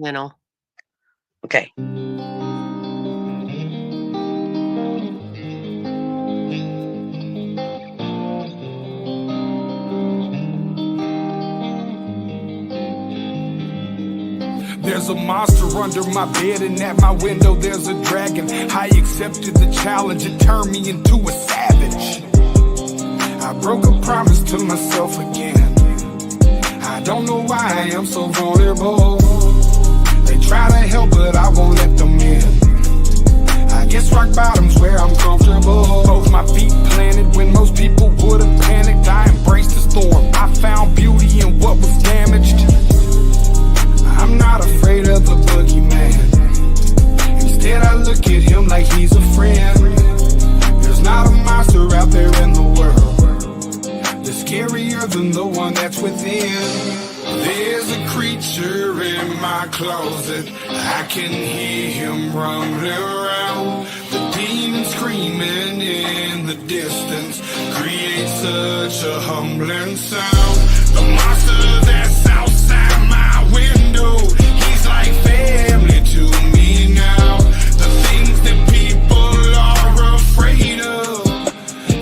channel. Okay. There's a monster under my bed, and at my window there's a dragon. I accepted the challenge, it turned me into a savage. I broke a promise to myself again. I don't know why I am so vulnerable. They try to help, but I won't let them in. I guess rock bottom's where I'm comfortable. Both my feet planted when most people would have panicked. I embraced the storm. I found beauty in what was damaged. I'm not afraid of the boogeyman. Instead I look at him like he's a friend. There's not a monster out there in the world that's scarier than the one that's within. There's a creature in my closet. I can hear him rumbling around. The demon screaming in the distance creates such a humbling sound. The monster that's outside my window, he's like family to me now. The things that people are afraid of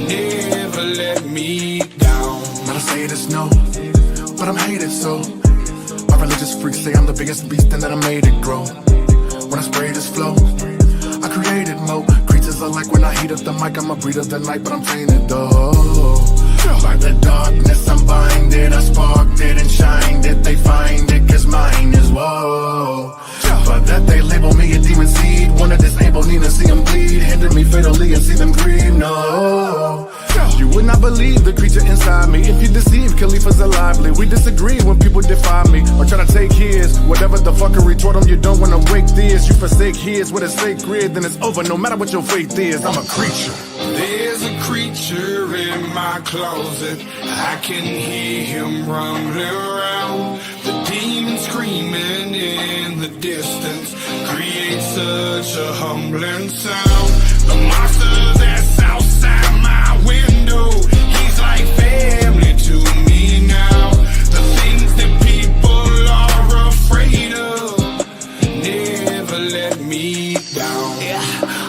never let me down. Not to say this no, but I'm hated so. My religious freaks say I'm the biggest beast and that I made it grow. When I spray this flow, I created mo. Creatures are like when I heat up the mic, I'm a breed of the night, but I'm tainted though. By the darkness I'm binded, I sparked it and shined it. They find it cause mine is whoa. But that they label me a demon seed. Wanna disable need to see them bleed. Hinder me fatally and see them grieve, no. You would not believe the creature inside me. If you deceive, Khalifa's are lively. We disagree when people defy me or try to take his. Whatever the fuckery toward them, you don't wanna wake this. You forsake his with a sacred, then it's over no matter what your faith is. I'm a creature. There's a creature in my closet. I can hear him rumbling around. The demon screaming in the distance creates such a humbling sound. The monster that's outside my window, he's like family to me now. The things that people are afraid of never let me down. Yeah,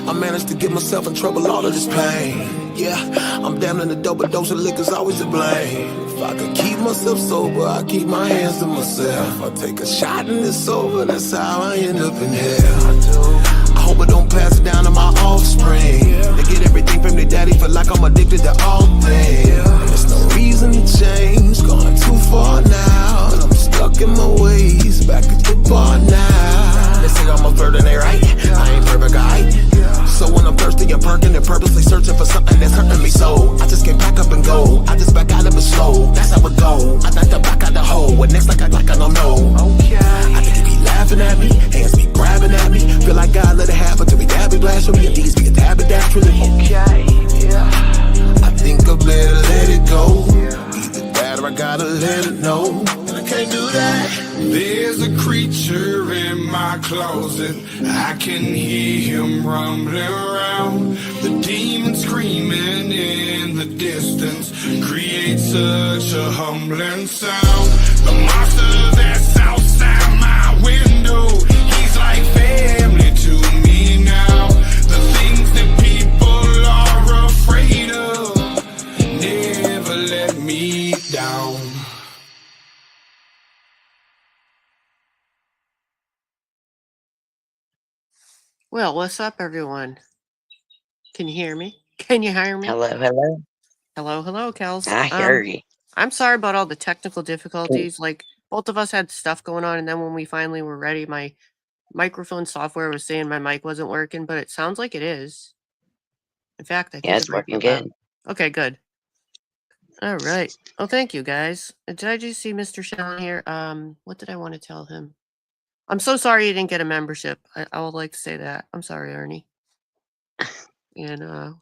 I managed to get myself in trouble, all of this pain. Yeah, I'm down in the double dose of liquor's always to blame. If I could keep myself sober, I keep my hands to myself. I take a shot and it's over, that's how I end up in hell. I hope I don't pass it down to my offspring. They get everything from their daddy, feel like I'm addicted to all things. There's no reason to change, gone too far now. And I'm stuck in my ways, back at the bar now. They say I'm a flirt and they right, I ain't perfect, alright. So when I'm thirsty and perking and purposely searching for something that's hurting me so I just can't back up and go, I just back out of it slow. That's how it go, I like to back out the hole. What next like I don't know. Okay. I think he be laughing at me, hands be grabbing at me. Feel like God let it happen till we dab it blasphemy. And these be a dab it naturally. Okay, yeah. I think I better let it go. Either that or I gotta let it know. And I can't do that. There's a creature in my closet. I can hear him rumbling around. The demon screaming in the distance creates such a humbling sound. The monster that's outside my window, he's like family to me now. The things that people are afraid of never let me down. Well, what's up, everyone? Can you hear me? Can you hear me? Hello, hello. Hello, hello, Kells. I hear you. I'm sorry about all the technical difficulties. Like, both of us had stuff going on, and then when we finally were ready, my microphone software was saying my mic wasn't working, but it sounds like it is. In fact, I think Yeah, it's working good. Okay, good. All right. Oh, thank you, guys. Did I just see Mr. Shelley here? What did I want to tell him? I'm so sorry you didn't get a membership. I would like to say that. I'm sorry, Ernie. And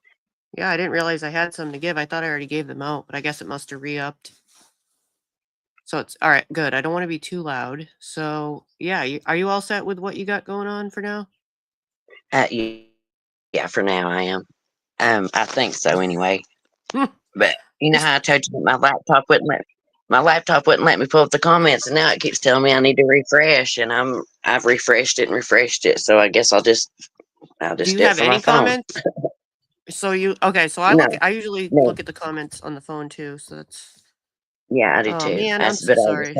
yeah, I didn't realize I had some to give. I thought I already gave them out, but I guess it must have re-upped. So it's all right. Good. I don't want to be too loud. So yeah, are you all set with what you got going on for now? Yeah, for now I am. I think so anyway. But you know how I told you that my my laptop wouldn't let me pull up the comments, and now it keeps telling me I need to refresh, and I've refreshed it and refreshed it. So I guess I'll just Do you do it have from my any phone. comments? So No, I usually no. look at the comments on the phone too. So that's, Yeah, I do oh too. man, I'm That's so but I sorry.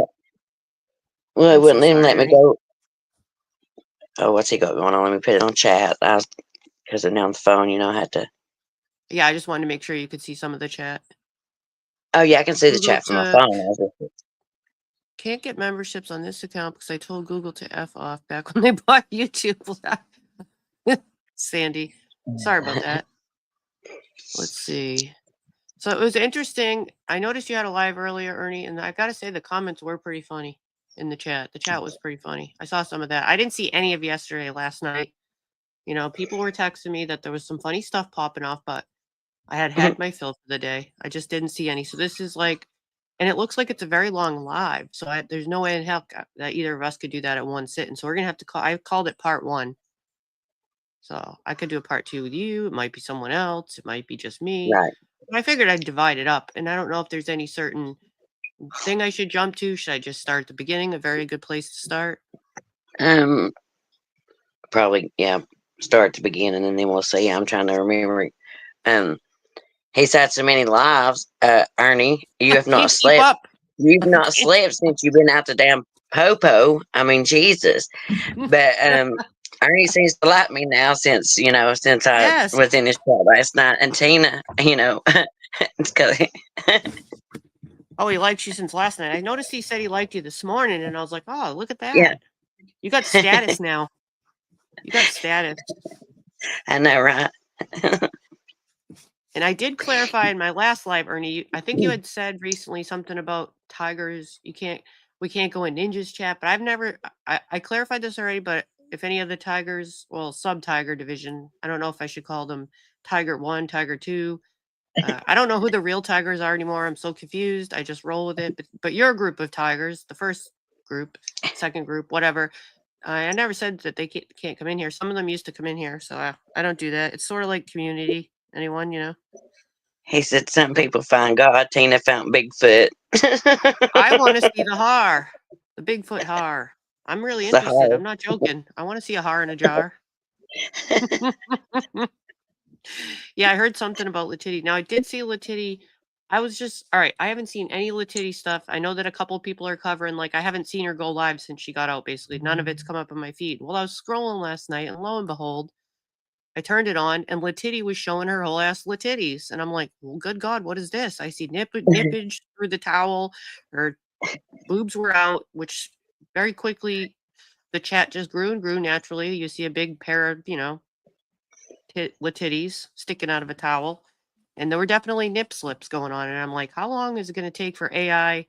well, it I'm so wouldn't even sorry, let me Ernie. go. Oh, what's he got going on? Let me put it on chat. Because I'm on the phone, I had to. Yeah, I just wanted to make sure you could see some of the chat. Oh yeah, I can see the Google chat from my to phone. can't get memberships on this account because I told Google to F off back when they bought YouTube. Sandy, sorry about that. Let's see. So it was interesting. I noticed you had a live earlier, Ernie, and I got to say the comments were pretty funny in the chat. The chat was pretty funny. I saw some of that. I didn't see any of yesterday, last night. People were texting me that there was some funny stuff popping off, but I had my fill for the day. I just didn't see any. So this is like, and it looks like it's a very long live. So there's no way in hell that either of us could do that at one sit. And so we're gonna have to call. I called it part 1. So I could do a part 2 with you. It might be someone else. It might be just me. Right. But I figured I'd divide it up. And I don't know if there's any certain thing I should jump to. Should I just start at the beginning? A very good place to start. Probably, yeah. Start at the beginning, and then we'll see. I'm trying to remember. He's had so many lives. Ernie, you have not Keep slept. up. You've not slept since you've been out the damn popo. I mean, Jesus. But Ernie seems to like me now since I Yes. was in his chat last night, and Tina, it's 'cause Oh, he liked you since last night. I noticed he said he liked you this morning, and I was like, oh, look at that. yeah, You got status now. You got status. I know, right? And I did clarify in my last live, Ernie. I think you had said recently something about tigers. We can't go in ninjas chat, but I've never. I clarified this already, but if any of the tigers, well, sub tiger division, I don't know if I should call them Tiger 1, Tiger 2. I don't know who the real tigers are anymore. I'm so confused. I just roll with it. But you're a group of tigers, the first group, second group, whatever. I never said that they can't come in here. Some of them used to come in here, so I don't do that. It's sort of like community. Anyone. He said some people find God. Tina found Bigfoot. I want to see the har, the Bigfoot har. I'm really So interested. hard. I'm not joking. I want to see a har in a jar. Yeah, I heard something about Tity. Now I did see Tity. I was just all right. I haven't seen any Tity stuff. I know that a couple people are covering. Like I haven't seen her go live since she got out. Basically, none of it's come up on my feed. Well, I was scrolling last night, and lo and behold, I turned it on, and Tity was showing her whole ass Titties, and I'm like, well, good God, what is this? I see nippage through the towel. Her boobs were out, which very quickly the chat just grew and grew naturally. You see a big pair of titties sticking out of a towel. And there were definitely nip slips going on. And I'm like, how long is it going to take for AI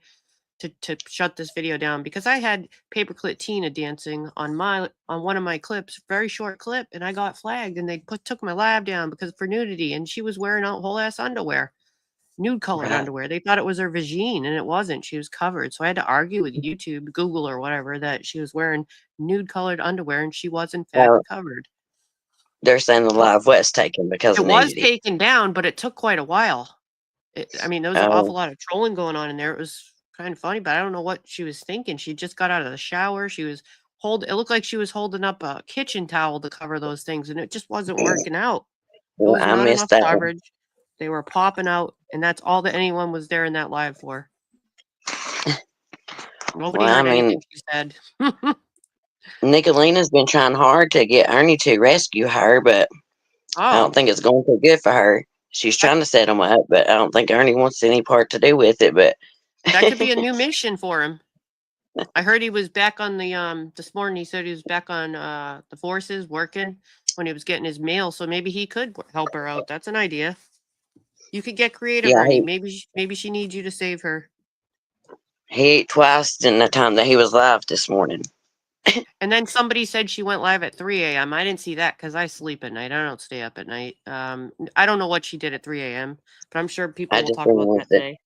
to shut this video down? Because I had Paperclip Tina dancing on one of my clips, very short clip, and I got flagged and they took my live down because for nudity. And she was wearing out whole ass underwear, nude colored Right. underwear. They thought it was her vagine and it wasn't. She was covered. So I had to argue with YouTube, Google, or whatever that she was wearing nude colored underwear and she was in fact Well, covered. they're saying the live was taken because It of was nudity. taken down, but it took quite a while. I mean, there was an Oh, awful lot of trolling going on in there. It was kind of funny, but I don't know what she was thinking. She just got out of the shower. It looked like she was holding up a kitchen towel to cover those things, and it just wasn't working out. It well, was I not missed enough that one. coverage. They were popping out, and that's all that anyone was there in that live for. Nobody Well, I heard anything mean, she said. Nicolina's been trying hard to get Ernie to rescue her, but I don't Oh, think it's going too good for her. She's trying to set him up, but I don't think Ernie wants any part to do with it. But that could be a new mission for him. I heard he was back on the this morning. He said he was back on the forces working when he was getting his mail. So maybe he could help her out. That's an idea. You could get creative, yeah, Ernie. Maybe she needs you to save her. he ate twice in the time that he was live this morning. And then somebody said she went live at 3 a.m. I didn't see that because I sleep at night. I don't stay up at night. I don't know what she did at 3 a.m. But I'm sure people I will just talk seen the about ones that that today.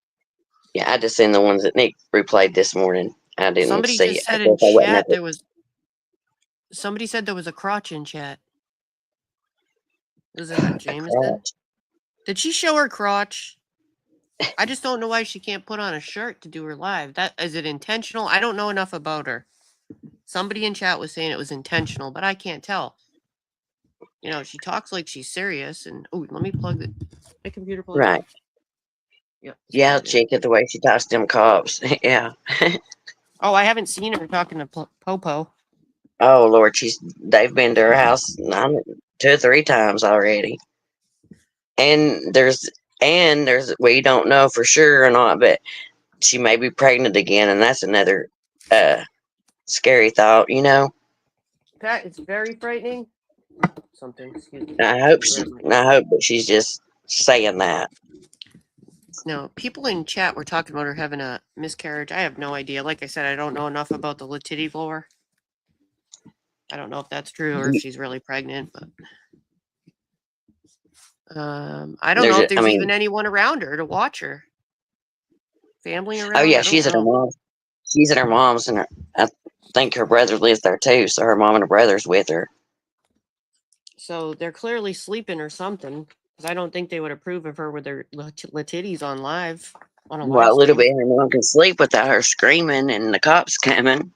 I just seen the ones that Nick replayed this morning. I didn't Somebody see. just I said guess in I wasn't up. chat somebody said there was a crotch in chat. Was it A Jameson? crotch. Did she show her crotch? I just don't know why she can't put on a shirt to do her live. That is it intentional? I don't know enough about her. Somebody in chat was saying it was intentional, but I can't tell. You know, she talks like she's serious. And oh, let me plug the computer plug. Right. Yep. it's Yeah, plugged in. check it the way she talks to them cops. Yeah. Oh, I haven't seen her talking to Popo. Oh Lord, they've been to her house 2 or 3 times already. And there's we don't know for sure or not, but she may be pregnant again, and that's another scary thought, you know. That is very frightening. Something. Excuse me. I hope that she's just saying that. No, people in chat were talking about her having a miscarriage. I have no idea. Like I said, I don't know enough about the Tity lore. I don't know if that's true or if she's really pregnant, but I don't know if there's even anyone around her to watch her. Family around. Oh yeah, she's at her mom's. She's at her mom's, and I think her brother lives there too. So her mom and her brother's with her. So they're clearly sleeping or something, because I don't think they would approve of her with their titties on live. On a Well, a little stream. bit, her mom can sleep without her screaming and the cops coming.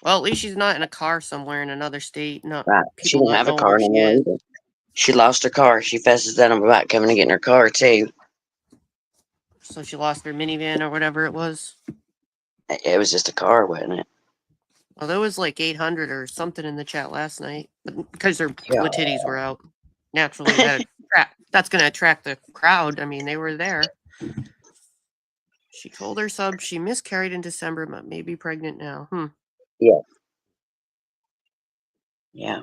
Well, at least she's not in a car somewhere in another state. Not Right. She people don't not have a knowing car where she anymore is. either. She lost her car. She fesses at them about coming to get in her car too. So she lost her minivan or whatever it was. It was just a car, wasn't it? Well, there was like 800 or something in the chat last night, but because their titties were out. Naturally, that's going to attract the crowd. I mean, they were there. She told her sub she miscarried in December, but may be pregnant now. Yeah. Yeah.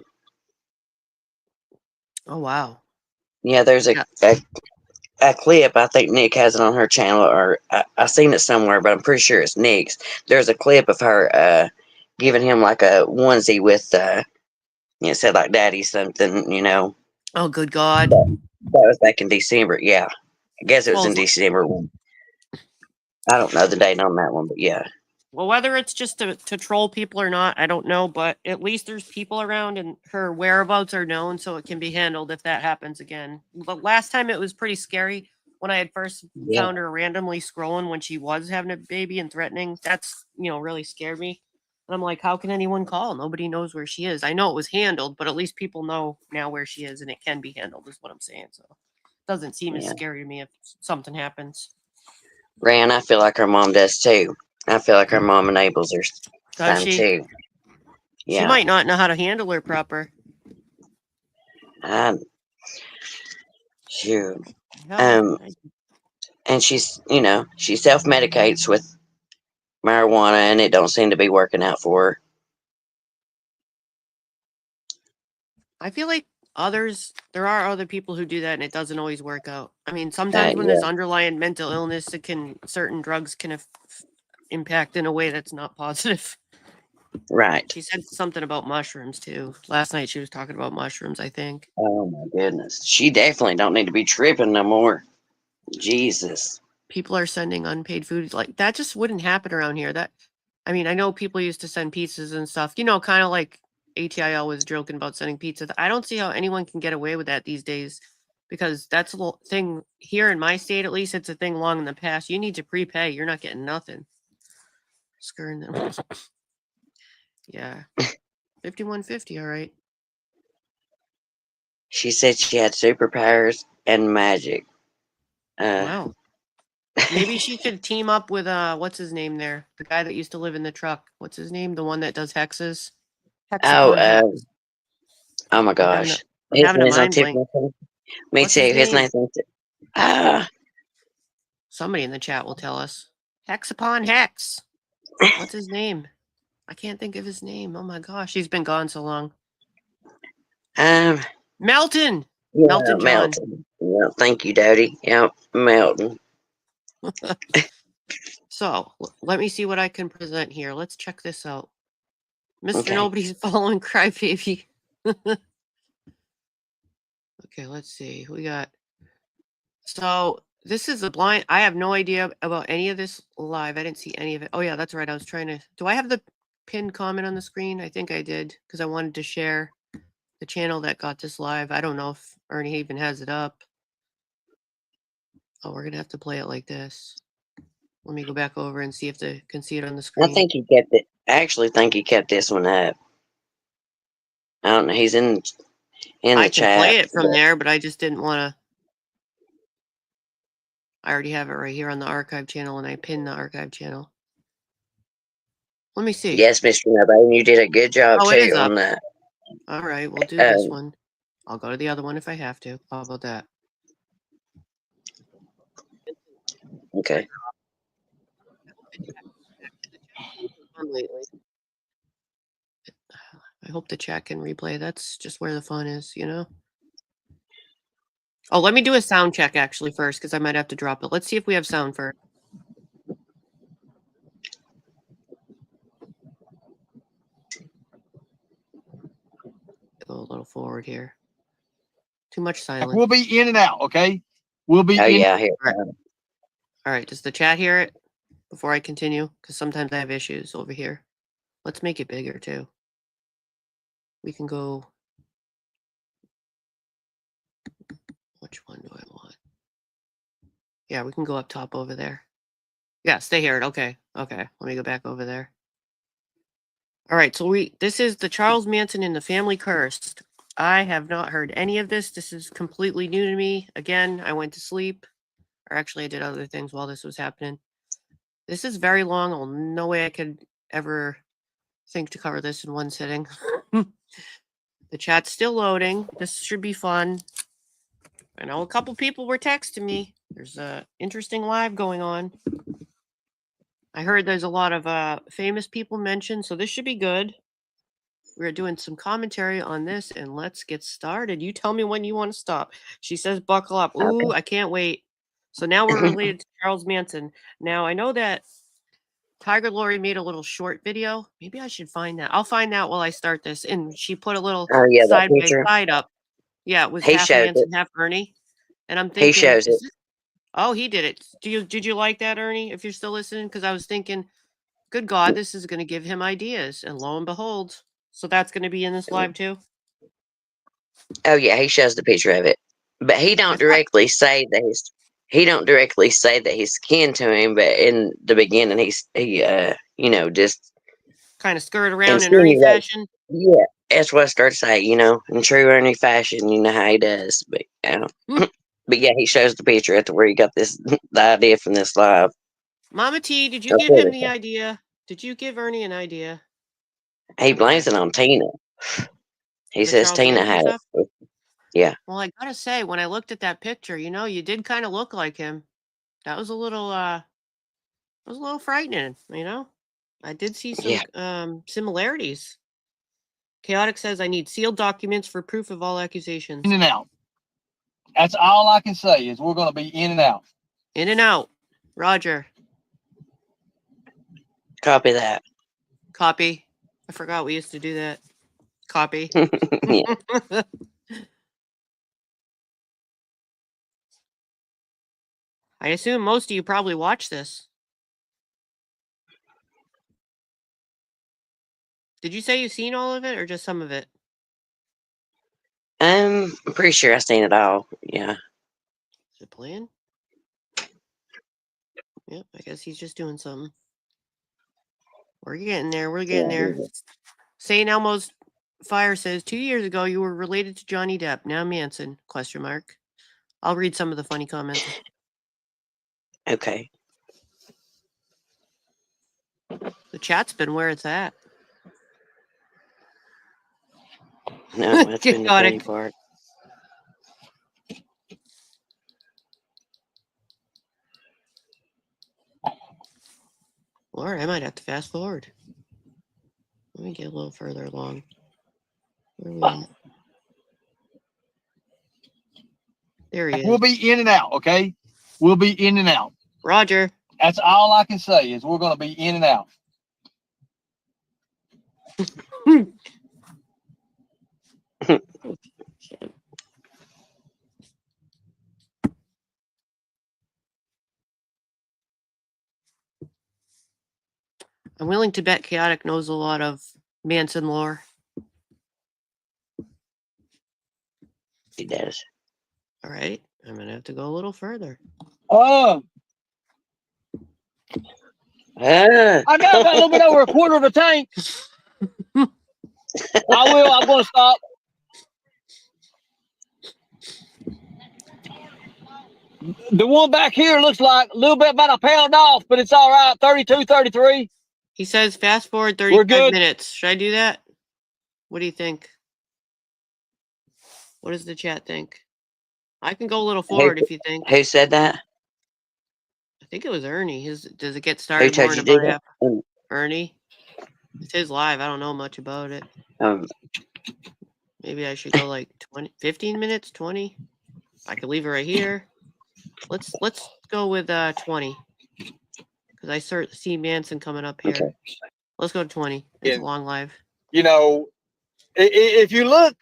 Oh, wow. Yeah, there's a clip. I think Nick has it on her channel, or I seen it somewhere, but I'm pretty sure it's Nick's. There's a clip of her giving him like a onesie with, it said like daddy something, you know. Oh, good God. That was back in December. Yeah. I guess it was in December. I don't know the date on that one, but yeah. Well, whether it's just to troll people or not, I don't know, but at least there's people around and her whereabouts are known, so it can be handled if that happens again. But last time it was pretty scary when I had first found her randomly scrolling when she was having a baby and threatening. That's, really scared me. And I'm like, how can anyone call? Nobody knows where she is. I know it was handled, but at least people know now where she is and it can be handled is what I'm saying. So it doesn't seem as scary to me if something happens. Ran, I feel like her mom does too. I feel like her mom enables her son too. Yeah. She might not know how to handle her proper. Shoot. And she's, she self-medicates with marijuana, and it don't seem to be working out for her. I feel like there are other people who do that and it doesn't always work out. I mean, sometimes when there's underlying mental illness, certain drugs can impact in a way that's not positive. Right. She said something about mushrooms too. Last night she was talking about mushrooms, I think. Oh my goodness. She definitely don't need to be tripping no more. Jesus. People are sending unpaid food. Like that just wouldn't happen around here. I know people used to send pizzas and stuff, kind of like ATIL was joking about sending pizza. I don't see how anyone can get away with that these days because that's a thing here in my state, at least it's a thing long in the past. You need to prepay. You're not getting nothing. Screwing them. Yeah. 5150. All right. She said she had superpowers and magic. Wow. Maybe she could team up with what's his name there? The guy that used to live in the truck. What's his name? The one that does hexes. Oh my gosh. I'm having a mind blank. Me too. His name's Somebody in the chat will tell us. Hex upon hex. What's his name? I can't think of his name. Oh my gosh, he's been gone so long. Melton. Yeah, Melton John. Melton. Yeah, thank you, Dodie. Yeah, Melton. So let me see what I can present here. Let's check this out. Mr. Nobody's following Crybaby. Okay, let's see. We got. So this is a blind. I have no idea about any of this live. I didn't see any of it. Oh yeah, that's right. I was trying to. Do I have the pinned comment on the screen? I think I did because I wanted to share the channel that got this live. I don't know if Ernie even has it up. Oh, we're gonna have to play it like this. Let me go back over and see if they can see it on the I screen. think he kept it. I actually think he kept this one up. I don't know. He's in the I can chat. play it from but- there, but I just didn't want to. I already have it right here on the archive channel, and I pinned the archive channel. Let me see. Yes, Mr. Nubbo, you did a good job Oh, it is too up. on that. All right, we'll do this one. I'll go to the other one if I have to. How about that? Okay. I hope the chat can replay. That's just where the fun is, you know? Oh, let me do a sound check actually first, because I might have to drop it. Let's see if we have sound first. Go a little forward here. Too much silence. We'll be in and out, okay? We'll be Oh in. yeah, here. All right, does the chat hear it before I continue? Because sometimes I have issues over here. Let's make it bigger too. We can go. Which one do I want? Yeah, we can go up top over there. Yes, they hear it. Okay. Okay. Let me go back over there. All right. So this is the Charles Manson and the Family Cursed. I have not heard any of this. This is completely new to me. Again, I went to sleep. Or actually, I did other things while this was happening. This is very long. No way I could ever think to cover this in one sitting. The chat's still loading. This should be fun. I know a couple people were texting me. There's a interesting live going on. I heard there's a lot of famous people mentioned, so this should be good. We're doing some commentary on this, and let's get started. You tell me when you want to stop. She says buckle up. Ooh, I can't wait. So now we're related to Charles Manson. Now, I know that Tiger Lori made a little short video. Maybe I should find that. I'll find out while I start this. And she put a little Oh yeah, that side by picture. side up. Yeah, it was He half showed Manson, it. half Ernie. And I'm He thinking, shows it. oh, he did it. Did you like that, Ernie? If you're still listening, because I was thinking, good God, this is going to give him ideas. And lo and behold, so that's going to be in this live too. Oh yeah, he shows the picture of it, but he don't directly say that he's kin to him. But in the beginning, he just kind of skirt around in Ernie fashion. Yeah, that's what I started to say. In true Ernie fashion, you know how he does. But but yeah, he shows the picture after where he got the idea from this live. Mama T, did you give him the idea? Did you give Ernie an idea? He blames it on Tina. He says Tina had it. Yeah. Well, I gotta say, when I looked at that picture, you did kind of look like him. That was a little frightening, I did see some similarities. Chaotic says I need sealed documents for proof of all accusations. In and out. That's all I can say is we're going to be in and out. In and out. Roger. Copy that. Copy. I forgot we used to do that. Copy. Yeah. I assume most of you probably watch this. Did you say you've seen all of it or just some of it? I'm pretty sure I've seen it all. Yeah. Is it playing? Yep, I guess he's just doing something. We're getting there. We're getting there. St. Elmo's Fire says 2 years ago you were related to Johnny Depp. Now Manson? ? I'll read some of the funny comments. Okay. The chat's been where it's at. No, that's been the funny part. Lord, I might have to fast forward. Let me get a little further along. There he is. We'll be in and out, okay? We'll be in and out. Roger. That's all I can say is we're going to be in and out. I'm willing to bet Chaotic knows a lot of Manson lore. He does. All right. I'm going to have to go a little further. Ah. I got about a little bit over a quarter of a tank. I'm going to stop. The one back here looks like a little bit about a pound off, but it's all right. 32, 33. He says fast forward We're 35 good. minutes. Should I do that? What do you think? What does the chat think? I can go a little forward if you think. Who said that? I think it was Ernie. Does it get Who started more told in you to about do half? that? Ernie? It's his live. I don't know much about it. Maybe I should go like 15 minutes, 20. I could leave it right here. Let's go with 20. Because I see Manson coming up here. Okay. Let's go to 20. It's a long live. You know, if you look,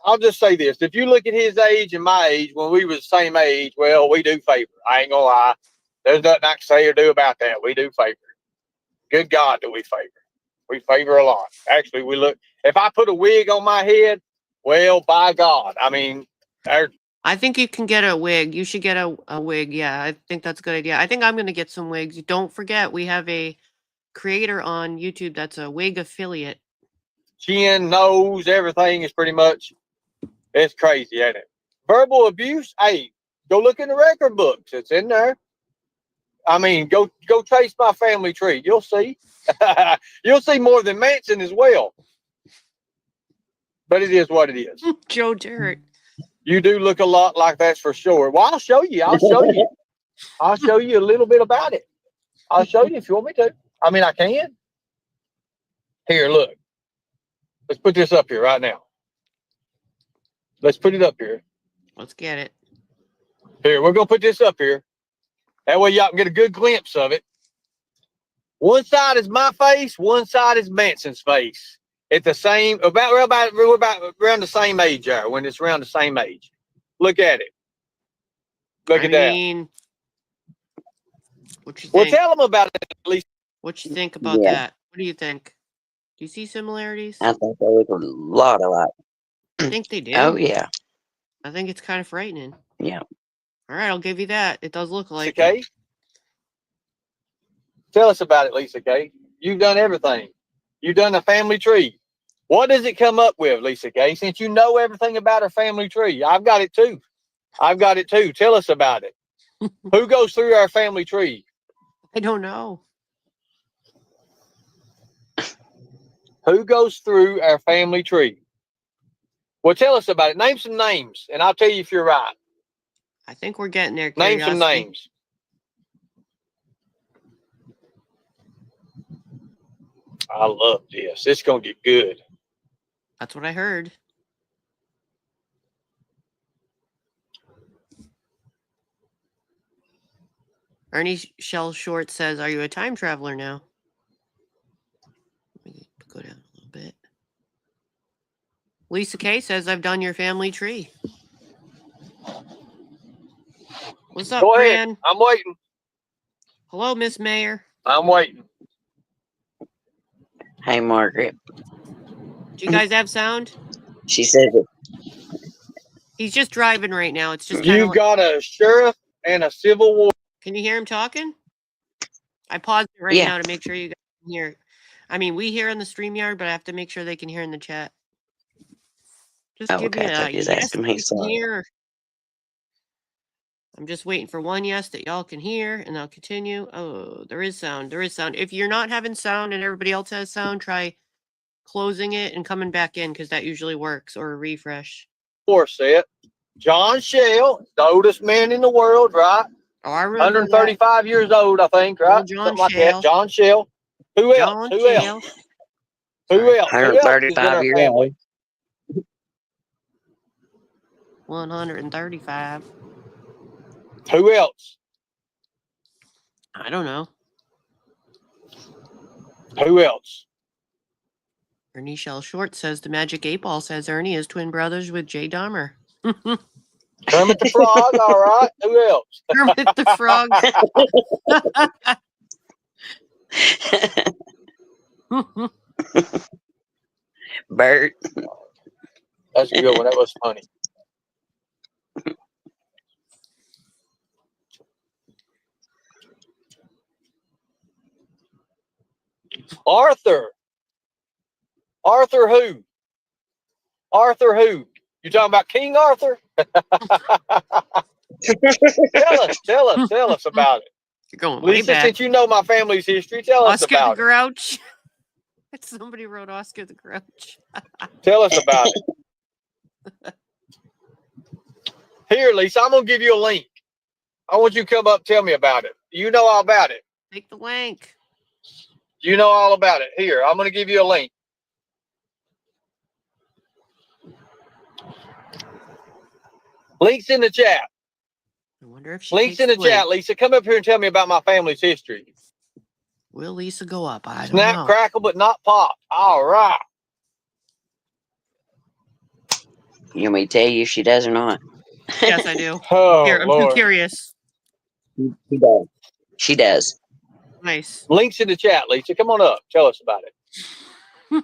I'll just say this. If you look at his age and my age, when we was the same age, well, we do favor. I ain't going to lie. There's nothing I can say or do about that. We do favor. Good God, do we favor. We favor a lot. Actually, we look, if I put a wig on my head, well, by God, I mean, I think you can get a wig. You should get a wig. Yeah, I think that's a good idea. I think I'm going to get some wigs. Don't forget, we have a creator on YouTube that's a wig affiliate. chin, nose, everything is pretty much, it's crazy, ain't it? Verbal abuse, hey, go look in the record books. It's in there. I mean, go trace my family tree. You'll see. You'll see more than Manson as well. But it is what it is. Joe Dirt. You do look a lot like that's for sure. Well, I'll show you. I'll show you. I'll show you a little bit about it. I'll show you if you want me to. I mean, I can. Here, look. Let's put this up here right now. Let's put it up here. Let's get it. Here, we're going to put this up here. That way y'all can get a good glimpse of it. One side is my face. One side is Manson's face. At the same, we're about around the same age there, when it's around the same age. Look at it. Look at that. What you think? Well, tell them about it at least. What you think about that? What do you think? Do you see similarities? I think they look a lot alike. I think they do. Oh, yeah. I think it's kind of frightening. Yeah. All right, I'll give you that. It does look like okay. Tell us about it, Lisa K. You've done everything. You've done a family tree. What does it come up with, Lisa K? Since you know everything about our family tree, I've got it too. Tell us about it. Who goes through our family tree? I don't know. Who goes through our family tree? Well, tell us about it. Name some names, and I'll tell you if you're right. I think we're getting there. Name some names. I love this. It's going to get good. That's what I heard. Ernie Shell Short says, "Are you a time traveler now?" Let me go down a little bit. Lisa K says, "I've done your family tree." What's up, Go ahead. Fran? I'm waiting. Hello, Miss Mayor. I'm waiting. Hey, Margaret. Do you guys have sound? She said it. He's just driving right now. It's just You've got a sheriff and a civil war. Can you hear him talking? I paused it right now to make sure you guys can hear. I mean, we hear in the StreamYard, but I have to make sure they can hear in the chat. Just give me a yes here. I'm just waiting for one yes that y'all can hear, and I'll continue. Oh, there is sound. There is sound. If you're not having sound and everybody else has sound, try closing it and coming back in, because that usually works, or a refresh. Set. John Shell, the oldest man in the world, right? Oh, I remember 135 years old, I think, right? John Something Shell. Like that. John Shell. Who else? Who else? 135 years old. 135. Who else? I don't know. Who else? Ernie Shell Short says the Magic 8 Ball says Ernie is twin brothers with Jay Dahmer. Kermit the Frog, all right. Who else? Kermit the Frog. Bert. That's a good one. That was funny. Arthur. Arthur who? Arthur who? You talking about King Arthur? Tell us about it. You're going way Lisa, back. since you know my family's history, tell us Oscar the about it. Grouch. Somebody wrote Oscar the Grouch. Tell us about it. Here, Lisa, I'm going to give you a link. I want you to come up and tell me about it. You know all about it. Take the link. You know all about it. Here, I'm going to give you a link. Links in the chat. I wonder if she Links takes in the chat, link. Lisa. Come up here and tell me about my family's history. Will Lisa go up? I don't Snap, know. crackle, but not pop. All right. You want me to tell you if she does or not? Yes, I do. Oh, Here, I'm Lord. too curious. She does. She does. Nice. Links in the chat, Lisa. Come on up. Tell us about it.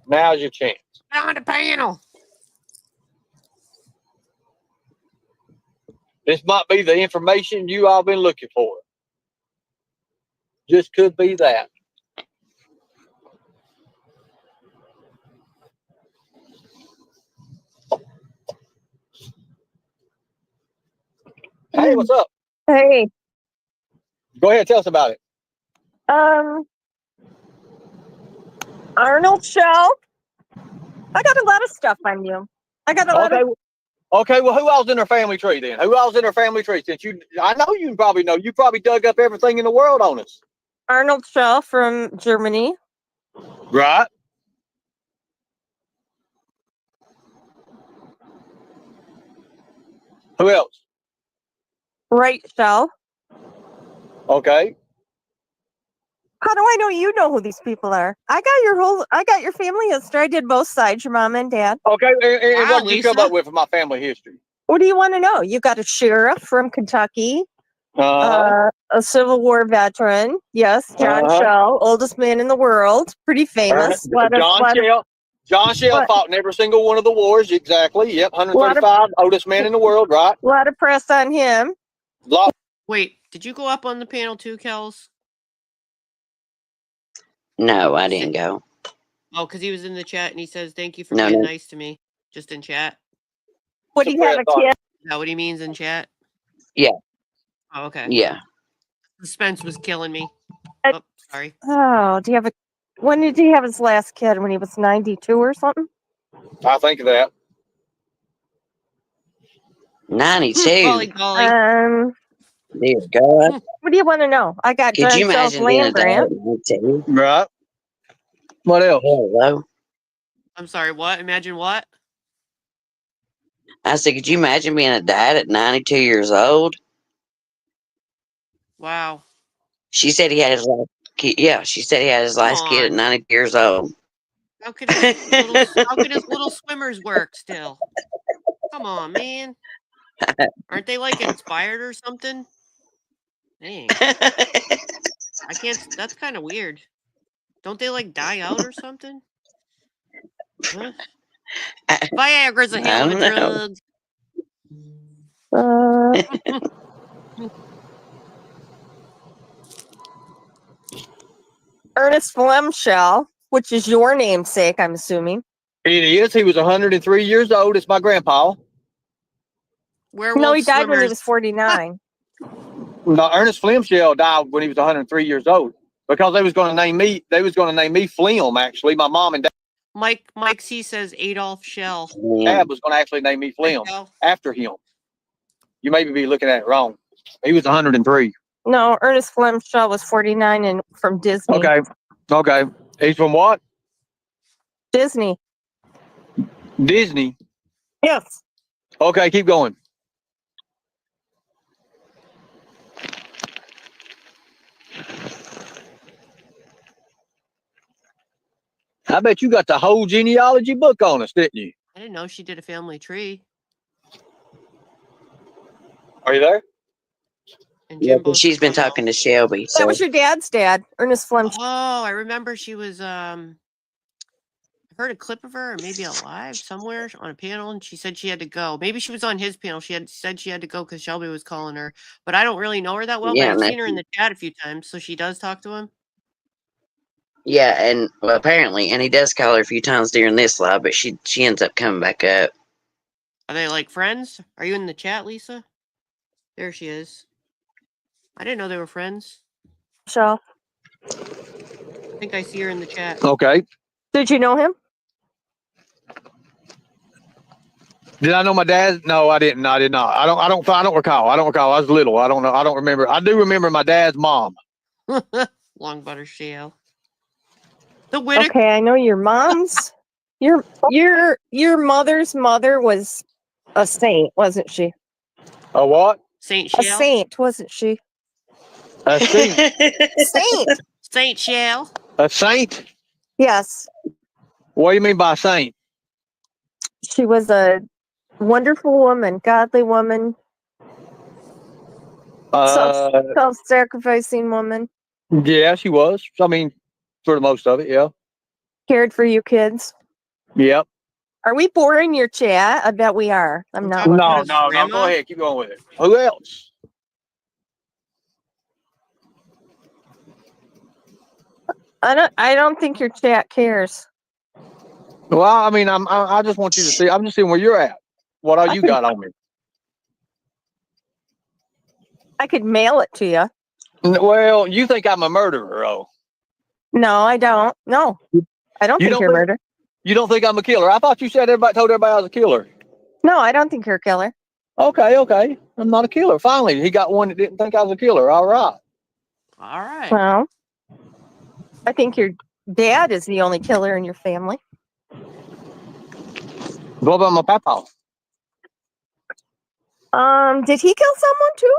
Now's your chance. On the panel. This might be the information you all been looking for. Just could be that. Hey, what's up? Hey, Go ahead, tell us about it. Arnold Shell. I got a lot of stuff on you. I got a lot of. Okay, well, who else in her family tree then? Who else in her family tree? Since I know you probably know. You probably dug up everything in the world on us. Arnold Shell from Germany. Right. Who else? Right Shell. Okay. How do I know you know who these people are? I got your family history. I did both sides, your mom and dad. Okay, and Wow, what did you come Lisa. up with for my family history? What do you want to know? You got a sheriff from Kentucky, a Civil War veteran. Yes, John Shell, oldest man in the world, pretty famous. John Shell fought in every single one of the wars. Exactly. Yep, 135, oldest man in the world. Right. A lot of press on him. Wait, did you go up on the panel too, Kells? No, I didn't go. Oh, because he was in the chat and he says, "Thank you for No, being no. nice to me." Just in chat. What do you have a kid? Is that what he means in chat? Yeah. Oh, okay. Yeah. Suspense was killing me. Oh, sorry. Oh, do you have a? When did he have his last kid? When he was 92 or something? I think of that. 92. Golly, golly. Dear God. What do you want to know? I got Could you John Shell's imagine being a land dad grant. at 92? Right. What else? Hello. I'm sorry, what? Imagine what? I said, could you imagine being a dad at 92 years old? Wow. She said he had his last kid. Yeah, she said he had his last kid at on. 92 years old. How could his little swimmers work still? Come on, man. Aren't they like inspired or something? Dang. I can't. That's kind of weird. Don't they like die out or something? Huh? Viagra's a hell of a drug. Ernest Flemshell, which is your namesake, I'm assuming. It is. He was 103 years old. It's my grandpa. Werewolf No, he died when he swimmers. was 49. No, Ernest Flemshell died when he was 103 years old because they was going to name me. They was going to name me Flim. Actually, my mom and dad. Mike C says Adolf Shell. Dad was going to actually name me Flim after him. You maybe be looking at it wrong. He was 103. No, Ernest Flemshell was 49 and from Disney. Okay. He's from what? Disney. Disney. Yes. Okay, keep going. I bet you got the whole genealogy book on us, didn't you? I didn't know she did a family tree. Are you there? And Yeah, Jimbo's she's been talking to Shelby. So. That was your dad's dad, Ernest Flemshell. Oh, I remember she was I heard a clip of her, or maybe live somewhere on a panel, and she said she had to go. Maybe she was on his panel. She said she had to go because Shelby was calling her. But I don't really know her that well. Yeah, but I've seen her in the chat a few times, so she does talk to him. Yeah, and well, apparently, and he does call her a few times during this live, but she ends up coming back up. Are they like friends? Are you in the chat, Lisa? There she is. I didn't know they were friends. So, I think I see her in the chat. Okay. did you know him? Did I know my dad? No, I didn't. I did not. I don't recall. I was little. I don't know. I don't remember. I do remember my dad's mom. Long butter shell. The Whittaker. Okay, I know your mom's. Your mother's mother was a saint, wasn't she? A what? Saint A Shell. saint, wasn't she? A saint. Saint. Saint Shell. A saint? Yes, What do you mean by saint? she was a wonderful woman, godly woman, self-sacrificing woman. Yeah, she was. I mean, for the most of it, yeah. Cared for you kids. Yep. Are we boring your chat? I bet we are. I'm not. No, looking. No. Grandma? Go ahead. Keep going with it. Who else? I don't think your chat cares. Well, I mean, I just want you to see. I'm just seeing where you're at. What all you got on me? I could mail it to you. Well, you think I'm a murderer, oh? No, I don't. No, I don't You think don't you're think- murder. You don't think I'm a killer? I thought you said told everybody I was a killer. No, I don't think you're a killer. Okay. I'm not a killer. Finally, he got one that didn't think I was a killer. All right. All right. Well, I think your dad is the only killer in your family. What about my papa? Did he kill someone too?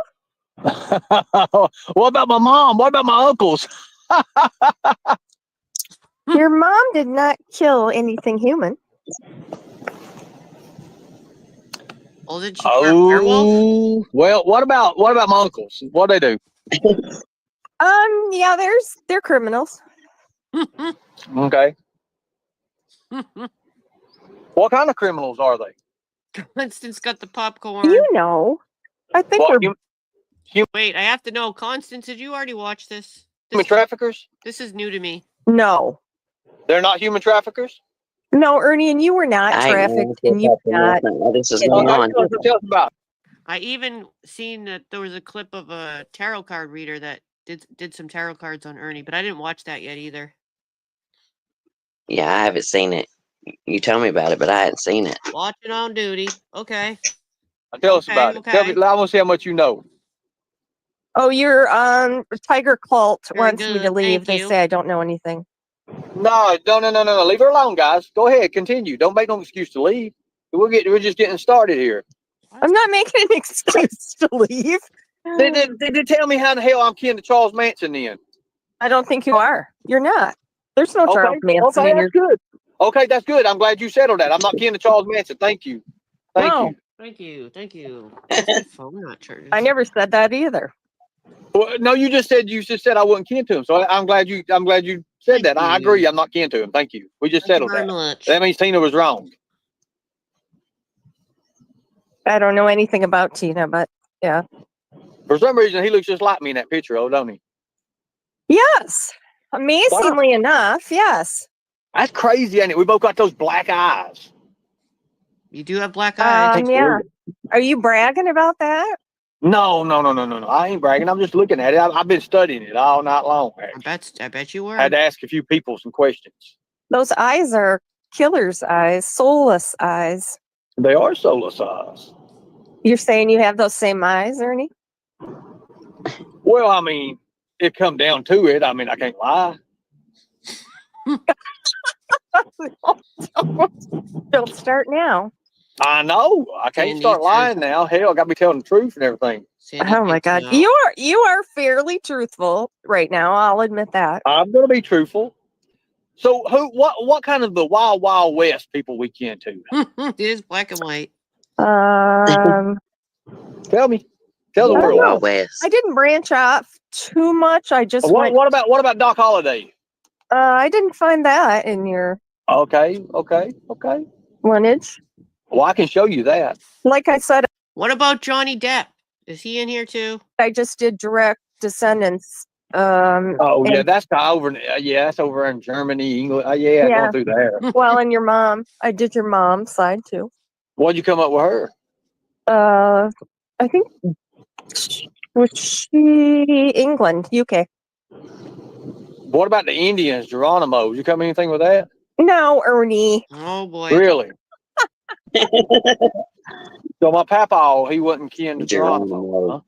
What about my mom? What about my uncles? Your mom did not kill anything human. Well, did she part werewolf? Well, what about my uncles? What they do? Yeah, they're criminals. Okay. What kind of criminals are they? Constance got the popcorn. You know, I think What, we're Wait, I have to know. Constance, did you already watch this? human traffickers? This is new to me. no, They're not human traffickers? no, Ernie, and you were not I ain't trafficked, gonna and you say not. nothing. This is Okay, going Okay, on. tell us about it. I even seen that there was a clip of a tarot card reader that did some tarot cards on Ernie, but I didn't watch that yet either. Yeah, I haven't seen it. You told me about it, but I hadn't seen it. Watching on duty. Okay. Tell us about it. Tell me, I want to see how much you know. Oh, your Tiger Cult Very wants me to good, leave. thank They you. say I don't know anything. No. Leave her alone, guys. Go ahead, continue. Don't make no excuse to leave. We're just getting started here. I'm not making an excuse to leave. They tell me how the hell I'm kin to Charles Manson then. I don't think you are. You're not. There's no Charles Manson okay, in your. that's good. Okay, that's good. I'm glad you settled that. I'm not kin to Charles Manson. Thank you. Thank No. you. Thank you. Why is my phone not charging? I never said that either. Well, no, you just said I wasn't kin to him. So I'm glad you said that. I Thank agree. you. I'm not kin to him. Thank you. We just Thank you settled very that. much. That means Tina was wrong. I don't know anything about Tina, but yeah. For some reason, he looks just like me in that picture, don't he? Yes. Amazingly enough, yes. That's crazy, ain't it? We both got those black eyes. You do have black eyes. Yeah. Are you bragging about that? No. I ain't bragging. I'm just looking at it. I've been studying it all night long. I bet you were. I had to ask a few people some questions. Those eyes are killer's eyes, soulless eyes. They are soulless eyes. You're saying you have those same eyes, Ernie? Well, I mean, it come down to it. I mean, I can't lie. Don't start now. I know. I can't Sandy start says- lying now. Hell, I got to be telling the truth and everything. Sandy Oh my thinks God. no. You are fairly truthful right now. I'll admit that. I'm going to be truthful. So, what kind of the wild, wild west people we kin to? It is black and white. Tell me. Tell the I don't world. know. Wild West. I didn't branch off too much. I just went. What about Doc Holliday? I didn't find that in your Okay. lineage. Well, I can show you that. Like I said, What about Johnny Depp? Is he in here too? I just did direct descendants Oh yeah, and- that's over. Yeah, that's over in Germany, England. Yeah, Yeah. going through there. well, and your mom. I did your mom's side too. What'd you come up with her? I think was she England, UK. What about the Indians, Geronimo? Did you come anything with that? No, Ernie. Oh boy. Really? So my papa, he wasn't kin to Geronimo. Geronimo. Huh?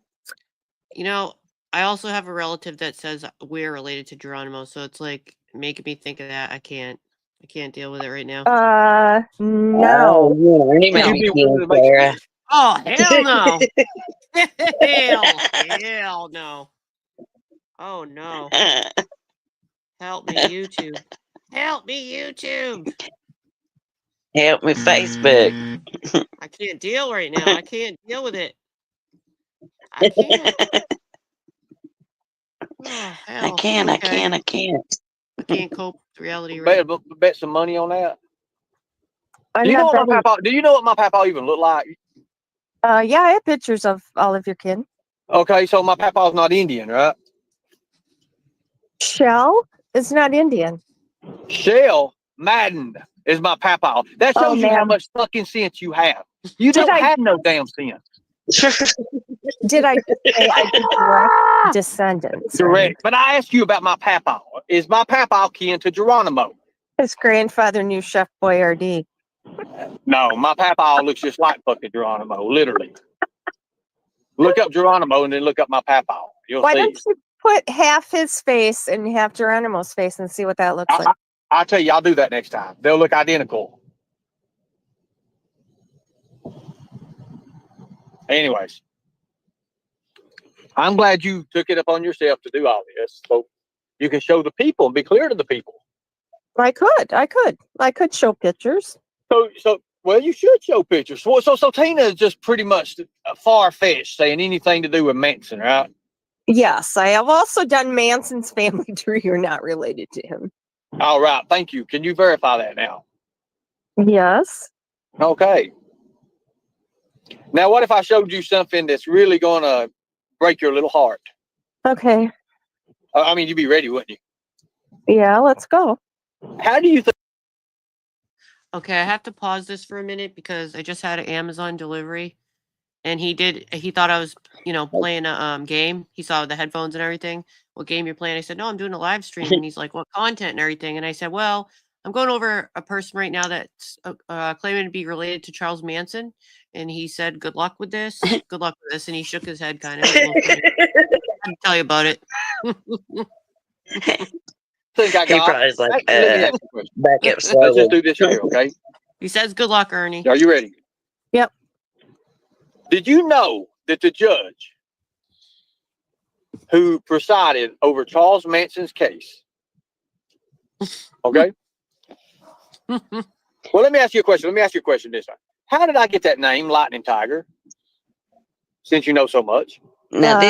You know, I also have a relative that says we're related to Geronimo, so it's like making me think of that. I can't deal with it right now. No. Oh, yeah, Ernie Would might you be be kin, willing to make Sarah. Oh hell no! hell no! Oh no! Help me, YouTube! Help me, YouTube! Help me, Facebook. I can't deal right now. I can't deal with it. I can't. Oh hell! I can't. Okay. I can't. I can't cope with reality right now. Bet some money on that. I'm Do you know not what my betting. papa? Do you know what my papa even looked like? Yeah, I have pictures of all of your kin. Okay, so my papa's not Indian, right? Shell is not Indian. Shell Madden is my papa. That shows Oh, you how man. much fucking sense you have. You Did don't I- have no damn sense. Did I just say I did direct descendants? Direct. But I asked you about my papa. Is my papa kin to Geronimo? His grandfather knew Chef Boyardee. No, my papa looks just like fucking Geronimo, literally. Look up Geronimo and then look up my papa. You'll Why see. don't you put half his face and half Geronimo's face and see what that looks like? I'll tell you, I'll do that next time. They'll look identical. Anyways, I'm glad you took it upon yourself to do all this, so you can show the people and be clear to the people. I could show pictures. So, well, you should show pictures. So Tina is just pretty much far-fetched saying anything to do with Manson, right? Yes, I have also done Manson's family tree. You're not related to him. All right, thank you. Can you verify that now? Yes. Okay. Now, what if I showed you something that's really going to break your little heart? Okay. I mean, you'd be ready, wouldn't you? Yeah, let's go. How do you think? Okay, I have to pause this for a minute because I just had an Amazon delivery, and he thought I was, playing a game. He saw the headphones and everything. What game you're playing? I said, no, I'm doing a live stream. And he's like, what content and everything? And I said, well, I'm going over a person right now that's claiming to be related to Charles Manson. And he said, good luck with this. Good luck with this. And he shook his head kind of. I can tell you about it. Think I He got? probably is like, Hey, let me ask you a question. back up Let's slowly. just do this here, okay? He says, good luck, Ernie. Are you ready? Yep. Did you know that the judge who presided over Charles Manson's case? Okay. Well, let me ask you a question. This time. How did I get that name, Lightning Tiger? Since you know so much. Now,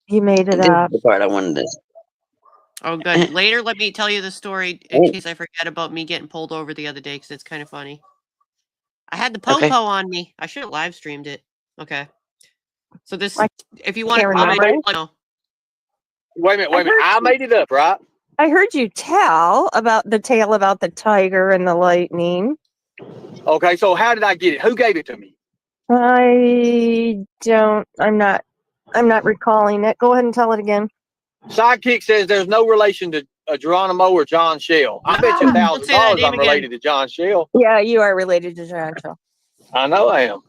You made it this up. is the part I wanted to. Oh, good. Later, let me tell you the story in case I forget about me getting pulled over the other day because it's kind of funny. I had the Okay. popo on me. I should have live streamed it. Okay. So this, I if you want can't to comment, remember. let me know. Wait a minute. I made it up, right? I heard you tell about the tale about the tiger and the lightning. Okay. So how did I get it? Who gave it to me? I'm not recalling it. Go ahead and tell it again. Sidekick says there's no relation to Geronimo or John Shell. I bet you Don't say that $1,000 name I'm related to John Shell. Yeah, you are related to John Shell. I know I am.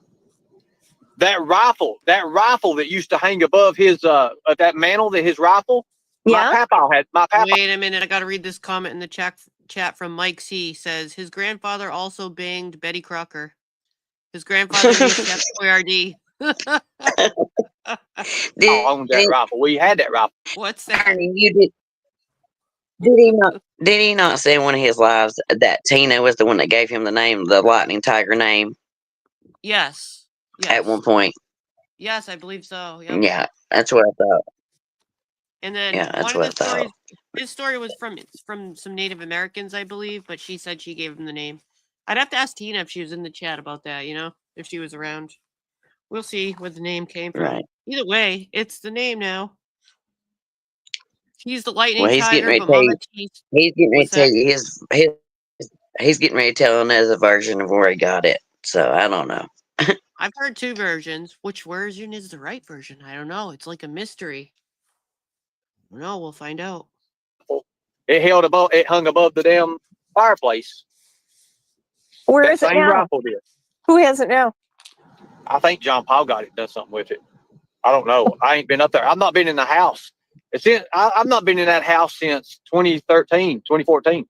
That rifle that used to hang above his that mantle, his rifle. Yeah. My papa. Wait a minute. I got to read this comment in the chat from Mike C. Says his grandfather also banged Betty Crocker. His grandfather knew Chef Boyardee. Owned that rifle. We had that rifle. What's that? Ernie, you did he not say in one of his lives that Tina was the one that gave him the name, the Lightning Tiger name, Yes. at one point? Yes, I believe so. Yep. Yeah, that's what I thought. And then Yeah, that's one of what the I thought. stories, his story was from some Native Americans, I believe, but she said she gave him the name. I'd have to ask Tina if she was in the chat about that, if she was around. We'll see where the name came from. Right. Either way, it's the name now. He's the lightning Well, he's getting tiger, ready but to tell Mama you. T. He's getting ready What's to tell that? you he's getting ready to tell another version of where he got it. So I don't know. I've heard two versions. Which version is the right version? I don't know. It's like a mystery. No, we'll find out. It hung above the damn fireplace. Where That is it same now? rifle did. Who has it now? I think John Paul got it, done something with it. I don't know. I ain't been up there. I've not been in the house. I've not been in that house since 2013, 2014.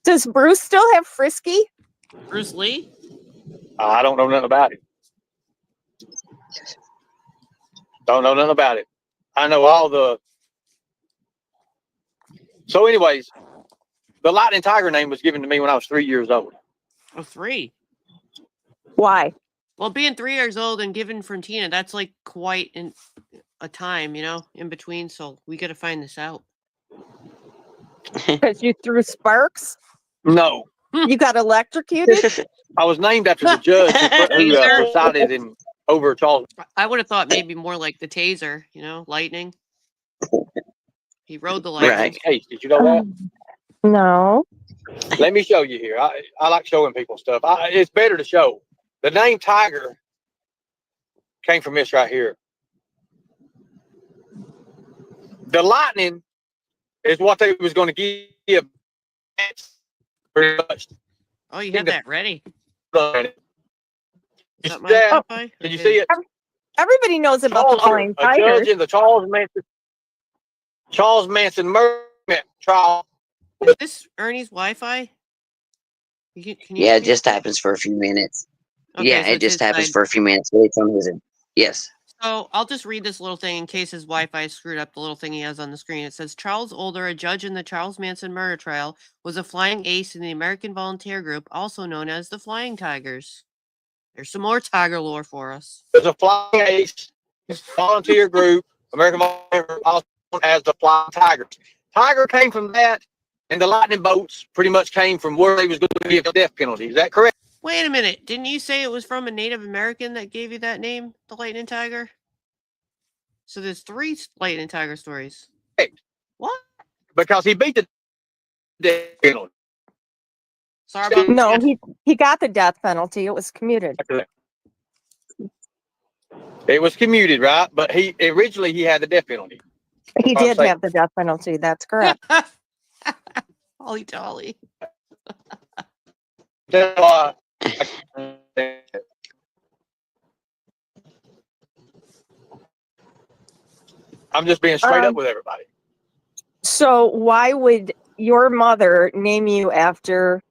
Does Bruce still have Frisky? Bruce Lee? I don't know nothing about it. Don't know nothing about it. I know all the. So, anyways, the Lightning Tiger name was given to me when I was 3 years old. Oh, 3. Why? Well, being 3 years old and given from Tina, that's like quite a time, in between. So we got to find this out. Because you threw sparks? No, You got electrocuted? I was named after the judge who presided over Charles. I would have thought maybe more like the taser, lightning. He rode the Right. lightning. Hey, did you know that? No. Let me show you here. I like showing people stuff. It's better to show. The name Tiger came from this right here. The lightning is what they was going to give. Pretty much. Oh, you had that ready. You Is that see my that? Wi-Fi? Did you see it? Everybody knows about the flying A judge tigers. in the Charles Manson murder trial. Is this Ernie's Wi-Fi? Can you Yeah, it see just happens for a few minutes. Okay, Yeah, so it it's just his happens side. for a few minutes. But it's on his end. Yes. So I'll just read this little thing in case his Wi-Fi screwed up the little thing he has on the screen. It says Charles Older, a judge in the Charles Manson murder trial, was a flying ace in the American volunteer group, also known as the Flying Tigers. There's some more tiger lore for us. There's a flying ace volunteer group, American volunteer group, also known as the Flying Tigers. Tiger came from that, and the lightning bolts pretty much came from where they was going to give the death penalty. Is that correct? Wait a minute. Didn't you say it was from a Native American that gave you that name, the Lightning Tiger? So there's 3 Lightning Tiger stories. Correct. What? Because he beat the death penalty. Sorry about No, that. he got the death penalty. It was commuted. It was commuted, right? But he had the death penalty. He I'm did saying- have the death penalty. That's correct. Holly Dolly. That's why I'm just being straight up with everybody. So why would your mother name you after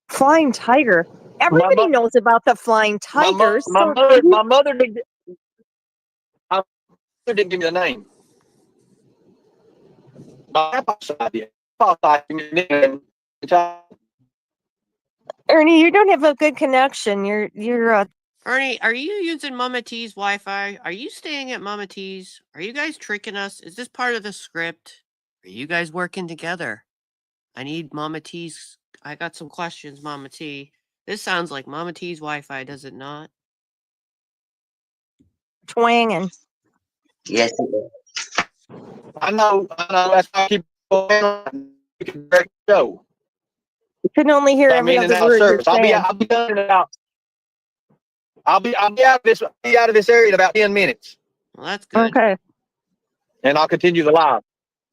Flying Tiger? Everybody knows about the Flying Tigers. My mother didn't give me the name. My grandpa side did. Ernie, you don't have a good connection. You're Ernie, are you using Mama T's Wi-Fi? Are you staying at Mama T's? Are you guys tricking us? Is this part of the script? Are you guys working together? I need Mama T's. I got some questions, Mama T. This sounds like Mama T's Wi-Fi, does it not? twanging. Yes, it is. I know. That's why I keep going. You can break the show. You can only hear I'm every in and other out of word you're service. saying. I'll be done in about. I'll be out of this area in about 10 minutes, Well, that's good. Okay. and I'll continue the live.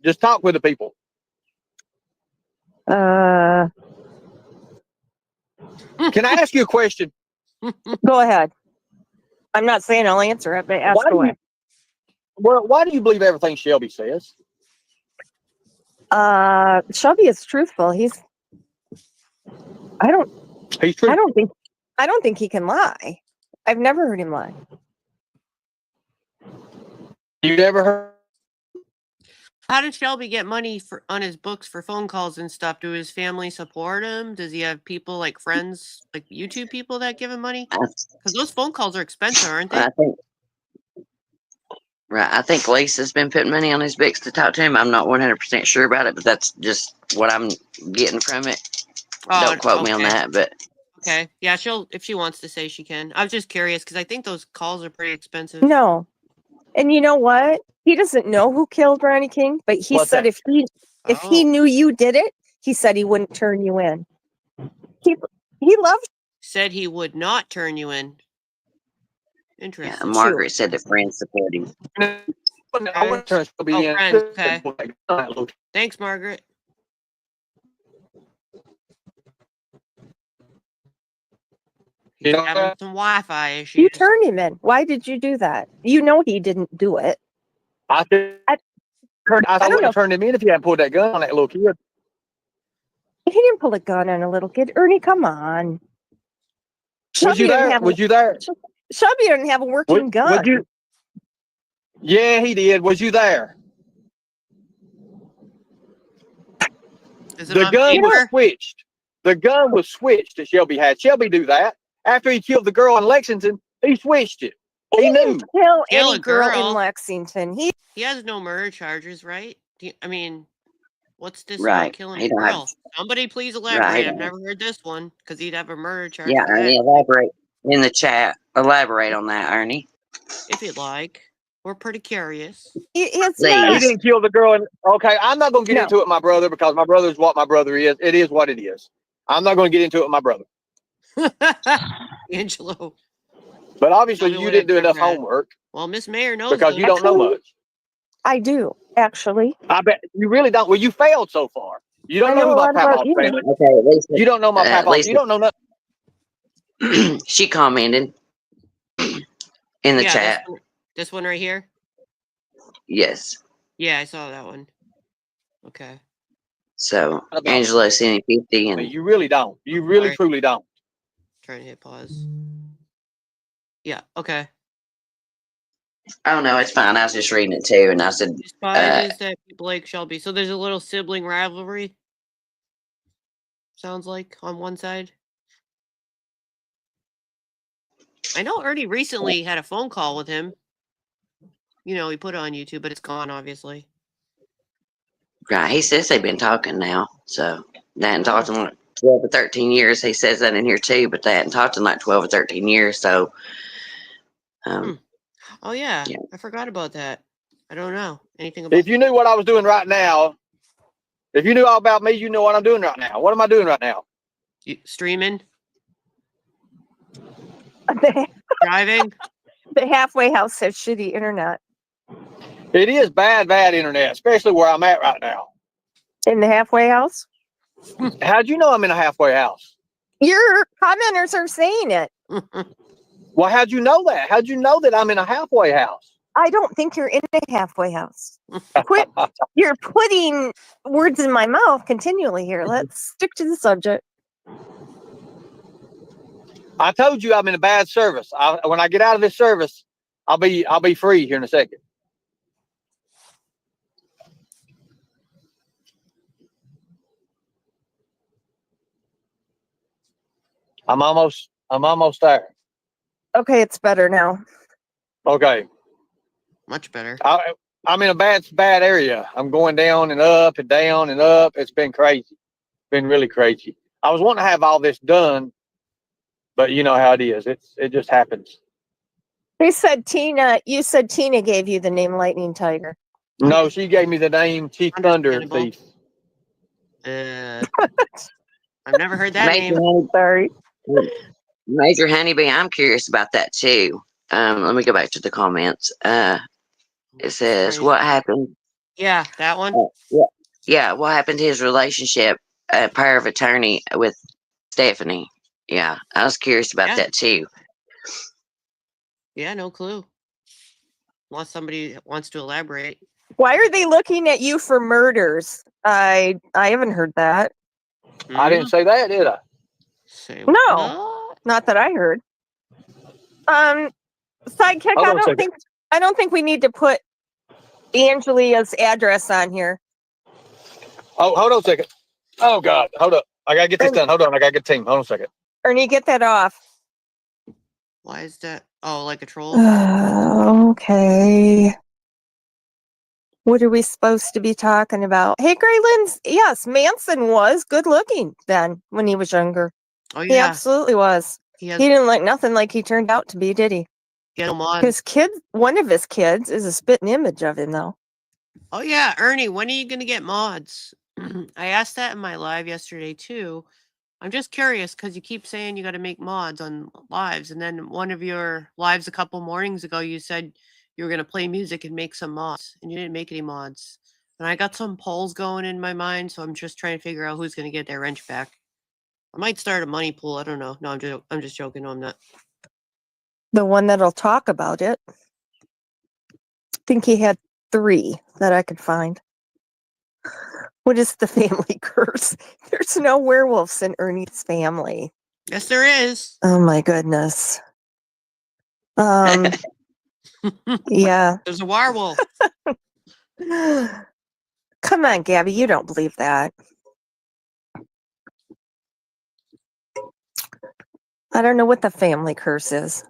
Just talk with the people. Go Can I ask you a question? ahead. I'm not saying I'll answer it, but ask Why do away. you- Why do you believe everything Shelby says? Shelby is truthful. He's I true. don't think he can lie. I've never heard him lie. You never heard? How does Shelby get money on his books for phone calls and stuff? Do his family support him? Does he have people like friends, like YouTube people that give him money? Because those phone calls are expensive, aren't they? I think Lisa's been putting money on his books to talk to him. I'm not 100% sure about it, but that's just what I'm getting from it. Don't quote me on that, but Okay. Yeah, if she wants to say she can. I was just curious because I think those calls are pretty expensive. No. And you know what? He doesn't know who killed Ronnie King, but he What's said that? if he knew you did it, he said he wouldn't turn you in. He loves Said he would not turn you in. Yeah, Interesting. Margaret said that friends support him. I wouldn't turn Shelby Oh, in. friends, okay. Thanks, Margaret. You He's know having that? some Wi-Fi issues. you. Turn him in. Why did you do that? You know he didn't do it. I don't wouldn't know. have turned him in if he hadn't pulled that gun on that little kid. He didn't pull a gun on a little kid. Ernie, come on. Was you there? Was you there? Shelby didn't have a working gun. Would you? Yeah, he did. Was you there? Is it The on gun was paper? switched. The gun was switched that Shelby had. Shelby do that. After he killed the girl in Lexington, he switched it. He knew. didn't kill Kill any a girl in girl. Lexington. He He has no murder charges, right? I mean, what's this Right. about killing He a don't have- girl? Somebody please elaborate. Right. I've never heard this one because he'd have a murder charge Yeah, for that, Ernie, elaborate in the chat. Elaborate on that, Ernie. if you'd like. We're pretty curious. it's Please. He not. didn't kill the girl. Okay, I'm not going to get No. into it with my brother because my brother is what my brother is. It is what it is. I'm not going to get into it with my brother. Angelo. But obviously, Tell me you what didn't do I've enough read. homework Well, Miss Mayor knows because you don't know Actually, much. I do, actually. I bet you really don't. Well, you failed so far. You don't I know know who a my lot about papa's you. family. Okay, at least You don't know my at papa. least You don't know nothing. she commented in the Yeah, chat. this one right here. Yes. Yeah, I saw that one. Okay. So About Angelo sent 50 I mean, and you really don't. You really, Sorry. truly don't. Trying to hit pause. Yeah. Okay. oh no, it's fine. I was just reading it too, and I said, Despises that Blake Shelby. So there's a little sibling rivalry. Sounds like on one side. I know Ernie recently had a phone call with him. You know, he put it on YouTube, but it's gone, obviously. right. He says they've been talking now, so they hadn't talked in like 12 or 13 years. He says that in here too, but they hadn't talked in like 12 or 13 years. So, Oh yeah, Yeah. I forgot about that. I don't know anything about. If you knew what I was doing right now, if you knew all about me, you know what I'm doing right now. What am I doing right now? Streaming, The driving. halfway house has shitty internet. It is bad internet, especially where I'm at right now. In the halfway house? How'd you know I'm in a halfway house? Your commenters are saying it. Well, how'd you know that? How'd you know that I'm in a halfway house? I don't think you're in a halfway house. Quit. You're putting words in my mouth continually here. Let's stick to the subject. I told you I'm in a bad service. When I get out of this service, I'll be free here in a second. I'm almost there. Okay, it's better now. Okay. Much better. I'm in a bad area. I'm going down and up and down and up. It's been crazy. Been really crazy. I was wanting to have all this done, but you know how it is. It just happens. They said Tina. You said Tina gave you the name Lightning Tiger. No, she gave me the name Chief Thunder Understandable. Thief. I've never heard that Major, name. Sorry. Major Honeybee, I'm curious about that too. Let me go back to the comments. It says, Right. what happened? Yeah, that one. Yeah, what happened to his relationship, power of attorney with Stephanie? Yeah, I was curious about Yeah. that too. Yeah, no clue. Unless somebody wants to elaborate. Why are they looking at you for murders? I haven't heard that. I didn't say that, did I? Say No. what? Not that I heard. Sidekick. Hold on a second. I don't think we need to put Angelia's address on here. Oh, hold on a second. Oh God, hold up. I gotta get this done. Hold on, I gotta get the team. Hold on a second. Ernie, get that off. Why is that? Oh, like a troll? Okay. What are we supposed to be talking about? Hey, Graylin's. Yes, Manson was good looking then when he was younger. Oh He yeah. absolutely was. He has He didn't look nothing like he turned out to be, did he? Get him on. His kid, one of his kids, is a spitting image of him, though. Oh yeah, Ernie, when are you gonna get mods? I asked that in my live yesterday too. I'm just curious because you keep saying you got to make mods on lives, and then one of your lives a couple mornings ago, you said you were gonna play music and make some mods, and you didn't make any mods. And I got some polls going in my mind, so I'm just trying to figure out who's gonna get their wrench back. I might start a money pool. I don't know. No, I'm just joking. No, I'm not. The one that'll talk about it. I think he had 3 that I could find. What is the family curse? There's no werewolves in Ernie's family. Yes, there is. Oh my goodness. Yeah. There's a werewolf. Come on, Gabby, you don't believe that. I don't know what the family curse is.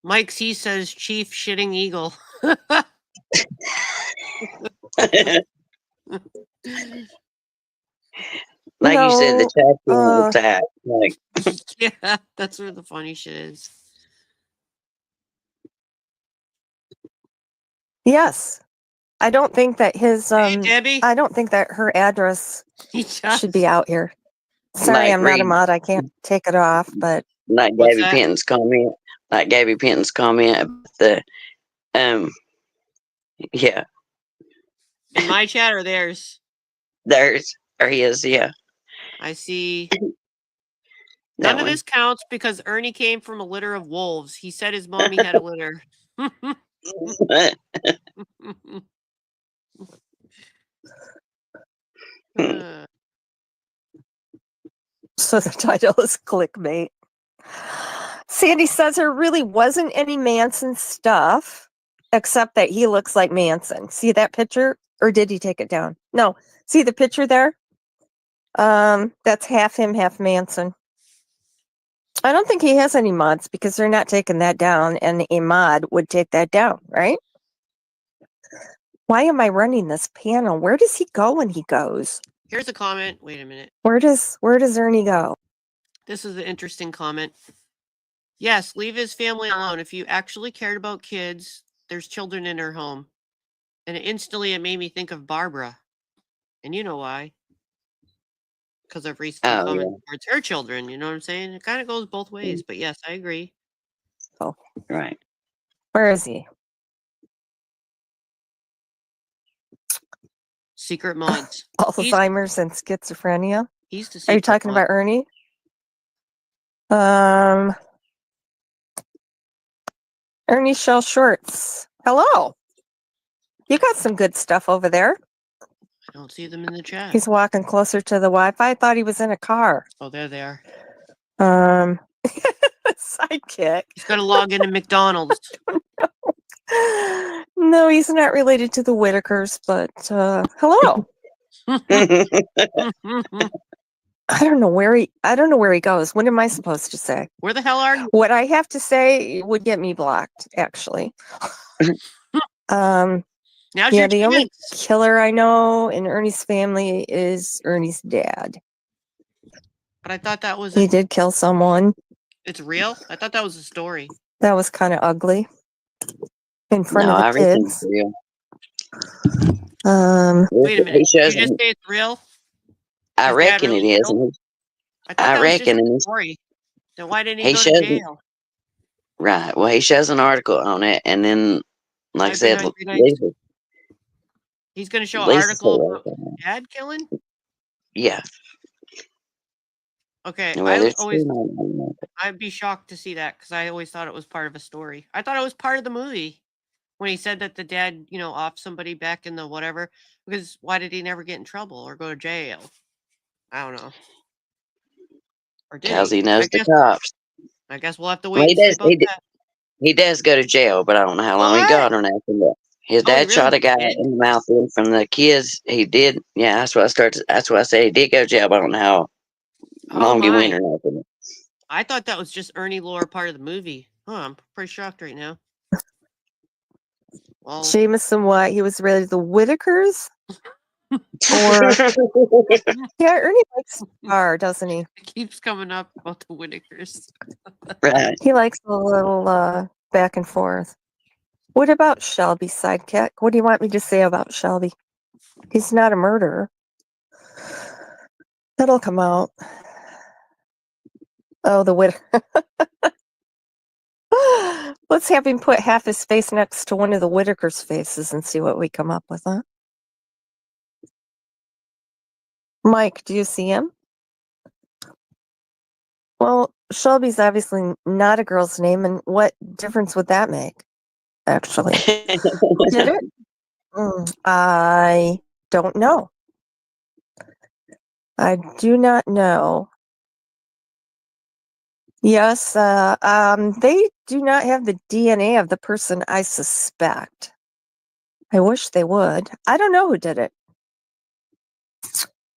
Mike C says Chief shitting eagle. Like you said, the chat room will tap. Like, Yeah, that's where the funny shit is. Yes. I don't think that his Hey, Debbie. I don't think that her address He should be out here. Sorry, Like I'm not a read- mod. I can't take it off, but like What's Gabby that? Penton's comment. Like Gabby Penton's comment about the yeah, In my chat or theirs? there's or his, yeah. I see. That None of one. this counts because Ernie came from a litter of wolves. He said his mommy had a litter. Uh, so the title is clickbait. Sandy says there really wasn't any Manson stuff, except that he looks like Manson. See that picture? Or did he take it down? No. See the picture there? That's half him, half Manson. I don't think he has any mods because they're not taking that down, and a mod would take that down, right? Why am I running this panel? Where does he go when he goes? here's a comment. Wait a minute. Where does Ernie go? This is an interesting comment. Yes, leave his family alone. If you actually cared about kids, there's children in her home. And instantly it made me think of Barbara. And you know why. Because of recent Oh, comments towards her children. You know what I'm saying? It kind of goes both ways. But yes, I agree. Right. Where is he? Secret mods. Alzheimer's and schizophrenia. He's the Are you secret talking mod. about Ernie? Ernie Shell Shorts. Hello. You got some good stuff over there. I don't see them in the chat. He's walking closer to the Wi-Fi. I thought he was in a car. Oh, there they are. Sidekick. He's got to log into McDonald's. No, he's not related to the Whitakers, but hello. I don't know where he goes. What am I supposed to say? Where the hell are you? What I have to say would get me blocked, actually. Now's Yeah, your the only chance. killer I know in Ernie's family is Ernie's dad. But I thought that was He did kill someone. it's real. I thought that was a story. That was kind of ugly. In front No, of the I reckon kids. it's real. Wait a minute. He shows Did you just say it's real? I His dad reckon really it is. killed? I thought I that was just reckon a it is. story. Then why didn't he He go to shows jail? Right. Well, he shows an article on it, and then, like I Type said, in Hungry Nights. Lisa, He's going to show an Lisa article said about that. dad killing? Yeah. Okay, Well, I there's always two on it. I'd be shocked to see that because I always thought it was part of a story. I thought it was part of the movie when he said that the dad, off somebody back in the whatever. Because why did he never get in trouble or go to jail? I don't know. Or did Because he knows I the guess, cops. I guess we'll have to Well, wait he and see does. about that. He does go to jail, but I don't know how long he What? got or nothing. But his Oh, he dad really shot a guy did? in the mouth and from the kids. He did. Yeah, that's what I started. That's why I say he did go to jail, but I don't know how Oh long he went my. or nothing. I thought that was just Ernie lore part of the movie. Huh, I'm pretty shocked right now. Well, Jameson, what? He was related to the Whitakers? Or yeah, Ernie likes bar, doesn't he? it keeps coming up about the Whitakers. Right. He likes a little back and forth. What about Shelby, sidekick? What do you want me to say about Shelby? He's not a murderer. That'll come out. Oh, the widow. Let's have him put half his face next to one of the Whitaker's faces and see what we come up with, huh? Mike, do you see him? Well, Shelby's obviously not a girl's name, and what difference would that make, actually? Who did it? I don't know. I do not know. Yes, they do not have the DNA of the person I suspect. I wish they would. I don't know who did it.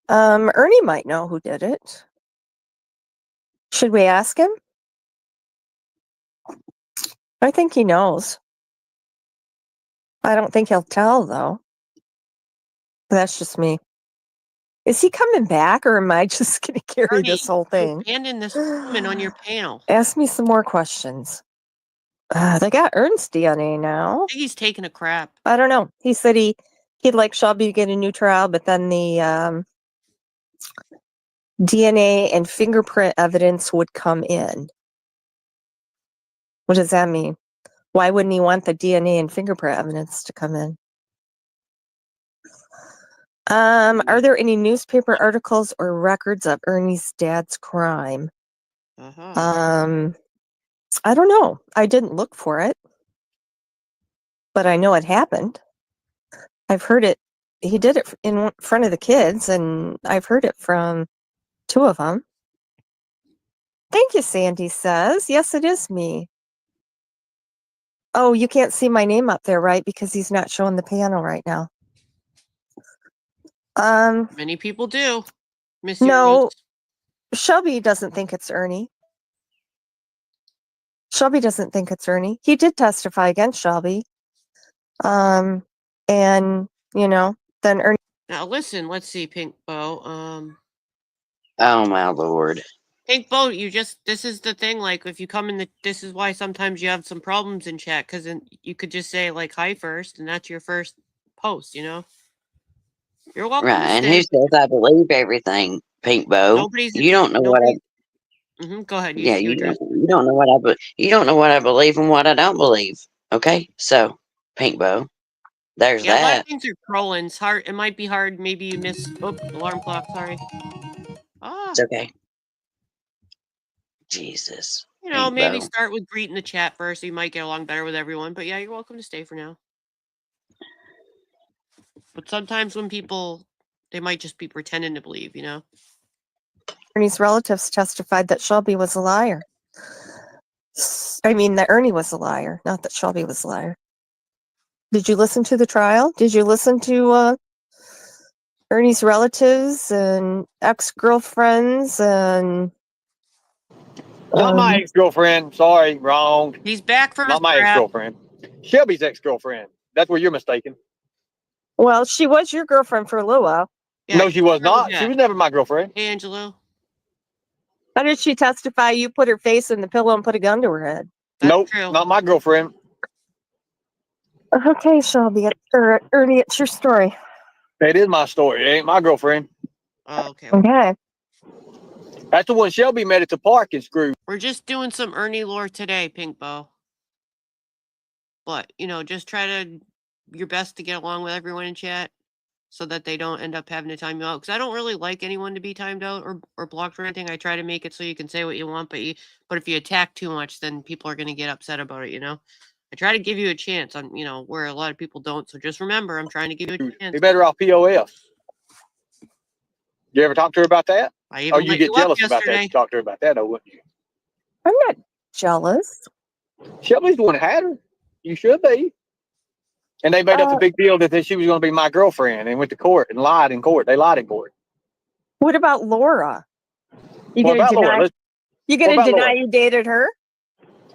Ernie might know who did it. Should we ask him? I think he knows. I don't think he'll tell, though. That's just me. Is he coming back, or am I just going to carry Ernie, this whole you thing? abandoned this woman on your panel. Ask me some more questions. They got Ernst's DNA now. I think he's taking a crap. I don't know. He said he'd like Shelby to get a new trial, but then the DNA and fingerprint evidence would come in. What does that mean? Why wouldn't he want the DNA and fingerprint evidence to come in? Are there any newspaper articles or records of Ernie's dad's crime? Uh-huh. I don't know. I didn't look for it, but I know it happened. I've heard it. He did it in front of the kids, and I've heard it from two of them. Thank you, Sandy says. Yes, it is me. Oh, you can't see my name up there, right? Because he's not showing the panel right now. Many people do. Miss No, Rose. Shelby doesn't think it's Ernie. Shelby doesn't think it's Ernie. He did testify against Shelby. And, then Ernie. Now listen, let's see, Pink Bow. Oh my lord. Pink Bow, this is the thing, like, if you come in this is why sometimes you have some problems in chat, because then you could just say, like, hi first, and that's your first post, You're welcome Right, to and stay. who says I believe everything, Pink Bow? You don't know what I. Go ahead. Yeah, you don't know what you don't know what I believe and what I don't believe. Okay, so Pink Bow, there's Yeah, a lot that. of things are trolling. It's hard. It might be hard. Maybe you missed. Oh, alarm clock. Sorry. It's okay. Jesus. Pink Maybe Bow. start with greeting the chat first, so you might get along better with everyone. But yeah, you're welcome to stay for now. But sometimes when people, they might just be pretending to believe, Ernie's relatives testified that Shelby was a liar. I mean, that Ernie was a liar, not that Shelby was a liar. Did you listen to the trial? Did you listen to Ernie's relatives and ex-girlfriends and... Not my ex-girlfriend. Sorry, wrong. He's back from Not his my crap. ex-girlfriend. Shelby's ex-girlfriend. That's where you're mistaken. Well, she was your girlfriend for a little while. Yeah, No, she was not. She was never my girlfriend. Hey, Angelo. How did she testify you put her face in the pillow and put a gun to her head? Nope, not my girlfriend. Okay, Shelby, Ernie, it's your story. It is my story. It ain't my girlfriend. Oh, okay. Okay. That's the one Shelby met at the park and screwed. We're just doing some Ernie lore today, Pink Bow. But, just try your best to get along with everyone in chat so that they don't end up having to time you out. Because I don't really like anyone to be timed out or blocked or anything. I try to make it so you can say what you want, but if you attack too much, then people are going to get upset about it, I try to give you a chance on, where a lot of people don't. So just remember, I'm trying to give you a chance. Be better off POF. You ever talk to her about that? You get jealous about that. You talk to her about that, though, wouldn't you? I'm not jealous. Shelby's the one that had her. You should be. And they made up the big deal that she was going to be my girlfriend and went to court and lied in court. They lied in court. What about Laura? You What gonna about deny? Laura? You gonna deny Laura? you dated her?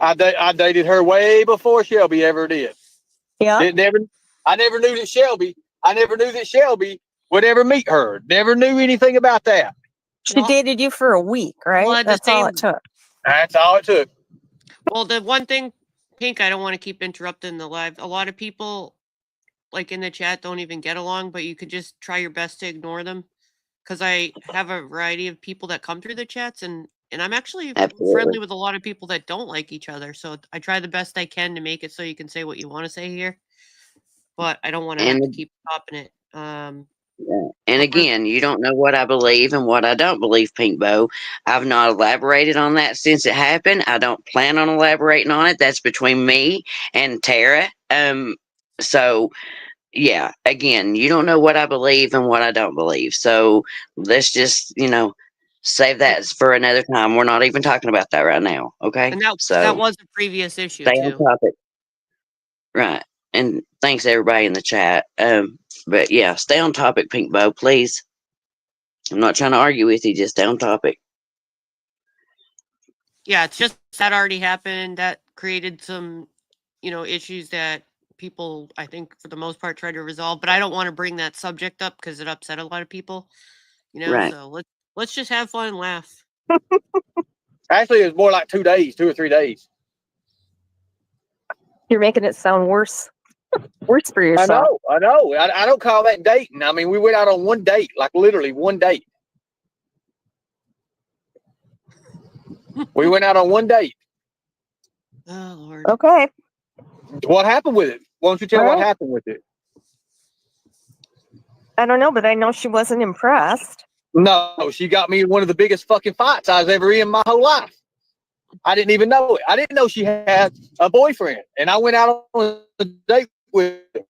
I dated her way before Shelby ever did. Yeah. I never knew that Shelby would ever meet her. Never knew anything about that. She dated you for a week, right? Well, That's all it took. That's all it took. Well, the one thing, Pink, I don't want to keep interrupting the live. A lot of people, like in the chat, don't even get along, but you could just try your best to ignore them. Because I have a variety of people that come through the chats, and I'm actually Absolutely. friendly with a lot of people that don't like each other. So I try the best I can to make it so you can say what you want to say here. But I don't want to have to And keep stopping it. and again, you don't know what I believe and what I don't believe, Pink Bow. I've not elaborated on that since it happened. I don't plan on elaborating on it. That's between me and Tara. So yeah, again, you don't know what I believe and what I don't believe. So let's just, save that for another time. We're not even talking about that right now. Okay. And that So was a previous issue stay on too. topic. Right. And thanks everybody in the chat. But yeah, stay on topic, Pink Bow, please. I'm not trying to argue with you, just stay on topic. Yeah, it's just that already happened. That created some, issues that people, I think, for the most part, try to resolve. But I don't want to bring that subject up because it upset a lot of people. Right. So let's just have fun and laugh. Actually, it was more like 2 days, 2 or 3 days. You're making it sound worse. Worse for I yourself. know. I don't call that dating. I mean, we went out on one date, like literally one date. We went out on one date. Oh Lord. Okay. What happened with it? Why don't you tell Well, what happened with it? I don't know, but I know she wasn't impressed. No, she got me in one of the biggest fucking fights I was ever in my whole life. I didn't even know it. I didn't know she had a boyfriend. And I went out on a date with him.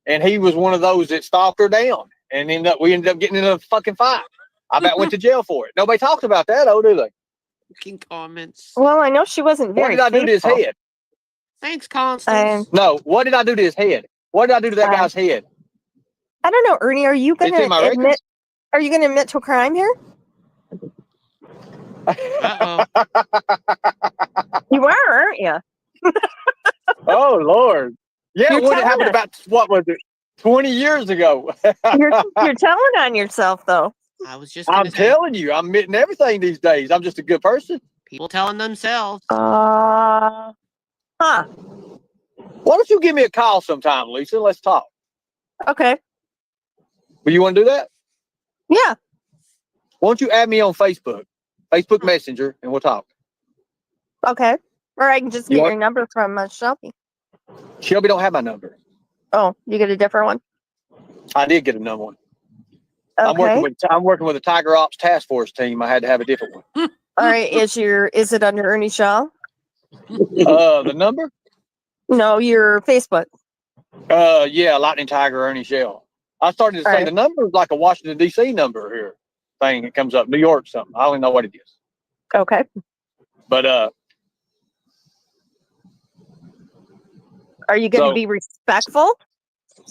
And he was one of those that stalked her down. And we ended up getting in a fucking fight. I about went to jail for it. Nobody talks about that, though, do they? Fucking comments. Well, I know she wasn't What very did I do to his faithful. head? Thanks, Constance. No, what did I do to his head? What did I do to that guy's head? I don't know, Ernie. Are you going It's in my to records. admit? Are you going to admit to a crime here? Uh-oh. You are, aren't you? Oh, Lord. Yeah, You're what telling happened us. about, what was it, 20 years ago? You're telling on yourself, though. I was just gonna I'm say, telling you, I'm admitting everything these days. I'm just a good person. people telling themselves. Huh. Why don't you give me a call sometime, Lisa? Let's talk. Okay. Will you want to do that? Yeah. Why don't you add me on Facebook Messenger, and we'll talk. Okay. Or I can just You get want- your number from Shelby. Shelby don't have my number. Oh, you get a different one? I did get another one. Okay. I'm working with a Tiger Ops task force team. I had to have a different one. All right. Is it under Ernie Shaw? The number? No, your Facebook. Yeah, Lightning Tiger Ernie Shell. I started to say Right. the number is like a Washington D.C. number here thing. It comes up New York something. I don't even know what it is. Okay. But Are you going to So- be respectful?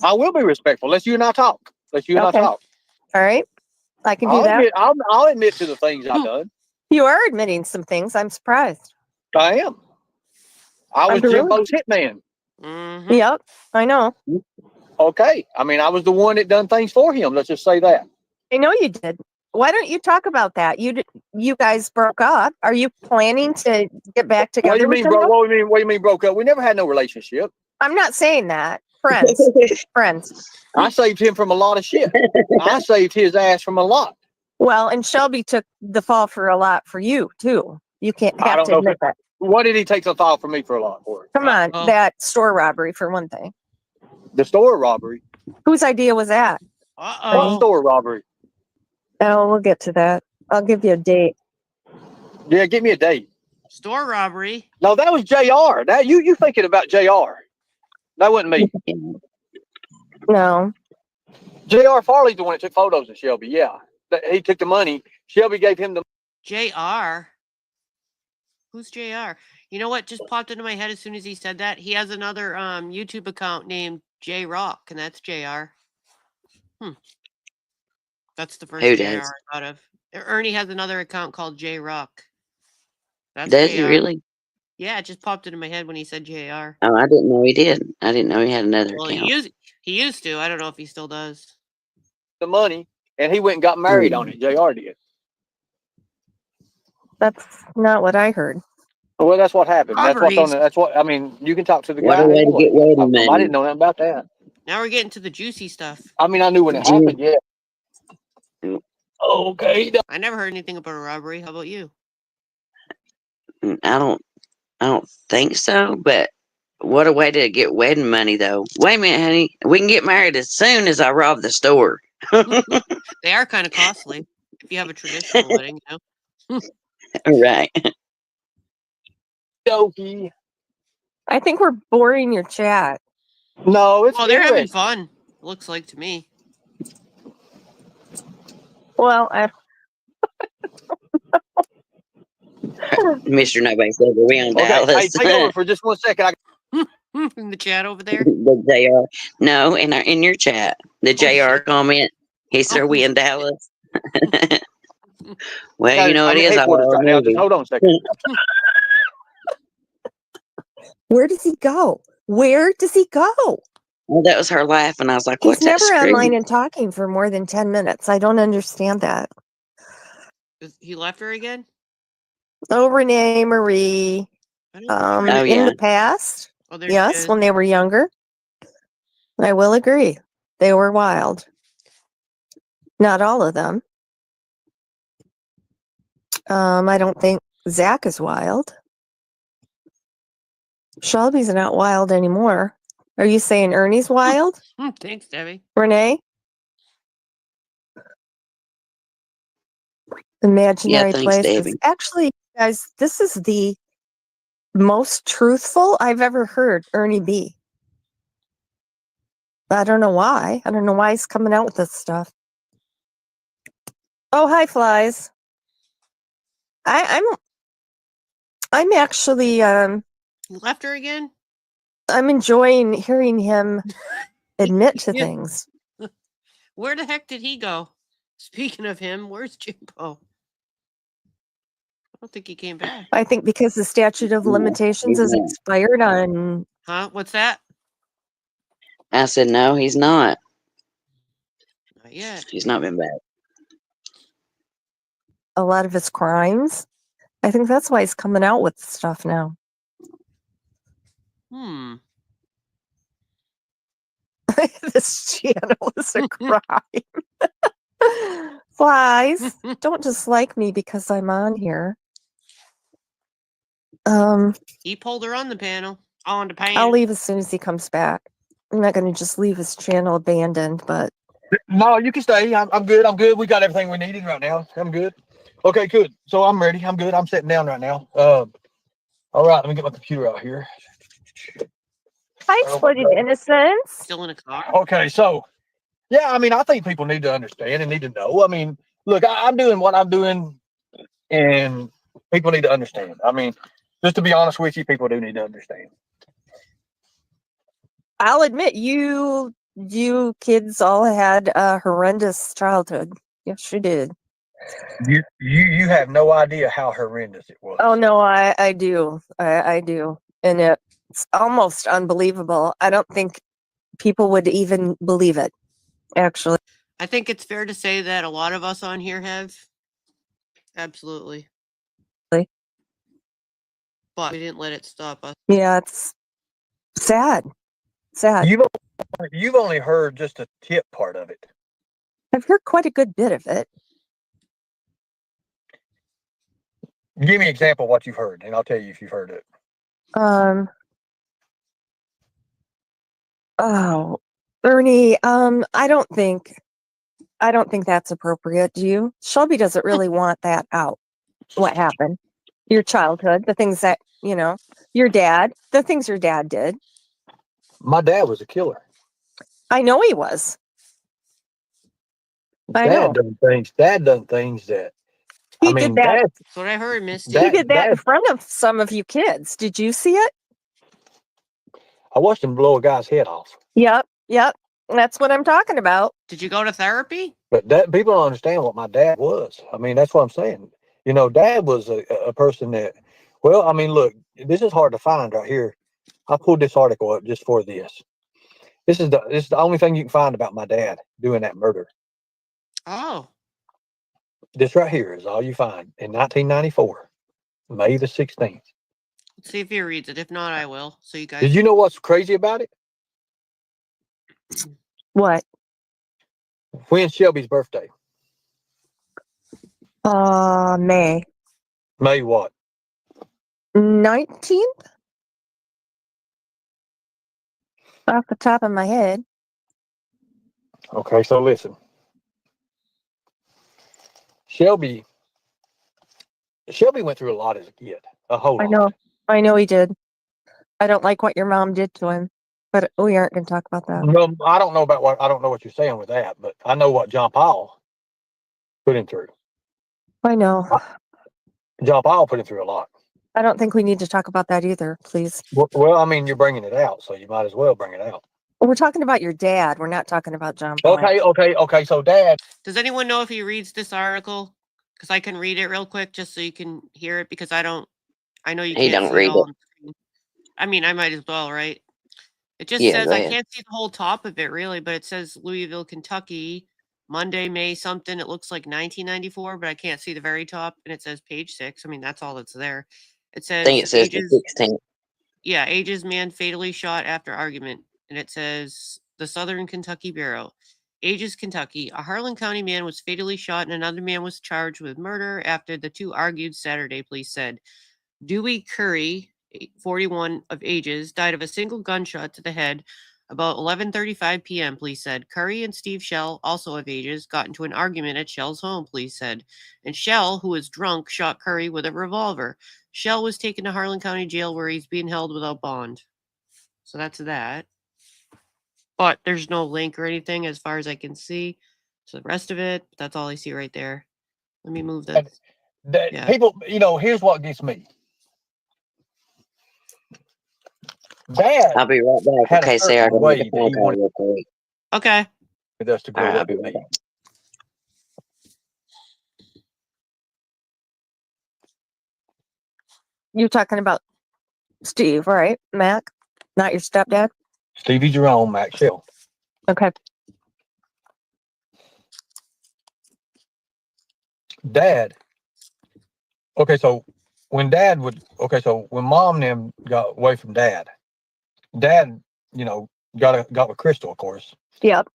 I will be respectful. Let's you and I talk. Okay. All right. I can do that. I'll admit to the things I've done. You are admitting some things. I'm surprised. I am. I was Really? Jimbo's hitman. Mm-hmm. Yep. I know. Okay. I mean, I was the one that done things for him. Let's just say that. I know you did. Why don't you talk about that? You guys broke up. Are you planning to get back together? What do you mean, with bro? him? What do you mean broke up? We never had no relationship. I'm not saying that. Friends. Friends. I saved him from a lot of shit. I saved his ass from a lot. Well, and Shelby took the fall for a lot for you too. You can't I have don't to know admit that. What did he take the fall from me for a lot for? Come on, Uh-oh. that store robbery for one thing. The store robbery. Whose idea was that? What Uh-oh. store robbery? Oh, we'll get to that. I'll give you a date. Yeah, give me a date. Store robbery. No, that was JR. That you thinking about JR. That wasn't me. No. JR Farley's the one that took photos of Shelby. Yeah. He took the money. Shelby gave him the JR. Who's JR? You know what just popped into my head as soon as he said that? He has another YouTube account named J Rock, and that's JR. That's the first Who JR does? I thought of. Ernie has another account called J Rock. That's Does he JR. really? Yeah, it just popped into my head when he said JR. Oh, I didn't know he did. I didn't know he had another Well, account. he used to. I don't know if he still does. money, and he went and got married on it. JR did. That's not what I heard. Well, that's what happened. That's what's on. Robberies. That's what I mean. You can talk to the What guy. a way Hey, to boy. get wedding I money. didn't know nothing about that. Now we're getting to the juicy stuff. I mean, I knew when it happened. Yeah. Okay. I never heard anything about a robbery. How about you? I don't think so, but what a way to get wedding money, though. Wait a minute, honey. We can get married as soon as I rob the store. They are kind of costly if you have a traditional wedding, you know. Right. Dokey. I think we're boring your chat. No, it's Oh, they're having interesting. fun. Looks like to me. Well, Mr. Nobody said we on Okay, hey, Dallas. take over for just 1 second. In the chat over there. The JR. No, in your chat. The JR shit. comment. He said Oh, we in shit. Dallas. Well, you know I'm it at is all headquarters our right now. Just movie. hold on a second. where does he go? Where does he go? Well, that was her laughing. I was like, He's what's that never online screaming? and talking for more than 10 minutes. I don't understand that. He left her again? Oh, Renee Marie. I don't know. Oh, In yeah. the past, Oh, there she yes, is. when they were younger, I will agree. They were wild. Not all of them. I don't think Zach is wild. Shelby's not wild anymore. Are you saying Ernie's wild, Thanks, Debbie. Renee? Imaginary thanks, places. Debbie. Actually, guys, this is the most truthful I've ever heard Ernie be. I don't know why. I don't know why he's coming out with this stuff. Oh, hi, flies. I'm actually He left her again? I'm enjoying hearing him admit to Yeah. things. Where the heck did he go? Speaking of him, where's Jimbo? I don't think he came back. I think because the statute of limitations is Yeah. expired on Huh? What's that? I said, no, he's not. Not yet. He's not been back. a lot of his crimes. I think that's why he's coming out with stuff now. This channel is a crime. Flies, don't dislike me because I'm on here. He pulled her on the panel. On the panel. I'll leave as soon as he comes back. I'm not going to just leave his channel abandoned, but No, you can stay. I'm good. I'm good. We got everything we needed right now. I'm good. Okay, good. So I'm ready. I'm good. I'm sitting down right now. All right. Let me get my computer out here. hi, Exploited Innocence. Still in a car? Okay, so yeah, I mean, I think people need to understand and need to know. I mean, look, I'm doing what I'm doing, and people need to understand. I mean, just to be honest with you, people do need to understand. I'll admit, you kids all had a horrendous childhood. Yes, you did. You have no idea how horrendous it was. Oh no, I do. I do, and it's almost unbelievable. I don't think people would even believe it. Actually, I think it's fair to say that a lot of us on here have. Absolutely. But we didn't let it stop us. yeah, it's sad. Sad. You've only heard just a tip part of it. I've heard quite a good bit of it. Give me an example of what you've heard, and I'll tell you if you've heard it. Oh, Ernie, I don't think that's appropriate. Do you? Shelby doesn't really want that out. What happened? Your childhood, the things that, your dad, the things your dad did. My dad was a killer. I know he was. I know. Dad done things that He did that. That's what I heard, Misty. He did that in front of some of you kids. Did you see it? I watched him blow a guy's head off. Yep. That's what I'm talking about. Did you go to therapy? But that people don't understand what my dad was. I mean, that's what I'm saying. Dad was a person that, well, I mean, look, this is hard to find right here. I pulled this article up just for this. This is the only thing you can find about my dad doing that murder. Oh. This right here is all you find in 1994, May the 16th. Let's see if he reads it. If not, I will. So you guys. Did you know what's crazy about it? What? When's Shelby's birthday? May May what? 19th? Off the top of my head. Okay, so listen. Shelby went through a lot as a kid. A whole lot. I know he did. I don't like what your mom did to him, but we aren't going to talk about that. Well, I don't know what you're saying with that, but I know what John Powell put him through. I know. John Powell put him through a lot. I don't think we need to talk about that either, please. Well, I mean, you're bringing it out, so you might as well bring it out. We're talking about your dad. We're not talking about John Paul. Okay. So, Dad. Does anyone know if he reads this article? Because I can read it real quick just so you can hear it. Because I know you He can't don't see read it all. it. On the screen. I mean, I might as well, right? It just Yeah, says go I ahead. can't see the whole top of it really, but it says Louisville, Kentucky, Monday, May something. It looks like 1994, but I can't see the very top. And it says page 6. I mean, that's all that's there. It I says think it says the ages. 16th. Yeah, ages man fatally shot after argument. And it says the Southern Kentucky Bureau. Ages, Kentucky. A Harlan County man was fatally shot and another man was charged with murder after the two argued Saturday, police said. Dewey Curry, 41 of ages, died of a single gunshot to the head about 11:35 p.m., police said. Curry and Steve Shell, also of ages, got into an argument at Shell's home, police said. And Shell, who was drunk, shot Curry with a revolver. Shell was taken to Harlan County Jail where he's being held without bond. So that's that. But there's no link or anything as far as I can see. So the rest of it, that's all I see right there. Let me move that. Yeah. People, here's what gets me. Dad I'll be right back. had Okay, a Sarah, certain I'm going to way make a that phone he call wanted real quick. Okay. us to grow All right, I'll up be to right be. back. You're talking about Steve, right? Mac? Not your stepdad? Stevie Jerome, Max Shell. Okay. Dad. Okay, so when Mom and them got away from Dad, got with Crystal, of course. Yep.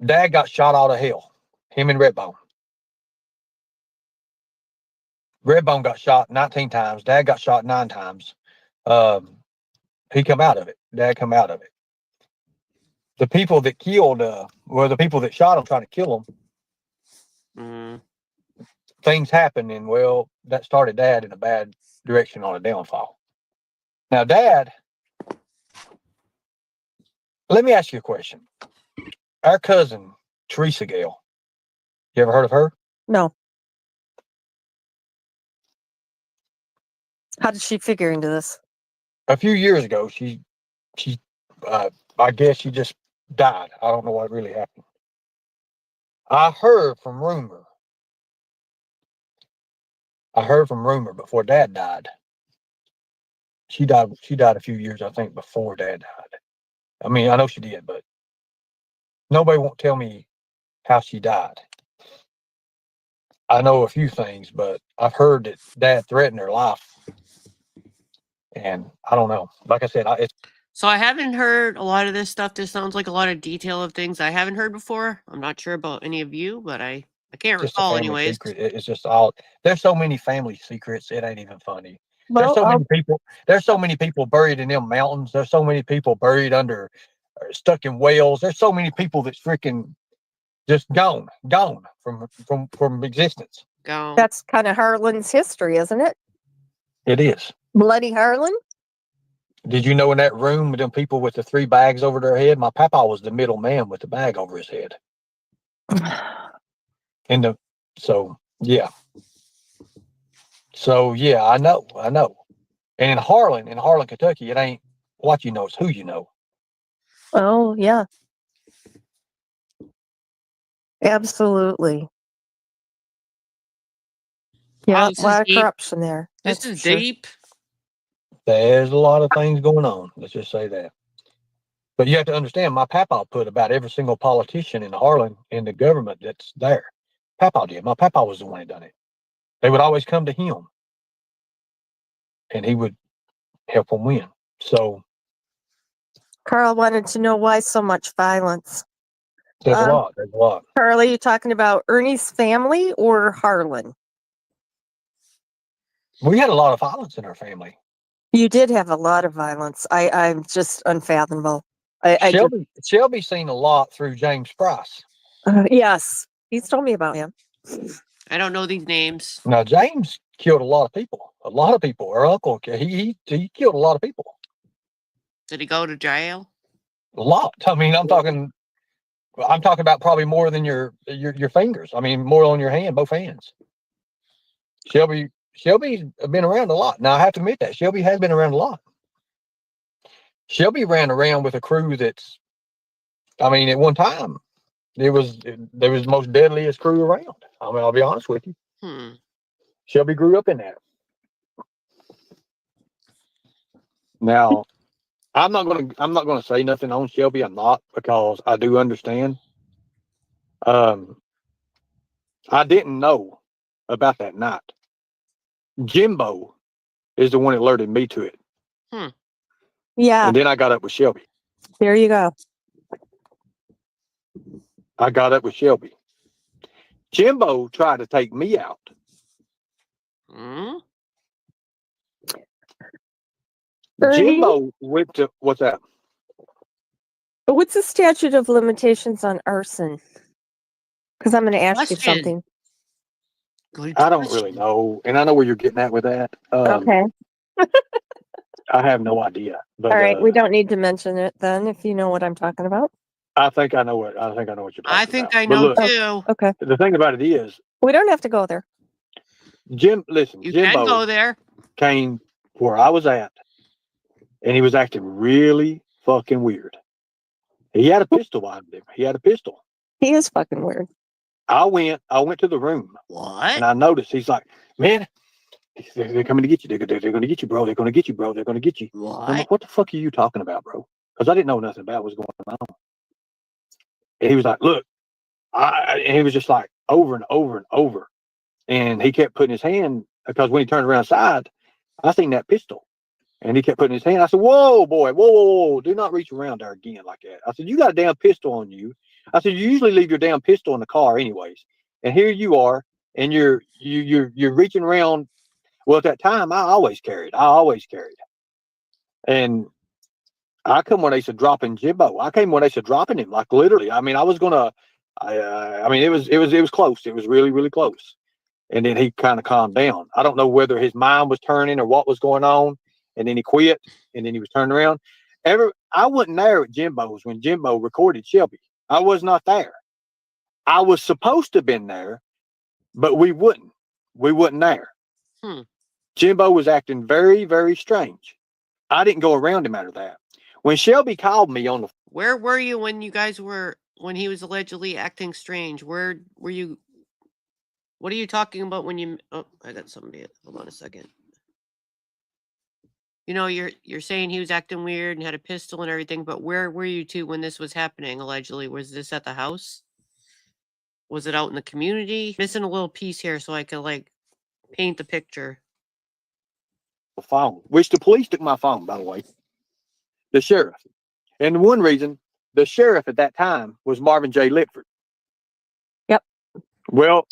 Dad got shot out of hell. Him and Redbone. Redbone got shot 19 times. Dad got shot 9 times. He come out of it. Dad come out of it. The people that killed, the people that shot him, trying to kill him. Mm-hmm. Things happen, and that started Dad in a bad direction on a downfall. Now, Dad, let me ask you a question. Our cousin, Teresa Gale, you ever heard of her? No. How did she figure into this? A few years ago, she I guess she just died. I don't know what really happened. I heard from rumor before Dad died. She died a few years, I think, before Dad died. I mean, I know she did, but nobody won't tell me how she died. I know a few things, but I've heard that Dad threatened her life. And I don't know. Like I said, So I haven't heard a lot of this stuff. This sounds like a lot of detail of things I haven't heard before. I'm not sure about any of you, but I can't just recall a family anyways. secret. It's just all. There's so many family secrets. It ain't even funny. Well, There's so many people buried in them mountains. There's so many people buried under, stuck in whales. There's so many people that's freaking just gone from existence. Go. that's kind of Harlan's history, isn't it? It is. Bloody Harlan? Did you know in that room with them people with the 3 bags over their head, my papa was the middle man with the bag over his head. So yeah, I know. And in Harlan, Kentucky, it ain't what you know, it's who you know. Oh, yeah. Absolutely. Yeah, this a lot is of deep. corruption there. This That's is for sure. deep. There's a lot of things going on. Let's just say that. But you have to understand, my papa put about every single politician in Harlan in the government that's there. Papa did. My papa was the one that done it. They would always come to him, and he would help them win. So Carl wanted to know why so much violence. there's a lot. There's a lot. Carly, you talking about Ernie's family or Harlan? We had a lot of violence in our family. You did have a lot of violence. I'm just unfathomable. Shelby's seen a lot through James Price. Yes, he's told me about him. I don't know these names. Now James killed a lot of people. A lot of people. Our uncle, he killed a lot of people. Did he go to jail? A lot. I mean, I'm talking about probably more than your fingers. I mean, more on your hand, both hands. Shelby's been around a lot. Now I have to admit that Shelby has been around a lot. Shelby ran around with a crew that's, I mean, at one time, there was the most deadliest crew around. I mean, I'll be honest with you. Shelby grew up in that. Now, I'm not gonna say nothing on Shelby. I'm not, because I do understand. I didn't know about that night. Jimbo is the one that alerted me to it. Yeah. And then I got up with Shelby. There you go. I got up with Shelby. Jimbo tried to take me out. Jimbo went to, what's that? What's the statute of limitations on arson? Because I'm going to ask you Question. something. I don't really know. And I know where you're getting at with that. Okay. I have no idea. But, all right. We don't need to mention it then if you know what I'm talking about. I think I know what you're talking about. I think I know too. Okay. The thing about it is, we don't have to go there. Jimbo can go there. Came where I was at, and he was acting really fucking weird. He had a pistol on him. He had a pistol. He is fucking weird. I went to the room. What? And I noticed he's like, man, they're coming to get you. They're going to get you, bro. They're going to get you, bro. They're going to get you. What? I'm like, what the fuck are you talking about, bro? Because I didn't know nothing about what was going on. And he was like, look, and he was just like over and over and over. And he kept putting his hand, because when he turned around side, I seen that pistol. And he kept putting his hand. I said, whoa, boy, whoa. Do not reach around there again like that. I said, you got a damn pistol on you. I said, you usually leave your damn pistol in the car anyways. And here you are, and you're reaching around. Well, at that time, I always carried. And I come when they said dropping Jimbo. I came when they said dropping him, like literally. I mean, I was gonna. I mean, it was close. It was really, really close. And then he kind of calmed down. I don't know whether his mind was turning or what was going on. And then he quit. And then he was turning around. I wasn't there at Jimbo's when Jimbo recorded Shelby. I was not there. I was supposed to have been there, but we wasn't there. Jimbo was acting very, very strange. I didn't go around him out of that. When Shelby called me on the... Where were you when he was allegedly acting strange? Where were you? What are you talking about when you... Oh, I got somebody. Hold on a second. You know, you're saying he was acting weird and had a pistol and everything, but where were you two when this was happening, allegedly? Was this at the house? Was it out in the community? Missing a little piece here so I could, like, paint the picture. Phone, which the police took my phone, by the way. The sheriff. And one reason, the sheriff at that time was Marvin J. Lipford. Yep. Well,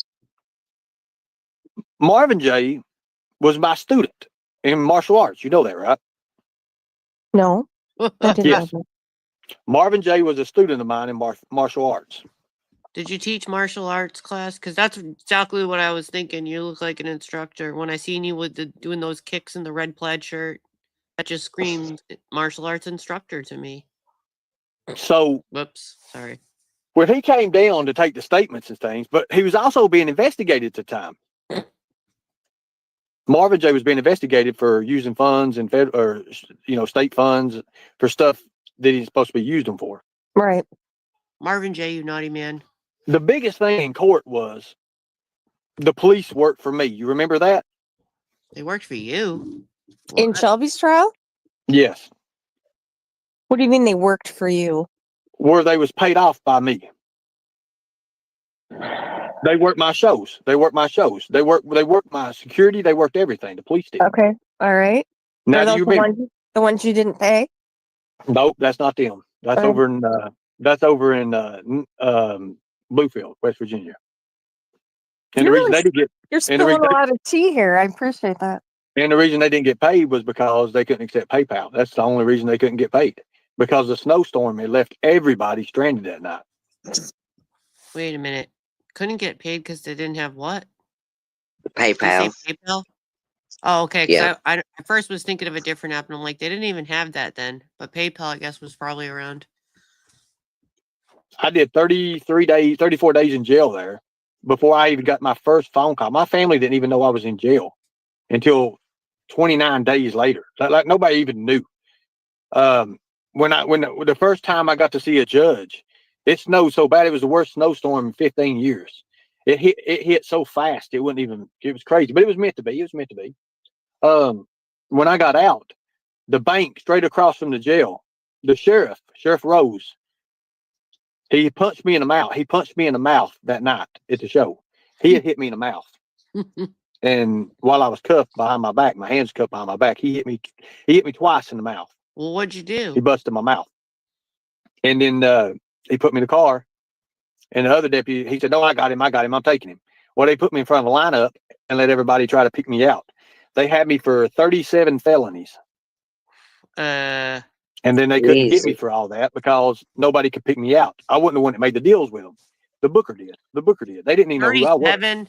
Marvin J. was my student in martial arts. You know that, right? No. I didn't Yes. know Marvin J. was a student of mine in martial arts. Did you teach martial arts class? Because that's exactly what I was thinking. You look like an instructor. When I seen you with doing those kicks in the red plaid shirt, that just screamed martial arts instructor to me. So, whoops, sorry. When he came down to take the statements and things, but he was also being investigated at the time. Marvin J. was being investigated for using funds and state funds for stuff that he's supposed to be used them for. Right. Marvin J., you naughty man. The biggest thing in court was the police worked for me. You remember that? They worked for you. In What? Shelby's trial? Yes. What do you mean they worked for you? Where they was paid off by me. They worked my shows. They worked my security. They worked everything. The police did. Okay. All right. Now Are do those you the remember? ones you didn't pay? Nope, that's not them. That's Oh. over in Bluefield, West Virginia. And the reason they didn't get You're and the spilling reason a lot of tea here. I appreciate that. and the reason they didn't get paid was because they couldn't accept PayPal. That's the only reason they couldn't get paid. Because the snowstorm had left everybody stranded that night. Wait a minute. Couldn't get paid because they didn't have what? Did you say PayPal. PayPal? Oh, okay. Yeah. Because I at first was thinking of a different app, and I'm like, they didn't even have that then. But PayPal, I guess, was probably around. I did 34 days in jail there before I even got my first phone call. My family didn't even know I was in jail until 29 days later. Like nobody even knew. When the first time I got to see a judge, it snowed so bad. It was the worst snowstorm in 15 years. It hit so fast. It was crazy, but it was meant to be. It was meant to be. When I got out, the bank straight across from the jail, the Sheriff Rose, he punched me in the mouth. He punched me in the mouth that night at the show. He had hit me in the mouth. And while I was cuffed behind my back, my hands cuffed behind my back, he hit me twice in the mouth. Well, what'd you do? He busted my mouth. And then he put me in the car. And the other deputy, he said, "No, I got him. I'm taking him." Well, they put me in front of the lineup and let everybody try to pick me out. They had me for 37 felonies. And then they couldn't get me for all that because nobody could pick me out. I wasn't the one that made the deals with them. The Booker did. They didn't even know who I was. 37.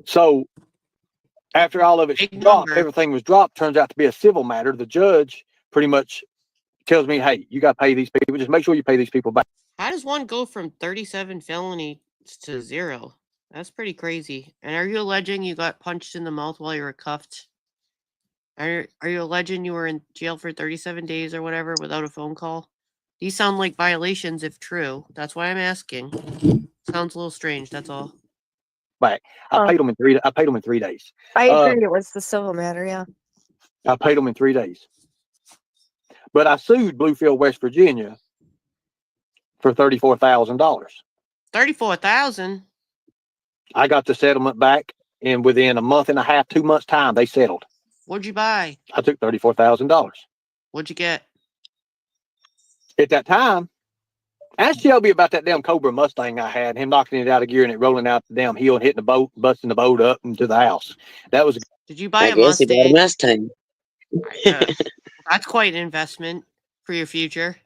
So after all of it dropped, everything was dropped. Turns out to be a civil matter. The judge pretty much tells me, "Hey, you got to pay these people. Just make sure you pay these people back." How does one go from 37 felonies to 0? That's pretty crazy. And are you alleging you got punched in the mouth while you were cuffed? Are you alleging you were in jail for 37 days or whatever without a phone call? These sound like violations if true. That's why I'm asking. Sounds a little strange, that's all. Back. I paid them in 3 days. I agree. It was the civil matter. Yeah. I paid them in 3 days. But I sued Bluefield, West Virginia for $34,000. $34,000? I got the settlement back, and within a month and a half, 2 months' time, they settled. What'd you buy? I took $34,000. What'd you get? At that time, ask Shelby about that damn Cobra Mustang I had, him knocking it out of gear and it rolling out the damn hill and hitting the boat, busting the boat up into the house. That was. Did you buy I a guess Mustang? he bought a Mustang. That's quite an investment for your future.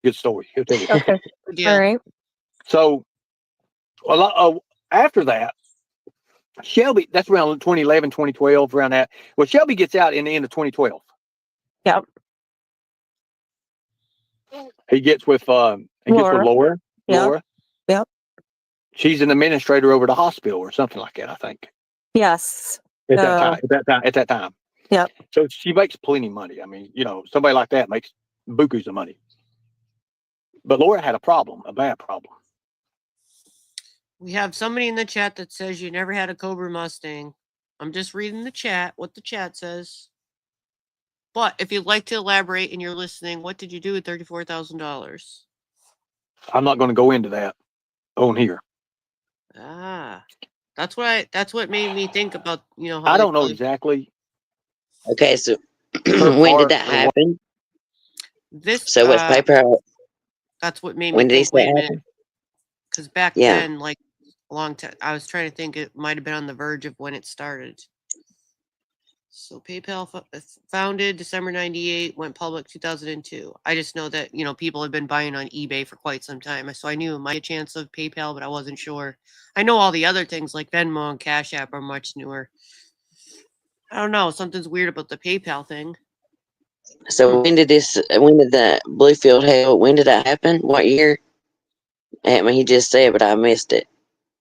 Good story. He'll tell you. Okay. All right. So, after that, Shelby, that's around 2011, 2012, around that. Well, Shelby gets out in the end of 2012. Yep. He gets with Laura. Yep. Laura. Yep. She's an administrator over the hospital or something like that, I think. Yes. At that time. Yep. So she makes plenty of money. I mean, somebody like that makes bukus of money. But Laura had a bad problem. We have somebody in the chat that says you never had a Cobra Mustang. I'm just reading the chat, what the chat says. But if you'd like to elaborate and you're listening, what did you do with $34,000? I'm not going to go into that on here. That's what made me think about, how I don't know exactly. Okay, so when did that happen? So what's PayPal? That's what made me when did think, he say wait a happen? minute. Because back then, like a long time, I was trying to think it might have been on the verge of when it started. So PayPal founded December 98, went public 2002. I just know that, people have been buying on eBay for quite some time. So I knew it might be a chance of PayPal, but I wasn't sure. I know all the other things like Venmo and Cash App are much newer. I don't know. Something's weird about the PayPal thing. So when did the Bluefield hell, when did that happen? What year? I mean, he just said, but I missed it.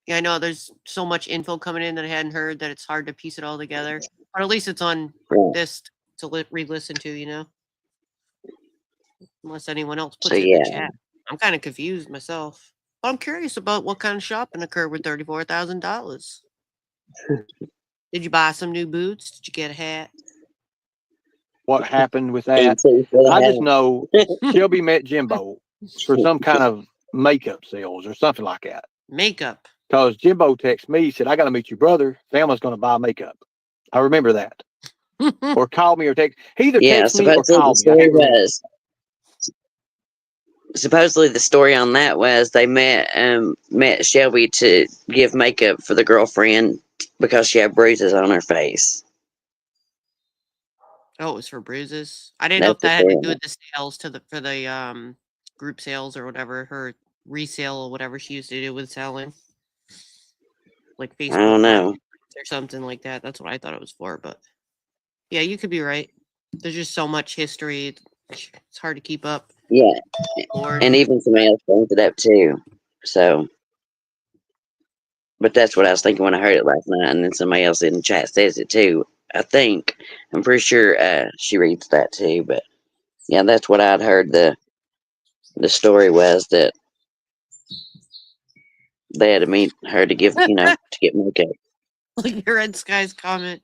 Yeah, I know there's so much info coming in that I hadn't heard that it's hard to piece it all together. But at least it's on this to re-listen to, Unless anyone else puts it in the chat. I'm kind of confused myself. But I'm curious about what kind of shopping occurred with $34,000. Did you buy some new boots? Did you get a hat? What happened with that? I just know Shelby met Jimbo for some kind of makeup sales or something like that. Makeup? Because Jimbo texted me, he said, "I got to meet your brother. Family going to buy makeup." I remember that. or call me or text. He either Yeah, text me or supposedly call the me. I story can't remember. was supposedly the story on that was they met Shelby to give makeup for the girlfriend because she had bruises on her face. Oh, it was for bruises. I didn't know That's if the that had to story. do with the sales for the group sales or whatever, her resale or whatever she used to do with selling, like I Facebook don't know. Marketplace or something like that. That's what I thought it was for. But yeah, you could be right. There's just so much history; it's hard to keep up. Yeah, Lord, and even somebody else brings it up too. So, but that's what I was thinking when I heard it last night, and then somebody else in the chat says it too. I think I'm pretty sure she reads that too. But yeah, that's what I'd heard. The story was that they had to meet her to give to get makeup. like your Red Sky's comment.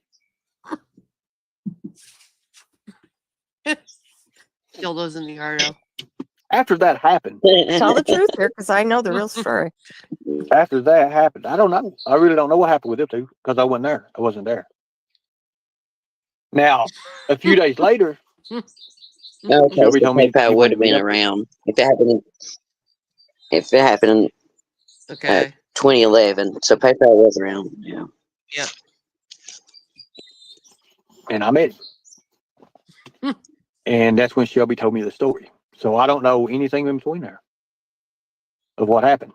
Dildos in the yardo. After that happened, Tell the truth here, because I know the real story. after that happened, I don't know. I really don't know what happened with them two because I wasn't there. I wasn't there. Now, a few days later, Okay, Shelby so told me PayPal he would wanted have to meet been up. around if it happened. If it happened in Okay. 2011, so PayPal was around. Yeah. Yep. And I met him. And that's when Shelby told me the story. So I don't know anything in between there of what happened.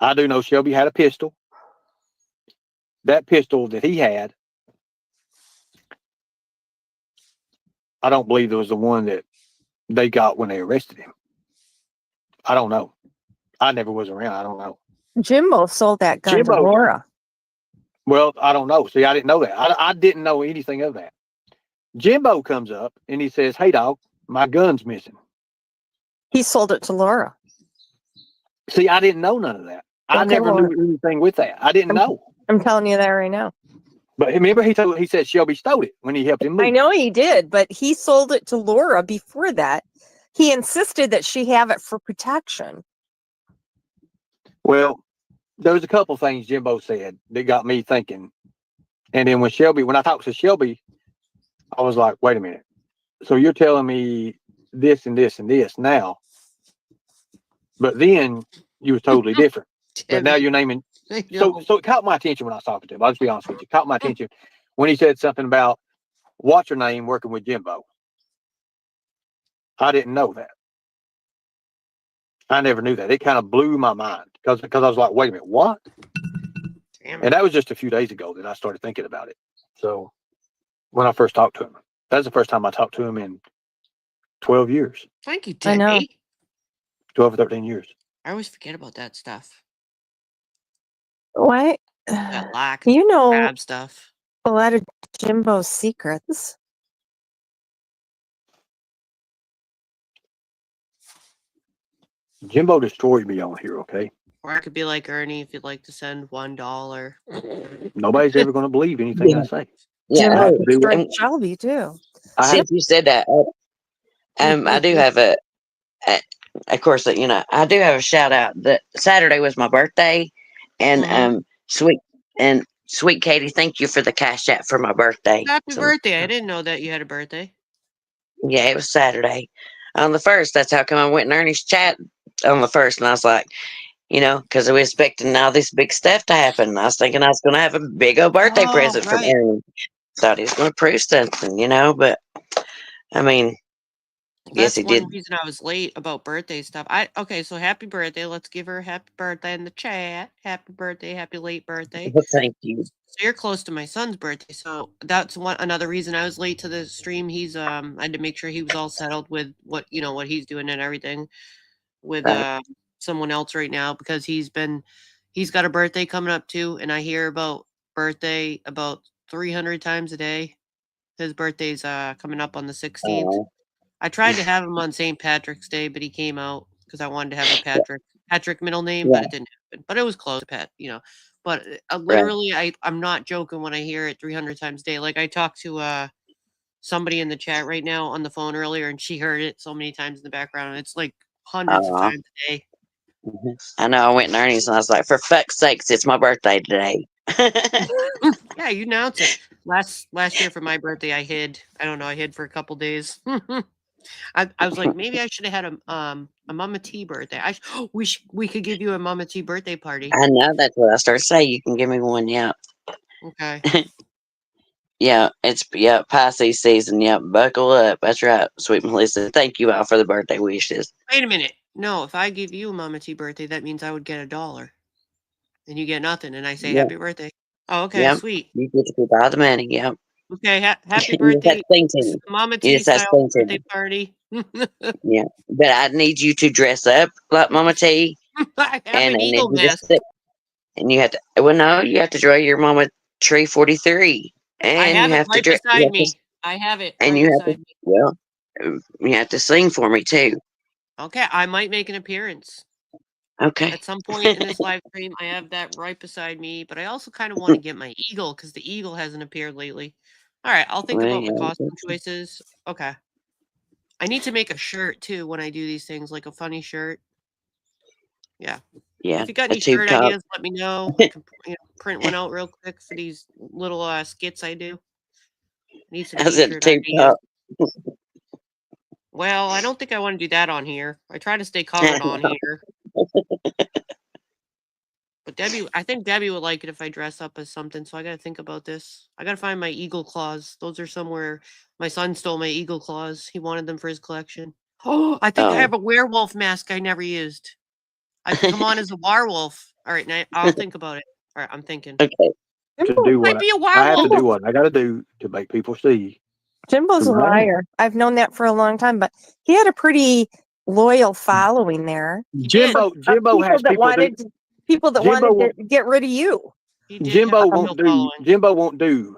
I do know Shelby had a pistol. That pistol that he had, I don't believe it was the one that they got when they arrested him. I don't know. I never was around. I don't know. Jimbo sold that gun to Jimbo. Laura. Well, I don't know. See, I didn't know that. I didn't know anything of that. Jimbo comes up and he says, "Hey, dog, my gun's missing." He sold it to Laura. See, I didn't know none of that. I Okay, never well, knew anything with that. I didn't know. I'm telling you that right now. But remember, he said Shelby stole it when he helped him move. I know he did, but he sold it to Laura before that. He insisted that she have it for protection. Well, there was a couple things Jimbo said that got me thinking. And then when I talked to Shelby, I was like, wait a minute. So you're telling me this and this and this now, but then you was totally different. But now you're naming. So it caught my attention when I was talking to him. I'll just be honest with you. It caught my attention when he said something about what's her name working with Jimbo. I didn't know that. I never knew that. It kind of blew my mind because I was like, wait a minute, what? Damn. And that was just a few days ago that I started thinking about it. So when I first talked to him, that's the first time I talked to him in 12 years, Thank you, I know. Teddy. 12 or 13 years. I always forget about that stuff. What? That lack You know crab stuff. a lot of Jimbo's secrets. Jimbo destroyed me on here, okay? Or I could be like Ernie if you'd like to send $1. Nobody's ever going to believe anything I say. Yeah. Jimbo have to do destroyed and Shelby too. since you said that, I do have of course, I do have a shout out. That Saturday was my birthday, and Mhm. sweet Katie, thank you for the cash app for my birthday. Happy So, birthday. I didn't know that you had a birthday. yeah, it was Saturday on the 1st. That's how come I went in Ernie's chat on the 1st, and I was like, because I was expecting all this big stuff to happen. I was thinking I was going to have a big old birthday Oh, present from right. Ernie. Thought he was going to prove something, but I mean, yes, That's he one did. reason I was late about birthday stuff. Okay, so happy birthday. Let's give her a happy birthday in the chat. Happy birthday, happy late birthday. Well, thank you. So you're close to my son's birthday. So that's another reason I was late to the stream. He's I had to make sure he was all settled with what he's doing and everything with Right. someone else right now because he's got a birthday coming up too, and I hear about birthday about 300 times a day. His birthday's coming up on the 16th. I tried to have him on St. Patrick's Day, but he came out because I wanted to have a Patrick middle name, but Yeah, it didn't happen. But it was close to But right. literally, I'm not joking when I hear it 300 times a day. Like I talked to somebody in the chat right now on the phone earlier, and she heard it so many times in the background. It's like hundreds of times a day. I know. I went in Ernie's and I was like, for fuck's sakes, it's my birthday today. Yeah, you announce it. last year for my birthday, I hid. I don't know. I hid for a couple days. I was like, maybe I should have had a Mama T birthday. We could give you a Mama T birthday party. I know that's what I started saying. You can give me one. Yeah. Okay. Yeah. It's Pisces season. Yeah. Buckle up. That's right, sweet Melissa. Thank you all for the birthday wishes. Wait a minute. No, if I give you a Mama T birthday, that means I would get $1, and you get nothing, and I say Yeah. happy birthday. Oh, okay, Yeah. sweet. You get to keep all the money. Yeah. Okay, happy You just have birthday, to sing to me. Mama You T just have to style sing to birthday me. party. Yeah. But I need you to dress up like Mama T, I have and an I need eagle you to mask. sit. And you have to. Well, no, you have to draw your Mama Tree 43, I and have you it have to right dress. beside me. I have it And right you have to. beside me. Well, you have to sing for me too. Okay, I might make an appearance Okay. at some point in this live stream. I have that right beside me, but I also kind of want to get my eagle because the eagle hasn't appeared lately. All right, I'll think Well, about my yeah, costume choices. Okay. I need to make a shirt too when I do these things, like a funny shirt. Yeah. yeah, If you got a any tube shirt top. ideas, let me know. I can print one out real quick for these little skits I do. Need some I said a t-shirt tube ideas. top. Well, I don't think I want to do that on here. I try to stay covered on here. But I think Debbie would like it if I dress up as something, so I got to think about this. I got to find my eagle claws. Those are somewhere. My son stole my eagle claws. He wanted them for his collection. Oh, I think I have a werewolf mask I never used. I could come on as a werewolf. All right, now I'll think about it. All right, I'm thinking. Okay. To do Might what be a I have to werewolf. do what I got to do to make people see. Jimbo's a who I am. liar. I've known that for a long time, but he had a pretty loyal following there. Jimbo People has that people wanted Jimbo wanted to get rid of you. He did Jimbo have a won't real do following. Jimbo won't do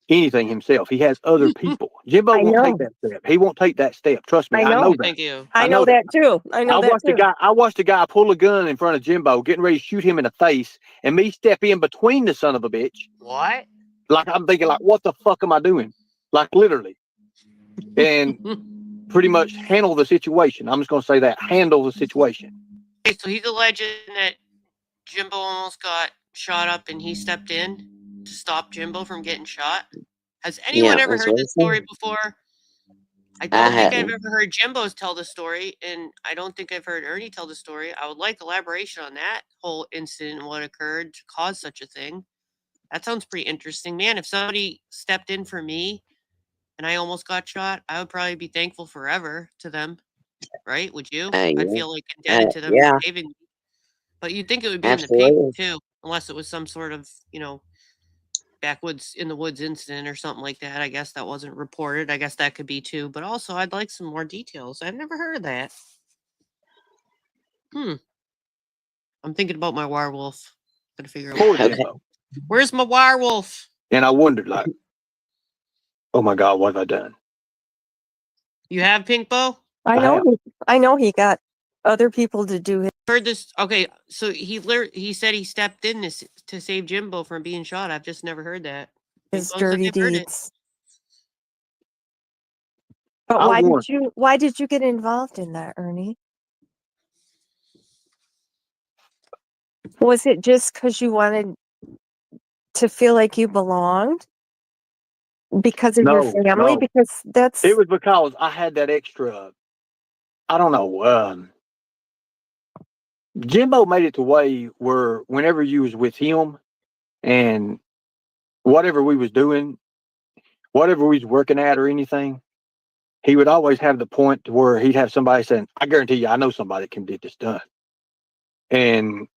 anything himself. He has other people. Jimbo I won't know. take that step. He won't take that step. Trust me. I I know. know that. Thank you. I know that too. I know that too. I watched a guy pull a gun in front of Jimbo, getting ready to shoot him in the face, and me step in between the son of a bitch. What? Like I'm thinking, like, what the fuck am I doing? Like literally. And pretty much handle the situation. I'm just gonna say that. Handle the situation. Okay, so he's alleging that Jimbo almost got shot up and he stepped in to stop Jimbo from getting shot. Has anyone Yeah, ever that's heard what this I'm story saying. before? I I don't think I've hadn't. ever heard Jimbo's tell the story, and I don't think I've heard Ernie tell the story. I would like elaboration on that whole incident and what occurred to cause such a thing. That sounds pretty interesting. Man, if somebody stepped in for me and I almost got shot, I would probably be thankful forever to them, right? Would you? I'd Yeah. feel like indebted to them Yeah. for saving me. But you'd think it would be in the paper Absolutely. too, unless it was some sort of, backwoods in the woods incident or something like that. I guess that wasn't reported. I guess that could be too. But also, I'd like some more details. I've never heard of that. I'm thinking about my werewolf. Gotta figure out Poor what Jimbo. where's my werewolf? And I wondered, like, oh my God, what have I done? You have Pink Bow? I know he got other people to do it. Heard this? Okay, so he said he stepped in to save Jimbo from being shot. I've just never heard that. His Pink Bow said dirty they've heard it. deeds. But why did you get involved in that, Ernie? Was it just because you wanted to feel like you belonged? Because of your family? No. Because that's It was because I had that extra, I don't know, Jimbo made it the way where whenever you was with him and whatever we was doing, whatever we was working at or anything, he would always have the point to where he'd have somebody saying, I guarantee you, I know somebody that can get this done. And,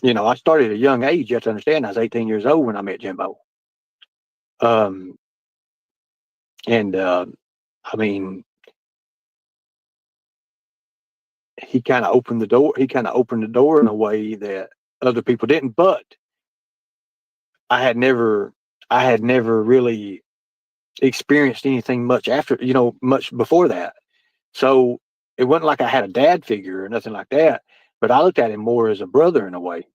I started at a young age. You have to understand, I was 18 years old when I met Jimbo. I mean, he kind of opened the door. He kind of opened the door in a way that other people didn't. But I had never really experienced anything much after, much before that. So it wasn't like I had a dad figure or nothing like that. But I looked at him more as a brother in a way,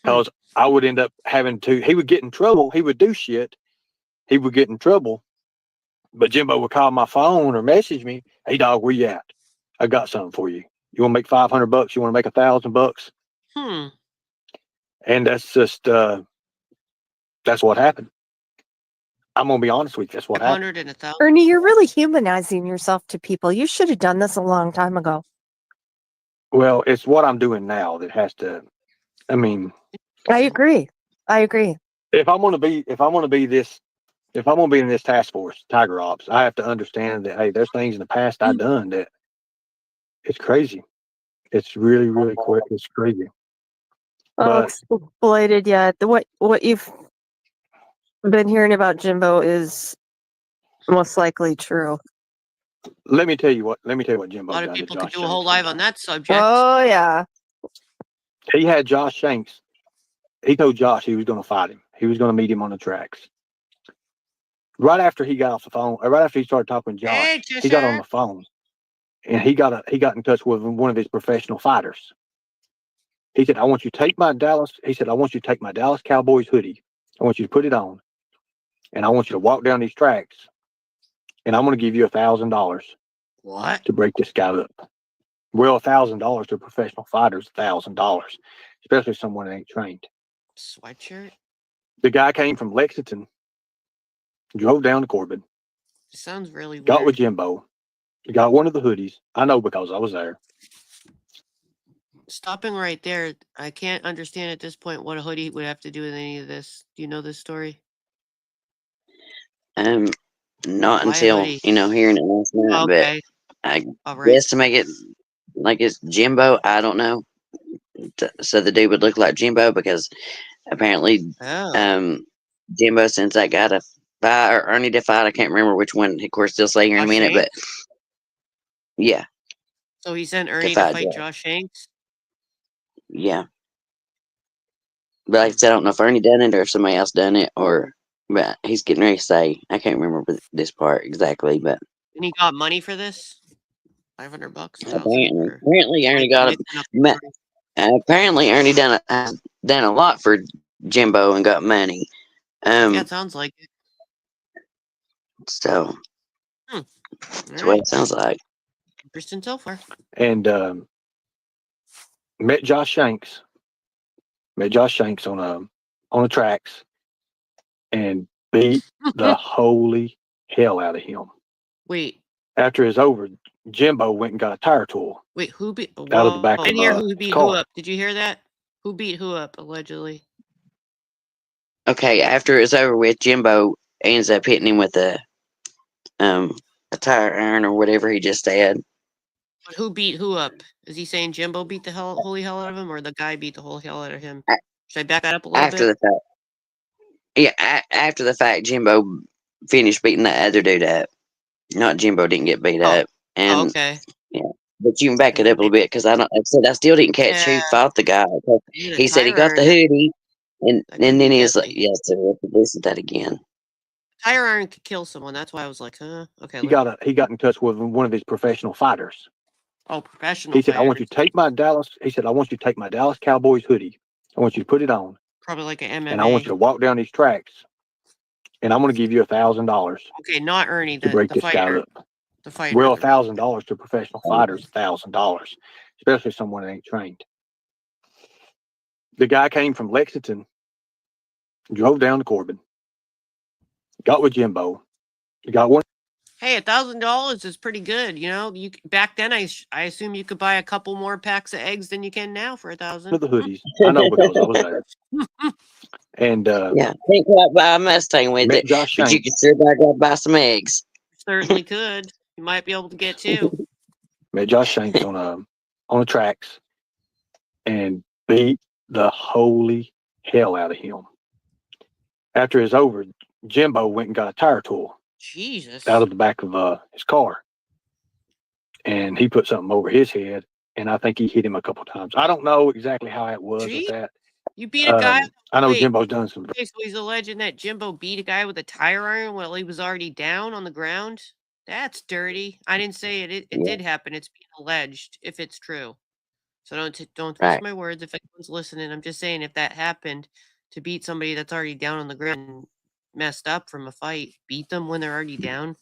because I would end up he would get in trouble. He would do shit. He would get in trouble. But Jimbo would call my phone or message me. Hey dog, where you at? I got something for you. You want to make $500? You want to make $1,000? Hmm. And that's just, That's what happened. I'm gonna be honest with you. That's what happened. 500 and 1,000. Ernie, you're really humanizing yourself to people. You should have done this a long time ago. Well, it's what I'm doing now that has to. I mean, I agree. if I'm gonna be in this task force, Tiger Ops, I have to understand that hey, there's things in the past I've done that it's crazy. It's really, really quick. It's crazy. Oh, But exploited yet. What you've been hearing about Jimbo is most likely true. let me tell you what A Jimbo lot of done to people could Josh do a whole Shanks one live on time. that subject. Oh yeah. He had Josh Shanks. He told Josh he was going to fight him. He was going to meet him on the tracks. Right after he got off the phone, or right after he started talking to Josh, Hey, he got on Trisha. the phone, and he got in touch with one of his professional fighters. He said, "I want you to take my Dallas." He said, "I want you to take my Dallas Cowboys hoodie. I want you to put it on, and I want you to walk down these tracks, and I'm going to give you $1,000 What? to break this guy up." Well, $1,000 to a professional fighter is $1,000, especially someone that ain't trained. Sweatshirt? The guy came from Lexington, drove down to Corbin, Sounds really weird. got with Jimbo, got one of the hoodies. I know because I was there. Stopping right there, I can't understand at this point what a hoodie would have to do with any of this. Do you know this story? Not Why a until hoodie? hearing it last night. But Okay. I All right. guess to make it like it's Jimbo, I don't know. So the dude would look like Jimbo because apparently, Oh. Jimbo sends that guy to fight or Ernie to fight. I can't remember which one. Of course, they'll say here in a Josh minute, but Shanks? yeah, So he sent Ernie to fight fight Josh. Josh Shanks? Yeah. But like I said, I don't know if Ernie done it or if somebody else done it, but he's getting ready to say. I can't remember this part exactly, but And he got money for this? $500, 1,000, apparently Ernie got apparently Ernie done a lot for Jimbo and got money. Yeah, it sounds like it. So All that's what right. it sounds like. Interesting so far. And met Josh Shanks on the tracks and beat the holy hell out of him. Wait, After it's over, Jimbo went and got a tire tool who beat? out of the back I of didn't hear who his beat car. who up. Did you hear that? Who beat who up, allegedly? Okay, after it's over with, Jimbo ends up hitting him with a tire iron or whatever he just said. But who beat who up? Is he saying Jimbo beat the holy hell out of him, or the guy beat the holy hell out of him? Should I back that up a little After bit? the fact, yeah, after the fact, Jimbo finished beating that other dude up. Not Jimbo didn't get beat up, and okay. yeah. But you can back it up a little bit because like I said, I still didn't catch who Yeah. fought the guy. Yeah, He said he got the tire iron, hoodie, and that could then be he was like, deadly. "Yes, so we have to listen to that again." Tire iron could kill someone. That's why I was like, huh? Okay. He got in touch with one of his professional fighters. Professional. He said, "I want you to take my Dallas." He said, "I want you to take my Dallas Cowboys hoodie. I want you to put it on, Probably like an MMA. and I want you to walk down these tracks, and I'm going to give you $1,000 Okay, not Ernie, to break the this guy fighter. up." The fighter. Well, $1,000 to a professional fighter is $1,000, especially someone that ain't trained. The guy came from Lexington, drove down to Corbin, got with Jimbo, got one. Hey, $1,000 is pretty good. You know, back then I assume you could buy a couple more packs of eggs than you can now for $1,000. Of the hoodies. I know because I was there. And Yeah, can't quite buy a Mustang with met it, Josh but you Shanks. can sure go buy some eggs. Certainly could. You might be able to get two. Met Josh Shanks on the tracks and beat the holy hell out of him. After it's over, Jimbo went and got a tire tool Jesus. out of the back of his car, and he put something over his head, and I think he hit him a couple times. I don't know exactly how it was with that. You beat a guy. I know Wait. Jimbo's done some. Okay, so he's alleging that Jimbo beat a guy with a tire iron while he was already down on the ground. That's dirty. I didn't say it. It did happen. It's being alleged if it's true. So don't twist my words if anyone's listening. I'm just saying if that happened to beat somebody that's already down on the ground and messed up from a fight, beat them when they're already down.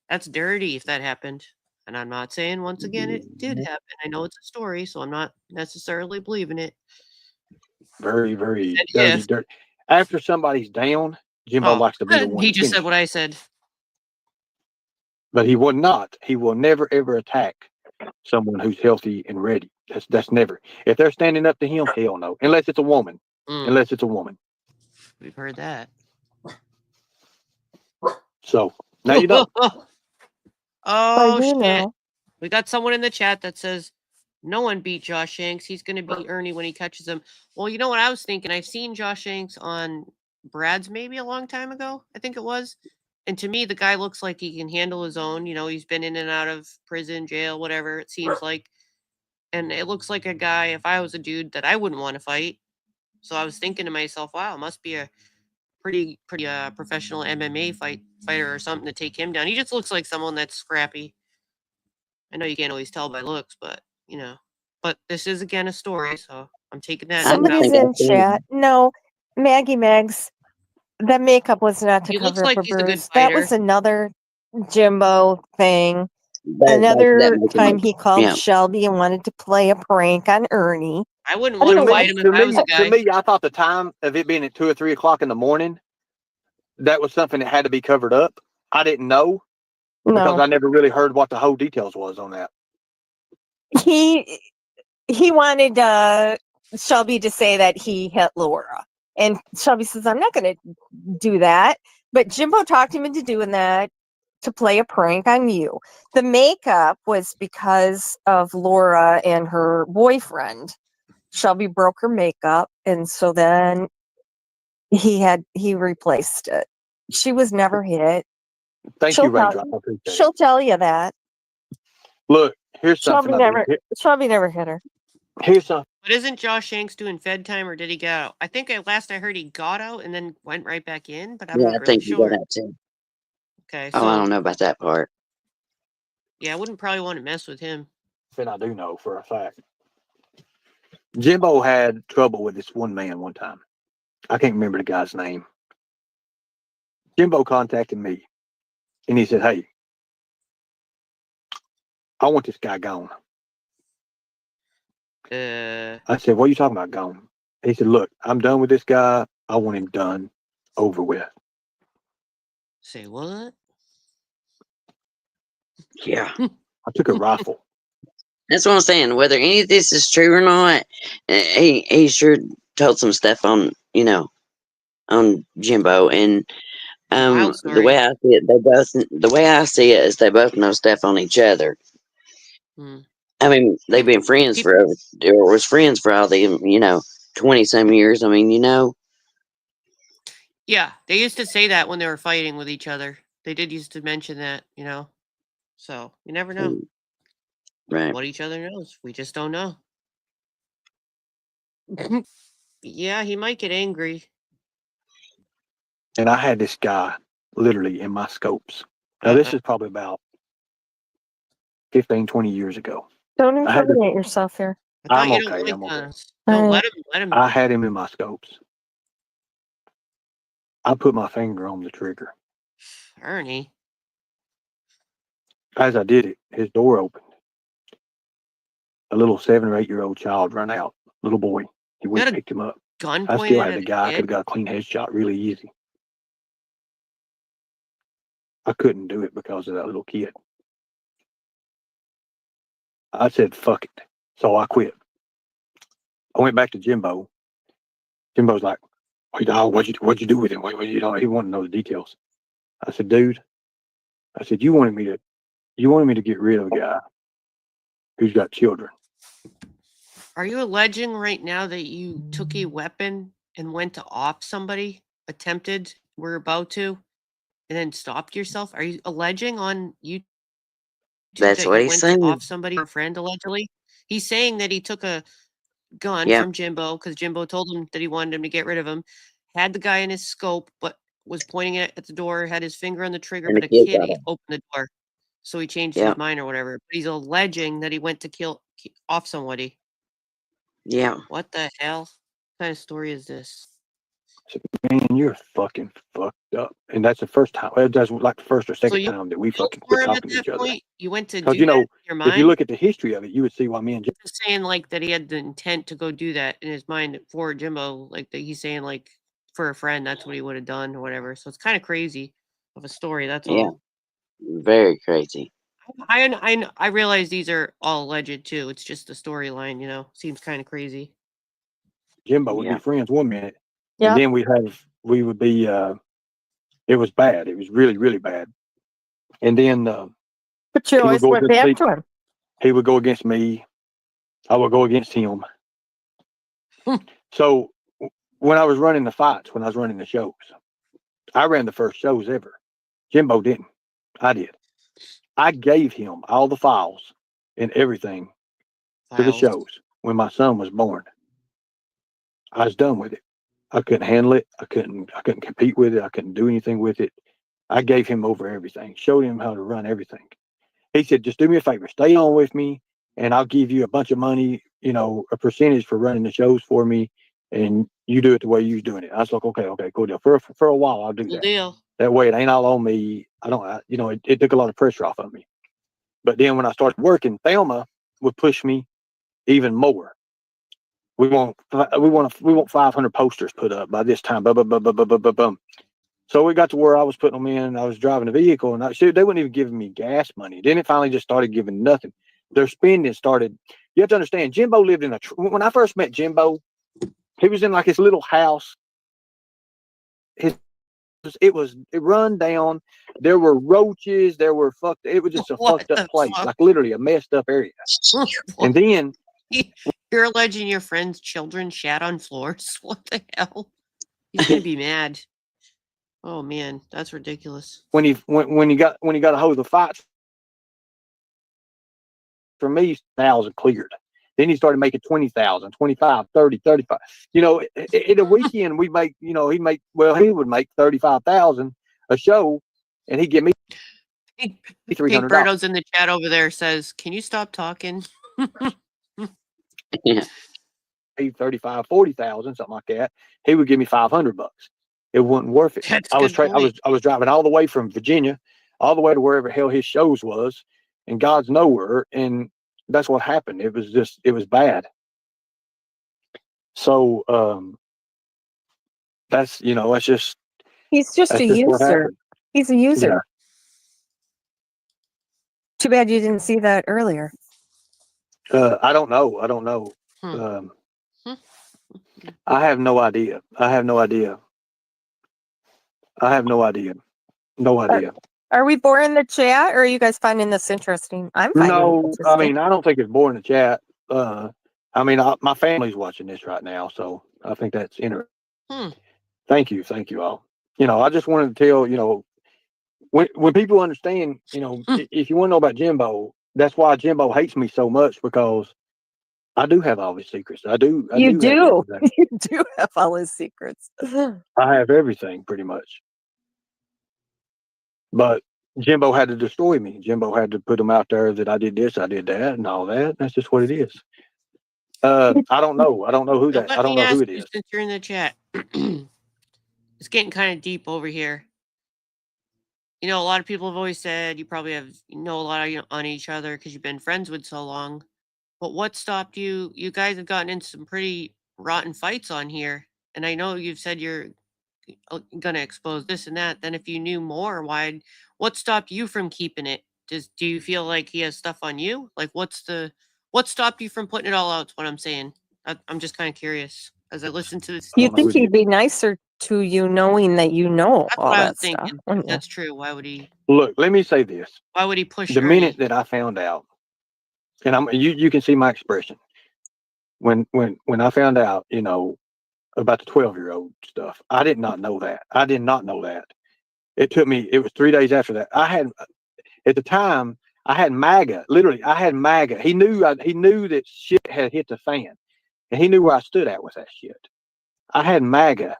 That's dirty if that happened. And I'm not saying once again it did happen. I know it's a story, so I'm not necessarily believing it. Very, very Said dirty. After somebody's down, Jimbo likes to be the one He to just finish said what I said. But he will not. He will never ever attack someone who's healthy and ready. That's never. If they're standing up to him, hell no. Unless it's a woman. Unless it's a woman. We've heard that. So now you know. Oh shit! know. We got someone in the chat that says no one beat Josh Shanks. He's going to beat Ernie when he catches him. Well, you know what I was thinking. I've seen Josh Shanks on Brad's maybe a long time ago. I think it was. And to me, the guy looks like he can handle his own. You know, he's been in and out of prison, jail, whatever it seems like. And it looks like a guy, if I was a dude, that I wouldn't want to fight. So I was thinking to myself, wow, it must be a pretty professional MMA fighter or something to take him down. He just looks like someone that's scrappy. I know you can't always tell by looks, but you know. But this is again a story, so I'm taking that. Somebody's in chat. No, Maggie Megs, that makeup was not to He looks cover up like a he's a good bruise. That was fighter. another Jimbo thing. That Another makes time him- he called yeah. Shelby and wanted to play a prank on Ernie. I wouldn't I want don't to know fight him if I was a guy. To me, I thought the time of it being at 2 or 3 o'clock in the morning, that was something that had to be covered up. I didn't know because No, I never really heard what the whole details was on that. he wanted Shelby to say that he hit Laura, and Shelby says, "I'm not going to do that." But Jimbo talked him into doing that to play a prank on you. The makeup was because of Laura and her boyfriend. Shelby broke her makeup, and so then he replaced it. She was never hit. Thank She'll you, tell- Ranger. I appreciate it. She'll tell you that. Look, here's Shelby something. never hit her. Here's something. But isn't Josh Shanks doing Fed time, or did he get out? I think last I heard he got out and then went right back in, but I'm Yeah, not I really think you sure. got that too. Okay, Oh, so I don't know about that part. yeah, I wouldn't probably want to mess with him. And I do know for a fact. Jimbo had trouble with this one man one time. I can't remember the guy's name. Jimbo contacted me and he said, "Hey, I want this guy gone." I said, "What are you talking about gone?" He said, "Look, I'm done with this guy. I want him done, over with." Say what? Yeah. I took a rifle. That's what I'm saying. Whether any of this is true or not, he sure told some stuff on, on Jimbo. And Wild the story. way I see it is they both know stuff on each other. Hmm. I mean, they've been friends or was friends for all the 20 some years. I mean, Yeah, they used to say that when they were fighting with each other. They did used to mention that, So you never know right. what each other knows. We just don't know. Yeah, he might get angry. And I had this guy literally in my scopes. Now, this is probably about 15, 20 years ago. Don't I had to- incriminate yourself here. I thought I'm you don't okay. like I'm okay. guns. No, Alright. let him. I had him in my scopes. I put my finger on the trigger. Ernie. As I did it, his door opened. A little 7 or 8 year old child ran out. Little boy. He went Got and a picked him up. gun I pointed still at had a the guy. I could kid? have got a clean headshot really easy. I couldn't do it because of that little kid. I said, "Fuck it." So I quit. I went back to Jimbo. Jimbo's like, "Hey, dog, what'd you do with him? He wanted to know the details." I said, "Dude," I said, you wanted me to get rid of a guy who's got children." Are you alleging right now that you took a weapon and went to off somebody, were about to, and then stopped yourself? Are you alleging on YouTube That's that what you he's went saying. to off somebody or a friend allegedly? He's saying that he took a gun Yeah. from Jimbo because Jimbo told him that he wanted him to get rid of him, had the guy in his scope, but was pointing it at the door, had his finger on the trigger, And but the a kid kid got him. opened the door. So he changed Yeah. his mind or whatever. But he's alleging that he went to kill off somebody. Yeah. What the hell? What kind of story is this? I said, "Man, you're fucking fucked up." And that's the first time. Well, that's like the first or So second you time that we killed fucking for quit him at talking to that each other. point? You went to Because do that in your if you mind? look at the history of it, you would see why me and Jimbo. Just saying like that he had the intent to go do that in his mind for Jimbo, like that he's saying like for a friend, that's what he would have done or whatever. So it's kind of crazy of a story. That's Yeah. all. Very crazy. I realize these are all alleged too. It's just a storyline, seems kind of crazy. Jimbo would Yeah. be friends one minute, Yeah. and then we would be. It was bad. It was really, really bad. And then But you he would always go went against back me. to him. He would go against me. I would go against him. So when I was running the fights, when I was running the shows, I ran the first shows ever. Jimbo didn't. I did. I gave him all the files and everything to the Files. shows when my son was born. I was done with it. I couldn't handle it. I couldn't compete with it. I couldn't do anything with it. I gave him over everything, showed him how to run everything. He said, just do me a favor, stay on with me, and I'll give you a bunch of money, a percentage for running the shows for me, and you do it the way you're doing it. I was like, okay, cool deal. For a while, I'll do Cool that. deal. That way it ain't all on me. It took a lot of pressure off of me. But then when I started working, Thelma would push me even more. We want 500 posters put up by this time. So we got to where I was putting them in. I was driving a vehicle, and they weren't even giving me gas money. Then it finally just started giving nothing. Their spending started. You have to understand, Jimbo lived in when I first met Jimbo, he was in like his little house. It run down. There were roaches. It was just a What fucked up the place, fuck? like literally a messed up area. And then You're alleging your friend's children shat on floors. What the hell? He's gonna be mad. Oh man, that's ridiculous. when he got a hold of the fights for me, 1,000 cleared. Then he started making 20,000, 25, 30, 35. In a weekend we make, he would make 35,000 a show, and he'd give me Pink $300. Birdo's in the chat over there says, "Can you stop talking?" Yeah. 35, 40,000, something like that. He would give me $500. It wasn't worth it. That's a I was good point. I was driving all the way from Virginia, all the way to wherever hell his shows was, and God's nowhere. And that's what happened. It was bad. So that's just He's just a what user. happened. He's a user. Yeah. Too bad you didn't see that earlier. I don't know. Hmm. I have no idea. No idea. Are we boring the chat, or are you guys finding this interesting? I'm finding it No, interesting. I mean, I don't think it's boring to chat. My family's watching this right now, so I think that's interesting. Thank you all. I just wanted to tell, when people understand, if you want to know about Jimbo, that's why Jimbo hates me so much, because I do have all his secrets. I do. You do. Have everything. You do have all his secrets. I have everything pretty much. But Jimbo had to destroy me. Jimbo had to put them out there that I did this, I did that, and all that. That's just what it is. I don't know. I don't know who that. I don't know who it is. Since you're in the chat, it's getting kind of deep over here. A lot of people have always said you probably know a lot on each other because you've been friends with so long. But what stopped you? You guys have gotten into some pretty rotten fights on here, and I know you've said you're going to expose this and that. Then if you knew more, what stopped you from keeping it? Do you feel like he has stuff on you? Like what stopped you from putting it all out? Is what I'm saying. I'm just kind of curious as I listen to this. You think he'd be nicer to you knowing that you know That's all what I that was stuff? thinking. wouldn't you? That's true. Why would he? Look, let me say this. Why would he push The Ernie? minute that I found out, and you can see my expression when I found out, about the 12-year-old stuff. I did not know that. It was 3 days after that. At the time, I had MAGA. Literally, I had MAGA. He knew that shit had hit the fan, and he knew where I stood at with that shit. I had MAGA,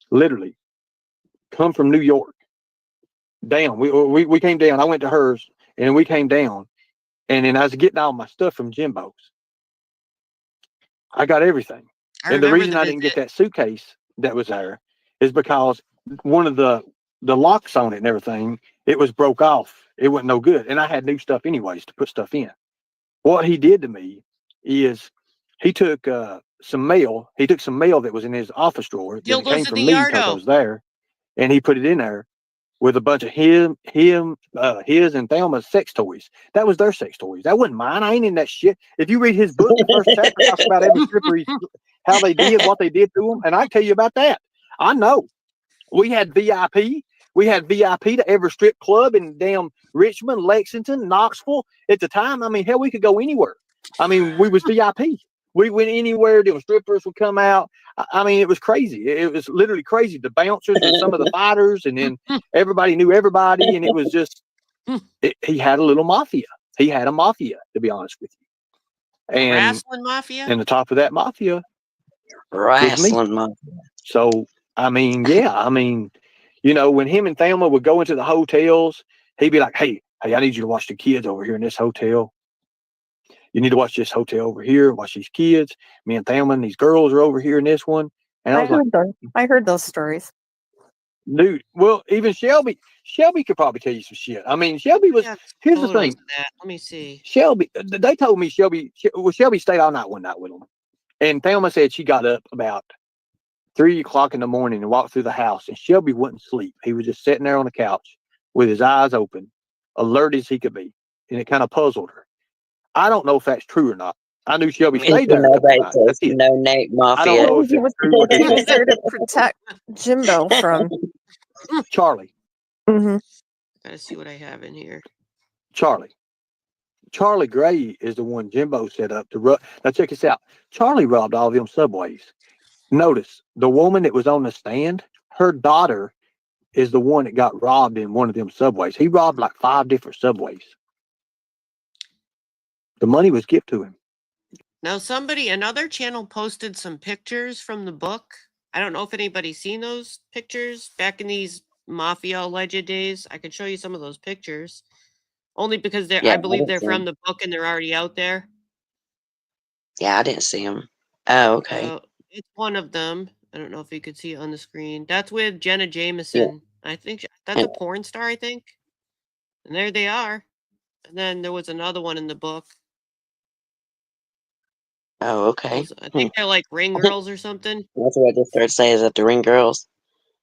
literally, come from New York down. We came down. I went to hers, and we came down, and then I was getting all my stuff from Jimbo's. I got everything. And the reason I didn't get that suitcase that was there is because one of the locks on it and everything, it was broke off. It wasn't no good. And I had new stuff anyways to put stuff in. What he did to me is he took some mail. He took some mail that was in his office drawer that Dildos came in from the me because I yardo. was there, and he put it in there with a bunch of his and Thelma's sex toys. That was their sex toys. That wasn't mine. I ain't in that shit. If you read his book, the first chapter talks about every stripper, how they did, what they did to them, and I tell you about that. I know. We had VIP. We had VIP to every strip club in damn Richmond, Lexington, Knoxville. At the time, I mean, hell, we could go anywhere. I mean, we was VIP. We went anywhere. The strippers would come out. I mean, it was crazy. It was literally crazy. The bouncers were some of the fighters, and then everybody knew everybody, and it was just, he had a little mafia. He had a mafia, to be honest with you. And Wrestling mafia? the top of that mafia Wrestling mafia. So, I mean, yeah, I mean, you know, when him and Thelma would go into the hotels, he'd be like, hey, I need you to watch the kids over here in this hotel. You need to watch this hotel over here, watch these kids. Me and Thelma and these girls are over here in this one. And I was like, I heard those stories. dude, well, even Shelby could probably tell you some shit. I mean, Shelby was, Yeah, here's the photos thing. of that. Let me see. Shelby, they told me Shelby stayed all night one night with them. And Thelma said she got up about 3 o'clock in the morning and walked through the house, and Shelby wouldn't sleep. He was just sitting there on the couch with his eyes open, alert as he could be. And it kind of puzzled her. I don't know if that's true or not. I knew Shelby stayed there. No Nate I don't know Mafia. if it's true or He not. was there to protect Jimbo from. Charlie. Mhm. Gotta see what I have in here. Charlie Gray is the one Jimbo set up to rob. Now check this out. Charlie robbed all of them subways. Notice the woman that was on the stand, her daughter is the one that got robbed in one of them subways. He robbed like 5 different subways. The money was given to him. Now, another channel posted some pictures from the book. I don't know if anybody's seen those pictures back in these Mafia alleged days. I could show you some of those pictures. Only because I believe they're from the book and they're already out there. Yeah, I didn't see him. Oh, okay. So it's one of them. I don't know if you could see it on the screen. That's with Jenna Jameson. I think that's a porn star, I think. And there they are. And then there was another one in the book. Oh, okay. I think they're like ring girls or something. That's what I just started saying. Is that the ring girls?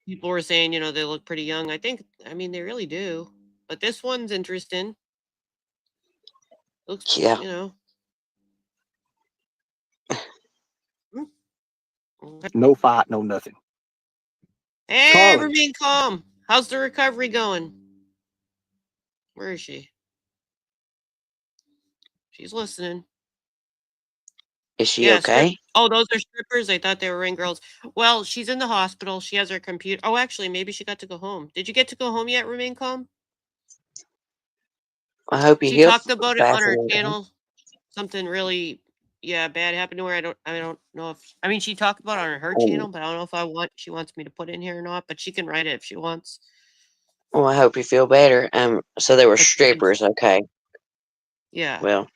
People were saying, they look pretty young. I mean, they really do. But this one's interesting. Looks, Yeah. No fight, no nothing. Hey, Charlie. remain calm. How's the recovery going? Where is she? She's listening. Is she okay? Oh, those are strippers? I thought they were ring girls. Well, she's in the hospital. She has her computer. Oh, actually, maybe she got to go home. Did you get to go home yet, remain calm? I hope he She heals talked about it on her faster. channel. Something really, bad happened to her. I don't know if. I mean, she talked about it on her channel, but I don't know if she wants me to put it in here or not. But she can write it if she wants. Well, I hope you feel better. So they were strippers, okay? Yeah. Well.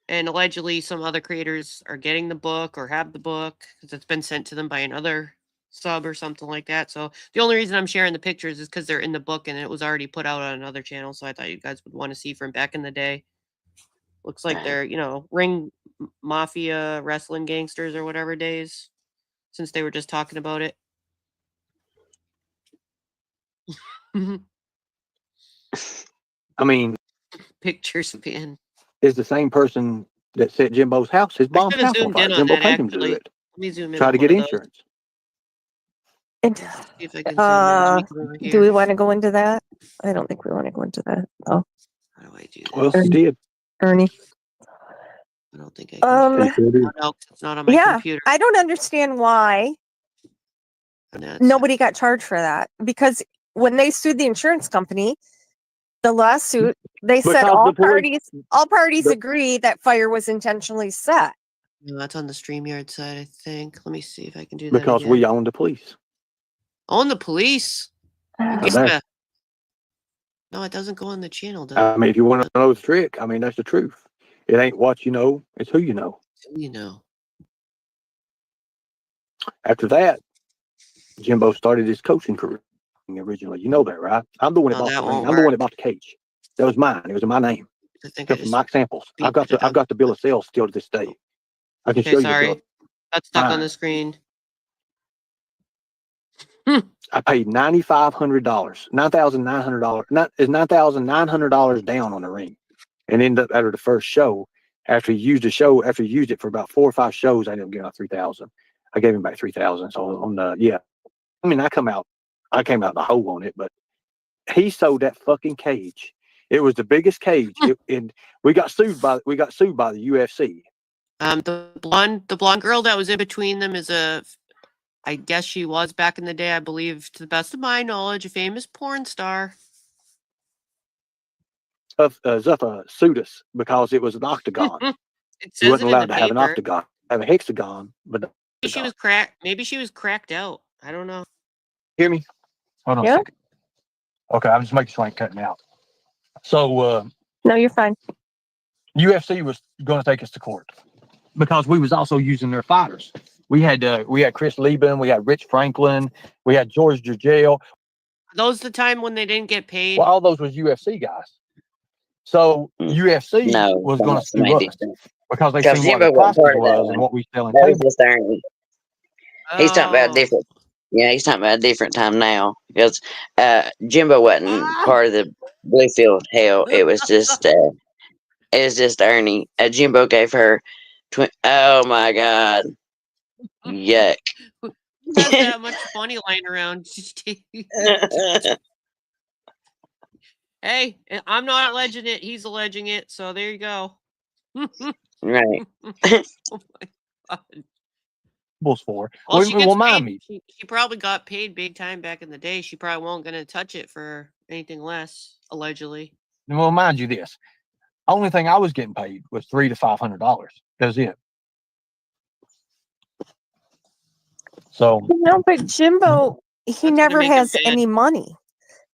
And allegedly, some other creators are getting the book or have the book because it's been sent to them by another sub or something like that. So the only reason I'm sharing the pictures is because they're in the book and it was already put out on another channel. So I thought you guys would want to see from back in the day. Looks like they're, ring mafia wrestling gangsters or whatever days, since they were just talking about it. I mean, Pictures, man. Is the same person that set Jimbo's house, his mom's house on fire. Jimbo paid him to do it. Let me zoom in. Try to get insurance. And, see if I can zoom in. Do we want to go into that? I don't think we want to go into that. Oh. How do I do that? Well, she did. Ernie. I don't think I can. It's not on my computer. I don't understand why nobody got charged for that. Because when they sued the insurance company, the lawsuit, they said all parties agree that fire was intentionally set. No, that's on the StreamYard side, I think. Let me see if I can do that. Because we own the police. Own the police? No, it doesn't go on the channel, does it? I mean, if you want to know the trick, I mean, that's the truth. It ain't what you know, it's who you know. Who you know. After that, Jimbo started his coaching career originally. You know that, right? I'm the one that bought the ring. I'm the one that bought the cage. That was mine. It was in my name. I think Mike Samples. I've got the bill of sale still to this day. I can Okay, show you. sorry. The Got stuck on fine. the screen. I paid $9,500, $9,900. $9,900 down on the ring, and ended up after the first show. After he used it for about 4 or 5 shows, I ended up getting out 3,000. I gave him back 3,000. So on the I mean, I came out the hole on it, but he sold that fucking cage. It was the biggest cage, and we got sued by the UFC. The blonde girl that was in between them is I guess she was back in the day, I believe, to the best of my knowledge, a famous porn star. Zuffa sued us because it was an octagon. It You says wasn't it in allowed the to have an paper. octagon, have a hexagon, but Maybe she was cracked. Maybe she was cracked out. I don't know. hear me? Hold on a second. Okay, I'm just making sure I ain't cutting out. So No, you're fine. UFC was going to take us to court because we was also using their fighters. We had Chris Lieben, we had Rich Franklin, we had George Jurgel. Are those the time when they didn't get paid? Well, all those was UFC guys. So UFC was going to sue us because they seen what the prices was and what we selling. That was just Ernie. He's talking about Oh. different. Yeah, he's talking about a different time now because Jimbo wasn't part of the Bluefield hell. It was just Ernie. Jimbo gave her. Oh my God! Yuck. Who has that much money lying around? Hey, I'm not alleging it. He's alleging it. So there you go. Right. Oh my God. For. Well, she she probably got paid big time back in the day. She probably won't going to touch it for anything less, allegedly. Well, mind you, this only thing I was getting paid was $300 to $500. That's it. So No, but Jimbo, he never has any money.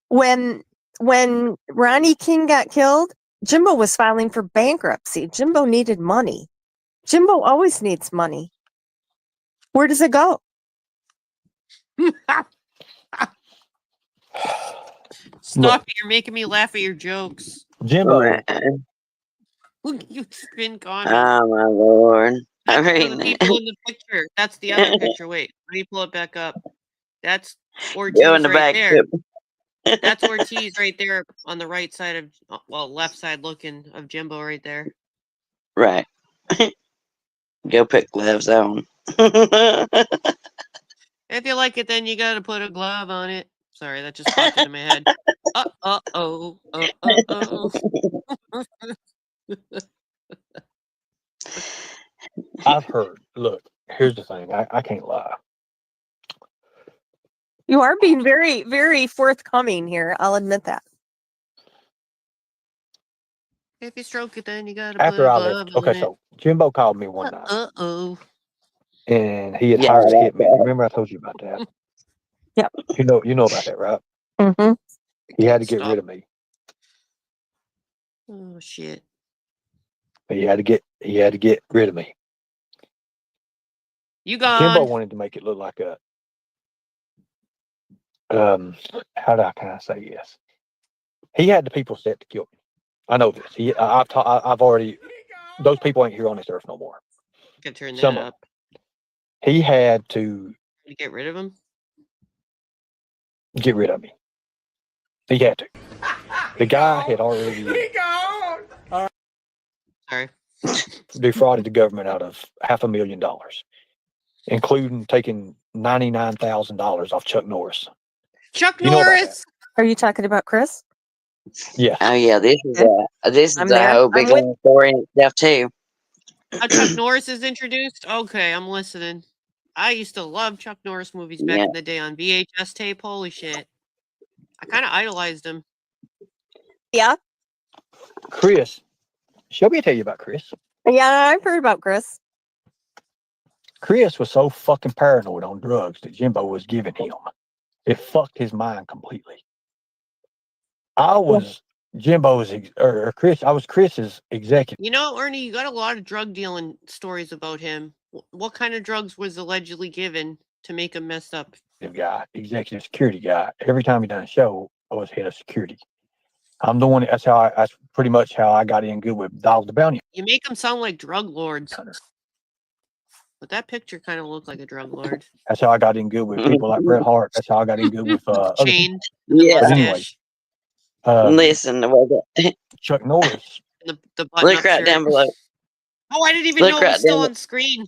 When Ronnie King got killed, Jimbo was filing for bankruptcy. Jimbo needed money. Jimbo always needs money. Where does it go? Stop it. You're making me laugh at your jokes. Jimbo. You spin con. Oh my Lord. That's for the people in the picture. That's the other picture. Wait, let me pull it back up. That's Ortiz right there. That's Ortiz right there on the right side of, left side looking of Jimbo right there. Right. Go put gloves on. If you like it, then you got to put a glove on it. Sorry, that just popped into my head. I've heard. Look, here's the thing. I can't lie. You are being very, very forthcoming here. I'll admit that. If you stroke it, then you got to put a glove on it. So Jimbo called me one night. And he had hired a hitman. Remember I told you about that? Yep. You know about that, right? Mm-hmm. He had to get rid of me. Oh shit. He had to get rid of me. You gone. Jimbo wanted to make it look like a how can I say this? He had the people set to kill me. I know this. I've already. Those people ain't here on this earth no more. You can turn that up. He had to get rid of him. Get rid of me. He had to. The guy had already. Sorry. Defrauded the government out of $500,000, including taking $99,000 off Chuck Norris. Chuck Norris. Are you talking about Chris? Yeah. Oh yeah, this is a whole big long story in itself too. Chuck Norris is introduced. Okay, I'm listening. I used to love Chuck Norris movies back in the day on VHS tape. Holy shit! I kind of idolized him. Yeah. Chris, shall we tell you about Chris? Yeah, I've heard about Chris. Chris was so fucking paranoid on drugs that Jimbo was giving him. It fucked his mind completely. I was Chris's executive. You know, Ernie, you got a lot of drug dealing stories about him. What kind of drugs was allegedly given to make him messed up? Executive security guy. Every time he done a show, I was head of security. I'm the one. That's pretty much how I got in good with Dollar the Bounty. You make them sound like drug lords. But that picture kind of looked like a drug lord. That's how I got in good with people like Bret Hart. That's how I got in good with other people. Chain, and the Yeah. But anyway, mustache, Listen, Chuck Norris. the button-up look right shirt. down below. Oh, I didn't even Look know it right was still down. on screen.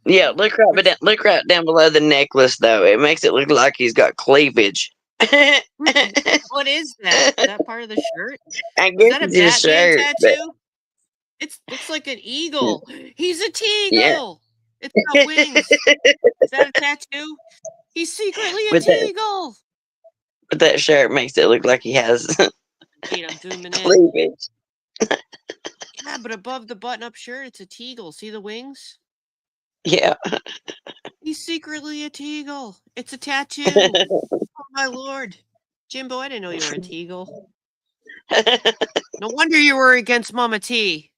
Yeah, look right down below the necklace, though. It makes it look like he's got cleavage. I What is that? That part of the shirt? Is guess that a it's his Batman shirt, but tattoo? It looks like an eagle. He's a yeah. teagle. It's got wings. Is that a tattoo? He's secretly a With that, teagle. with that shirt makes it look like he has Wait, I'm zooming in. cleavage. Yeah, but above the button-up shirt, it's a teagle. See the wings? Yeah. He's secretly a teagle. It's a tattoo. Oh my lord. Jimbo, I didn't know you were a teagle. No wonder you were against Mama T.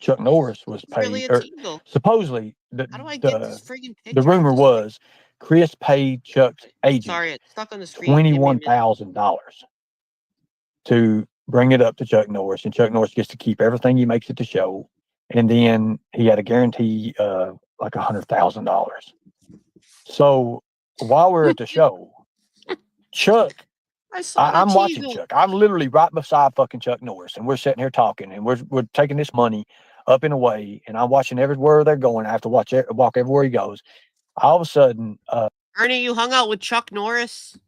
Chuck Norris was He's really paid, a or teagle. supposedly How do I get this friggin' picture? the rumor was Chris paid Chuck's agent Sorry, it's stuck on the screen. Give me a minute. $21,000 to bring it up to Chuck Norris, and Chuck Norris gets to keep everything he makes at the show, and then he had a guarantee of like $100,000. So while we're at the show, Chuck, I saw I'm the watching teagle. Chuck. I'm literally right beside fucking Chuck Norris, and we're sitting here talking, and we're taking this money up and away, and I'm watching everywhere they're going. I have to walk everywhere he goes. All of a sudden, Ernie, you hung out with Chuck Norris?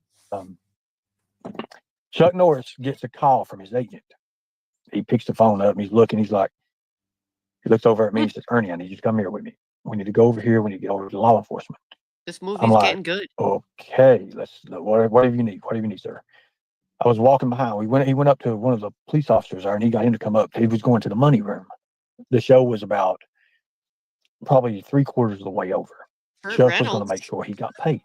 Chuck Norris gets a call from his agent. He picks the phone up and he's looking. He looks over at me and he says, "Ernie, I need you to come here with me. We need to go over here. We need to get over to law enforcement." This movie's I'm like, getting good. "Okay, whatever you need. Whatever you need, sir." I was walking behind. He went up to one of the police officers there and he got him to come up. He was going to the money room. The show was about probably 3/4 of the way over. Burt Chuck was going Reynolds. to make sure he got paid.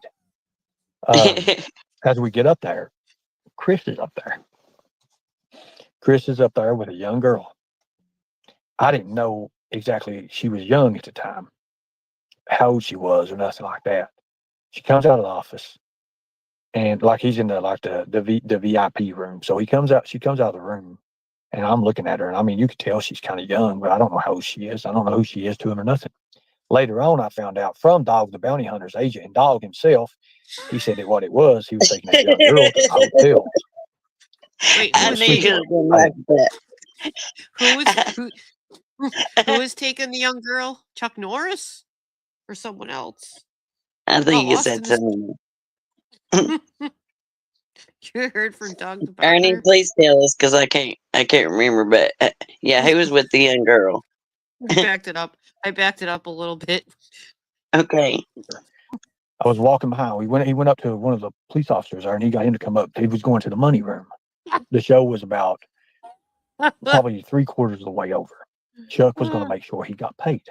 As we get up there, Chris is up there. Chris is up there with a young girl. I didn't know exactly she was young at the time, how old she was or nothing like that. She comes out of the office and like he's in the VIP room. So she comes out of the room and I'm looking at her and I mean, you could tell she's kind of young, but I don't know how old she is. I don't know who she is to him or nothing. Later on, I found out from Dog the Bounty Hunter's agent and Dog himself, he said that what it was, he was taking that young girl to the hotel. Wait, I knew you was gonna like that. who is taking the young girl? Chuck Norris? Or someone else? I think Oh, you said Austin something. You heard from Doug the Bounty Ernie, Hunter? please tell us because I can't remember. But yeah, he was with the young girl. I backed it up. I backed it up a little bit. Okay. I was walking behind. He went up to one of the police officers there and he got him to come up. He was going to the money room. The show was about probably 3/4 of the way over. Chuck was going to make sure he got paid.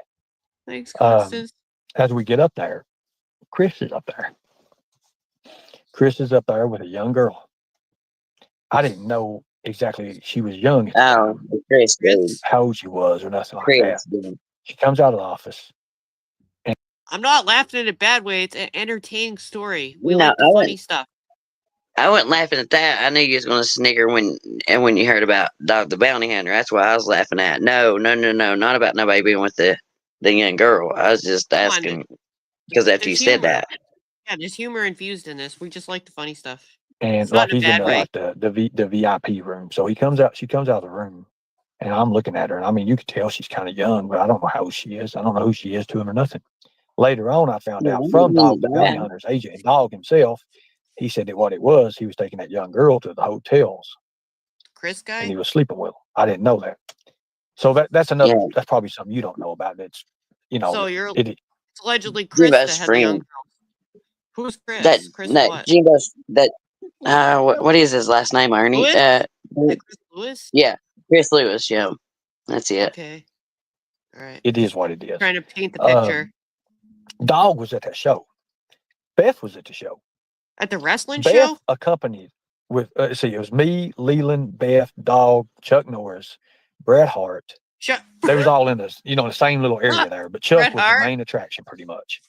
Thanks, Constance. As we get up there, Chris is up there. Chris is up there with a young girl. I didn't know exactly she was young at the time, Chris, how old she was or nothing like Chris, that. She comes out of the office. I'm not laughing in a bad way. It's an entertaining story. We No, like the funny stuff. I wasn't laughing at that. I knew you was going to snigger when you heard about Dog the Bounty Hunter. That's what I was laughing at. No, not about nobody being with the young girl. I was just Come on, asking because after you there's said humor. that, Yeah, there's humor infused in this. We just like the funny stuff. And It's not like in a he's in bad the, way. the VIP room. So she comes out of the room and I'm looking at her and I mean, you could tell she's kind of young, but I don't know how old she is. I don't know who she is to him or nothing. Later on, I found out from Dog the Bounty Hunter's agent and Dog himself, he said that what it was, he was taking that young girl to the hotels. Chris guy? And he was sleeping with her. I didn't know that. So that's another, that's probably something you don't know about. That's, So it's allegedly Chris Jimbo's that had the young friend. girl. Who's Chris? Chris what? Jimbo's what is his last name, Ernie? Lewis? Chris Lewis? Yeah, Chris Lewis. Yeah, that's it. Okay. All right. It is what it is. Trying to paint the picture. Dog was at that show. Beth was at the show. At the wrestling Beth show? accompanied with, it was me, Leland, Beth, Dog, Chuck Norris, Bret Hart. They was all in the same little area there, but Chuck was the main attraction pretty much.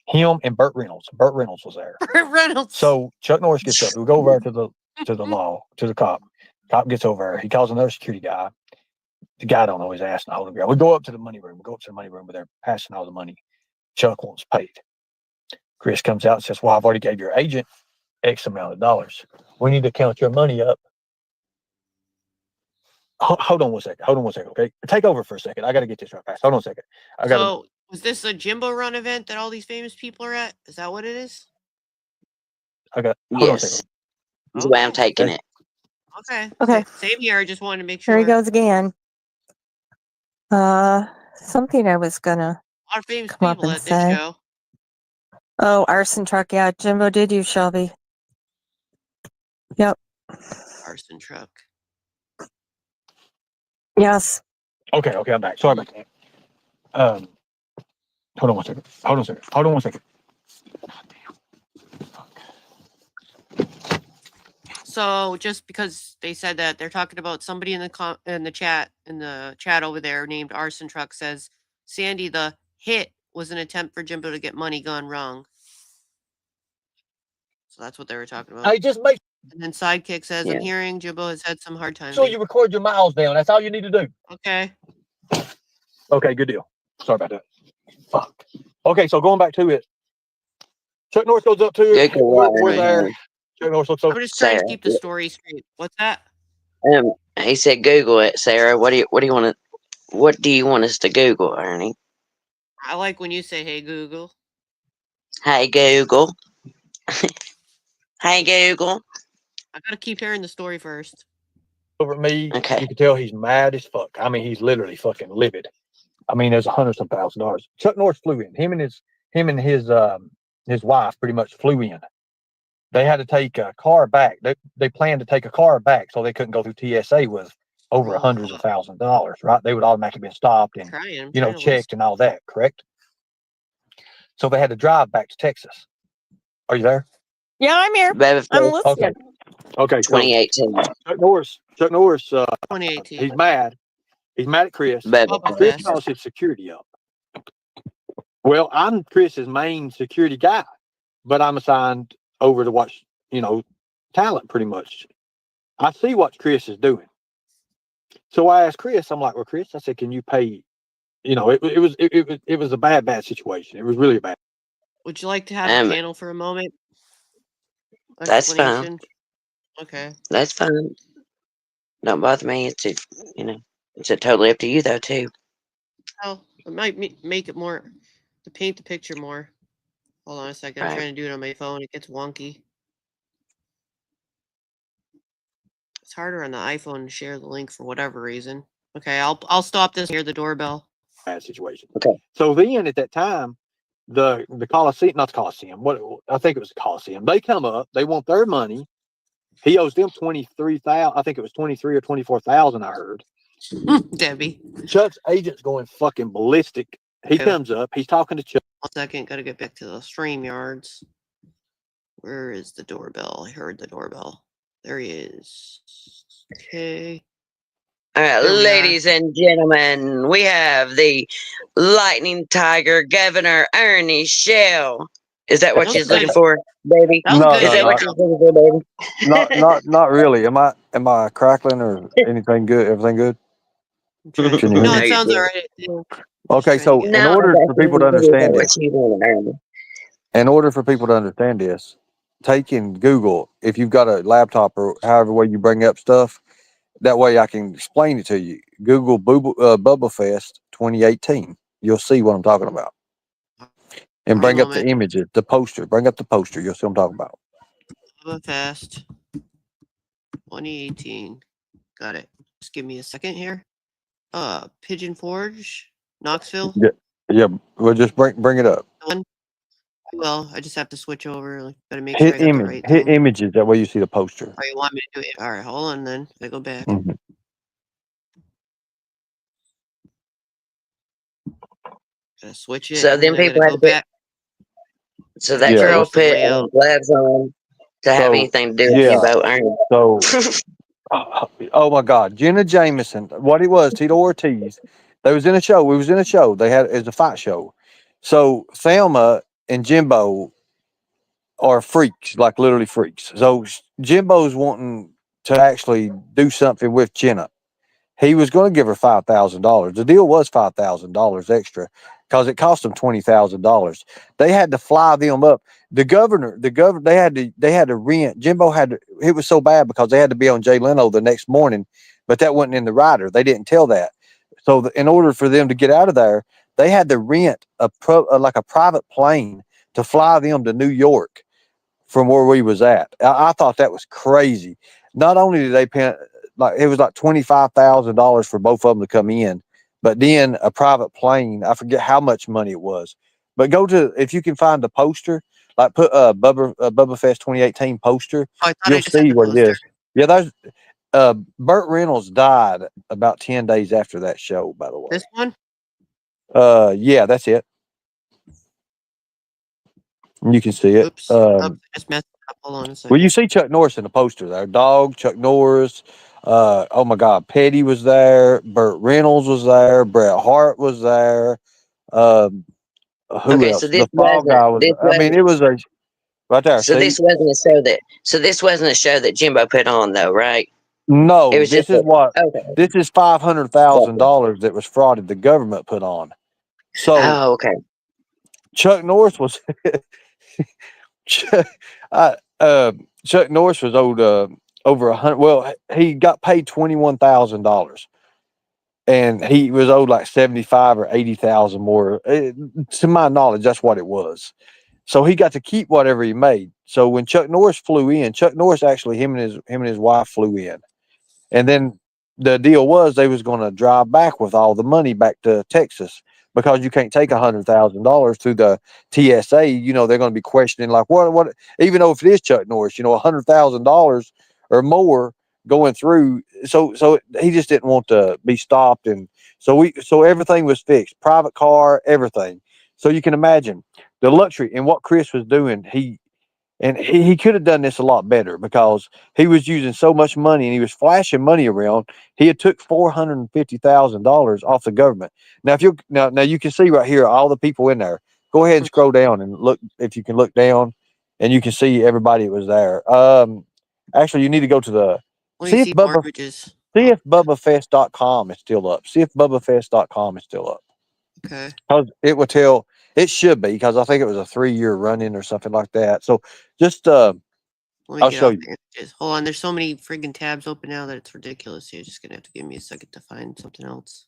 Him and Burt Reynolds. Burt Reynolds was there. Burt Reynolds. So Chuck Norris gets up. We go over to the cop. Cop gets over there. He calls another security guy. The guy don't know his ass in the hole in the ground. We go up to the money room. We go up to the money room where they're passing all the money. Chuck wants paid. Chris comes out and says, well, I've already gave your agent X amount of dollars. We need to count your money up. Hold on one second. Okay. Take over for a second. I got to get this right fast. Hold on a second. So was this a Jimbo Run event that all these famous people are at? Is that what it is? hold on a Yes. second. That's the way I'm taking it. Okay. Okay. Same here. I just wanted to make Here sure. he goes again. Something I was gonna A lot of famous come up people and at this say. show. Oh, arson truck. Yeah, Jimbo did you, Shelby? Yep. Arson truck. Yes. Okay, I'm back. Sorry about that. Hold on one second. So just because they said that, they're talking about somebody in the chat over there named Arson Truck says Sandy the hit was an attempt for Jimbo to get money gone wrong. So that's what they were talking about. Hey, just make And then Sidekick says, Yeah. I'm hearing Jimbo has had some hard times. sure you record your miles down. That's all you need to do. Okay. Okay, good deal. Sorry about that. Fuck. Okay, so going back to it. Chuck Norris goes up to it. We're there. Chuck Norris looks I'm over. just trying to Sarah. keep the story straight. What's that? He said, "Google it, Sarah. What do you want us to Google, Ernie? I like when you say, hey, Google. Hey Google. Hey Google. I got to keep hearing the story first. Over at me. Okay. You can tell he's mad as fuck. I mean, he's literally fucking livid. I mean, there's $100-some thousand. Chuck Norris flew in. Him and his wife pretty much flew in. They had to take a car back. They planned to take a car back so they couldn't go through TSA with over hundreds of thousands of dollars, right? They would automatically been stopped and Crying. checked and all that, correct? So they had to drive back to Texas. Are you there? Yeah, I'm here. Bubba Fest I'm listening. Okay. So 2018. Chuck Norris, 2018. he's mad. He's mad at Chris. Bubba Chris Fest. calls his security up. Well, I'm Chris's main security guy, but I'm assigned over to watch, talent pretty much. I see what Chris is doing. So I asked Chris, I'm like, well, Chris, I said, can you pay? It was a bad situation. It was really bad. Would you like to have a panel for a moment? That's fine. Explanation? Okay. That's fine. Don't bother me. It's totally up to you though too. Oh, it might make it more to paint the picture more. Hold on a second. I'm Right. trying to do it on my phone. It gets wonky. It's harder on the iPhone to share the link for whatever reason. Okay, I'll stop this here. The doorbell. Bad situation. Okay. So then at that time, the Coliseum, not the Coliseum, I think it was the Coliseum. They come up, they want their money. He owes them 23,000. I think it was 23 or 24,000. I heard. Debbie. Chuck's agent's going fucking ballistic. He Okay. comes up, he's talking to Chuck. 1 second. Got to get back to the StreamYards. Where is the doorbell? I heard the doorbell. There he is. Okay. All right, Here we ladies and gentlemen, we have the Lightning Tiger Governor Ernie Shell. Is that what That she's was looking good. for, baby? That was No, good. Is that no, what you're looking for, baby? not really. Am I crackling or anything good? Everything good? I'm trying Can to, you hear no, me? it sounds good. all right. Yeah. Okay, Just trying to so get- in No, order that's for people to what understand this, you want, Ernie. in order for people to understand this, take and Google if you've got a laptop or however way you bring up stuff. That way I can explain it to you. Google Bubba Fest 2018. You'll see what I'm talking about. And bring up the moment. images, the poster. Bring up the poster. You'll see what I'm talking about. Bubba Fest 2018. Got it. Just give me a second here. Pigeon Forge, Knoxville. Yeah, we'll just bring it up. Well, I just have to switch over. Like, gotta make sure I got the right Hit thing. images. That way you see the poster. Oh, you want me to do it? All right, hold on then. I go back. Mhm. Gotta switch it. So and then I gotta people had go to put. back. So that Yeah, girl what's the put layout? gloves on to have So, anything to do with yeah. Jimbo Ernie. So, oh my God, Jenna Jameson. What it was, Tito Ortiz. They was in a show. We was in a show. It's a fight show. So Thelma and Jimbo are freaks, like literally freaks. So Jimbo's wanting to actually do something with Jenna. he was going to give her $5,000. The deal was $5,000 extra because it cost them $20,000. They had to fly them up. The governor, they had to rent. Jimbo had to. It was so bad because they had to be on Jay Leno the next morning, but that wasn't in the rider. They didn't tell that. So in order for them to get out of there, they had to rent like a private plane to fly them to New York from where we was at. I thought that was crazy. Not only did they pay, like it was like $25,000 for both of them to come in, but then a private plane. I forget how much money it was. But go to, if you can find the poster, like put Bubba Fest 2018 poster, Oh, I thought you'll I just had see the what it poster. is. Yeah, there's Burt Reynolds died about 10 days after that show, by the way. This one? Yeah, that's it. You can see it. Oops. I just messed up. Hold on a second. Well, you see Chuck Norris in the poster there. Dog, Chuck Norris. Oh my God, Petty was there. Burt Reynolds was there. Bret Hart was there. Who Okay, else? so this The Fall Guy was. I mean, it was a right there. so See, this wasn't a show that this wasn't a show that Jimbo put on though, right? It no, was just this is what okay. this is $500,000 that was frauded. The government put on. So Oh, okay. Chuck Norris was. Chuck Norris was owed over 100. Well, he got paid $21,000, and he was owed like 75 or 80,000 more. To my knowledge, that's what it was. So he got to keep whatever he made. So when Chuck Norris flew in, Chuck Norris actually him and his wife flew in, and then the deal was they was going to drive back with all the money back to Texas because you can't take $100,000 through the TSA. You know they're going to be questioning like what even though if it is Chuck Norris, you know $100,000 or more going through. So he just didn't want to be stopped, and so everything was fixed, private car, everything. So you can imagine the luxury and what Chris was doing. He could have done this a lot better because he was using so much money and he was flashing money around. He had took $450,000 off the government. Now, now you can see right here all the people in there. Go ahead and scroll down and look if you can look down, and you can see everybody that was there. Actually, you need to go to the Let me see mortgages. see if BubbaFest.com is still up. See if BubbaFest.com is still up. Okay. Because it would tell. It should be because I think it was a 3-year run-in or something like that. So just Let me I'll get show off you. the images. Hold on, there's so many friggin' tabs open now that it's ridiculous. You're just gonna have to give me a second to find something else.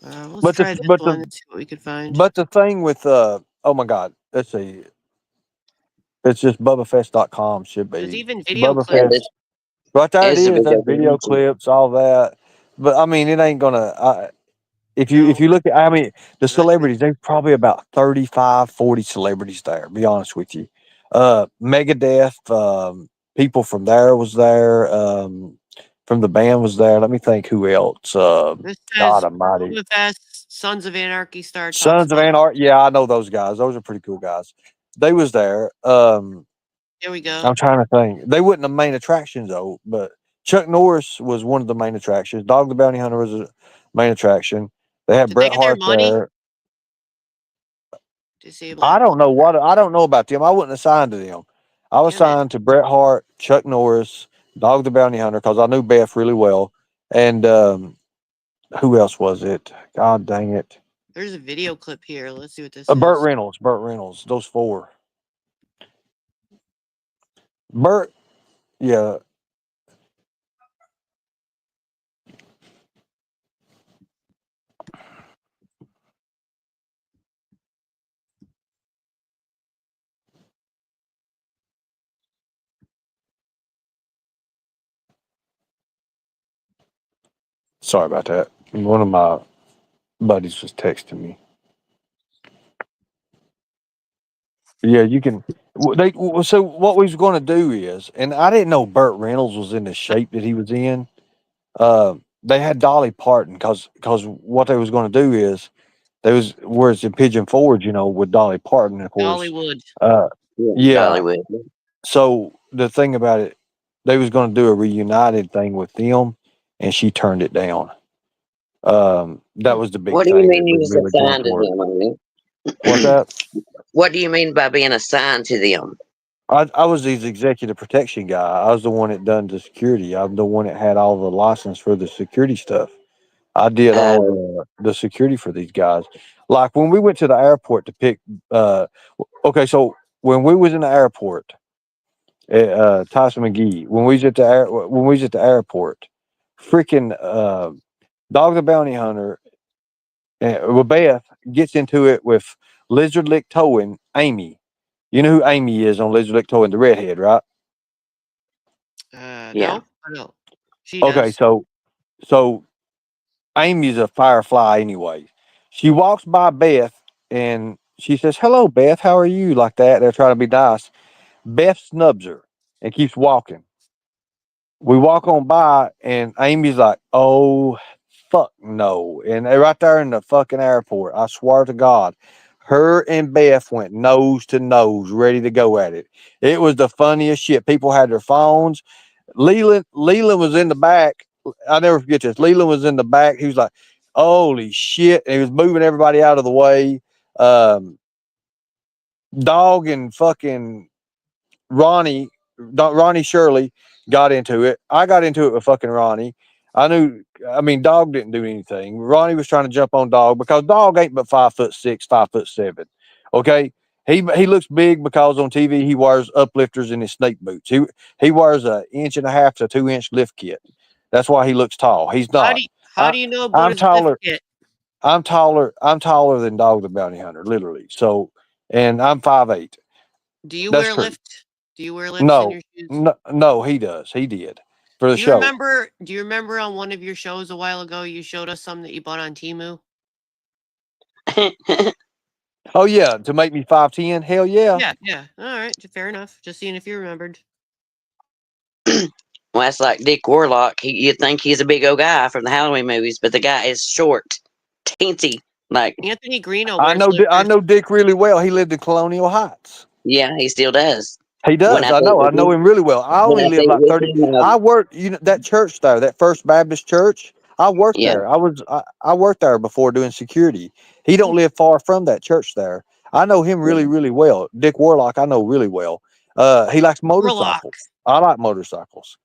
Let's try this one and see what we can find. But the thing with oh my God, let's see. It's just BubbaFest.com should be. There's even video Bubba clips. Fest. Right there it It's a is. There's video clips, all that. But I mean, it ain't gonna. If you look at, I mean, the celebrities, there's probably about 35, 40 celebrities there. Be honest with you. Megadeth, people from there was there. From the band was there. Let me think who else. This God says Almighty. Bubba Fest, Sons of Anarchy star. Sons of Anarchy. Yeah, I know those guys. Those are pretty cool guys. They was there. Here we go. I'm trying to think. They wasn't the main attractions though, but Chuck Norris was one of the main attractions. Dog the Bounty Hunter was a main attraction. They had Did Bret they get their Hart money? there. Disable. I don't know about them. I wasn't assigned to them. I was assigned to Bret Hart, Chuck Norris, Dog the Bounty Hunter, because I knew Beth really well. And who else was it? God dang it. There's a video clip here. Let's see what this Burt is. Reynolds. Those 4. Burt, yeah. Sorry about that. One of my buddies was texting me. Yeah, you can. So what we was going to do is, and I didn't know Burt Reynolds was in the shape that he was in. They had Dolly Parton because what they was going to do is they was whereas in Pigeon Forge, you know, with Dolly Parton, of course. Dollywood. Yeah. Dollywood. So the thing about it, they was going to do a reunited thing with them, and she turned it down. That was the big What do thing. you mean you was was really going assigned to for it. them? I mean? What's that? What do you mean by being assigned to them? I was his executive protection guy. I was the one that done the security. I'm the one that had all the license for the security stuff. I did all the security for these guys. Like when we went to the airport to pick. Okay, so when we was in the airport at Tyson McGee, when we was at the airport, freaking Dog the Bounty Hunter, well, Beth gets into it with Lizard Lick Towing, Amy. You know who Amy is on Lizard Lick Towing, the redhead, right? Yeah. No, I don't. She Okay, does. so Amy's a firefly anyway. She walks by Beth and she says, "Hello, Beth. How are you?" Like that. They're trying to be nice. Beth snubs her and keeps walking. We walk on by and Amy's like, "Oh, fuck no." And they're right there in the fucking airport. I swear to God. Her and Beth went nose to nose, ready to go at it. It was the funniest shit. People had their phones. Leland was in the back. I never forget this. Leland was in the back. He was like, "Holy shit!" And he was moving everybody out of the way. Dog and fucking Ronnie Shirley got into it. I got into it with fucking Ronnie. I mean, Dog didn't do anything. Ronnie was trying to jump on Dog because Dog ain't but 5'6", 5'7". Okay. He looks big because on TV he wears uplifters in his snake boots. He wears a 1.5 to 2 inch lift kit. That's why he looks tall. He's not. How do you know about I'm his lift taller. kit? I'm taller than Dog the Bounty Hunter, literally. So, and I'm 5'8". Do you That's wear true. lift? Do you wear lifts in your shoes? No, he does. He did for the Do you show. remember? Do you remember on one of your shows a while ago you showed us some that you bought on Temu? Oh yeah, to make me 5'10". Hell yeah. Yeah. All right, fair enough. Just seeing if you remembered. Well, that's like Dick Warlock. You'd think he's a big old guy from the Halloween movies, but the guy is short, teensy. Like, Anthony Greeno I wears know. I lifters. know Dick really well. He lived in Colonial Heights. yeah, he still does. He When does. I I think know. I know him really well. I when only I live think like with 30. him, I worked. You know that church there, that First Baptist Church. I worked yeah, there. I worked there before doing security. He don't live far from that church there. I know him really, really well. Dick Warlock, I know really well. He likes Warlock. motorcycles. I like motorcycles.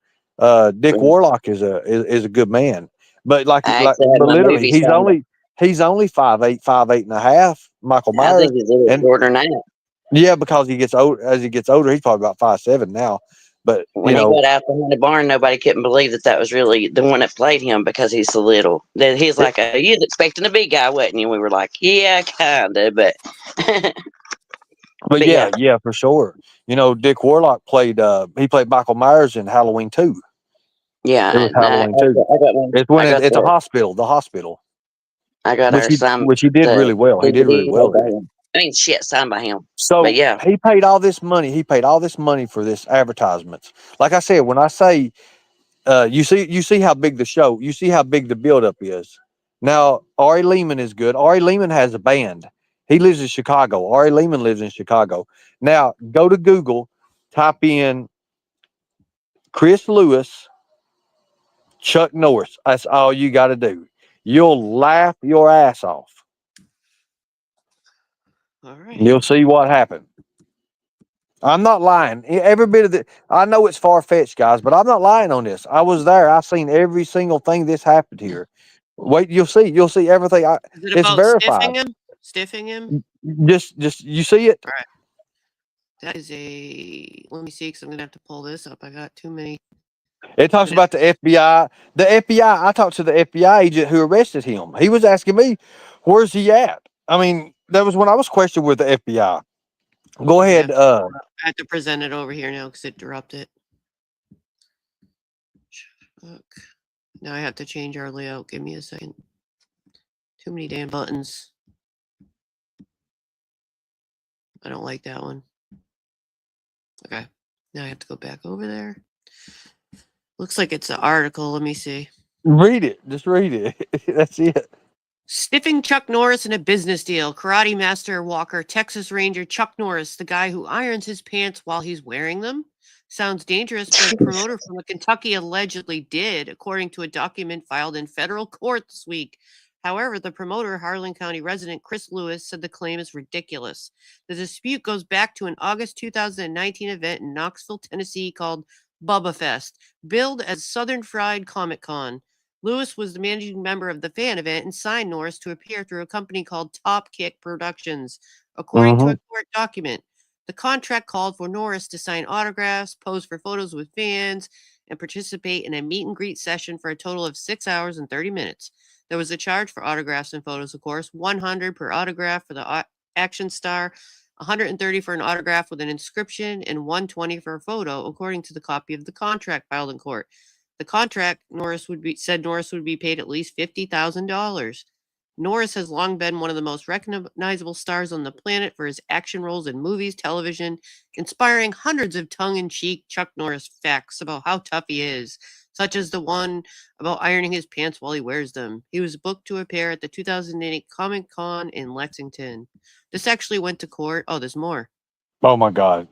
Dick yeah. Warlock is a good man. But I actually had but my literally, movie signed. he's only 5'8", 5'8.5". Michael I Myers, think he's a little and shorter than that. yeah, because he gets old. As he gets older, he's probably about 5'7" now. But When he got out behind the barn, nobody couldn't believe that was really the one that played him because he's so little. Then he's like, "You was expecting a big guy, wasn't you?" We were like, "Yeah, kinda," but But yeah, yeah, for sure. You know, Dick Warlock played. He played Michael Myers in Halloween 2. It was yeah. Halloween 2. I got one. It's when it's a hospital. The hospital, I got our signed. which he did really well. He did really well by in it. him. I mean, shit, signed by him. But So yeah, he paid all this money. He paid all this money for this advertisements. Like I said, when I say, you see how big the show. You see how big the buildup is. Now Ari Lehman is good. Ari Lehman has a band. He lives in Chicago. Ari Lehman lives in Chicago. Now go to Google, type in Chris Lewis, Chuck Norris. That's all you got to do. You'll laugh your ass off. All right. You'll see what happened. I'm not lying. Every bit of it. I know it's far fetched, guys, but I'm not lying on this. I was there. I've seen every single thing this happened here. Wait, you'll see. You'll see everything. Is it It's about verified. Stiffing him? Just you see it. All right. That is a. Let me see, because I'm gonna have to pull this up. I got too many. It talks about the FBI. The FBI. I talked to the FBI agent who arrested him. He was asking me, "Where's he at?" I mean, that was when I was questioned with the FBI. Go ahead. I have to present it over here now because it interrupted. Look. Now I have to change our layout. Give me a second. Too many damn buttons. I don't like that one. Okay. Now I have to go back over there. Looks like it's an article. Let me see. Read it. Just read it. That's it. Stiffing Chuck Norris in a business deal. Karate master walker, Texas Ranger Chuck Norris, the guy who irons his pants while he's wearing them. Sounds dangerous, but a promoter from Kentucky allegedly did, according to a document filed in federal court this week. However, the promoter, Harlan County resident Chris Lewis, said the claim is ridiculous. The dispute goes back to an August 2019 event in Knoxville, Tennessee called Bubba Fest, billed as Southern Fried Comic Con. Lewis was the managing member of the fan event and signed Norris to appear through a company called Top Kick Productions, according to a court document. The contract called for Norris to sign autographs, pose for photos with fans, and participate in a meet and greet session for a total of 6 hours and 30 minutes. There was a charge for autographs and photos, of course, $100 per autograph for the action star, $130 for an autograph with an inscription, and $120 for a photo, according to the copy of the contract filed in court. The contract, Norris would be paid at least $50,000. Norris has long been one of the most recognizable stars on the planet for his action roles in movies, television, inspiring hundreds of tongue-in-cheek Chuck Norris facts about how tough he is, such as the one about ironing his pants while he wears them. He was booked to appear at the 2008 Comic-Con in Lexington. This actually went to court. Oh, there's more. Oh my God.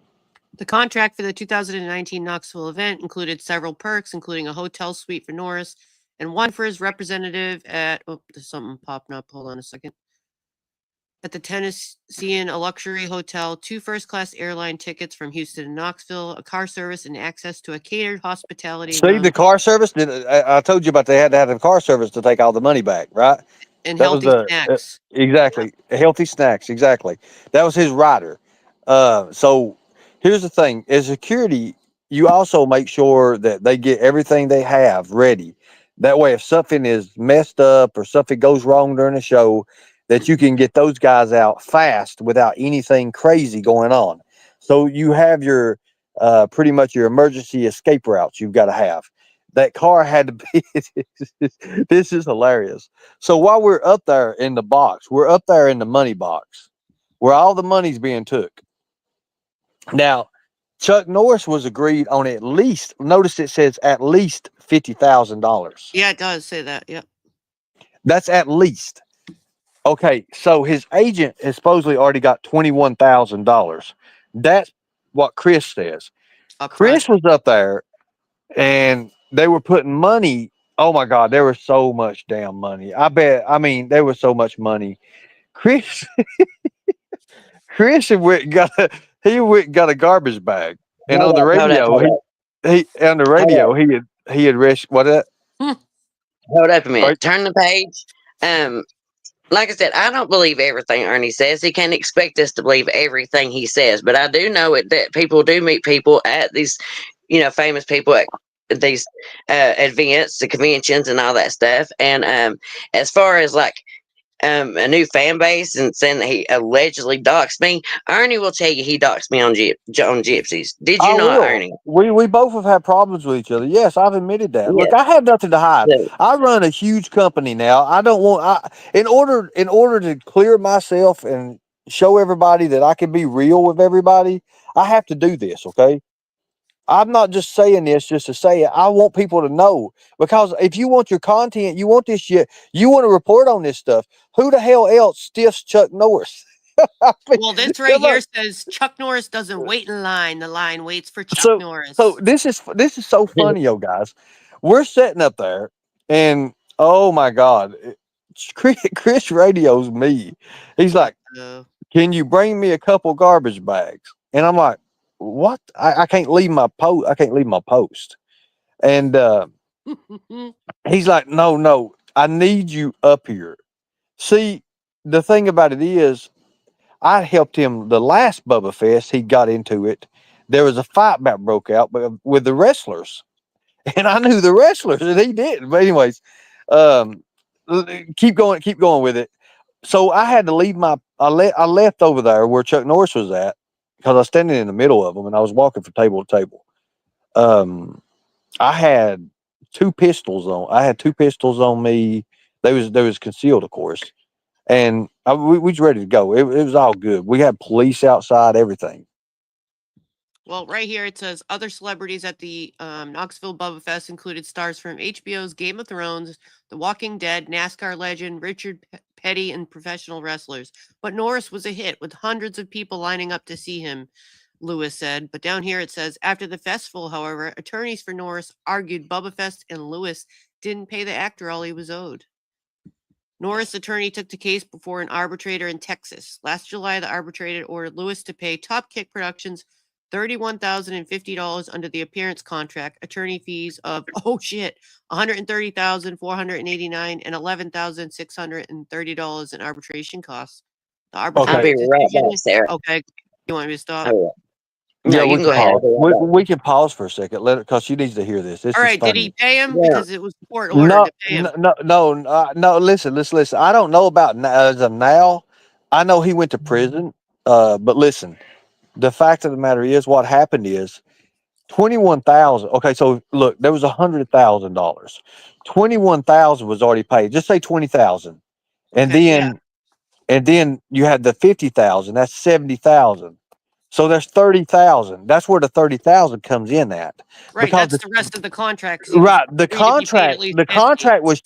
The contract for the 2019 Knoxville event included several perks, including a hotel suite for Norris and one for his representative at, oh, there's something popping up. Hold on a second. At the Tennessean, a luxury hotel, 2 first-class airline tickets from Houston to Knoxville, a car service, and access to a catered hospitality See lounge the car service? I told you about they had to have a car service to take all the money back, right? and That was healthy snacks. exactly healthy snacks. Exactly. That was his rider. So here's the thing: as security, you also make sure that they get everything they have ready. That way, if something is messed up or something goes wrong during a show, that you can get those guys out fast without anything crazy going on. So you have your pretty much your emergency escape routes you've got to have. That car had to be. This is hilarious. So while we're up there in the box, we're up there in the money box where all the money's being took. Now, Chuck Norris was agreed on at least, notice it says at least $50,000. Yeah, it does say that. Yep. That's at least. Okay, so his agent has supposedly already got $21,000. That's what Chris says. Chris was up there and they were putting money. Oh my God, there was so much damn money. There was so much money. Chris got a garbage bag. And on the radio, he had risked what that? Hold up a minute. Right. Turn the page. Like I said, I don't believe everything Ernie says. He can't expect us to believe everything he says, but I do know that people do meet people at these, famous people at these events, the conventions, and all that stuff. And as far as like a new fan base and saying that he allegedly doxed me, Ernie will tell you he doxed me on Gypsies. Did you not, Ernie? We both have had problems with each other. Yes, I've admitted that. Yes. Look, I have nothing to hide. Yes. I run a huge company now. I don't want in order to clear myself and show everybody that I can be real with everybody, I have to do this, okay? I'm not just saying this just to say it. I want people to know, because if you want your content, you want this shit, you want to report on this stuff. Who the hell else stiffs Chuck Norris? Well, this right here says Chuck Norris doesn't wait in line. The line waits for Chuck Norris. So this is so funny, yo, guys. We're sitting up there, and oh my God, Chris radios me. He's like, "Can you bring me a couple garbage bags?" And I'm like, "What? I can't leave my post. I can't leave my post." And he's like, "No, I need you up here." See, the thing about it is, I helped him the last Bubba Fest. He got into it. There was a fight that broke out with the wrestlers, and I knew the wrestlers, and he didn't. But anyways, keep going with it. So I had to leave I left over there where Chuck Norris was at, because I was standing in the middle of them, and I was walking from table to table. I had two pistols on me. They was concealed, of course. And we was ready to go. It was all good. We had police outside, everything. Well, right here it says other celebrities at the Knoxville Bubba Fest included stars from HBO's Game of Thrones, The Walking Dead, NASCAR legend Richard Petty, and professional wrestlers. But Norris was a hit, with hundreds of people lining up to see him, Lewis said. But down here it says, after the festival, however, attorneys for Norris argued Bubba Fest and Lewis didn't pay the actor all he was owed. Norris' attorney took the case before an arbitrator in Texas. Last July, the arbitrator ordered Lewis to pay Top Kick Productions $31,050 under the appearance contract, attorney fees of $130,489 and $11,630 in arbitration costs. The I'll arbitrator's be right back, decision. Sarah. Okay, you want me to stop? Oh, no, Yeah, you we can can go ahead. I'll pause. be right back. We can pause for a second, let it, because she needs to hear this. This All is right, did he funny. pay him? Yeah. Because it was a court order No, to pay him. no. Listen. I don't know about as of now. I know he went to prison. But listen, the fact of the matter is, what happened is 21,000. Okay, so look, there was $100,000. 21,000 was already paid. Just say 20,000, and Okay, yeah. then you had the 50,000. That's 70,000. So there's 30,000. That's where the 30,000 comes in at. Right, Because that's the rest of the contract. 'cause he was right, the agreed to be paid at contract, least the 50. contract was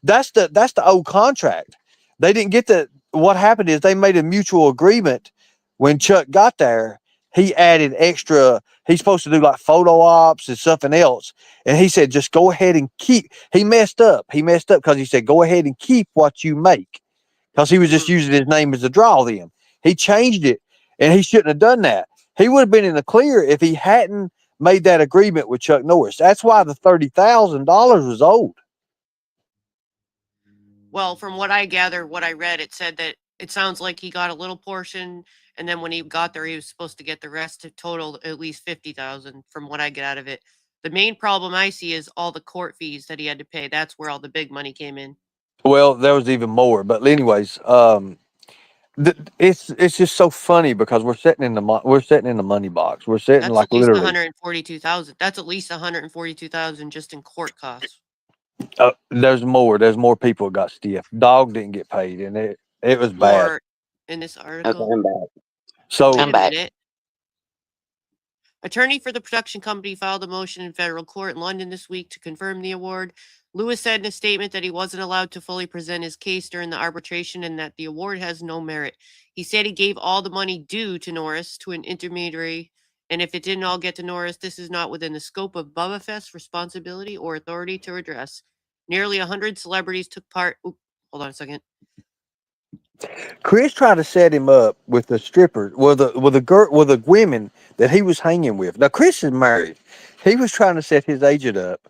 that's the old contract. They didn't get the. What happened is they made a mutual agreement. When Chuck got there, he added extra. He's supposed to do like photo ops and something else, and he said just go ahead and keep. He messed up because he said go ahead and keep what you make, because he was just using his name as a draw. Then he changed it, and he shouldn't have done that. He would have been in the clear if he hadn't made that agreement with Chuck Norris. That's why the $30,000 was owed. Well, from what I gather, what I read, it said that it sounds like he got a little portion, and then when he got there, he was supposed to get the rest to total at least 50,000. From what I get out of it, the main problem I see is all the court fees that he had to pay. That's where all the big money came in. Well, there was even more, but anyways, it's just so funny because we're sitting in the money box. We're sitting That's like at least literally. 142,000. That's at least 142,000 just in court costs. There's more. There's more people that got stiff. Dog didn't get paid, and it was bad. More in this Okay, article. I'm back. So Wait I'm a back. minute. Attorney for the production company filed a motion in federal court in London this week to confirm the award. Lewis said in a statement that he wasn't allowed to fully present his case during the arbitration and that the award has no merit. He said he gave all the money due to Norris to an intermediary, and if it didn't all get to Norris, this is not within the scope of Bubba Fest's responsibility or authority to address. Nearly 100 celebrities took part. Hold on a second. Chris tried to set him up with the strippers, with the women that he was hanging with. Now Chris is married. He was trying to set his agent up,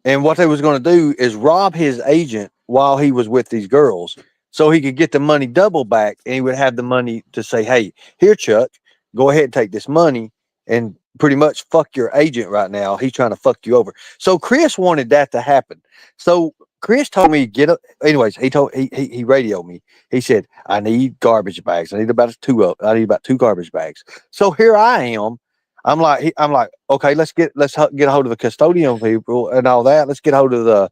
and what they was going to do is rob his agent while he was with these girls, so he could get the money double back, and he would have the money to say, "Hey, here, Chuck, go ahead and take this money and pretty much fuck your agent right now. He's trying to fuck you over." So Chris wanted that to happen. So Chris told me get up. Anyways, he radioed me. He said, "I need garbage bags. I need about two garbage bags." So here I am. I'm like, okay, let's get a hold of the custodian people and all that. Let's get a hold of the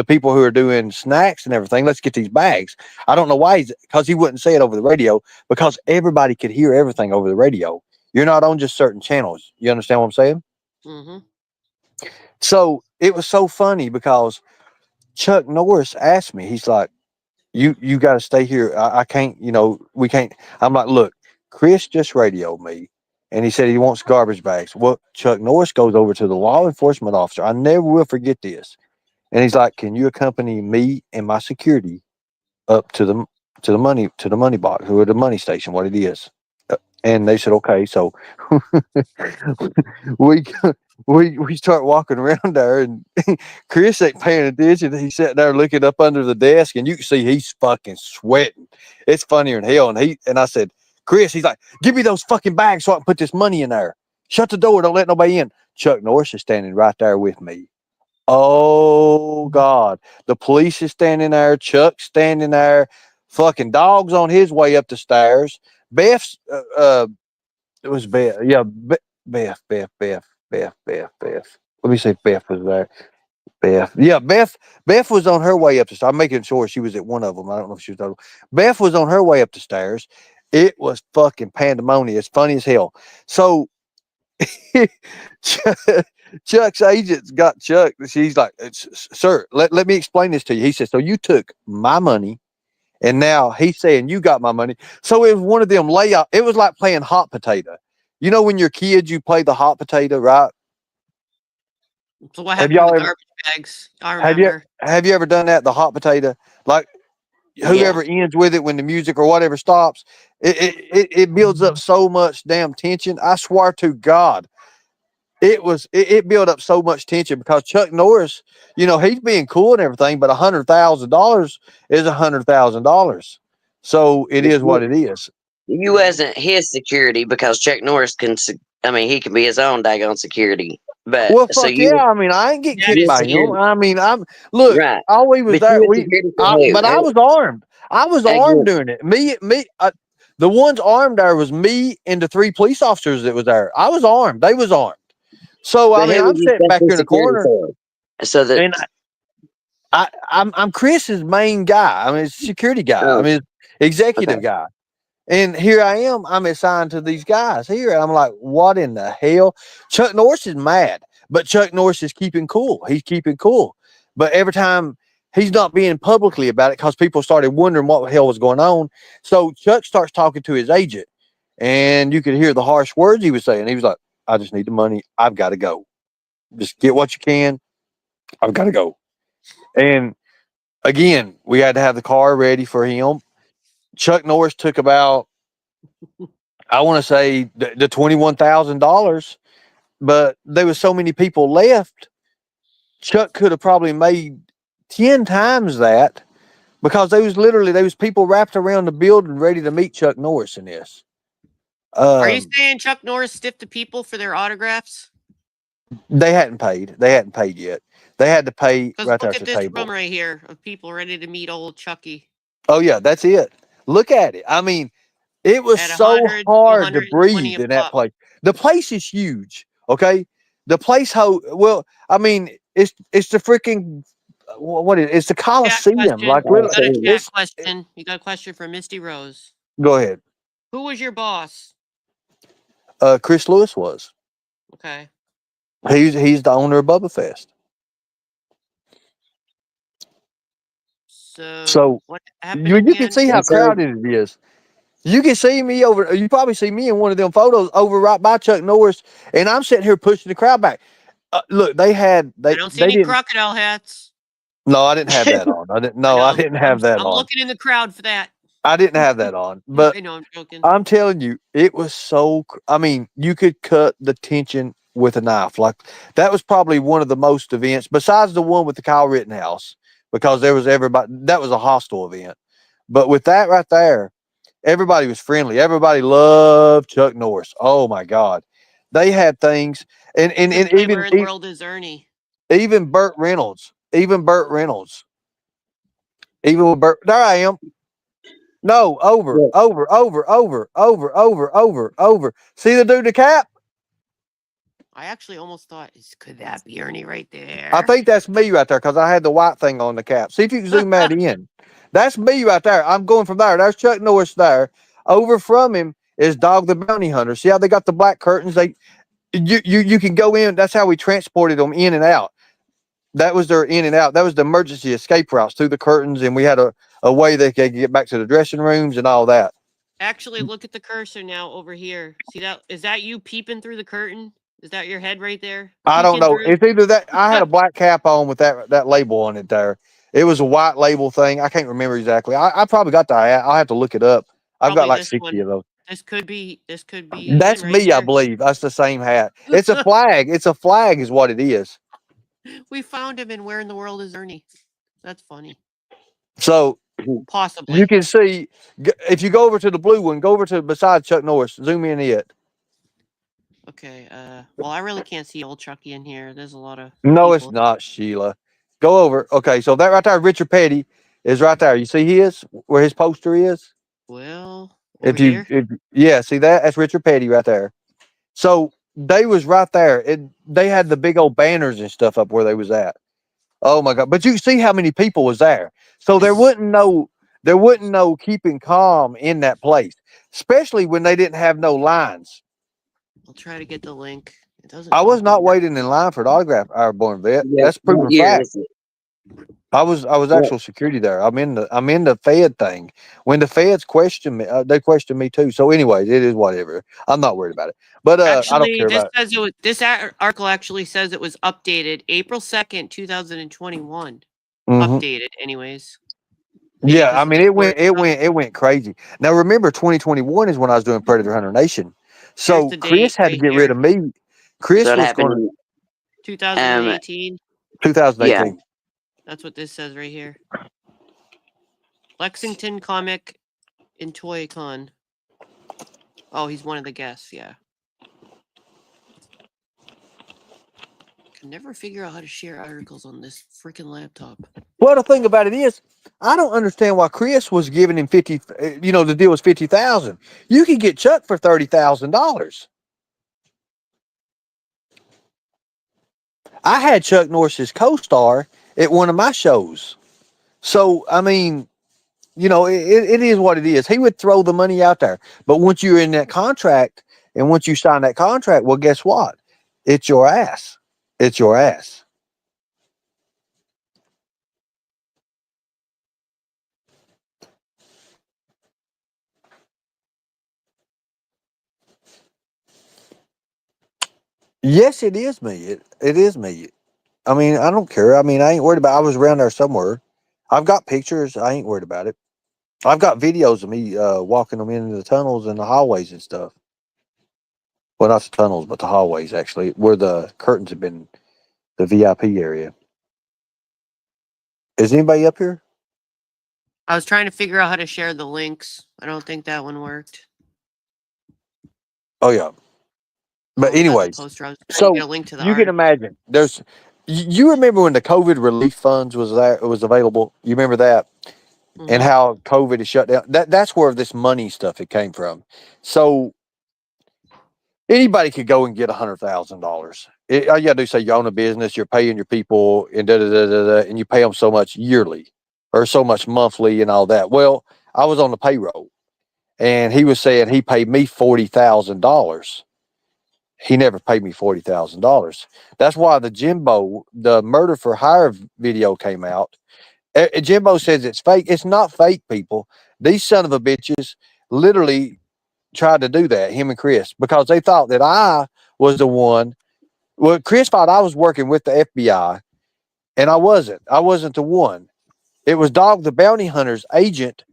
people who are doing snacks and everything. Let's get these bags. I don't know why because he wouldn't say it over the radio, because everybody could hear everything over the radio. You're not on just certain channels. You understand what I'm saying? Mm-hmm. So it was so funny because Chuck Norris asked me, he's like, you got to stay here. I can't, we can't. I'm like, look, Chris just radioed me and he said he wants garbage bags. Well, Chuck Norris goes over to the law enforcement officer. I never will forget this. And he's like, can you accompany me and my security up to the money box, or the money station, what it is? And they said, okay. So we start walking around there, and Chris ain't paying attention. He's sitting there looking up under the desk, and you can see he's fucking sweating. It's funnier than hell. And I said, Chris, he's like, give me those fucking bags so I can put this money in there. Shut the door. Don't let nobody in. Chuck Norris is standing right there with me. Oh God. The police is standing there. Chuck's standing there. Fucking dog's on his way up the stairs. Beth's, it was Beth. Yeah. Beth. Let me see if Beth was there. Beth. Yeah, Beth was on her way up the stairs. I'm making sure she was at one of them. I don't know if she was total. Beth was on her way up the stairs. It was fucking pandemonium. It's funny as hell. So Chuck's agent's got Chuck. She's like, sir, let me explain this to you. He said, so you took my money, and now he's saying you got my money. So it was one of them layout. It was like playing hot potato. When you're kids, you play the hot potato, right? So what Have happened y'all with ever? garbage bags. I Have you remember. have you ever done that? The hot potato, like whoever ends with it when the music or whatever stops, it builds up so much damn tension. I swear to God, it built up so much tension because Chuck Norris, he's being cool and everything, but $100,000 is $100,000. So it is what it is. You wasn't his security because Chuck Norris he can be his own daggone security. But Well, so fuck yeah. you I mean, I ain't getting Yeah, kicked just by him. security, I mean, look, right? all we was But there. you was security for who? But I was armed. I was Hey, armed doing it. The ones armed there was me and the 3 police officers that was there. I was armed. They was armed. So I but mean, who I'm was you sitting back special here in the security corner, for? So that and I'm Chris's main guy. I mean, security guy. I oh, mean, okay. executive guy. And here I am. I'm assigned to these guys here. And I'm like, what in the hell? Chuck Norris is mad, but Chuck Norris is keeping cool. He's keeping cool. But every time he's not being publicly about it because people started wondering what the hell was going on. So Chuck starts talking to his agent, and you could hear the harsh words he was saying. He was like, I just need the money. I've got to go. Just get what you can. I've got to go. And again, we had to have the car ready for him. Chuck Norris took about, I want to say the $21,000, but there was so many people left. Chuck could have probably made 10 times that because there was people wrapped around the building ready to meet Chuck Norris in this. Are you saying Chuck Norris stiffed the people for their autographs? They hadn't paid. They hadn't paid yet. They had to pay Because right there look at at the this table. room right here of people ready to meet old Chucky. Oh yeah, that's it. Look at it. I mean, it was At so 100 to hard to 120 breathe a in that pop. place. The place is huge. Okay, the place I mean, it's the freaking what is it's the Chat Coliseum. question. Like You literally, got a chat it's question. You got a question from Misty Rose. go ahead. Who was your boss? Chris Lewis was. Okay. He's the owner of Bubba Fest. So what happened you again? can see how And so crowded it is. You can see me over. You probably see me in one of them photos over right by Chuck Norris, and I'm sitting here pushing the crowd back. Look, they I don't see any didn't. crocodile hats. No, I didn't have that on. I didn't. No, I didn't have that I'm on. looking in the crowd for that. I didn't have that on. But I know, I'm joking. I'm telling you, it was so. I mean, you could cut the tension with a knife. Like that was probably one of the most events, besides the one with the Kyle Rittenhouse, because there was everybody. That was a hostile event. But with that right there, everybody was friendly. Everybody loved Chuck Norris. Oh my God, they had things, and Where in the world is Ernie? even Burt Reynolds, even with Burt. There I am. No, over. See the dude in the cap? I actually almost thought, could that be Ernie right there? I think that's me right there because I had the white thing on the cap. See if you can zoom that in. That's me right there. I'm going from there. There's Chuck Norris there. Over from him is Dog the Bounty Hunter. See how they got the black curtains? You can go in. That's how we transported them in and out. That was their in and out. That was the emergency escape routes through the curtains, and we had a way they could get back to the dressing rooms and all that. Actually, look at the cursor now over here. See that? Is that you peeping through the curtain? Is that your head right there? I don't know. Through? It's either that I had a black cap on with that label on it there. It was a white label thing. I can't remember exactly. I probably got the hat. I'll have to look it up. I've got Probably like this 60 one. of those. This could be. That's him right me, I there. believe. That's the same hat. It's a flag. It's a flag, is what it is. We found him, and where in the world is Ernie? That's funny. So possibly you can see if you go over to the blue one, go over to beside Chuck Norris, zoom in it. Okay. Well, I really can't see old Chucky in here. There's a lot of. No, people. it's not, Sheila. Go over. Okay, so that right there, Richard Petty, is right there. You see where his poster is? Well, yeah, see that? That's Richard Petty right there. So they was right there. They had the big old banners and stuff up where they was at. Oh my God. But you see how many people was there. So there wouldn't no keeping calm in that place, especially when they didn't have no lines. I'll try to get the link. It doesn't. I was not waiting in line for an autograph, our born vet. Yeah, That's proven what year fact. is it? I was actual security there. I'm in the Fed thing. When the Feds question me, they question me too. So anyway, it is whatever. I'm not worried about it. But I don't Actually, care this about it. says it was, this article actually says it was updated April 2nd, 2021. Mhm. Updated, anyways. Maybe Yeah, 'cause I the mean Discord it went crazy. Now remember 2021 is when I was doing Predator Hunter Nation. Here's So the Chris date had to right get rid here. of me. Chris So it was happened going to 2018. 2018. That's what this says right here. Lexington Comic in Toy Con. Oh, he's one of the guests, yeah. Can never figure out how to share articles on this freaking laptop. Well, the thing about it is, I don't understand why Chris was giving him 50. You know, the deal was 50,000. You could get Chuck for $30,000. I had Chuck Norris's co-star at one of my shows. So I mean, you know, it is what it is. He would throw the money out there, but once you're in that contract and once you sign that contract, well, guess what? It's your ass. It's your ass. Yes, it is me. It is me. I mean, I don't care. I mean, I ain't worried about it. I was around there somewhere. I've got pictures. I ain't worried about it. I've got videos of me walking them into the tunnels and the hallways and stuff. Well, not the tunnels, but the hallways, actually, where the curtains have been, the VIP area. Is anybody up here? I was trying to figure out how to share the links. I don't think that one worked. Oh, yeah. But Oh, that's a anyways, poster. I was trying to so get a link to the you can article. imagine you remember when the COVID relief funds was available? You remember that? And Mhm. how COVID is shut down. That's where this money stuff it came from. So anybody could go and get $100,000. All you gotta do is say you own a business, you're paying your people, and and you pay them so much yearly or so much monthly and all that. Well, I was on the payroll, and he was saying he paid me $40,000. He never paid me $40,000. That's why the murder for hire video came out. Jimbo says it's fake. It's not fake, people. These son of a bitches literally tried to do that, him and Chris, because they thought that I was the one. Well, Chris thought I was working with the FBI, and I wasn't. I wasn't the one. It was Dog the Bounty Hunter's agent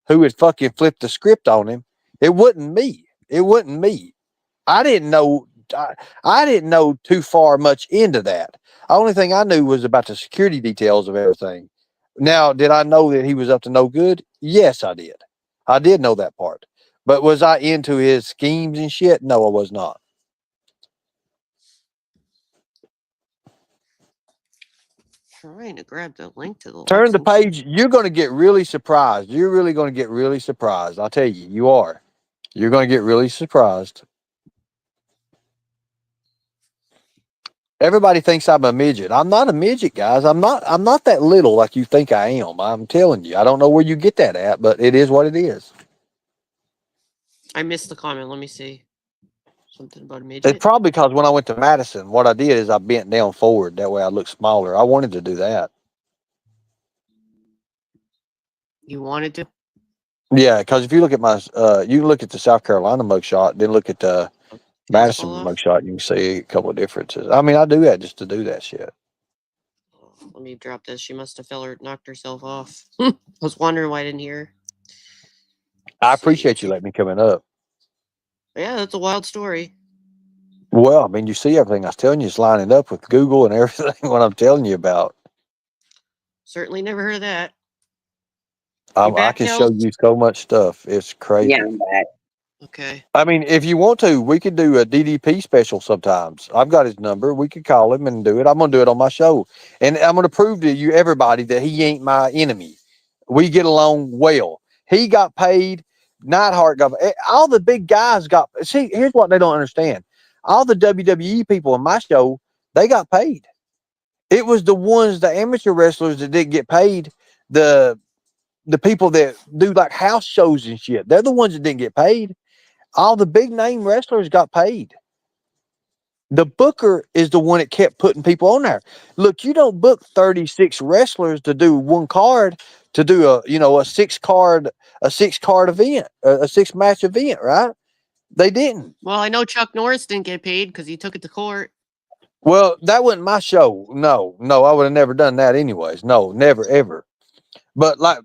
who had fucking flipped the script on him. It wasn't me. It wasn't me. I didn't know. I didn't know too far much into that. The only thing I knew was about the security details of everything. Now, did I know that he was up to no good? Yes, I did. I did know that part. But was I into his schemes and shit? No, I was not. Trying to grab the link to the Turn the Lexington. page. You're going to get really surprised. You're really going to get really surprised. I'll tell you, you are. You're going to get really surprised. Everybody thinks I'm a midget. I'm not a midget, guys. I'm not that little like you think I am. I'm telling you. I don't know where you get that at, but it is what it is. I missed the comment. Let me see. Something about a It's midget. probably because when I went to Madison, what I did is I bent down forward. That way I look smaller. I wanted to do that. You wanted to? Yeah, because if you look at you can look at the South Carolina mugshot, then look at the Tails fall Madison off? mugshot, you can see a couple of differences. I mean, I do that just to do that shit. Let me drop this. She must have knocked herself off. I was wondering why I didn't hear her. I Let's see. appreciate you letting me coming up. Yeah, that's a wild story. Well, I mean, you see everything I was telling you is lining up with Google and everything what I'm telling you about. Certainly never heard of that. I back, can show Kells? you so much stuff. It's crazy. Yeah, I'm back. Okay. I mean, if you want to, we could do a DDP special sometimes. I've got his number. We could call him and do it. I'm going to do it on my show. And I'm going to prove to you, everybody, that he ain't my enemy. We get along well. He got paid. Neidhart got all the big guys got. See, here's what they don't understand. All the WWE people in my show, they got paid. It was the amateur wrestlers that didn't get paid. The people that do like house shows and shit, they're the ones that didn't get paid. All the big name wrestlers got paid. The booker is the one that kept putting people on there. Look, you don't book 36 wrestlers to do one card, to do a 6 card event, a 6 match event, right? They didn't. Well, I know Chuck Norris didn't get paid because he took it to court. Well, that wasn't my show. No, I would have never done that anyways. No, never, ever. But like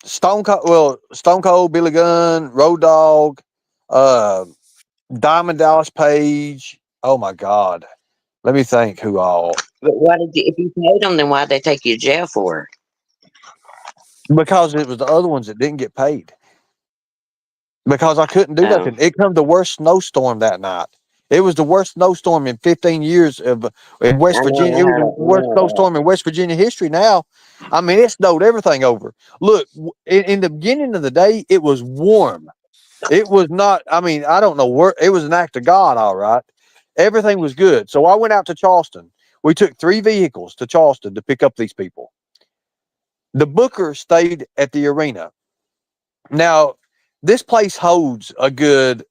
Stone Cold, Billy Gunn, Road Dogg, Diamond Dallas Page. Oh my God. Let me think who all. But if you paid them, then why'd they take you to jail for? Because it was the other ones that didn't get paid. Because I couldn't do nothing. It come the worst snowstorm that night. It was the worst snowstorm in 15 years in West Virginia. It was the worst snowstorm in West Virginia history now. I mean, it snowed everything over. Look, in the beginning of the day, it was warm. It was not, I mean, I don't know where, it was an act of God, all right. Everything was good. So I went out to Charleston. We took 3 vehicles to Charleston to pick up these people. The booker stayed at the arena. Now, this place holds a good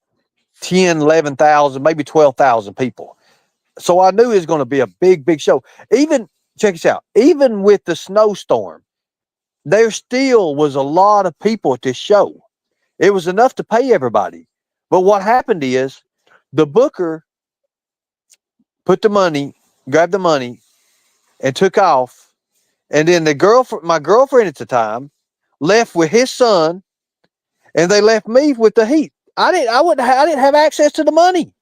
10, 11,000, maybe 12,000 people. So I knew it was going to be a big, big show. Even, check this out, even with the snowstorm, there still was a lot of people at this show. It was enough to pay everybody. But what happened is the booker grabbed the money and took off. And then my girlfriend at the time left with his son, and they left me with the heat. I didn't have access to the money.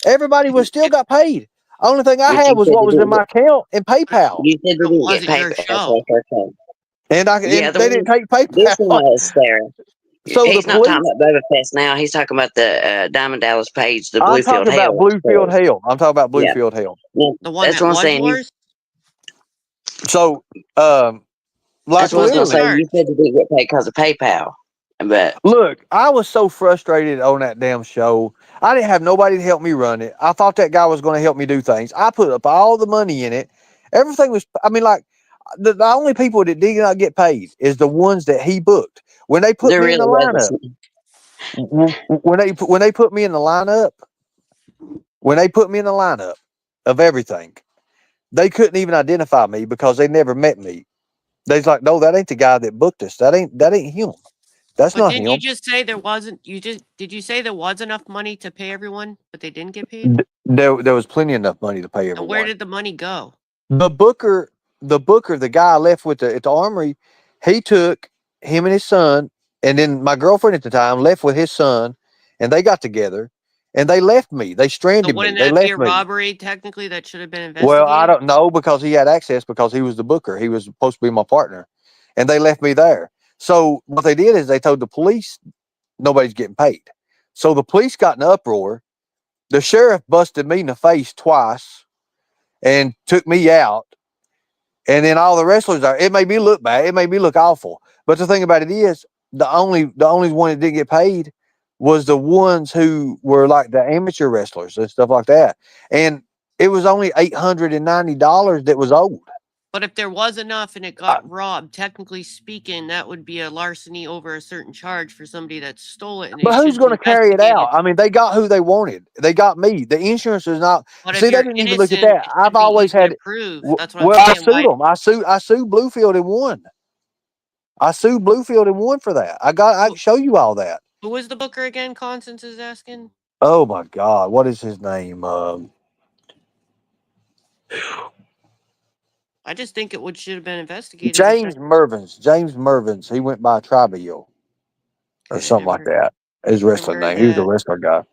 Everybody was still got paid. Only thing I had was what was in my account and PayPal. You said they It didn't get wasn't your PayPal. show. And they didn't take This one PayPal. was there. So He's the not police. talking about Bubba Fest now. He's talking about the Diamond Dallas Page, the I'm Bluefield talking about Hell. Bluefield Hell. I'm talking about Yeah. Bluefield Hell. The one That's that what I'm was saying. yours? So, That's like what I was going to say. literally, You said you didn't get paid because of PayPal. But look, I was so frustrated on that damn show. I didn't have nobody to help me run it. I thought that guy was going to help me do things. I put up all the money in it. Everything was, I mean, like, the only people that did not get paid is the ones that he booked. When they put there me in the really lineup, wasn't. when they put me in the lineup of everything, they couldn't even identify me because they never met me. They's like, no, that ain't the guy that booked us. That ain't him. That's But not didn't him. you just say there wasn't? Did you say there was enough money to pay everyone, but they didn't get paid? There was plenty enough money to pay everyone. And where did the money go? The booker, the guy I left with at the armory, he took him and his son, and then my girlfriend at the time left with his son, and they got together, and they left me. They So stranded me. wouldn't They that be left a me. robbery technically that should have been investigated? Well, I don't know because he had access because he was the booker. He was supposed to be my partner, and they left me there. So what they did is they told the police nobody's getting paid. So the police got in an uproar. The sheriff busted me in the face twice and took me out. And then all the wrestlers are, it made me look bad. It made me look awful. But the thing about it is the only one that didn't get paid was the ones who were like the amateur wrestlers and stuff like that. And it was only $890 that was owed. But if there was enough and it got robbed, technically speaking, that would be a larceny over a certain charge for somebody that stole it. And But who's going to carry it out? I mean, they got who they wanted. They got me. The insurance is not. But See, if they you're didn't even look at innocent, that. it I've should be always easy had. to prove. That's what Well, I'm I saying. sued them. I sued Bluefield and won. I sued Bluefield and won for that. I can show you all that. Who was the booker again? Constance is asking. Oh my God, what is his name? I just think it should have been investigated. James Mervins. He went by Tribal or something like that. His wrestling name. He was a wrestler guy.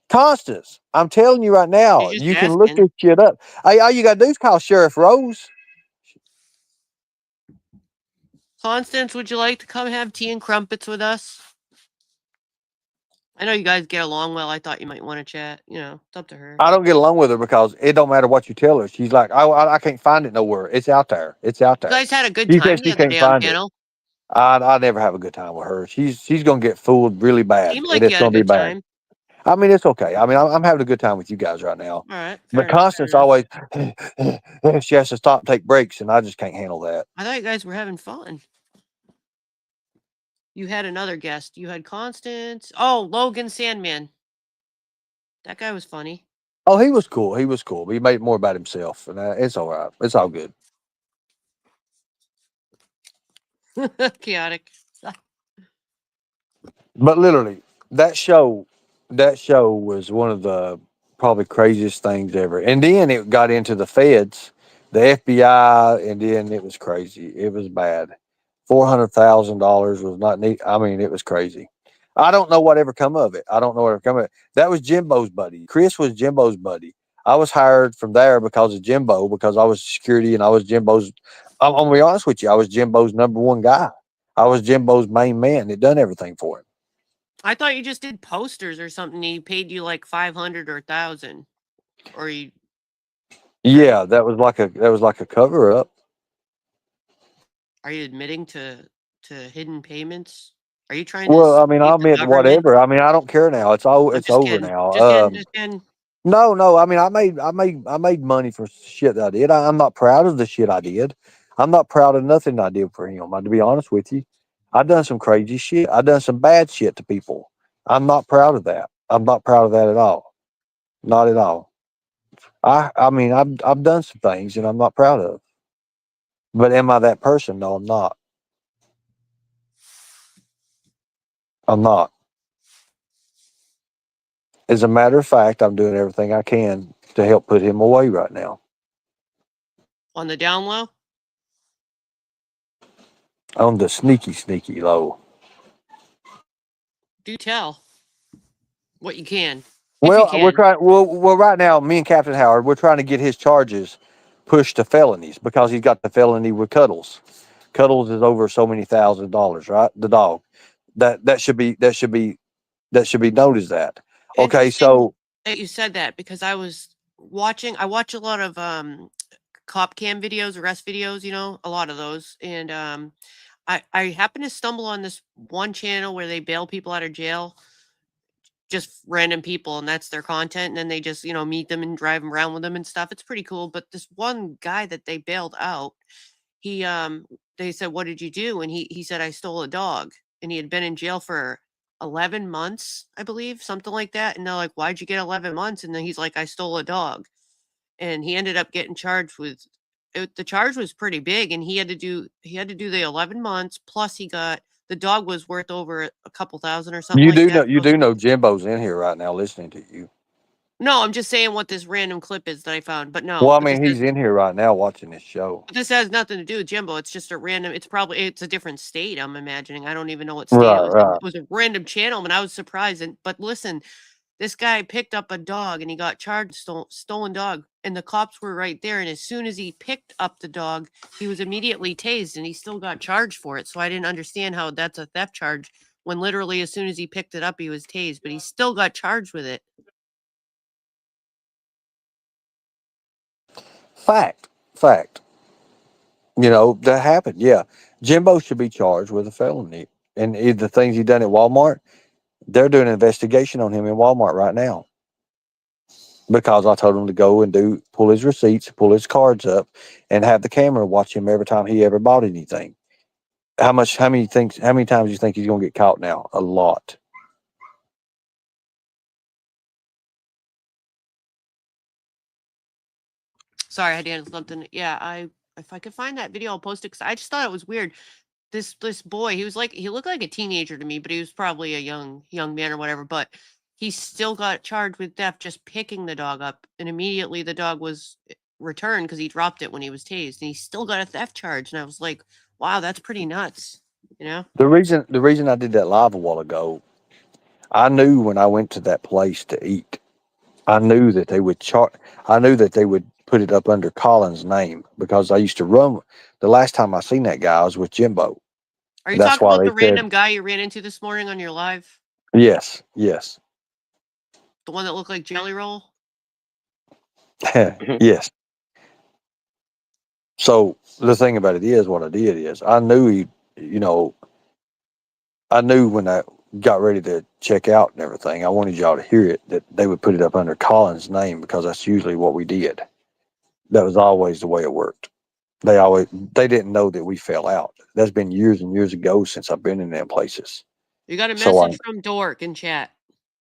Constance, I'm telling you right now, She's just you can look asking. this shit up. Hey, all you gotta do is call Sheriff Rose. Constance, would you like to come have tea and crumpets with us? I know you guys get along well. I thought you might want to chat. You know, it's up to her. I don't get along with her because it don't matter what you tell her. She's like, I can't find it nowhere. It's out there. It's out there. You guys had a good She time says the she other can't day on find it. panel. I never have a good time with her. She's gonna get fooled really bad, Seemed and like it's you had a gonna be good bad. time. I mean, it's okay. I mean, I'm having a good time with you guys right now. All right. But Constance always she has to stop, take breaks, and I just can't handle that. I thought you guys were having fun. You had another guest. You had Constance. Oh, Logan Sandman. That guy was funny. Oh, he was cool. He was cool. He made it more about himself, and it's all right. It's all good. Chaotic. But literally, that show was one of the probably craziest things ever. And then it got into the feds, the FBI, and then it was crazy. It was bad. $400,000 was not neat. I mean, it was crazy. I don't know whatever come of it. I don't know whatever come of it. That was Jimbo's buddy. Chris was Jimbo's buddy. I was hired from there because of Jimbo, because I was security and I was Jimbo's. I'm gonna be honest with you. I was Jimbo's number one guy. I was Jimbo's main man. It done everything for him. I thought you just did posters or something. He paid you like 500 or 1,000, or you. Yeah, that was like a cover up. Are you admitting to hidden payments? Are you trying to Well, I mean, save I'll the admit government? whatever. I mean, I don't care now. It's all I'm it's just over kidding. now. Just kidding. Just kidding. No. I mean, I made money for shit that I did. I'm not proud of the shit I did. I'm not proud of nothing I did for him. To be honest with you, I done some crazy shit. I done some bad shit to people. I'm not proud of that. I'm not proud of that at all. Not at all. I mean, I've done some things and I'm not proud of. But am I that person? No, I'm not. I'm not. As a matter of fact, I'm doing everything I can to help put him away right now. On the down low? On the sneaky low. Do tell what you can. If Well, you we're can. trying. Well, right now, me and Captain Howard, we're trying to get his charges pushed to felonies because he's got the felony with Cuddles. Cuddles is over so many $1,000s, right? The dog. That should be known as that. Okay, Interesting so that you said that, because I watch a lot of cop cam videos, arrest videos, a lot of those. And I happened to stumble on this one channel where they bail people out of jail, just random people, and that's their content. And then they just, meet them and drive around with them and stuff. It's pretty cool. But this one guy that they bailed out, he they said, "What did you do?" And he said, "I stole a dog." And he had been in jail for 11 months, I believe, something like that. And they're like, "Why'd you get 11 months?" And then he's like, "I stole a dog." And he ended up getting charged with it. The charge was pretty big, and he had to do the 11 months, plus the dog was worth over a couple thousand or something like that. you So do know Jimbo's in here right now listening to you. no, I'm just saying what this random clip is that I found. But Well, no, I but this mean, he's in here right now watching this show. has nothing to do with Jimbo. It's just a random. It's a different state. I'm imagining. I don't even know what state it Right, was. right. It was a random channel, and I was surprised. But listen, this guy picked up a dog, and he got charged stolen dog, and the cops were right there. And as soon as he picked up the dog, he was immediately tased, and he still got charged for it. So I didn't understand how that's a theft charge when literally as soon as he picked it up, he was tased, but he still got charged with it. Fact. That happened. Yeah, Jimbo should be charged with a felony, and the things he done at Walmart. They're doing an investigation on him in Walmart right now because I told him to go and pull his receipts, pull his cards up, and have the camera watch him every time he ever bought anything. How many times do you think he's gonna get caught now? A lot. Sorry, I had to handle something. Yeah, if I could find that video, I'll post it, because I just thought it was weird. This boy, he looked like a teenager to me, but he was probably a young man or whatever. But he still got charged with theft, just picking the dog up, and immediately the dog was returned because he dropped it when he was tased, and he still got a theft charge. And I was like, wow, that's pretty nuts, you know? The reason I did that live a while ago, I knew when I went to that place to eat, I knew that they would put it up under Colin's name because I used to run. The last time I seen that guy, I was with Jimbo. Are you That's talking why about they the said random guy you ran into this morning on your live? yes. The one that looked like Jelly Roll? Yes. So the thing about it is, what I did is I knew I knew when I got ready to check out and everything, I wanted y'all to hear it, that they would put it up under Colin's name because that's usually what we did. That was always the way it worked. They didn't know that we fell out. That's been years and years ago since I've been in them places. You got a So message from Dork in chat.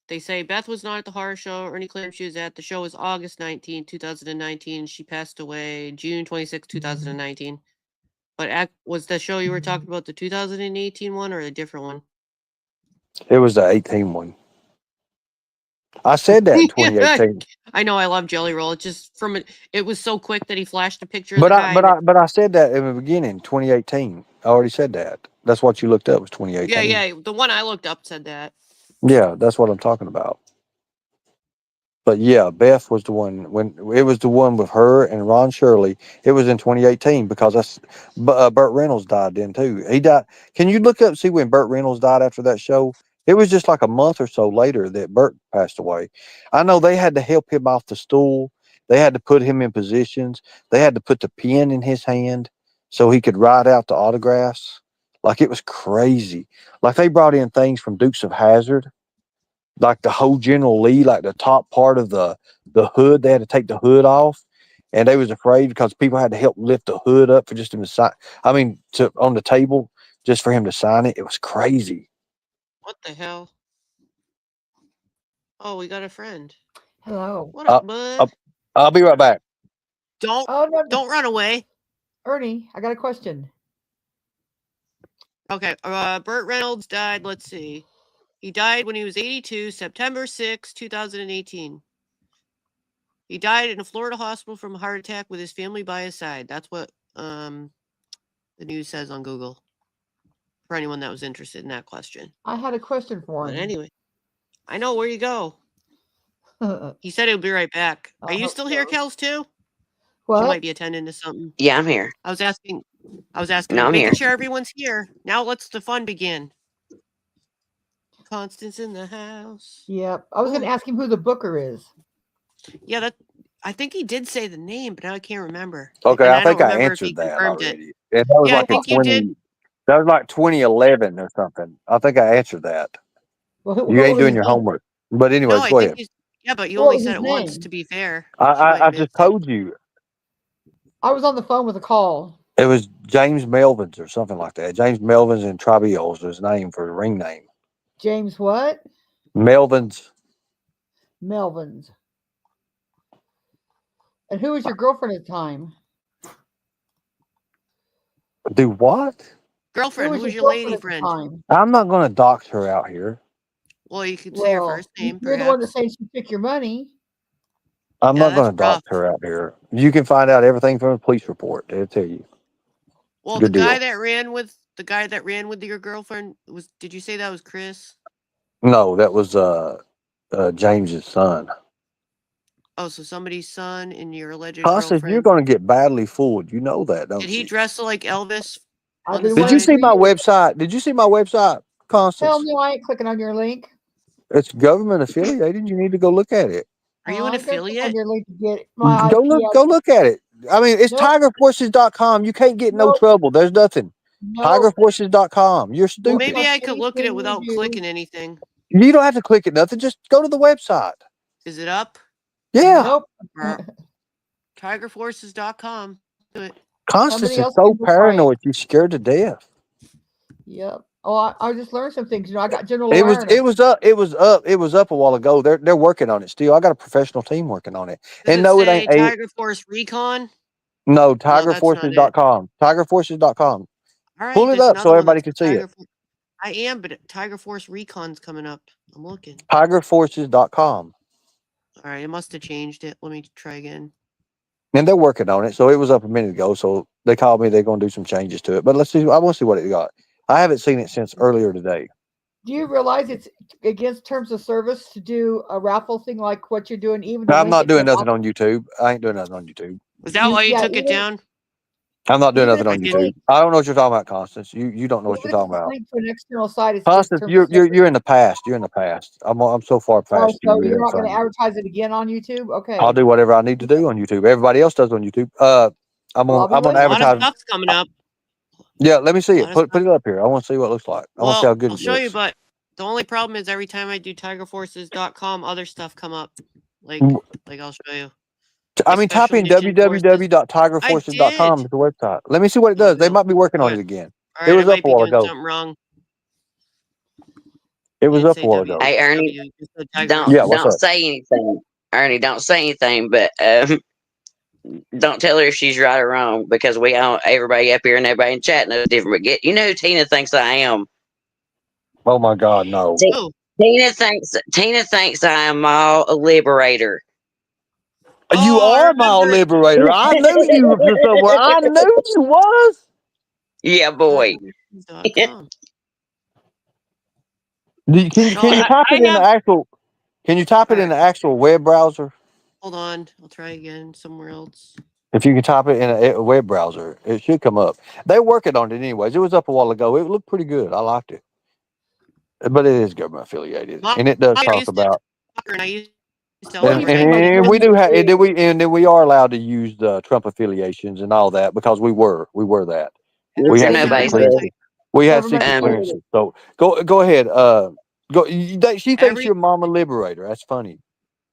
They say Beth was not at the horror show. Ernie claims she was at. The show was August 19, 2019. She passed away June 26, 2019. But was the show you were talking about the 2018 one or a different one? It was the 18 one. I said that in 2018. I know I love Jelly Roll. It just it was so quick that he flashed a picture of the guy. But I said that in the beginning, 2018. I already said that. That's what you looked up was 2018. Yeah. The one I looked up said that. Yeah, that's what I'm talking about. But yeah, Beth was the one when it was the one with her and Ron Shirley. It was in 2018 because Burt Reynolds died then too. He died. Can you look up see when Burt Reynolds died after that show? It was just like a month or so later that Burt passed away. I know they had to help him off the stool. They had to put him in positions. They had to put the pen in his hand so he could write out the autographs. Like it was crazy. Like they brought in things from Dukes of Hazzard. Like the whole General Lee, like the top part of the hood, they had to take the hood off, and they was afraid because people had to help lift the hood up for just him to sign. I mean, on the table just for him to sign it. It was crazy. What the hell? Oh, we got a friend. Hello. What up, bud? I'll be right back. Don't run away. Ernie, I got a question. Okay, Burt Reynolds died. Let's see. He died when he was 82, September 6, 2018. He died in a Florida hospital from a heart attack with his family by his side. That's what the news says on Google. For anyone that was interested in that question. I had a question for him. But anyway, I know where you go. He said he'll be right back. Are you still here, Kells, too? What? You might be attending to something. Yeah, I'm here. I was asking. No, I'm making here. sure everyone's here. Now let's the fun begin. Constance in the house. Yep. I was going to ask him who the booker is. Yeah, I think he did say the name, but now I can't remember. Okay, And I think I if he answered that confirmed already. it. And that was Yeah, like I think you did. That was like 2011 or something. I think I answered that. Well, You ain't doing your homework. But anyways, No, I go think ahead. yeah, but you What only was said his it once, name? to be fair. I just told you. I was on the phone with a call. It was James Melvins or something like that. James Melvins and Travios was his name for the ring name. James what? Melvins. Melvins. And who was your girlfriend at the time? Do what? Girlfriend, who was your girlfriend lady at the friend? time? I'm not going to dox her out here. Well, you could say her first name, You're the one that said she took your money. I'm Yeah, not going to that's dox her out here. You can find out everything from a police report. They'll tell you. Well, Good the guy deal. that ran with your girlfriend did you say that was Chris? No, that was James's son. Oh, so somebody's son and your alleged Constance, you're girlfriend. going to get badly fooled. You know that, don't Did you? he dress like Elvis? Did you see my website? Did you see my website, Constance? Hell no, I ain't clicking on your link. It's government affiliated. You need to go look at it. Are you an I gotta click affiliate? on your link to get my Go IP. look at it. I mean, it's Nope. tigerforces.com. You can't get no Nope. trouble. There's nothing. Nope. Tigerforces.com. You're stupid. Maybe I could look at it without clicking anything. You don't have to click it, nothing. Just go to the website. Is it up? Yeah. Nope. Tigerforces.com. Do it. Constance Somebody is else so can define paranoid. She's scared to death. Yep. Oh, I just learned some things. You know, I got general It awareness. was up a while ago. They're working on it still. I got a professional team working on it. Does And it no, it say ain't Tiger Force Recon? no, that's not it. tigerforces.com. Tigerforces.com. All right, Pull it there's up so another one everybody that's can see it. I am, but Tiger Force Recon's coming up. I'm looking. Tigerforces.com. All right, it must have changed it. Let me try again. And they're working on it. So it was up a minute ago. So they called me. They're going to do some changes to it. But let's see. I want to see what it got. I haven't seen it since earlier today. Do you realize it's against terms of service to do a raffle thing like what you're doing? Even I'm not doing nothing on YouTube. I ain't doing nothing on YouTube. Was that why you took it down? I'm not doing nothing if on it's YouTube. linked- I don't know what you're talking about, Constance. You don't know what you're Even if talking it's about. linked to an external site, it's Constance, just terms of service. you're in the past. You're in the past. I'm so far Oh, past so you. you're not going to advertise it again on YouTube? Okay. I'll do whatever I need to do on YouTube. Everybody else does on YouTube. I'm Well, gonna a lot of advertise. Stuff's coming up. Yeah, let me see A it. lot of Put it up here. I want to see what it looks like. I want to see how good I'll it show you, looks. but the only problem is every time I do tigerforces.com, other stuff come up. Like I'll show you. I mean, type in www.tigerforces.com is the website. Let me see what it does. They might be working on it again. All It right, was I up might a be while doing ago. something wrong. It was didn't up say a while ago. Hey, Ernie, WJW. You said Tiger don't Yeah, Forces. what's don't up? say anything. Ernie, don't say anything, but don't tell her if she's right or wrong because we all everybody up here and everybody in chat knows different. But you know who Tina thinks I am. Oh my God, no. Oh, Tina thinks I am all a liberator. You I are my remember. liberator. I knew you were from somewhere. I knew you was. Yeah, boy. TigerWorks.com. Can No, you type I it in the have. actual? Can you type it in Alright, the actual web browser? hold on. I'll try again somewhere else. If you can type it in a web browser, it should come up. They're working on it anyways. It was up a while ago. It looked pretty good. I liked it, but it is government affiliated, and it does I talk used to about. and I used to tell What And, do people you and, mean by and we government do have, affiliated? and then we are allowed to use the Trump affiliations and all that because we were that. We Mr. had What do you secret Nobody mean by said. clearances. We had government secret Um, affiliated? clearances. So go ahead. She thinks every you're Mama Liberator. That's funny.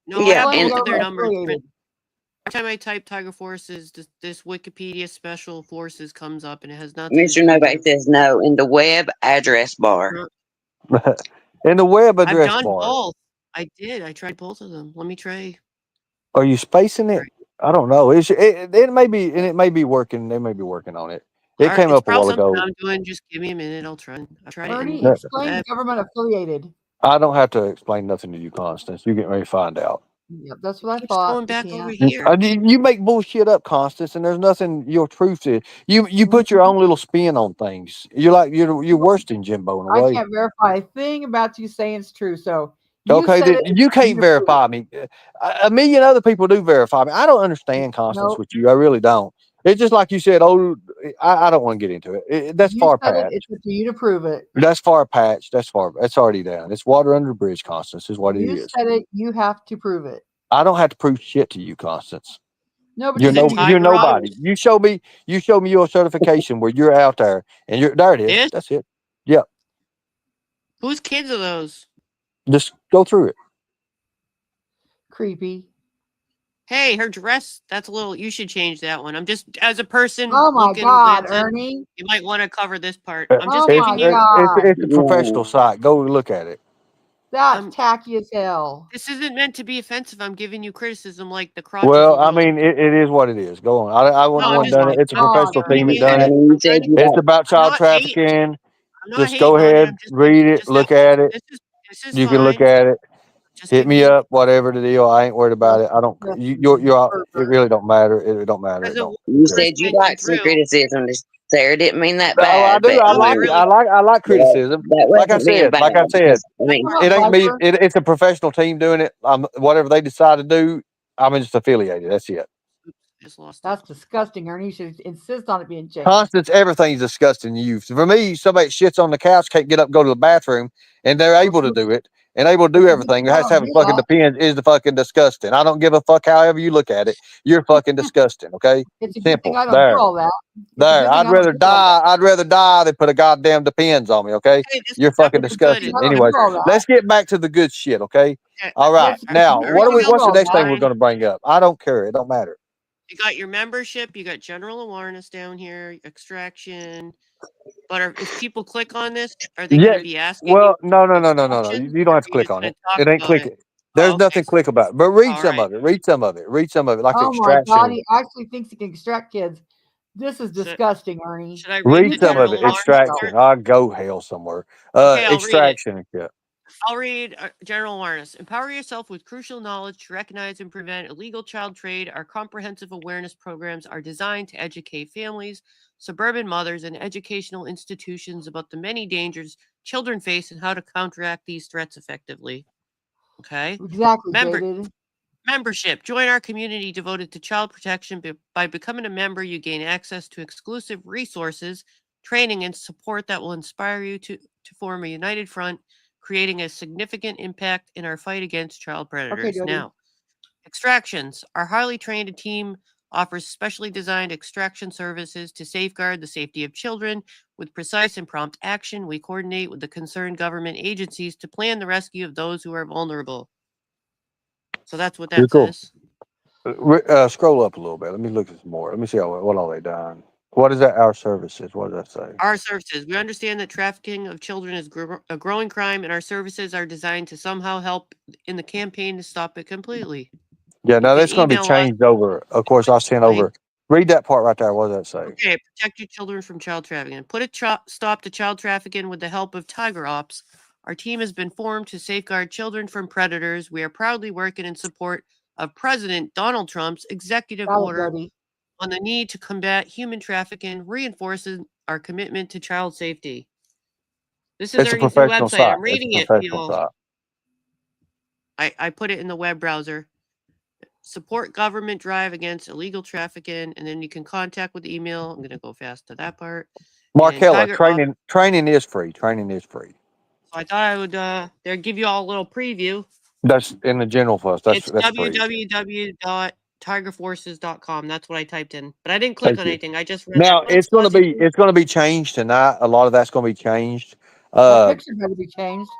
no, I yeah, have Explain and both of their government numbers. affiliated. Every time I type Tiger Forces, this Wikipedia Special Forces comes up, and it has nothing to Mr. do with Nobody their. says no in the web address bar. In the web I've address done bar, both. I did. I tried both of them. Let me try. are you spacing it? Right. I don't know. It may be, and it may be working. They may be working on it. It All right, came it's up a probably while something ago. I'm doing. Just give me a minute. I'll try. I tried it in Ernie, No, explain web. government affiliated. I don't have to explain nothing to you, Constance. You get ready to find out. Yep, that's what I Keeps thought. going You back over can't. here. You make bullshit up, Constance, and there's nothing your truth is. You put your Mhm. own little spin on things. You're worse than Jimbo in a I way. can't verify a thing about you saying it's true. So you Okay, said it. then you You can't need to prove verify me. A million other people do verify me. I don't it. understand Constance No, with you. I really don't. It's just like you said. Oh, I don't want to get into it. That's you far said it. patched. It's up to you to prove it. That's far patched. That's far. That's already down. It's water under the bridge, Constance. Is what it You is. said it. You have to prove it. I don't have to prove shit to you, Constance. No, but Is you it do. You're Tiger Rock? nobody. You show me your certification where you're out there and there it is. This? That's it. Yeah. Whose kids are those? Just go through it. Creepy. Hey, her dress. That's a little. You should change that one. I'm just as a person Oh my looking. God, That's it. Ernie. You might want to cover this part. Uh, I'm just Oh giving my you. God. It's a professional site. Go look at it. That's I'm. tacky as hell. This isn't meant to be offensive. I'm giving you criticism, like the crotches Well, I alone. mean, it is what it is. Go on. I No, wouldn't I'm want Oh just. done my it. It's a God, professional Give team that me Ernie. a done minute. it. And you I'm said trying to. you It's like about I'm child not hating. trafficking. I'm not Just go hating on it. ahead, I'm just read it, just that look whole. at it. This is You can look fine. at it. Just Hit give me me up, whatever the deal. I ain't worried about it. I don't. You're. It Pervert. really don't matter. It don't matter. as It it don't. was you Care. first said you mentioned like some through. criticism. Sarah didn't mean that Oh, I bad, do. but I No, I like it. really. I like yeah, criticism. that Like I wasn't being said. bad Like I said. because I mean, Come It on, ain't me. Viper. It's a professional team doing it. Whatever they decide to do, I'm just affiliated. That's it. Oops, just lost it. That's disgusting, Ernie. You should insist on it being changed. Constance, everything's disgusting to you. For me, somebody shits on the couch, can't get up, and go to the bathroom, and they're able to do it and able to do everything. It I has to don't have a do fucking that. depends. Is the fucking disgusting? I don't give a fuck. However you look at it, you're fucking disgusting. Okay, It's a good thing simple. I don't do There, all that. It's a there. good thing I'd I don't rather do all that. die. I'd rather die than put a goddamn depends on me. Okay, Hey, this you're that fucking was It's a good good. thing disgusting. I don't Anyway, do all that. let's get back to the good shit. Okay. Okay, All right. It's Now, good thing I don't do what's the all next thing that. we're going to bring up? I don't care. It don't matter. You got your membership. You got general awareness down here. Extraction. But if people click on this, are they going Yeah. to be asking Well, you no. instructions? You Or don't are have to you click just on going it. to talk It ain't about click it? it. Oh, There's okay. nothing click about it. But read All some right. of it. Read some of it. Read some of it. Like Oh my God, extraction. he actually thinks he can extract kids. This is So, disgusting, Ernie. should I read Read You the can't some of general it. extract awareness yourself. part? Extraction. I go hell somewhere. Okay, I'll read it. Extraction and shit. I'll read general awareness. Empower yourself with crucial knowledge to recognize and prevent illegal child trade. Our comprehensive awareness programs are designed to educate families, suburban mothers, and educational institutions about the many dangers children face and how to counteract these threats effectively. Okay. Exactly, Jaded. Membership. Join our community devoted to child protection. By becoming a member, you gain access to exclusive resources, training, and support that will inspire you to form a united front, creating a significant impact in our fight against child Okay, predators. Jody. Now, extractions. Our highly trained team offers specially designed extraction services to safeguard the safety of children. With precise and prompt action, we coordinate with the concerned government agencies to plan the rescue of those who are vulnerable. So that's what You're that cool. says. Scroll up a little bit. Let me look at some more. Let me see what all they done. What is that? Our services. What does that say? Our services. We understand that trafficking of children is a growing crime, and our services are designed to somehow help in the campaign to stop it completely. Yeah, You no, can that's going to be email us. changed over. Of course, I sent over. Read that part right there. What does that say? Okay, protect your children from child trafficking. Put a stop to child trafficking with the help of Tiger Ops. Our team has been formed to safeguard children from predators. We are proudly working in support of President Donald Trump's executive Got it, order buddy. on the need to combat human trafficking, reinforcing our commitment to child safety. This is It's a Ernie's new professional website. site. I'm reading It's it a for professional y'all. site. I put it in the web browser. Support government drive against illegal trafficking, and then you can contact with email. I'm going to go fast to that part. Markella, Tiger Ops. training is free. Training is free. So I thought I would there give you all a little preview. That's in the general fund. That's It's free. www.tigerforces.com. That's what I typed in, but I didn't click Thank on you. anything. I just read Now that. it's going to be changed tonight. A lot of that's going to be changed. That picture better be changed.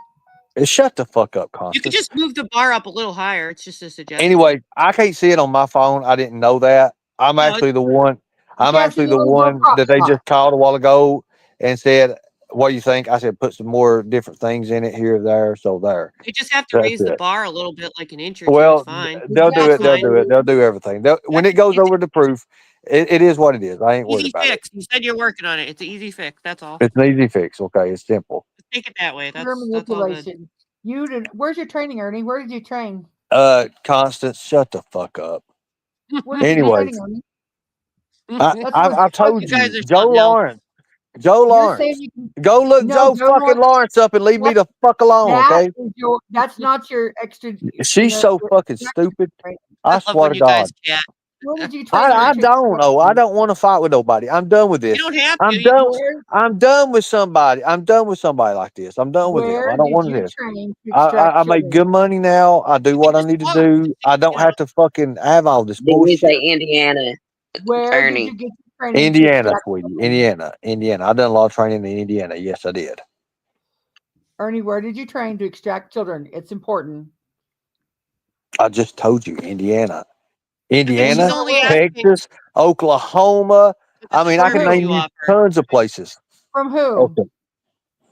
Shut the fuck up, You Constance. could just move the bar up a little higher. It's just a suggestion. Anyway, I can't see it on my phone. I didn't know that. I'm actually the one. I'm can't actually see the the little one crop that they top. just called a while ago and said, "What do you think?" I said, "Put some more different things in it here, there, so there." You just have to That's raise the it. bar a little bit, like an inch or two. Well, It's fine. they'll do it. They'll Fine. do it. They'll do everything. When it goes over the proof, it is what it is. I ain't worried Easy about it. fix. You said you're working on it. It's an easy fix. That's all. It's an easy fix. Okay, it's simple. Just take it that way. Pure That's all good. manipulation. You didn't. Where's your training, Ernie? Where did you train? Constance, shut the fuck up. Where did you Anyways, train, Ernie? Mm-hmm. I told You guys you, are Joe something else. Lawrence. Joe You're Lawrence. saying you can. Go look No, Joe Joe fucking Lawrence up and leave me the fuck alone, That okay? is your. That's not your extra. She's so your fucking extra stupid. training. I love swear when to you guys God. chat. Where did you train? I your kids don't know. I don't want to fight with nobody. I'm done with You this. don't have I'm to. done. Where, I'm done with somebody. I'm done with somebody like this. I'm done with them. where I don't did want you this. train to extract I make children? good money now. I do You what can I just need to look. do. I don't have to fucking have all this Didn't you say bullshit. Indiana, Where did Ernie? you get your training to Indiana, extract sweetie. children? Indiana. I done a lot of training in Indiana. Yes, I did. Ernie, where did you train to extract children? It's important. I just told you, Indiana. She's Indiana, only asking Texas, Oklahoma. for I the mean, I can service name you you offer. tons of places. From who? Okay.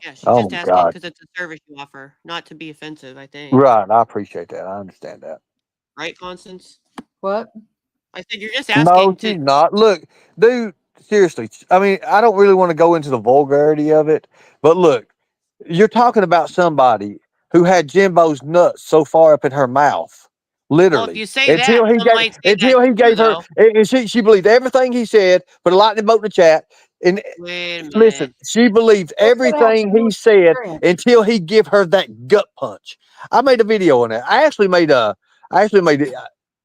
Yeah, she's Oh just asking God. because it's a service you offer, not to be offensive. I think. Right. I appreciate that. I understand that. Right, Constance? What? I said you're just No, asking to. she's not. Look, dude, seriously. I mean, I don't really want to go into the vulgarity of it, but look, you're talking about somebody who had Jimbo's nuts so far up in her mouth. Well, if Literally. you say that, some might say that Until he too, gave her though. and she believed everything he said, put a lightning bolt in the chat. And Wait a minute. listen, she believed What's that have to everything do he with said experience? until he give her that gut punch. I made a video on that. I actually made it.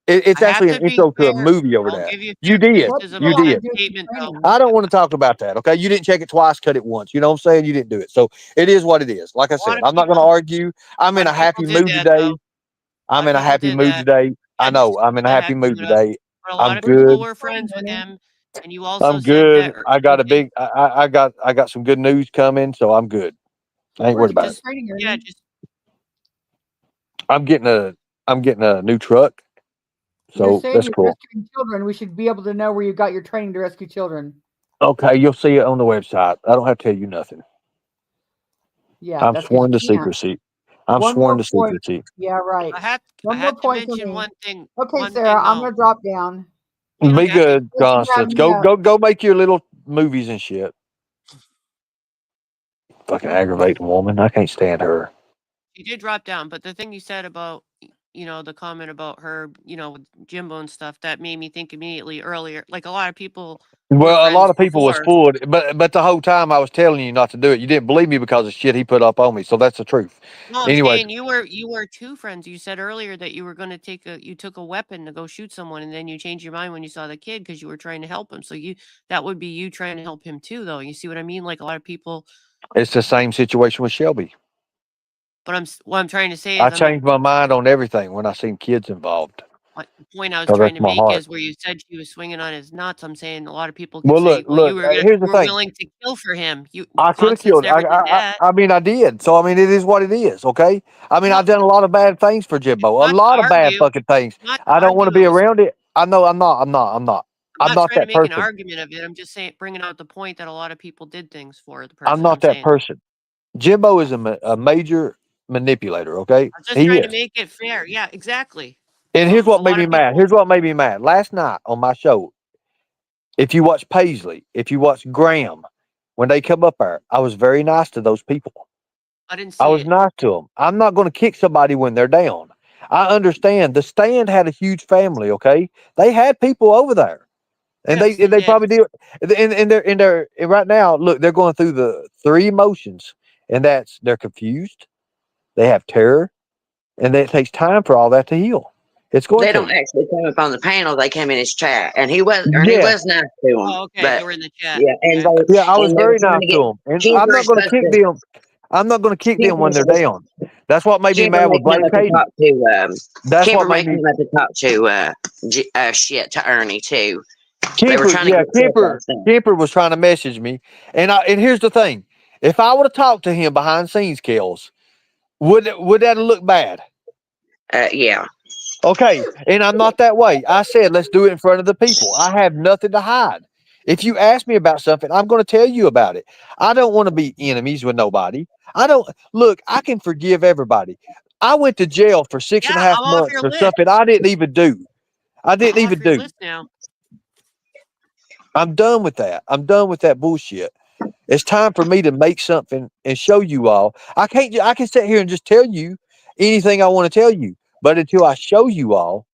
It's I have actually to an be intro to a fair. movie over I'll that. give you You fair did. What's criticism You that on have that to did. do with statement, though. training? I don't want to talk about that. Okay. You didn't check it twice, cut it once. You know what I'm saying? You didn't do it. So it is what it is. Like I A lot said, of I'm not going to people, argue. I'm a in lot a of people happy did mood that, today. though. A lot I'm of in a people happy did mood that. today. I Yeah, know. just I'm in a yeah, happy happy mood mood up. today. But a I'm lot of Where's your people good. were friends with training, him, and you also I'm said that. good. I got a They, big. I got some good news coming, so I'm good. I ain't Where's worried your about it. just training, yeah, Ernie? just I'm getting a new truck, You're so saying that's you're cool. rescuing children. We should be able to know where you got your training to rescue children. Okay, you'll see it on the website. I don't have to tell you nothing. Yeah, I'm that's because sworn to you can't. secrecy. I'm One sworn more to point. secrecy. Yeah, right. I One more have to point for mention me. one thing. Okay, One Sarah, thing I'm though. gonna drop down. You don't Be have to. good, Thanks for having Constance. me up. Go make your little movies and shit. Fucking aggravating woman. I can't stand her. You did drop down, but the thing you said about the comment about her, with Jimbo and stuff, that made me think immediately earlier. Like a lot of people were Well, a lot friends of people was before. fooled, but the whole time I was telling you not to do it. You didn't believe me because of shit he put up on me. So that's the truth. No, I'm Anyways, saying you were two friends. You said earlier that you were going to you took a weapon to go shoot someone, and then you changed your mind when you saw the kid because you were trying to help him. So that would be you trying to help him too, though. You see what I mean? Like a lot of people. it's the same situation with Shelby. But what I'm trying to say I is changed my mind on everything when I seen kids involved. the point I was So trying that's to my make heart. is where you said she was swinging on his nuts. I'm saying a lot of people could Well, say, "Well, you look. Here's the were thing. willing to kill for him." I could have Constance killed. never did that. I mean, I did. So I mean, it is what it is. Okay. I mean, No, I've done a lot of bad things for it's Jimbo. A not to lot of bad argue. fucking things. Not to I don't want argue. to be around it. I know. I'm not. I'm I'm not not trying to that make an person. argument of it. I'm just saying, bringing out the point that a lot of people did things for the I'm person. not I'm that saying. person. Jimbo is a major manipulator. Okay, I'm just he trying to is. make it fair. Yeah, exactly. And here's A what made lot me of mad. people. Here's what made me mad. Last night on my show, if you watch Paisley, if you watch Graham, when they come up there, I was very nice to those people. I didn't I see was it. nice to them. I'm not going to kick somebody when they're down. I understand. The stand had a huge family. Okay, they had people over there, and Yes, they they did. probably do. And right now, look, they're going through the three emotions, and they're confused, they have terror, and it takes time for all that to heal. It's going They to. don't actually come up on the panel. They came in his chat, and Ernie Yes. was nice to him. Oh, okay. But They were in the chat. yeah, and Okay. they Yeah, I was and they were very trying nice to to get them, and I'm Kimber not is going to supposed kick to. them. I'm not going to kick them Kimber when is they're supposed down. That's what made me Kimber mad may with come Blake up to Katie. talk to That's Kimber what may made me come up to talk to shit to Ernie too. They were Kemper. trying to Yeah, get stuff on stuff. Kemper was trying to message me, and here's the thing: if I would have talked to him behind scenes, Kells, would that have looked bad? Yeah. Okay, and I'm not that way. I said, let's do it in front of the people. I have nothing to hide. If you ask me about something, I'm going to tell you about it. I don't want to be enemies with nobody. I don't look, I can forgive everybody. I went to jail for six and a Yeah, half I'm off months your for list. something I didn't even do. I didn't I'm off even your do. list now. I'm done with that. I'm done with that bullshit. It's time for me to make something and show you all. I can sit here and just tell you anything I want to tell you, but until I show you all,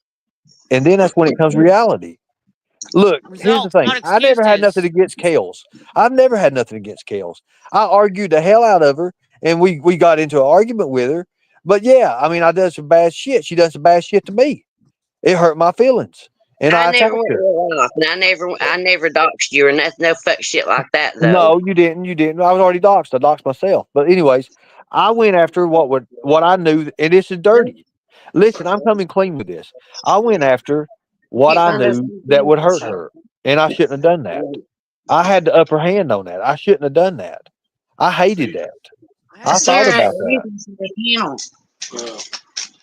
and then that's when it comes reality. Look, here's the Results, thing. not I never had nothing excuses. against Kells. I've never had nothing against Kells. I argued the hell out of her, and we got into an argument with her. But yeah, I mean, I done some bad shit. She done some bad shit to me. It hurt my feelings, and I I never attacked went her. real off, and I never doxed you, and that's no fuck shit like that though. No, you didn't. You didn't. I was already doxxed. I doxed myself. But anyways, I went after what I knew, and this is dirty. Listen, I'm coming clean with this. I went after what Can't I find those knew that would hurt things. her, and I shouldn't have done that. I had the upper hand on that. I shouldn't have done that. I hated that. I I have to thought check. Sarah, about you that. can see the account.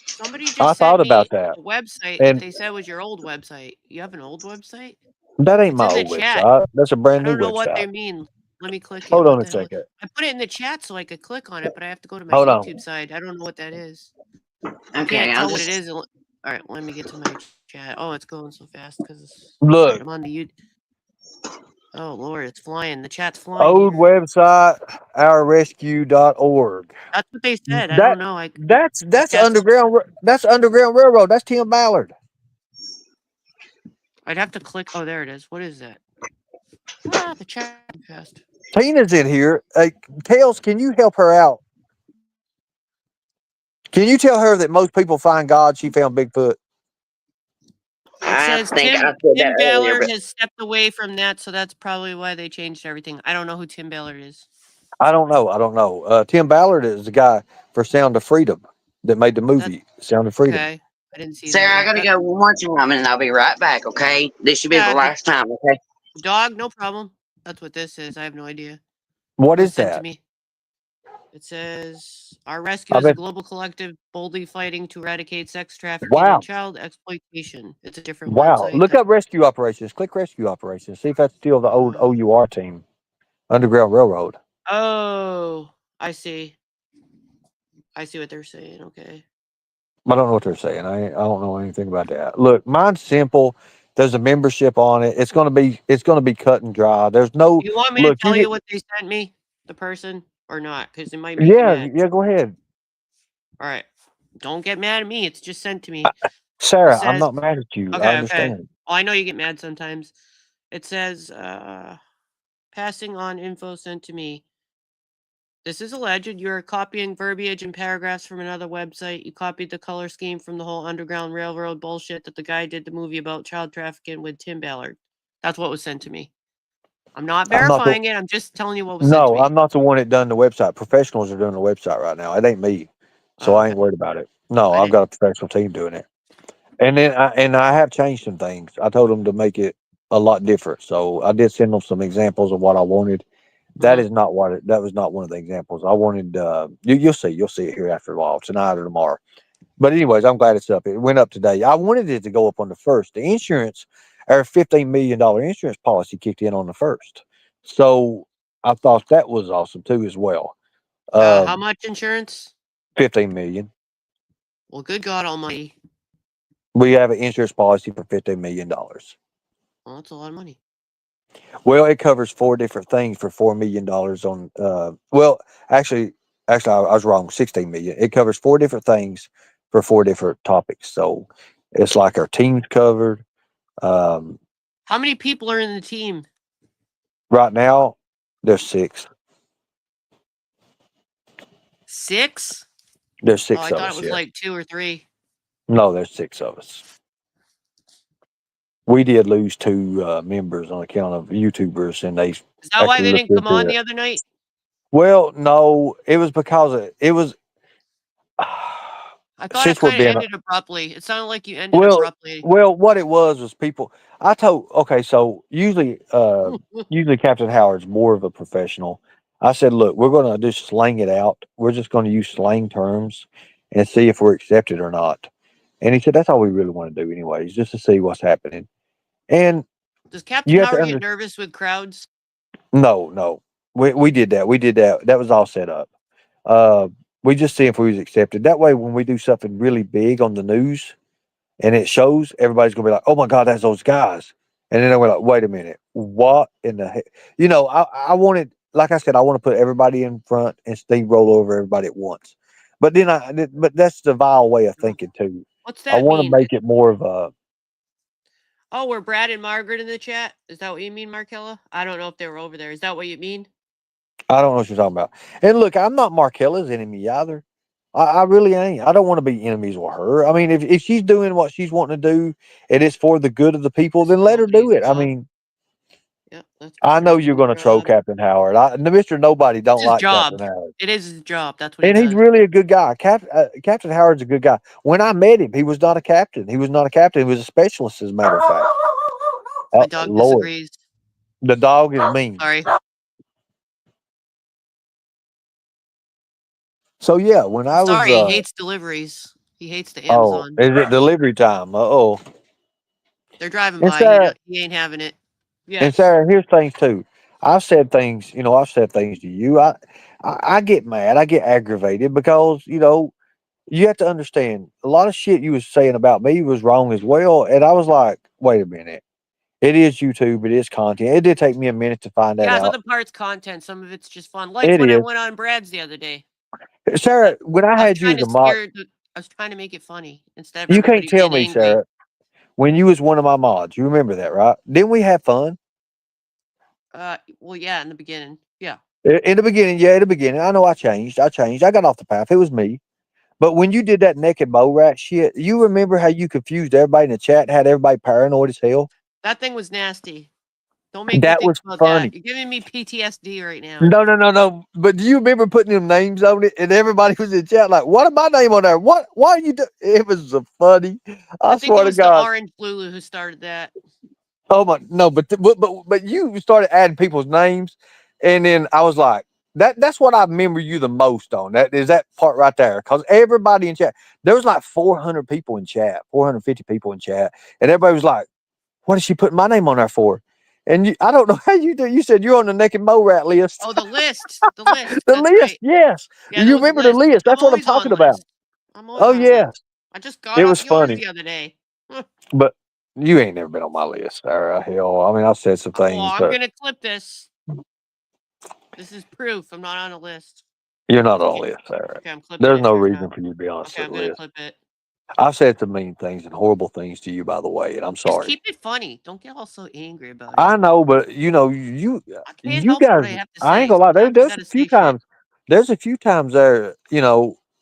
Somebody I just thought sent about me that. a website that And they said was your old website. You have an old website? that ain't It's my in the old chat. website. That's a I brand new don't know what website. they mean. Let me click it. Hold What on a the hell? second. I put it in the chat so I could click on it, but I have to go to my Hold on. YouTube side. I don't know what that is. I Okay, can't I'll tell what it just. is. All right, let me get to my chat. Oh, it's going so fast because Look, I'm on the YouTube. Oh Lord, it's flying. The chat's flying old here. website, ourrescue.org. That's what they said. I That don't know. that's guess underground. That's Underground Railroad. That's Tim Ballard. I'd have to click. Oh, there it is. What is that? Ah, the chat fast. Tina's in here. Hey, Kells, can you help her out? Can you tell her that most people find God? She found Bigfoot. It I says think I Tim said that earlier, Ballard but has stepped away from that, so that's probably why they changed everything. I don't know who Tim Ballard is. I don't know. I don't know. Tim Ballard is the guy for Sound of Freedom that made the movie Sound of Freedom. Okay, I didn't see Sarah, I that. gotta go one more time, and I'll be right back. Okay, this should be the Yeah, last time. Okay. dog, no problem. That's what this is. I have no idea. What It was is sent to that? me. It says our rescue I is a bet. global collective boldly fighting to eradicate sex trafficking Wow. and child exploitation. It's a different Wow. website. Look up rescue operations. Click rescue operations. See if that's still the old OUR team, Underground Railroad. Oh, I see. I see what they're saying. Okay. I don't know what they're saying. I don't know anything about that. Look, mine's simple. There's a membership on it. It's gonna be cut and dry. There's no You want me to look. tell you what they sent me, the person, or not? Because it might make you Yeah, mad. yeah. Go ahead, All right. Don't get mad at me. It's just sent to me. It Sarah. I'm says, not mad at you. I okay. understand. Well, I know you get mad sometimes. It says, passing on info sent to me. This is alleged. You are copying verbiage and paragraphs from another website. You copied the color scheme from the whole Underground Railroad bullshit that the guy did the movie about child trafficking with Tim Ballard. That's what was sent to me. I'm not I'm not the verifying it. I'm just telling you what was sent to no. me. I'm not the one that done the website. Professionals are doing the website right now. It ain't me, so Oh, I okay. ain't worried about it. No, I I've got a professional team doing it. And then I have changed some things. I told them to make it a lot different. So I did send them some examples of what I wanted. That is not that was not one of the examples. I wanted you'll see it here after a while, tonight or tomorrow. But anyways, I'm glad it's up. It went up today. I wanted it to go up on the first. The insurance our $15 million insurance policy kicked in on the 1st. So I thought that was awesome too as well. How much insurance? 15 million. Well, good God Almighty. We have an insurance policy for $15 million. Well, that's a lot of money. Well, it covers 4 different things for $4 million on. Well, actually, I was wrong. 16 million. It covers 4 different things for 4 different topics. So it's like our team's covered. How many people are in the team? Right now, there's 6. 6? There's Oh, 6 I of thought us. it was Yeah. like 2 or 3. No, there's 6 of us. We did lose 2 members on account of YouTubers, and they Is that why actually they looked didn't come into on it. the other night? Well, no, it was because it was. I thought Since it we're kind of being ended abruptly. It sounded like you ended well, abruptly. what it was people. I told okay, so usually Captain Howard's more of a professional. I said, look, we're going to just slang it out. We're just going to use slang terms and see if we're accepted or not. And he said, that's all we really want to do, anyways, just to see what's happening. And Does Captain you have to Howard get nervous with crowds? No, we did that. We did that. That was all set up. We just see if we was accepted. That way, when we do something really big on the news and it shows, everybody's gonna be like, "Oh my God, that's those guys," and then we're like, "Wait a minute, what in the heck?" You know, I wanted, like I said, I want to put everybody in front and steamroll over everybody at once. But then but that's the vile way of thinking too. What's I that want to mean? make it more of a. Oh, were Brad and Margaret in the chat? Is that what you mean, Markella? I don't know if they were over there. Is that what you mean? I don't know what you're talking about. And look, I'm not Markella's enemy either. I really ain't. I don't want to be enemies with her. I mean, if she's doing what she's wanting to do and it's for the good of the people, then let her do it. I mean, Yeah, that's I Mr. know you're going to Nobody's troll job. Captain Howard. Mr. Nobody don't It's his like job. Captain Howard. It is his job. That's what he And he's does. really a good guy. Captain Howard's a good guy. When I met him, he was not a captain. He was not a captain. He was a specialist, as a matter of fact. My Oh, dog Lord. disagrees. The dog is mean. Sorry. So, yeah, when I was... Sorry, he hates deliveries. He hates the oh, Amazon. is it delivery time? Uh-oh. They're driving And by. Sarah, He ain't having it. and Yes. Sarah, here's things too. I've said things to you. I get mad. I get aggravated because, you have to understand a lot of shit you was saying about me was wrong as well. And I was like, wait a minute. It is YouTube. It is content. It did take me a minute to find that Yeah, some out. of the parts content. Some of it's just fun. Like It when I is. went on Brad's the other day. Sarah, when I had you as a mod, I was trying to make it funny instead of you can't everybody tell being me, angry. Sarah, when you was one of my mods, you remember that, right? Didn't we have fun? Well, yeah, in the beginning. Yeah. In the beginning, yeah, in the beginning. I know I changed. I got off the path. It was me. But when you did that naked mole rat shit, you remember how you confused everybody in the chat and had everybody paranoid as hell? That thing was nasty. Don't make me That think was about funny. that. You're giving me PTSD right now. No. But do you remember putting them names on it and everybody was in chat like, what is my name on there? What? Why are you doing? It was so funny. I think swear it to was the God. Orange Lulu who started that. Oh my, no, but you started adding people's names, and then I was like, that's what I remember you the most on. That is that part right there, because everybody in chat, there was like 400 people in chat, 450 people in chat, and everybody was like, "What is she putting my name on there for?" And I don't know how you do. You said you're on the naked mole rat list. Oh, the list. The list. The That's list, right. yes. Yeah, You there was a remember the list. list? That's I'm what I'm always on talking about. list. I'm always Oh on list. yes, I just got it off was yours funny. the other day. But you ain't never been on my list, Sarah. Hell, I mean, I've said some Well, things, I'm but gonna clip this. This is proof. I'm not on a list. you're not on the list, Sarah. Okay, I'm clipping There's it no here reason now. for you to be on Okay, I'm the gonna list. clip it. I've said some mean things and horrible things to you, by the way, and I'm Just sorry. keep it funny. Don't get all so angry about it. I know, but you I can't help what I guys, have to say. I ain't gonna lie. Sometimes you There's gotta a few say shit. times. There's a few times there.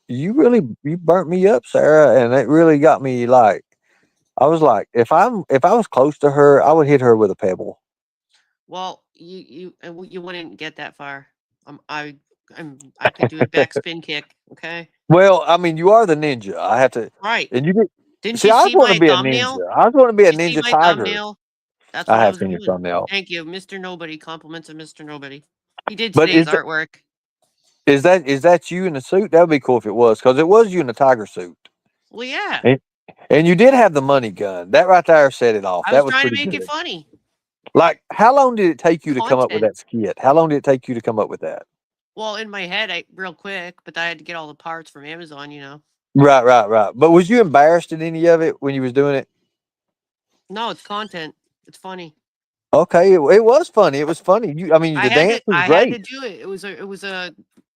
You burnt me up, Sarah, and it really got me. Like, I was like, if I was close to her, I would hit her with a pebble. Well, you wouldn't get that far. I could do a backspin kick. Okay. Well, I mean, you are the ninja. I have to, Right. and you get. Didn't See, you I see just want to my be a thumbnail? ninja. I just want to be a Did you see ninja my tiger. thumbnail? That's I what I have was seen your doing. thumbnail. Thank you, Mr. Nobody. Compliments of Mr. Nobody. He did But today's artwork. is that you in the suit? That would be cool if it was, because it was you in the tiger suit. Well, yeah. And you did have the money gun. That right there set it off. I That was was trying to pretty make good. it funny. Like, how long did it take you to come up with Content. that skit? How long did it take you to come up with that? Well, in my head, real quick, but I had to get all the parts from Amazon, Right. But was you embarrassed in any of it when you was doing it? No, it's content. It's funny. Okay, it was funny. It was funny. I mean, the dance was I had to great. do it. It was a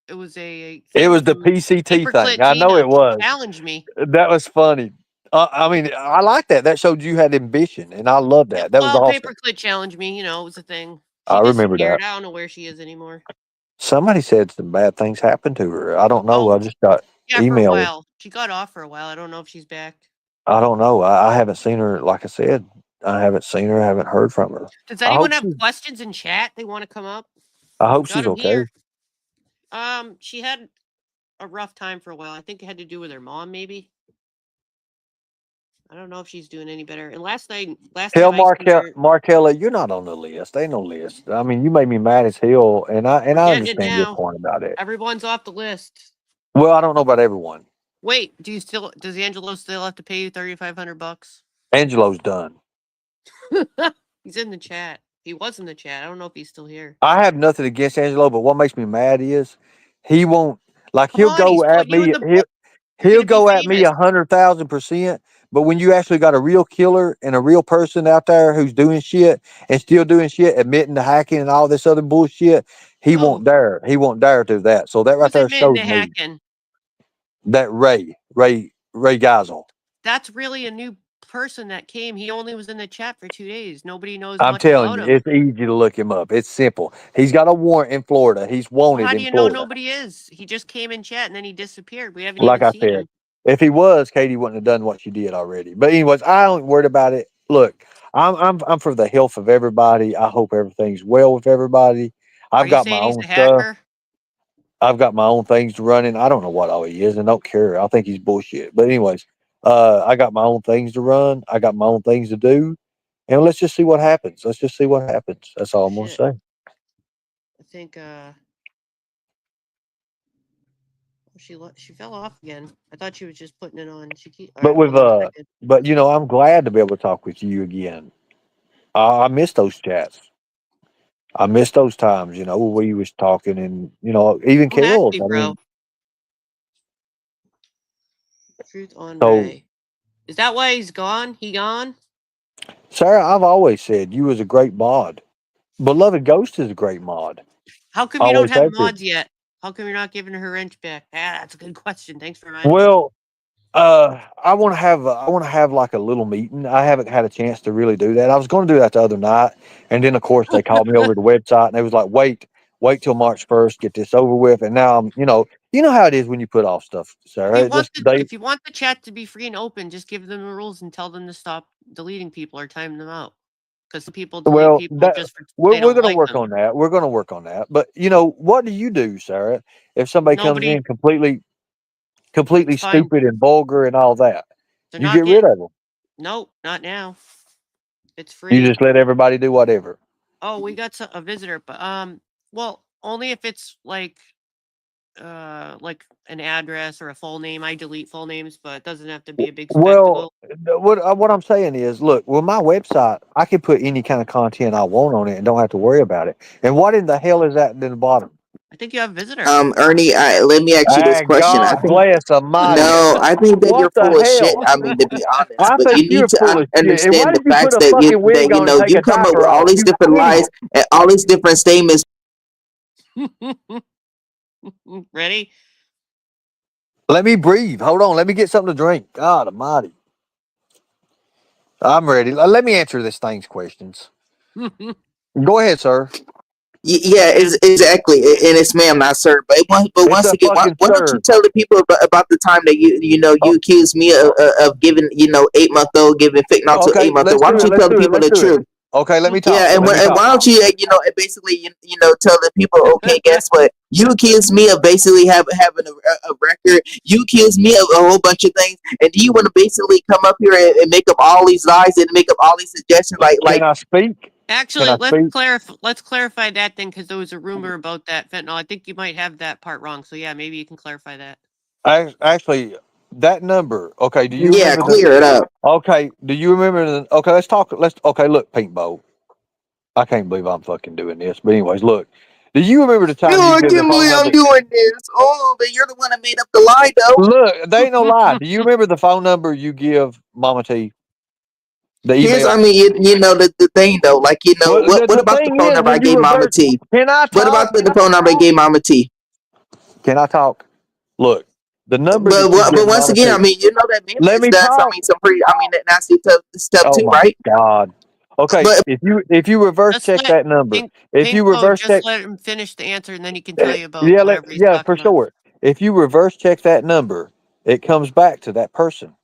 It thing was the from PCT thing. Paperclip I know Gina. it She was. challenged me. That was funny. I mean, I like that. That showed you had ambition, and I love Yeah, that. That was well, awesome. Paperclip challenged me. It was a thing. I She remember that. disappeared. I don't know where she is anymore. Somebody said some bad things happened to her. I don't know. Oh, I just got yeah, for a email. while. She got off for a while. I don't know if she's back. I don't know. I haven't seen her. Like I said, I haven't seen her. I haven't heard from her. Does I anyone hope have she. questions in chat they want to come up? I hope Got she's them okay. here. She had a rough time for a while. I think it had to do with her mom, maybe. I don't know if she's doing any better. And last time Tell I seen her, Markella, you're not on the list. Ain't no list. I mean, you made me mad as hell, and I we're getting it understand your now. point about it. Everyone's off the list. Well, I don't know about everyone. Wait, does Angelo still have to pay you $3,500? Angelo's done. He's in the chat. He was in the chat. I don't know if he's still here. I have nothing against Angelo, but what makes me mad is he won't like Come he'll on, he's go at putting you in me. the book. You're He'll gonna be go at me famous. 100,000%. But when you actually got a real killer and a real person out there who's doing shit and still doing shit, admitting to hacking and all this other bullshit, he won't dare. He won't dare do that. So that right Who's there admitting shows to me hacking? that Ray Geisel. That's really a new person that came. He only was in the chat for 2 days. Nobody knows I'm much telling about you, him. it's easy to look him up. It's simple. He's got a warrant in Florida. He's wanted How do in you know Florida. nobody is? He just came in chat and then he disappeared. We haven't Like even I seen said, him. if he was, Katie wouldn't have done what she did already. But anyways, I ain't worried about it. Look, I'm for the health of everybody. I hope everything's well with everybody. Are I've you got my saying he's own a stuff. hacker? I've got my own things running. I don't know what all he is, and don't care. I think he's bullshit. But anyways, I got my own things to run. I got my own things to do, and let's just see what happens. Let's just see what happens. That's all I'm gonna Shit. say. I think she fell off again. I thought she was just putting it on. But with hold on a second. but I'm glad to be able to talk with you again. I miss those chats. I miss those times, where we was talking and, even Come at Kells. me, I bro. mean, Truth on so Ray. Is that why he's gone? He gone? Sarah, I've always said you was a great mod. Beloved Ghost is a great mod. How come you don't Always have have been. mods yet? How come you're not giving her wrench back? That's a good question. Thanks for reminding me. Well, I want to have like a little meeting. I haven't had a chance to really do that. I was going to do that the other night, and then of course they called me over to the website and they was like, wait till March 1st, get this over with. And now I'm, you know how it is when you put off stuff, Sarah. If you want the chat to be free and open, just give them the rules and tell them to stop deleting people or time them out. Because some people delete Well, people just for we're they don't going to like work them. on that. We're going to work on that. But what do you do, Sarah, if somebody comes Nobody. in completely It's fine. stupid and vulgar and all that? They're You not get rid of them. Nope, not now. It's You free. just let everybody do whatever. Oh, we got a visitor, but well, only if it's like an address or a full name. I delete full names, but it doesn't have to be a big Well, spectacle. what I'm saying is, look, with my website, I can put any kind of content I want on it and don't have to worry about it. And what in the hell is that in the bottom? I think you have a visitor. Ernie, let me ask you this question. I God think bless Almighty. no, I think that What you're the full of shit. hell? I mean, to be honest, I but think you you're need to full of shit. And why understand the did you put facts a that fucking wig on and take you a come up diaper with all off? these You different lies idiot. and all these different statements. Ready? Let me breathe. Hold on. Let me get something to drink. God Almighty. I'm ready. Let me answer this thing's questions. Go ahead, sir. Yeah, exactly, and it's ma'am, not sir. But It's once a again, fucking why don't you sir. tell the people about the time that Oh, you accused me of giving 8-month-old giving fentanyl to okay, 8-month-old? let's Why do don't it. you Let's tell the do it. people Let's the do it. truth? Okay, let me talk. Yeah, and Let me talk. why don't you basically tell the people, okay, guess what? You accused me of basically having a record. You accused me of a whole bunch of things, and do you want to basically come up here and make up all these lies and make up all these suggestions Can I speak? Actually, Can I speak? let's clarify that then, because there was a rumor about that fentanyl. I think you might have that part wrong. So yeah, maybe you can clarify that. Actually, that number. Okay, do you Yeah, remember clear it up. Okay, do you remember Okay, let's talk. Okay, look, Pink Bowl. I can't believe I'm fucking doing this. But anyways, look. Do you remember the time No, you I gave the can't phone believe I'm number? doing this. Oh, but you're the one that made up the lie, though. Look, they ain't no lie. Do you remember the phone number you give Mama T? The Here's, email. I mean, you know the thing though. Like, you know, Well, what the about the thing phone is, number I when you gave Mama reverse, T? can I talk? What about the phone number I gave Mama T? Can I talk? Look, the number that you But give once Mama again, T. I mean, you know that Let Manson's me done. I talk. mean, some pretty, I mean, that nasty stuff Oh too, my right? God. Okay, But if you reverse Just check let that number, if you reverse just check, let him finish the answer, and then he can tell you about yeah, whatever he's yeah, talking for about. sure. If you reverse check that number, it comes back to that person.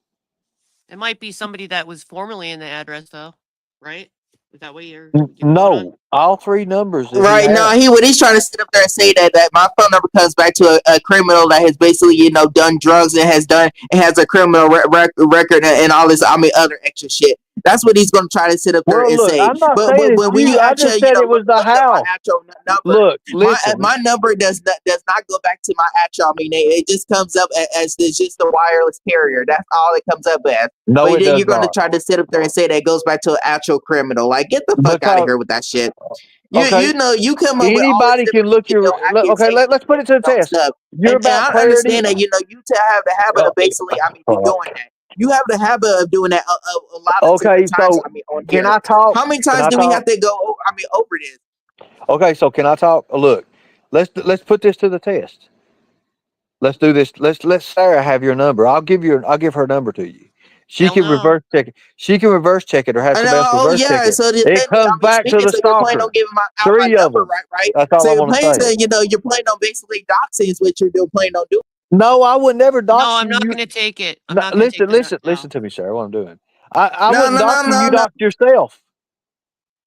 It might be somebody that was formerly in the address, though, right? Is that what you're going on? No, all three numbers that he right now, has. when he's trying to sit up there and say that my phone number comes back to a criminal that has basically, you know, done drugs and has a criminal record and all this, I mean, other extra shit. That's what he's going to try to sit up there Well, and look, say. I'm not But saying it's when you you. I actually, just you said know, it was the look up my house. actual number, Look, listen. my number does not go back to my actual. I mean, it just comes up as it's just a wireless carrier. That's all it comes up as. No, But it then does you're going to not. try to sit up there and say that it goes back to an actual criminal. Like, get the fuck out of Because here with that shit. okay, You know, you come up with all these anybody can different, look you know, okay, accusations let's put it to the and test. stuff. You're And about I clarity. understand that, you know, you to have the habit of basically, I mean, doing that. You have the habit of doing that a lot of different Okay, times, so I mean, on can here. I talk? How many Can times I do we talk? have to go, I mean, over this? Okay, so can I talk? Look, let's put this to the test. Let's do this. Let Sarah have your number. I'll give her number to you. She Hell can no. reverse check it. She can reverse check it or have I somebody know, else oh reverse check yeah. it. So the It thing, I comes mean, back to speaking, the so you're planning on stalker. giving out my 3 of number, them. right? That's all So I you're want to planning say. to, you know, you're planning on basically doxing is what you're planning on doing. No, I would never No, dox I'm you. not You going to take it. I'm no, not going to take listen, that. No. listen to me, Sarah. What I'm doing. I No, wouldn't no, dox no, you. no, You no. doxed yourself.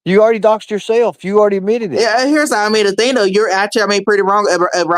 You already doxed yourself. You already admitted it. Yeah, here's how I mean the thing though. You're actually, I mean, pretty wrong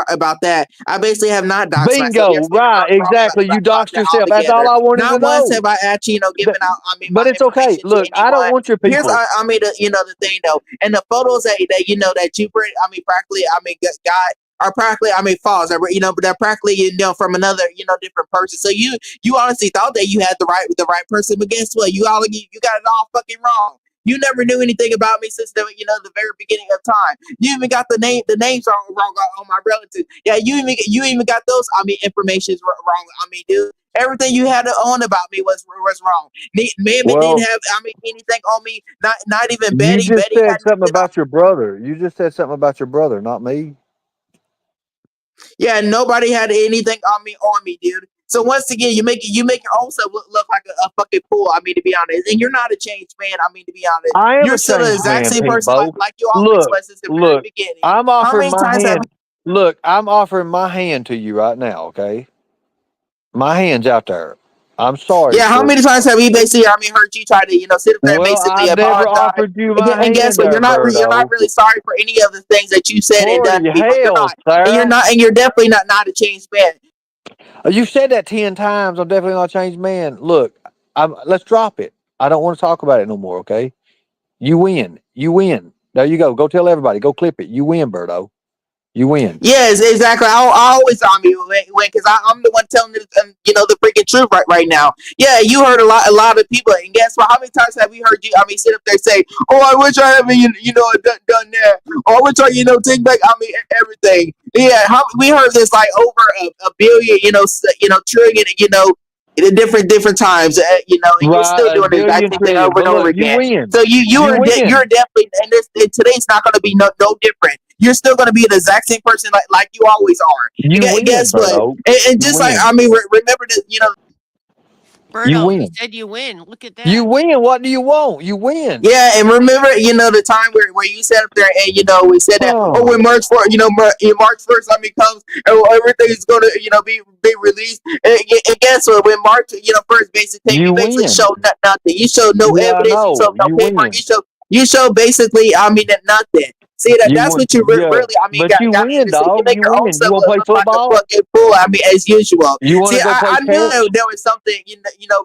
about that. I basically have not doxed myself. Bingo. You're still Right. wrong Exactly. You about doxed that yourself. That's all altogether. I wanted to Not once know. have I actually, you know, given out, I mean, my But it's okay. information to Look, I don't anyone. want your Here's, people. I mean, you know, the thing though, and the photos that you know that you bring, I mean, practically, I mean, got are practically, I mean, false. You know, but they're practically, you know, from another, you know, different person. So you honestly thought that you had the right person, but guess what? You got it all fucking wrong. You never knew anything about me since the, you know, the very beginning of time. You even got the names wrong on my relatives. Yeah, you even got those, I mean, information's wrong. I mean, dude, everything you had to own about me was wrong. Man didn't Well, have, I mean, anything on me. Not even you Betty. just Betty said had something nothing on. about your brother. You just said something about your brother, not me. Yeah, nobody had anything on me, dude. So once again, you make your own self look like a fucking fool. I mean, to be honest, and you're not a changed man. I mean, to be honest, I am you're a still the changed exact man, same Pink person Bow. like you always was since the very Look. beginning. I'm How offering many my times have hand. Look, I'm offering my hand to you right now. Okay, my hand's out there. I'm sorry. Yeah, how many times have we basically, I mean, heard you try to, you know, sit up there and Well, basically I've never apologize? offered you my And guess hand what? there, You're not Birdo. really sorry for any of the things that you said and done Holy to people. You're hell, not, Sarah. and you're definitely not a changed man. You said that 10 times. I'm definitely not a changed man. Look, let's drop it. I don't want to talk about it no more, okay? You win. You win. There you go. Go tell everybody. Go clip it. You win, Birdo. You win. Yes, exactly. I always on me when because I'm the one telling the you know the freaking truth right now. Yeah, you heard a lot of people, and guess what? How many times have we heard you? I mean, sit up there and say, "Oh, I wish I hadn't you know done that." Or I wish I take back. I mean, everything. Yeah, we heard this like over a billion, trillion, in different times, you know, and you're Right, still a doing the exact billion same thing trillion. over But and over look, you again. win. So You win. you're definitely, and today's not going to be no different. You're still going to be the exact same person like you always are. You And win, guess what? Birdo. And You just like win. I mean, remember that You Birdo, he win. said you win. Look at that. You win. What do you want? You win. Yeah, and remember, the time where you sat up there and we said that when March 4th, March 1st, I mean comes and everything's gonna be released. And guess what? When March 1st basically came, You you basically win. showed nothing. You showed no Yeah, I evidence. You know. showed no You paper. win. You showed basically, I mean, nothing. See You that's win. what you Yeah. really, I mean, But you got me win, into. So you dog. make You your own win. You self want to play look like a football? fucking fool. I mean, as usual. You want See, to go play I knew catch? there was something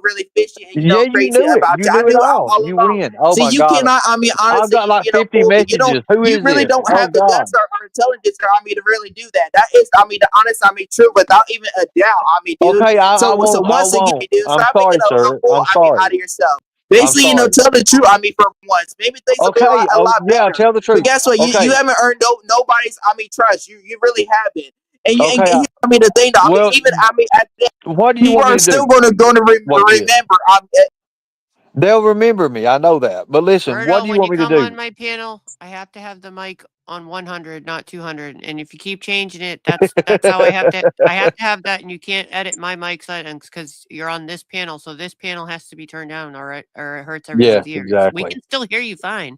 really fishy and Yeah, you crazy knew it. about You you. I knew it knew all. all You along. win. Oh See, my you God. cannot. I mean, I've honestly, got like 50 fool me. messages. Who You is really this? don't Oh have the God. guts or intelligence, I mean, to really do that. That is, I mean, the honest, I mean, truth without even a doubt. I mean, dude. Okay, I So won't. I once again, won't. dude, I'm stop sorry, making a sir. fool, I'm I mean, out sorry. of yourself. I'm Basically, sorry. tell the truth. I mean, for once, maybe things will be Okay. a lot Yeah, better. tell the But truth. guess what? You Okay. haven't earned nobody's, I mean, trust. You really haven't. And you, Okay. I mean, the thing, though, I mean, Well, even, I mean, at the end, what do you people want me are to still do? going to What is? remember. They'll remember me. I know that. But listen, what Berto, do you when want you me to come on do? my panel, I have to have the mic on 100, not 200. And if you keep changing it, that's how I have to have that, and you can't edit my mic settings because you're on this panel. So this panel has to be turned down, all right, or it hurts everyone's Yes, ears. We exactly. can still hear you fine.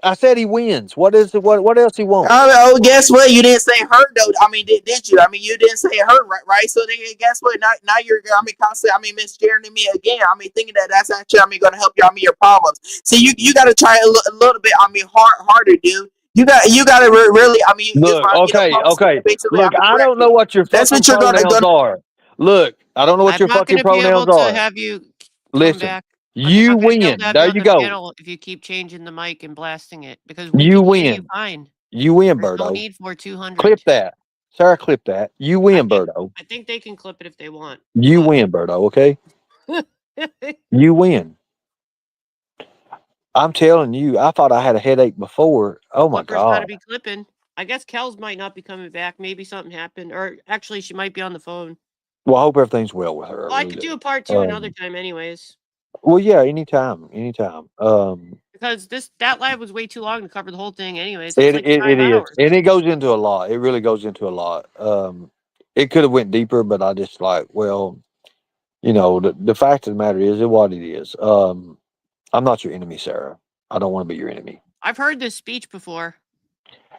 I said he wins. What is it? What else he wants? Oh, guess what? You didn't say hurt though. I mean, did you? I mean, you didn't say hurt, right? So then, guess what? Now you're, I mean, constantly, I mean, misgenerating me again. I mean, thinking that that's actually, I mean, going to help you. I mean, your problems. See, you got to try a little bit. I mean, harder, dude. You got to really. I mean, you just Look, want to okay. basically. Look, I mean, I don't know correct you. what your That's fucking what you're gonna pronouns are. Look, I don't know what I'm your not going fucking to be able pronouns to are. have you come Listen, back. I'm you not going to be able to win. have There you on you the go. panel if you keep changing the mic and blasting it because we You can hear you win. fine. You win, There's no Birdo. need for 200. Clip that. Sarah, clip that. You win, Birdo. I think they can clip it if they want. You win, Birdo, okay? You win. I'm telling you, I thought I had a headache before. Oh my Clipper's got to God. be clipping. I guess Kells might not be coming back. Maybe something happened, or actually, she might be on the phone. Well, I hope everything's well with her. Well, I could do a part 2 another time, anyways. Well, yeah, anytime. Because that live was way too long to cover the whole thing, anyways. It's like 5 It is, hours. and it goes into a lot. It really goes into a lot. It could have went deeper, but I just the fact of the matter is what it is. I'm not your enemy, Sarah. I don't want to be your enemy. I've heard this speech before.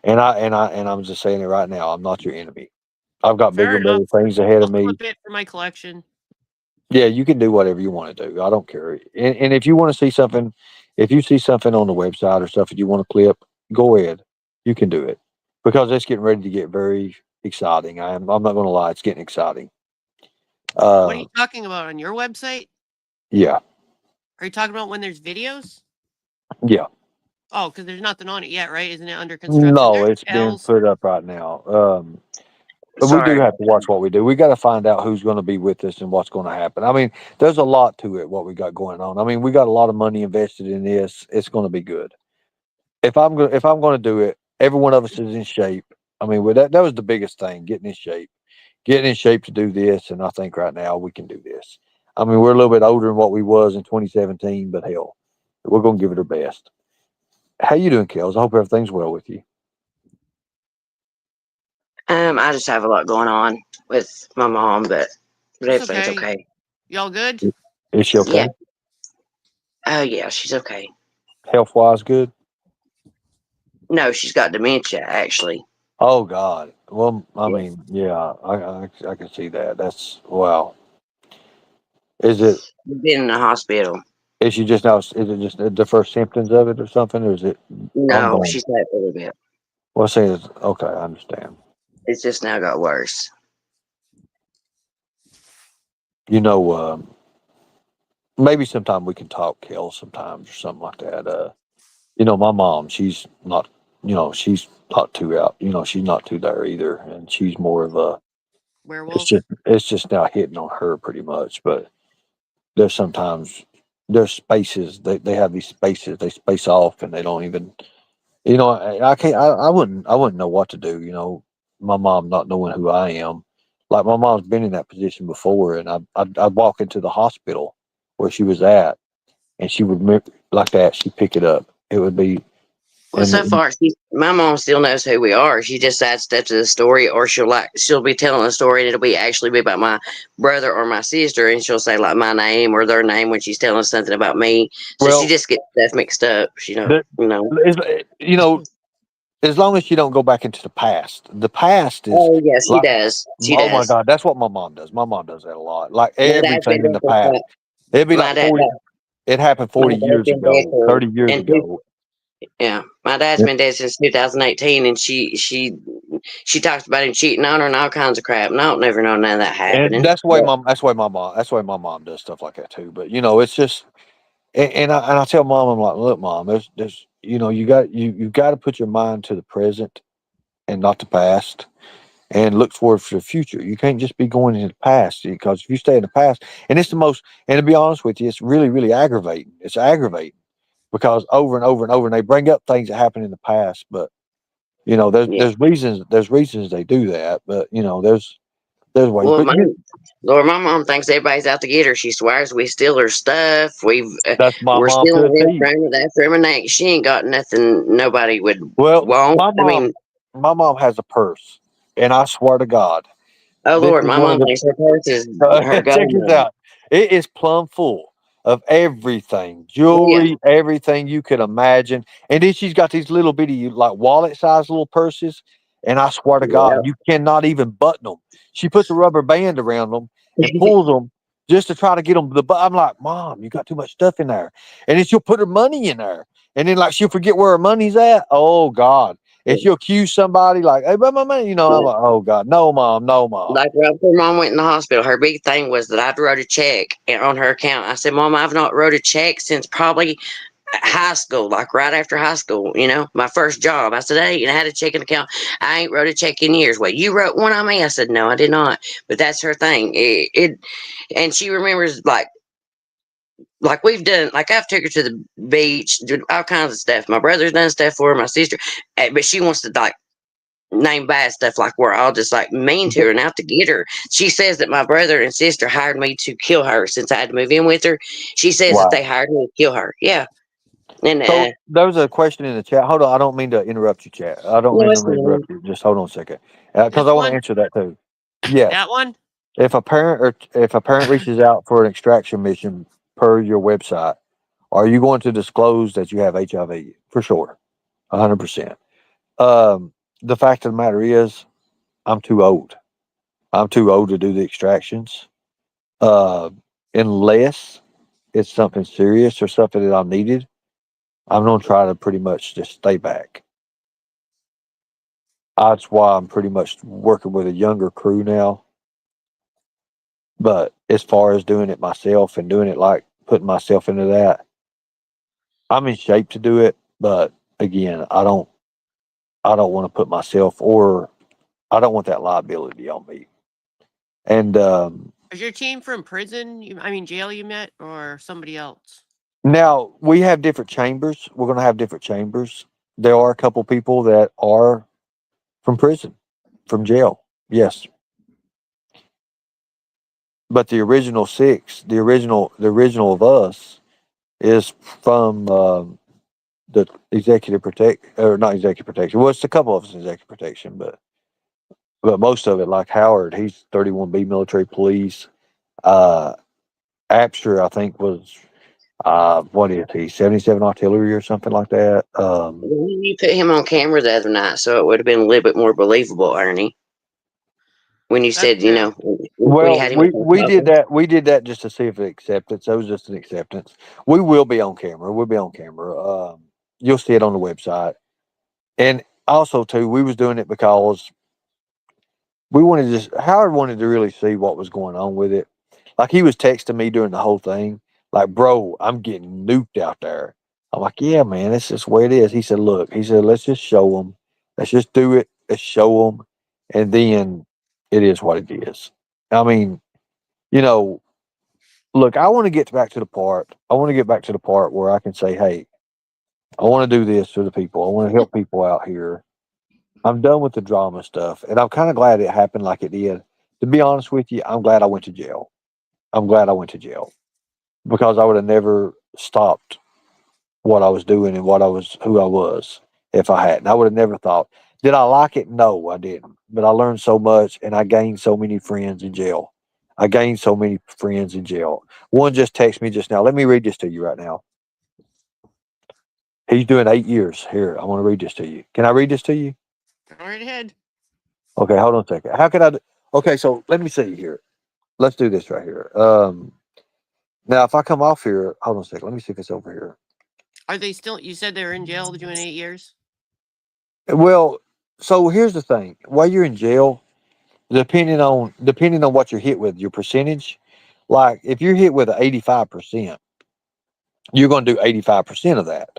And I'm just saying it right now. I'm not your enemy. I've got Fair bigger and better enough. things ahead of I'll me. clip it for my collection. Yeah, you can do whatever you want to do. I don't care. And if you want to see something, if you see something on the website or stuff that you want to clip, go ahead. You can do it because it's getting ready to get very exciting. I'm not going to lie. It's getting exciting. What are you talking about on your website? Yeah. Are you talking about when there's videos? Yeah. Oh, because there's nothing on it yet, right? Isn't it under construction? No, There's it's been Kells. put up right now. But we do Sorry. have to watch what we do. We got to find out who's going to be with us and what's going to happen. I mean, there's a lot to it, what we got going on. I mean, we got a lot of money invested in this. It's going to be good. If I'm going to do it, every one of us is in shape. I mean, that was the biggest thing, getting in shape to do this. And I think right now we can do this. I mean, we're a little bit older than what we was in 2017, but hell, we're going to give it our best. How you doing, Kells? I hope everything's well with you. I just have a lot going on with my mom, but everything's okay. Y'all good? Is she okay? Yeah. Oh yeah, she's okay. Health wise, good. No, she's got dementia actually. Oh God. Well, I Yeah. mean, yeah, I can see that. That's wow. Is it? Been in the hospital. Is she just now? Is it just the first symptoms of it or something, or is it No, ongoing? she's had it for a little bit. Well, say it's okay. I understand. It's just now got worse. Maybe sometime we can talk, Kel, sometimes or something like that. My mom, she's not too out. She's not too there either, and she's more of a werewolf. It's just now hitting on her pretty much, but there's sometimes there's spaces they have these spaces they space off and they don't even I can't I wouldn't know what to do. My mom not knowing who I am, like my mom's been in that position before, and I'd walk into the hospital where she was at and she would like that she'd pick it up. It would be Well, so far, my mom still knows who we are. She just adds stuff to the story, or she'll be telling a story, and it'll be actually be about my brother or my sister, and she'll say like my name or their name when she's telling something about me. So she just gets stuff mixed up. As long as you don't go back into the past. The past is. Oh yes, she does. She does. My God, that's what my mom does. My mom does that a lot. Like My dad's everything been in the dead past. It'd be my like dad- 40. It happened 40 my dad's years been dead ago, 30 years ago. Yeah, my dad's been dead since 2018, and she talks about him cheating on her and all kinds of crap. And I don't never know none of that happening. And that's why my mom does stuff like that too. But it's just, and I tell mom, I'm like, look, mom, you've got to put your mind to the present and not the past, and look forward for the future. You can't just be going into the past, because if you stay in the past, and it's the most, and to be honest with you, it's really, really aggravating. It's aggravating because over and over and over, and they bring up things that happened in the past, but Yeah. there's reasons they do that, but there's ways. Well, But my mom thinks everybody's out to get her. She swears we steal her stuff. that's my We're mom to stealing a this T. frame of that frame of neck. She ain't got nothing nobody would Well, want. my I mom, mean, my mom has a purse, and I swear to God, oh this Lord, is my one of mom the. thinks her purse is her Check gold this mine. out. It is plumb full of everything, Oh yeah, jewelry, everything you could imagine. And then she's got these little bitty, like wallet-sized little purses. And I swear to God, you cannot even button them. She puts a rubber band around them and yeah. pulls them just to try to get them. I'm like, Mom, you got too much stuff in there. And then she'll put her money in there. And then, like, she'll forget where her money's at. Oh, God. And she'll accuse somebody, like, hey, but my money, I'm like, oh, God. No, Mom. No, Mom. Like right before Mom went in the hospital, her big thing was that I'd wrote a check on her account. I said, Mom, I've not wrote a check since probably high school, like right after high school, my first job. I said, hey, I had a checking account. I ain't wrote a check in years. Well, you wrote one on me? I said, no, I did not. But that's her thing. And she remembers like we've done, like I've took her to the beach, did all kinds of stuff. My brother's done stuff for her, my sister, but she wants to like name bad stuff like we're all just like mean to her and out to get her. She says that my brother and sister hired me to kill her since I had to move in with her. She says that they Wow. hired me to kill her. Yeah. And So there was a question in the chat. Hold on. I don't mean to interrupt you, chat. I don't no, mean to it's fine. interrupt you. Just hold on a second. Because This I want to one? answer that too. Yes. That one? If a parent reaches out for an extraction mission per your website, are you going to disclose that you have HIV? For sure. 100%. The fact of the matter is, I'm too old. I'm too old to do the extractions. Uh, unless it's something serious or something that I'm needed, I'm going to try to pretty much just stay back. That's why I'm pretty much working with a younger crew now. But as far as doing it myself and doing it like putting myself into that, I'm in shape to do it. But again, I don't want to put myself, or I don't want that liability on me. And Is your team from prison? I mean, jail you met, or somebody else? now we have different chambers. We're going to have different chambers. There are a couple people that are from prison, from jail. Yes. But the original six, the original of us is from the executive protect, or not executive protection. Well, it's a couple of us in executive protection, but most of it, like Howard, he's 31B military police. Abster, I think, was what is he, 77 artillery or something like that. You put him on camera the other night, so it would have been a little bit more believable, Ernie. When you That's said, true. when you Well, had him up on we did top. that. We did that just to see if it acceptance. That was just an acceptance. We will be on camera. We'll be on camera. You'll see it on the website. And also, too, we was doing it because we wanted Howard wanted to really see what was going on with it. Like, he was texting me during the whole thing, like, bro, I'm getting nuked out there. I'm like, yeah, man, that's just the way it is. He said, look, let's just show them. Let's just do it. Let's show them. And then it is what it is. I mean, you know, look, I want to get back to the part. I want to get back to the part where I can say, hey, I want to do this for the people. I want to help people out here. I'm done with the drama stuff. And I'm kind of glad it happened like it did. To be honest with you, I'm glad I went to jail. I'm glad I went to jail because I would have never stopped what I was doing and who I was if I hadn't. I would have never thought. Did I like it? No, I didn't. But I learned so much and I gained so many friends in jail. I gained so many friends in jail. One just texted me just now. Let me read this to you right now. He's doing 8 years. Here, I want to read this to you. Can I read this to you? Go right ahead. Okay, hold on a second. How can I okay, so let me see here. Let's do this right here. Now if I come off here, hold on a second. Let me see if it's over here. Are they still? You said they were in jail doing 8 years. Well, so here's the thing. While you're in jail, depending on what you're hit with, your percentage, like if you're hit with an 85%, you're going to do 85% of that.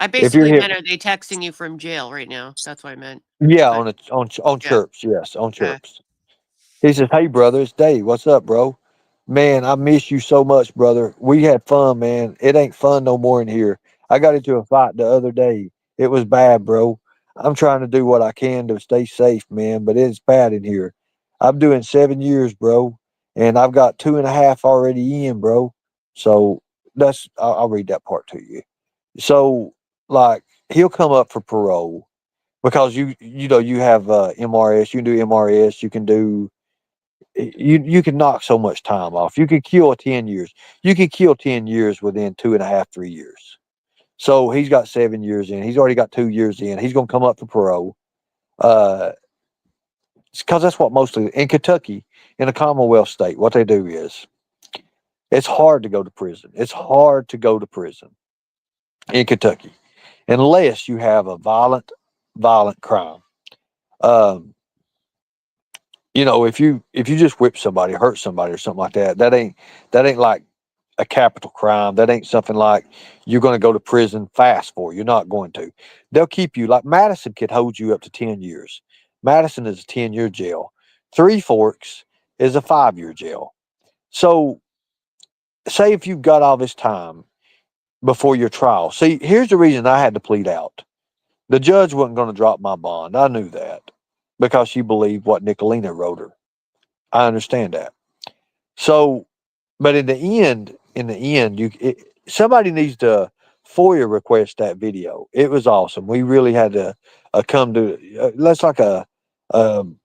I If you're basically here, meant, are they texting you from jail right now? That's what I meant. yeah, But on yeah, chirps, yes, on yeah. chirps. He says, "Hey, brother, it's Dave. What's up, bro? Man, I miss you so much, brother. We had fun, man. It ain't fun no more in here. I got into a fight the other day. It was bad, bro. I'm trying to do what I can to stay safe, man, but it's bad in here. I'm doing 7 years, bro, and I've got 2.5 already in, bro. So I'll read that part to you. So, like, he'll come up for parole because you have MRS. You can do MRS. You can do you can knock so much time off. You could kill 10 years. You could kill 10 years within 2.5, 3 years. So he's got 7 years in. He's already got 2 years in. He's going to come up for parole. Uh, because that's what mostly in Kentucky, in a Commonwealth state, what they do is it's hard to go to prison. It's hard to go to prison in Kentucky unless you have a violent crime. Um, if you just whip somebody, hurt somebody, or something like that, that ain't like a capital crime. That ain't something like you're going to go to prison fast for. You're not going to. They'll keep you. Like Madison could hold you up to 10 years. Madison is a 10-year jail. Three Forks is a 5-year jail. So, say if you've got all this time before your trial. See, here's the reason I had to plead out. The judge wasn't going to drop my bond. I knew that because she believed what Nicolina wrote her. I understand that. So, but somebody needs to FOIA request that video. It was awesome. We really had to come to let's like um,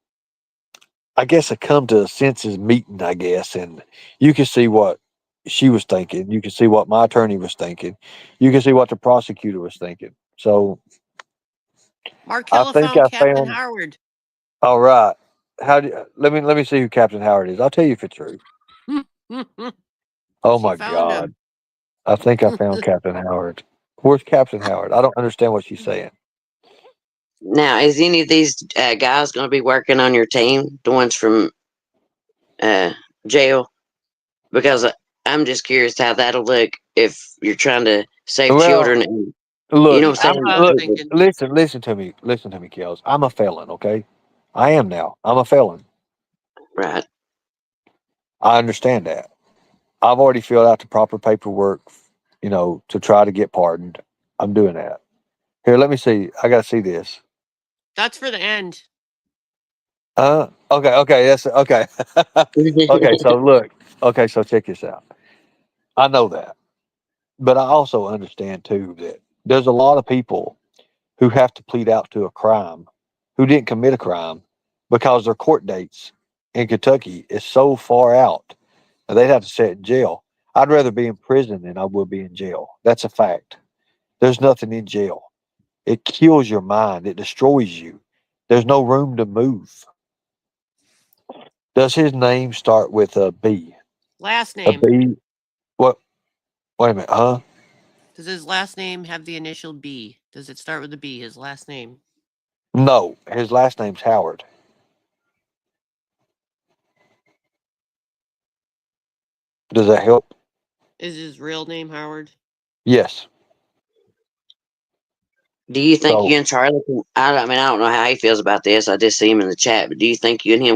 I guess a come to senses meeting. I guess, and you can see what she was thinking. You can see what my attorney was thinking. You can see what the prosecutor was thinking. So Mark I Hilla think found I Captain found. Howard. All right. Let me see who Captain Howard is. I'll tell you if it's true. Oh She my found God. him. I think I found Captain Howard. Where's Captain Howard? I don't understand what she's saying. Now, is any of these guys going to be working on your team? The ones from uh, jail? Because I'm just curious how that'll look if you're trying to save Well, children. And, you look, know what I'm That's saying? what I was look, thinking. listen to me, Kels. I'm a felon, okay? I am now. I'm a felon. Right. I understand that. I've already filled out the proper paperwork, to try to get pardoned. I'm doing that. Here, let me see. I gotta see this. That's for the end. Okay, that's okay. Okay, so look. Okay, so check this out. I know that. But I also understand too that there's a lot of people who have to plead out to a crime who didn't commit a crime because their court dates in Kentucky is so far out and they'd have to sit in jail. I'd rather be in prison than I would be in jail. That's a fact. There's nothing in jail. It kills your mind. It destroys you. There's no room to move. Does his name start with a B? Last A name. B? What? Wait a minute, huh? Does his last name have the initial B? Does it start with a B, his last name? No, his last name's Howard. Does that help? Is his real name Howard? Yes. Do you think So you and Charlie can? I don't know how he feels about this. I just see him in the chat, but do you think you and him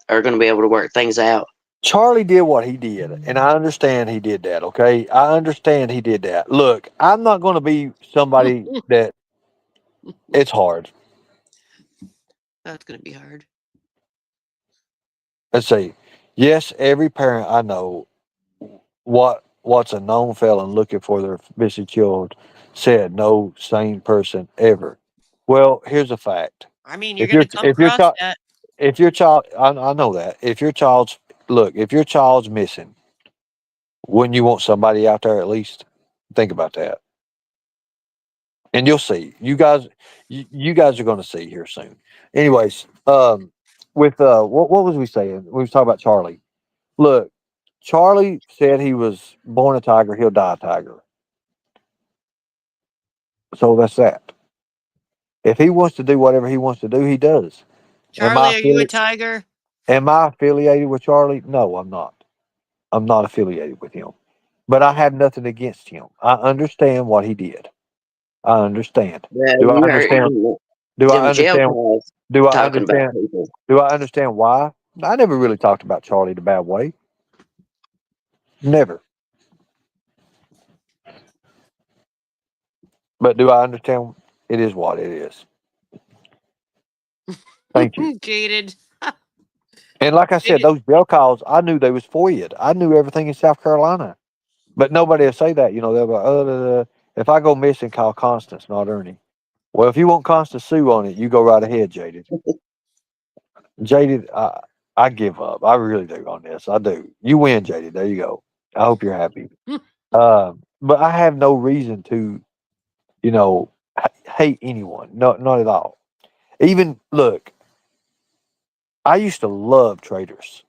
are going to be able to work things out? Charlie did what he did, and I understand he did that, okay? I understand he did that. Look, I'm not going to be somebody that it's hard. That's going to be hard. Let's see. Yes, every parent I know what's a known felon looking for their missing child said no sane person ever. Well, here's a fact. I mean, you're If going your to come if your across child that. if your child I know that. If your child's missing, wouldn't you want somebody out there at least? Think about that. And you'll see. You guys are going to see here soon. Anyways, with what was we saying? We was talking about Charlie. Look, Charlie said he was born a tiger, he'll die a tiger. So that's that. If he wants to do whatever he wants to do, he does. Am I Charlie, are you a affiliated? tiger? Am I affiliated with Charlie? No, I'm not. I'm not affiliated with him. But I have nothing against him. I understand what he did. I understand. Yeah, Do I you heard understand? Do I them jail understand? calls Do I talking about understand? people. Do I understand why? I never really talked about Charlie the bad way. Never. But do I understand? It is what it is. Thank you. Jaded. And like I said, Jaded. those jail calls, I knew they was for you. I knew everything in South Carolina. But nobody will say that. They'll go, if I go missing, call Constance, not Ernie. Well, if you want Constance sue on it, you go right ahead, Jaded. Jaded, I give up. I really do on this. I do. You win, Jaded. There you go. I hope you're happy. But I have no reason to, hate anyone. No, not at all. Even look, I used to love traders.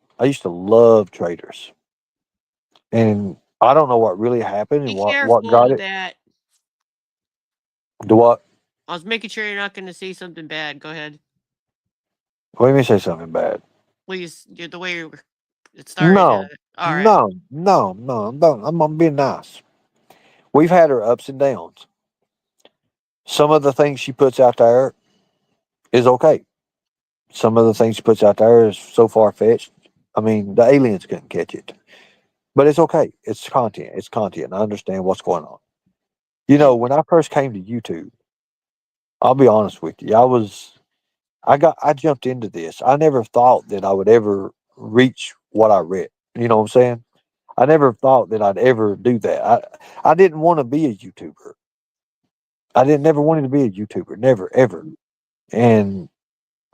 And I don't know what really happened and Be what careful got with it. that. Do what? I was making sure you're not going to say something bad. Go ahead. Let me say something bad. Please, the way it started. No, All right. no. I'm being nice. We've had her ups and downs. Some of the things she puts out there is okay. Some of the things she puts out there is so far fetched. I mean, the aliens couldn't catch it. But it's okay. It's content. It's content. I understand what's going on. When I first came to YouTube, I'll be honest with you, I jumped into this. I never thought that I would ever reach what I read. You know what I'm saying? I never thought that I'd ever do that. I didn't want to be a YouTuber. I didn't never wanted to be a YouTuber. Never, ever. And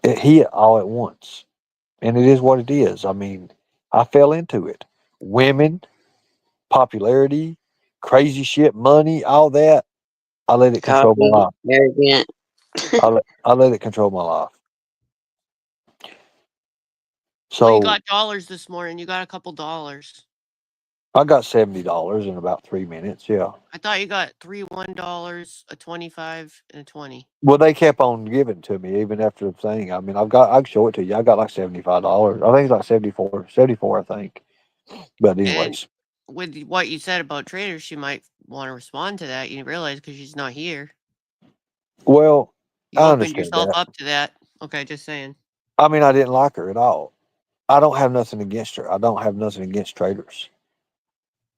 it hit all at once. And it is what it is. I mean, I fell into it. Women, popularity, crazy shit, money, all that. I let it control my Cocky, life. arrogant. I let it control my life. Well, you So got dollars this morning. You got a couple dollars. I got $70 in about 3 minutes. Yeah. I thought you got three $1, a 25, and a 20. Well, they kept on giving to me even after the thing. I mean, I can show it to you. I got like $75. I think it's like 74, I think. But And anyways, with what you said about traders, she might want to respond to that. You realize because she's not here. well, You I opened understand yourself that. up to that. Okay, just saying. I mean, I didn't like her at all. I don't have nothing against her. I don't have nothing against traders.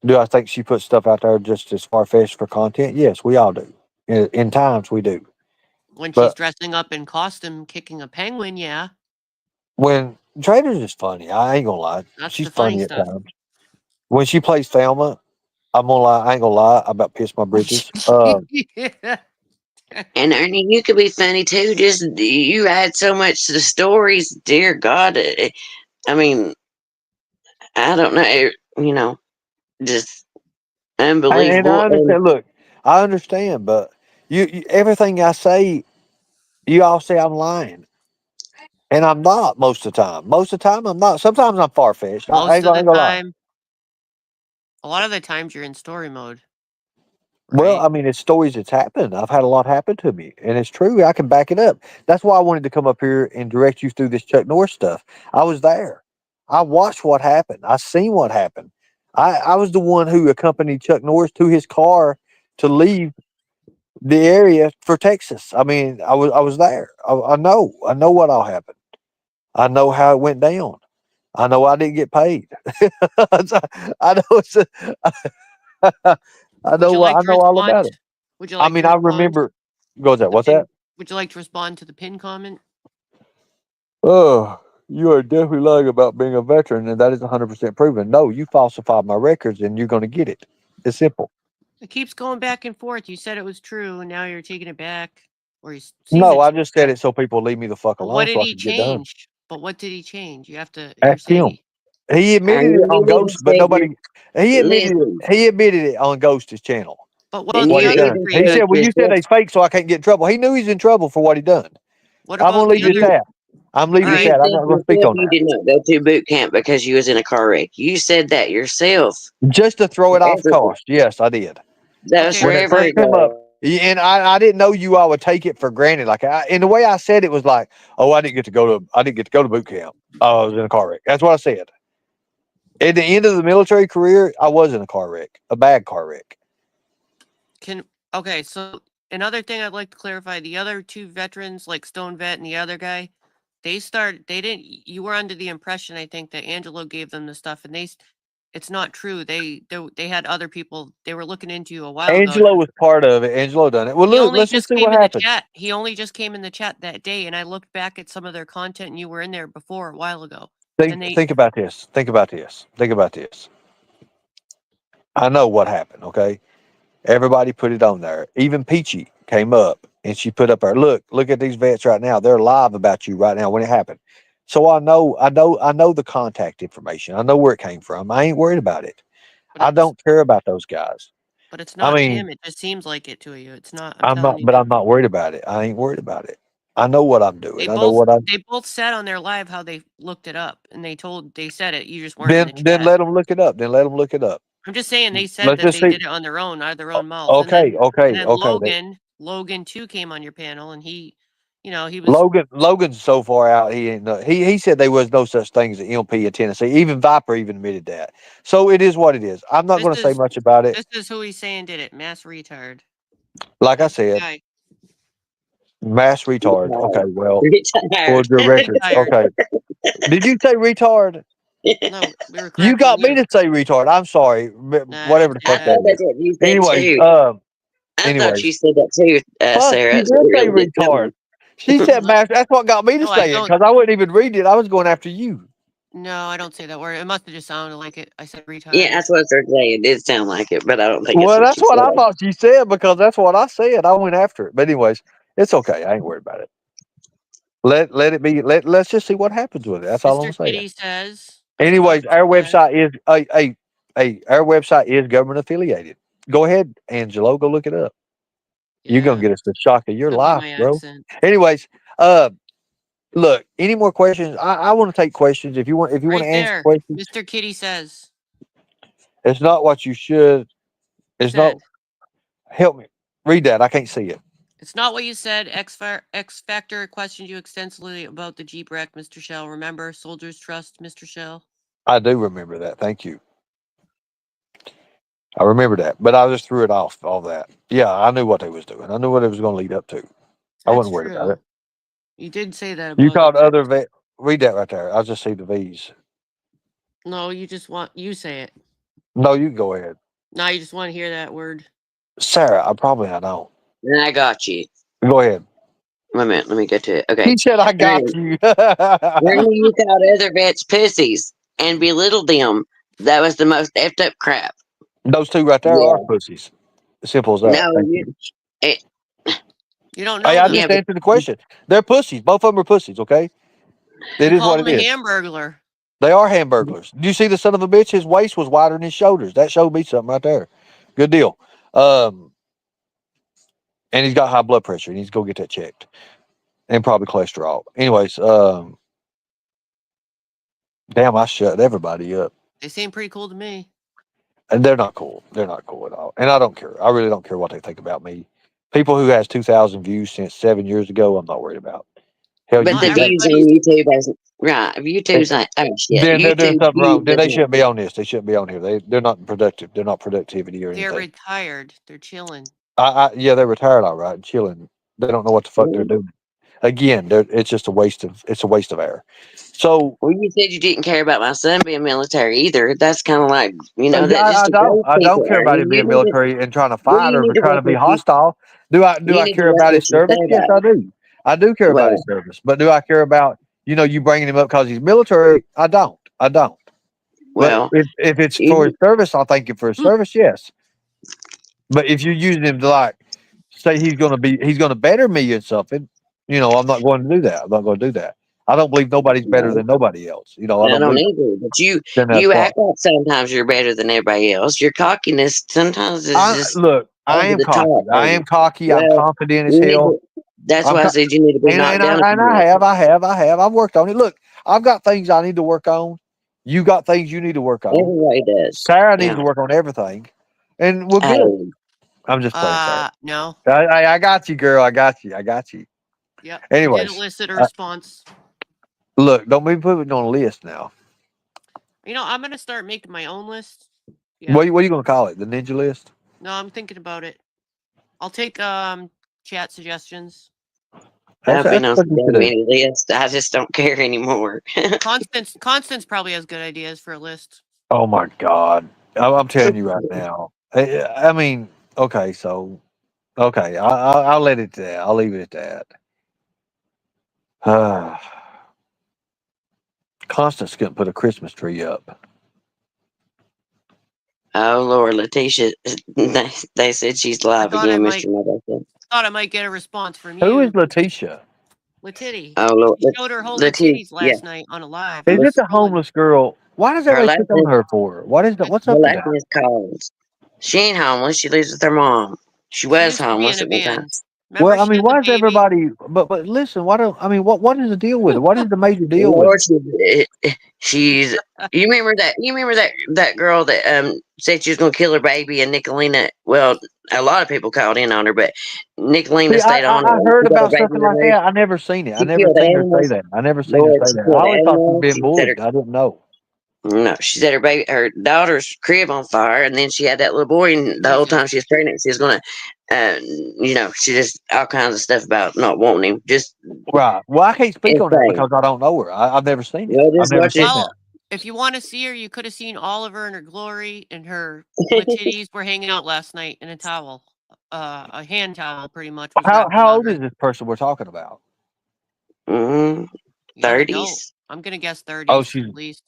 Do I think she puts stuff out there just as far fetched for content? Yes, we all do. In times, we do. When she's But dressing up in costume, kicking a penguin, yeah, when traders is funny, I ain't gonna lie. that's She's the funny funny at stuff. times. When she plays Thelma, I'm gonna lie. I ain't gonna lie. I about piss my britches. And Ernie, you could be funny too. Just you add so much to the stories. Dear God, I mean, I don't know. Just And I unbelievable. And understand. Look, I understand, but you everything I say, you all say I'm lying, and I'm not most of the time. Most of the time, I'm not. Sometimes I'm far fetched. I Most ain't of gonna, the ain't gonna lie. time, a lot of the times you're in story mode, Well, right? I mean, it's stories that's happened. I've had a lot happen to me, and it's true. I can back it up. That's why I wanted to come up here and direct you through this Chuck Norris stuff. I was there. I watched what happened. I seen what happened. I was the one who accompanied Chuck Norris to his car to leave the area for Texas. I mean, I was there. I know what all happened. I know how it went down. I know I didn't get paid. I know it's Would you like I to know all about respond? it. Would you I like to mean, I respond remember. Goes to that? the What's pin? that? Would you like to respond to the pin comment? Oh, you are definitely lying about being a veteran, and that is 100% proven. No, you falsified my records, and you're going to get it. It's simple. It keeps going back and forth. You said it was true, and now you're taking it back, or you seem to No, I take just it said back. it so people leave me the fuck But what alone, did so I he can get done. change? But what did he change? You have to. You're Ask him. saying He admitted it you on even Ghost, but said nobody. He admitted it. listen, He admitted it on Ghost's channel. But well, and the What he you other done? even three. He said said, "Well, you said yourself. they fake, so I can't get in trouble." He knew he's in trouble for what he done. What I'm gonna about the leave it at other? that. I'm leaving All it at right. You that. I'm said not gonna speak yourself on you that. did not go to boot camp because you was in a car wreck. You said that yourself. Just to throw it off Every, cost. Yes, I did. that was Okay. for When it first everybody. came up, and I didn't know you all would take it for granted. Like, and the way I said it was like, "Oh, I didn't get to go to boot camp. I was in a car wreck." That's what I said. At the end of the military career, I was in a car wreck, a bad car wreck. Okay. So another thing I'd like to clarify: the other two veterans, like Stone Vet and the other guy, they didn't. You were under the impression, I think, that Angelo gave them the stuff, and it's not true. They had other people. They were looking into you a while ago. Angelo was part of it. Angelo done it. Well, He look, only let's just just see came what in the happens. chat. He only just came in the chat that day, and I looked back at some of their content, and you were in there before a while ago. Think about this. Think about this. Think about this. I know what happened. Okay, everybody put it on there. Even Peachy came up and she put up her look at these vets right now. They're live about you right now when it happened. So I know the contact information. I know where it came from. I ain't worried about it. But I don't care about those guys. But it's I not mean, him. It just seems like it to you. It's not. I'm telling not, you. but I'm not worried about it. I ain't worried about it. I know what I'm doing. I know what I'm. They both said on their live how they looked it up, and they said it. You just weren't in the Then chat. let them look it up. Then let them look it up. I'm just saying they said Let's that just they see. did it on their own, out of their own mouth. Okay, And then Logan too came on your panel, and he was. Logan's so far out. He ain't. He said there was no such thing as an MP in Tennessee. Even Viper even admitted that. So it is what it is. I'm not going to say much about it. This is who he's saying did it. Mass retard. Like That's I the said, guy. mass retard. Okay, well, Retired. for your records. Retired. Okay. Did you say retard? No, we were You correcting got me to say retard. I'm sorry. Nah, Whatever the don't I fuck say thought that is. that's what you said Anyways, too. I thought you said that too, Fuck, Sarah. she That's did what say really did tell retard. me. She said No, mass. That's what got me to no, I say it don't. because I wouldn't even read it. I was going after you. No, I don't say that word. It must have just sounded like it. I said retard. Yeah, that's what they're saying. It did sound like it, but I don't think it's Well, what that's you what I said. thought she said because that's what I said. I went after it. But anyways, it's okay. I ain't worried about it. Let it be. Let's just see what happens with it. That's all I'm Mr. saying. Tity says. Anyways, our website is our website is government affiliated. Go ahead, Angelo. Go look it up. You're gonna get us the shock of your Could be life, my bro. accent. Anyways, look. Any more questions? I want to take questions. If you want to Right answer there. questions, Mr. Kitty says. it's not what you should. It's not. Help me read that. I can't see it. It's not what you said. X Factor questioned you extensively about the Jeep wreck, Mr. Shell. Remember, soldiers trust Mr. Shell. I do remember that. Thank you. I remember that, but I just threw it off. All that. Yeah, I knew what they was doing. I knew what it was going to lead up to. I wasn't worried about it. You did say that about You called other vet. Read that right there. I just see the V's. No, you say it. No, you go ahead, No, you just want to hear that word. Sarah. I don't. I got you. Go ahead. Wait a minute. Let me get to it. Okay. He said, "I got you." Ernie, you called other vets pussies and belittled them. That was the most effed up crap. Those two right there Yeah. are pussies. Simple as that. No, Thank you. You don't know. Hey, I them. just answered the question. They're pussies. Both of them are pussies. Okay. It You is called what him it a is. hamburglar. They are hamburglers. Do you see the son of a bitch? His waist was wider than his shoulders. That showed me something right there. Good deal. And he's got high blood pressure. He needs to go get that checked. And probably cholesterol. Anyways, damn, I shut everybody up. They seem pretty cool to me. And they're not cool. They're not cool at all. And I don't care. I really don't care what they think about me. People who has 2,000 views since 7 years ago, I'm not worried about. Hell, But you the do that. views on YouTube isn't right. YouTube's not. Oh shit. Then they're doing YouTube something wrong. views Then they doesn't. shouldn't be on this. They shouldn't be on here. They're not productive. They're not productivity or They're anything. retired. They're chilling. Yeah, they're retired, all right, chilling. They don't know what the fuck they're doing. Again, it's just a waste of air. So, well, you said you didn't care about my son being military either. That's kind of like yeah, that just I don't care about Ernie. him being military and trying to fight You or need to trying to work be with you. hostile. Do I You need to care work about with his your service? son Yes, about I do. I do care about well, his service. But do I care about you bringing him up because he's military? I don't. But well, if it's for his you, service, I'll thank him for his service. Yes. But if you're using him to say he's going to better me in something, I'm not going to do that. I'm not going to do that. I don't believe nobody's better than nobody else. I I don't don't believe either. But then that's you why. act like sometimes you're better than everybody else. Your cockiness sometimes is just I over am the cocky. top. I am cocky. I'm Well, confident as you need hell. to. That's why I said you need to be knocked down. I have. I've worked on it. Look, I've got things I need to work on. You got things you need to work on. Everybody does. Sarah needs to work on everything, and we're good. I'm just playing, Sarah. No. I got you, girl. I got you. Yep. Anyways, you did elicit a response. Look, don't be putting it on a list now. I'm gonna start making my own list. Yeah. What are you gonna call it? The ninja list? No, I'm thinking about it. I'll take chat suggestions? I've been on what some you should damn do. many lists. I just don't care anymore. Constance probably has good ideas for a list. Oh my God. I'm telling you right now. I mean, okay, so, okay, I'll let it at that. I'll leave it at that. Constance couldn't put a Christmas tree up. Oh Lord, Letitia, they said she's live thought I again, might- Mr. Motherfucker. Thought I might get a response from Who you. is Letitia? Tity. Oh Lord, She showed her holding Letitia, titties last night on a live. Is I was it the scrolling. homeless girl? Why does Her everybody last pick on her for? What is that? What's her up with last that? name is Collins. She ain't homeless. She lives with her mom. She She was used to be homeless in a at one time. van. Remember, Well, I she mean, had why the is baby. everybody? But listen, what is the deal with it? What is the major deal with Lord, it? she's. You remember that? You remember that girl that said she was gonna kill her baby, and Nicolina. Well, a lot of people called in on her, but Nicolina See, stayed on her. I And heard she got her about baby something like removed. that. I never seen it. I She never killed seen her say animals. that. I never seen Lord, her say she that. I killed always thought she was animals. being She set bullied. I didn't know. No, she set her daughter's crib on fire, and then she had that little boy. And the whole time she was pregnant, she was gonna, she just all kinds of stuff about not wanting him. Just Right. Well, I can't speak on that insane. because I don't know her. I've never seen it. Well, I've just never watch seen it. that. If you want to see her, you could have seen Oliver in her glory, and her titties were hanging out last night in a towel, a hand towel, pretty much. Was wrapped How around old her. is this person we're talking about? Young adult. 30s. I'm gonna guess 30s Oh, she's at least.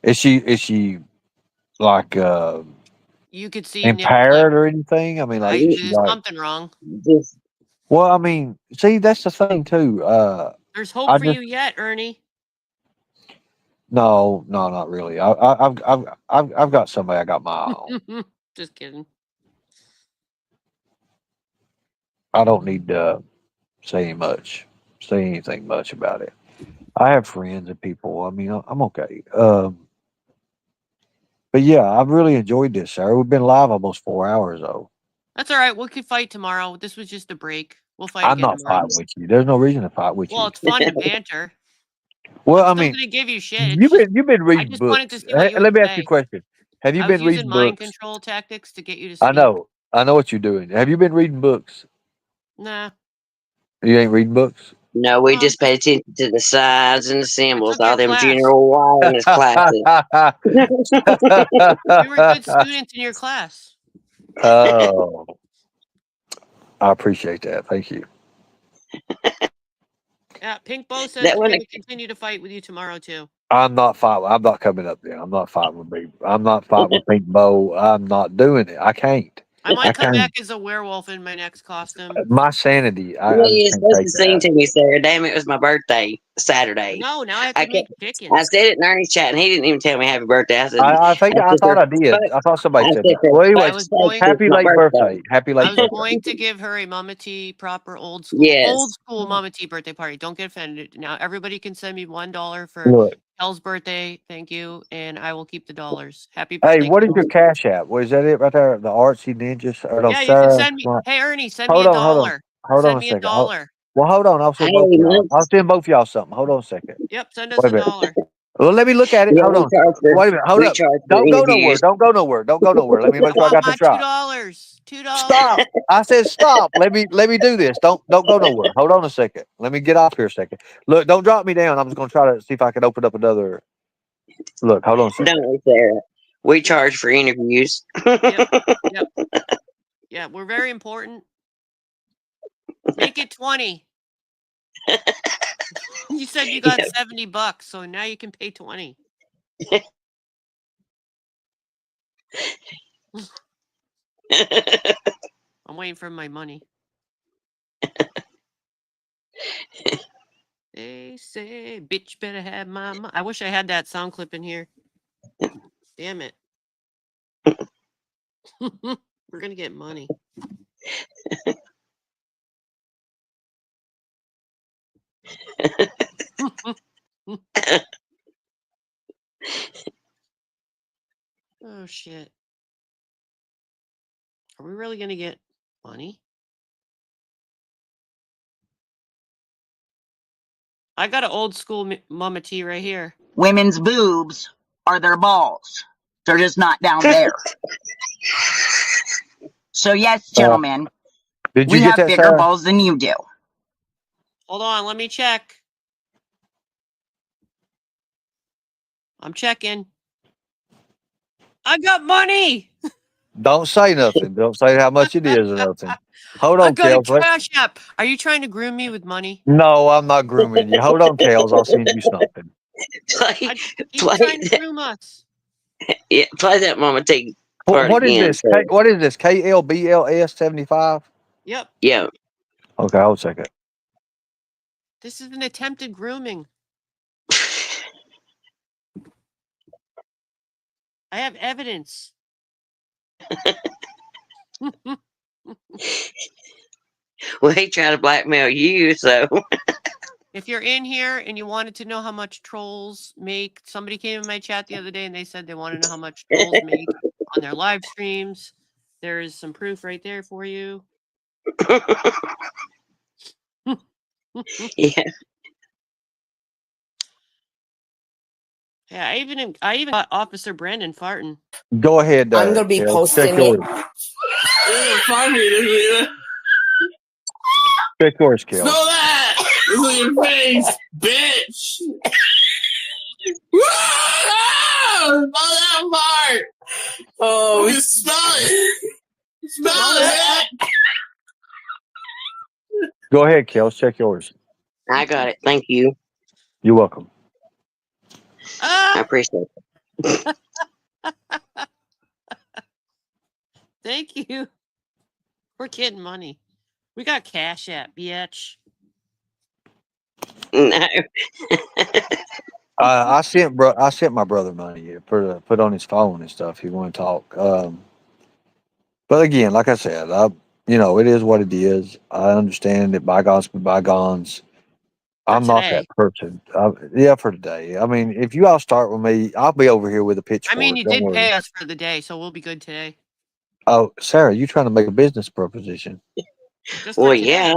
is she like You could see nip impaired clip. or anything? I mean, like is she There's like? something wrong. Just Well, I mean, see, that's the thing too. There's hope I for just you yet, Ernie. no, not really. I've got somebody I got my eye on. Just kidding. I don't need to say anything much about it. I have friends and people. I mean, I'm okay. But yeah, I've really enjoyed this, Sarah. We've been live almost 4 hours though. That's all right. We could fight tomorrow. This was just a break. We'll fight I'm again not tomorrow. fighting with you. There's no reason to fight with Well, you. it's fun to banter. Well, I'm I still mean, gonna give you shit. It's you've just been I reading just wanted to books. see what you Let would me ask you a say. question. Have you I was been using reading mind books? control tactics to get you to I speak. know what you're doing. Have you been reading books? Nah. You ain't reading books? no, we just pay attention to the signs and the I symbols, took your all them class. general awareness classes. You were a good student in your class. Oh, I appreciate that. Thank you. Yeah, Pink Bow says That he's one, gonna continue to fight with you tomorrow too. I'm not fighting. I'm not coming up there. I'm not fighting with me. I'm not fighting with Pink Bow. I'm not doing it. I can't. I might come can't. back as a werewolf in my next costume. My sanity. I well, just you're can't supposed take to sing that. to me, Sarah. Damn, it was my birthday Saturday. No, now I have I to make kept, chicken. I said it in Ernie's chat, and he didn't even tell me happy birthday. I said, I I thought I said, did. I thought somebody said that. for Well, I anyway, was fuck's sake, going it's happy my late birthday. Happy I late was birthday. going to give her a Mama T proper old Yes. school Mama T birthday party. Don't get offended. Now everybody can send me $1 for Look, Kell's birthday. Thank you, and I will keep the dollars. Happy hey, birthday, what is your Kell. cash app? What is that it right there? The artsy ninjas or no, Yeah, you can Sarah? send me. Hey Ernie, send me Hold a on, dollar. hold Send on a me a second. dollar. Well, hold on. I'll send both of y'all. I'll send both of y'all something. Hold on a second. Yep, send Wait us a a minute. dollar. Well, let me look at it. Yeah, Hold on. Wait a minute. Hold up. charge for Don't go nowhere. interviews. Don't go nowhere. Don't go nowhere. Let me make I sure I want got my this right. $2. $2. Stop. I said stop. Let me do this. Don't go nowhere. Hold on a second. Let me get off here a second. Look, don't drop me down. I'm just gonna try to see if I can open up another. Look, hold on a second. Don't we, Sarah? We charge for interviews. Yep. Yeah, we're very important. Make it 20. You said you got $70, so now you can pay 20. I'm waiting for my money. They say, bitch better have my money. I wish I had that sound clip in here. Damn it. We're going to get money. Oh, shit. Are we really going to get money? I got an old school Mama T right here. Women's boobs are their balls. They're just not down there. So yes, gentlemen, Did We you get have that, bigger Sarah? balls than you do. Hold on, let me check. I'm checking. I got money. Don't say nothing. Don't say how much it is or nothing. Hold I on, got a Kels. cash app. Are you trying to groom me with money? No, I'm not grooming you. Hold on, Kels. I'll send you something. Play, He's play, trying to groom us. yeah, play that Mama T part What is again. this? What is this? KLBLS 75? Yep. Yeah. Okay, hold a second. This is an attempted grooming. I have evidence. Well, he tried to blackmail you, so. If you're in here and you wanted to know how much trolls make, somebody came in my chat the other day and they said they want to know how much trolls make on their live streams. There is some proof right there for you. Yeah. Yeah, I even got Officer Brandon farting. Go ahead. I'm gonna be Kels. posting Check it. yours. Check yours, Kels. Smell that! This is your face, bitch! Smell that part! Oh, smell it! Smell it! Go ahead, Kels. Check yours. I got it. Thank you. You're welcome. I appreciate it. Thank you. We're getting money. We got cash app, bitch. No. I sent my brother money to put on his phone and stuff. He want to talk. But again, like I said, it is what it is. I understand that bygones be bygones. I'm not that today. person. Yeah, for today. I mean, if you all start with me, I'll be over here with a pitchfork. I mean, you Don't did worry. pay us for the day, so we'll be good today. Oh, Sarah, you trying to make a business proposition? Just Well, for today. yeah.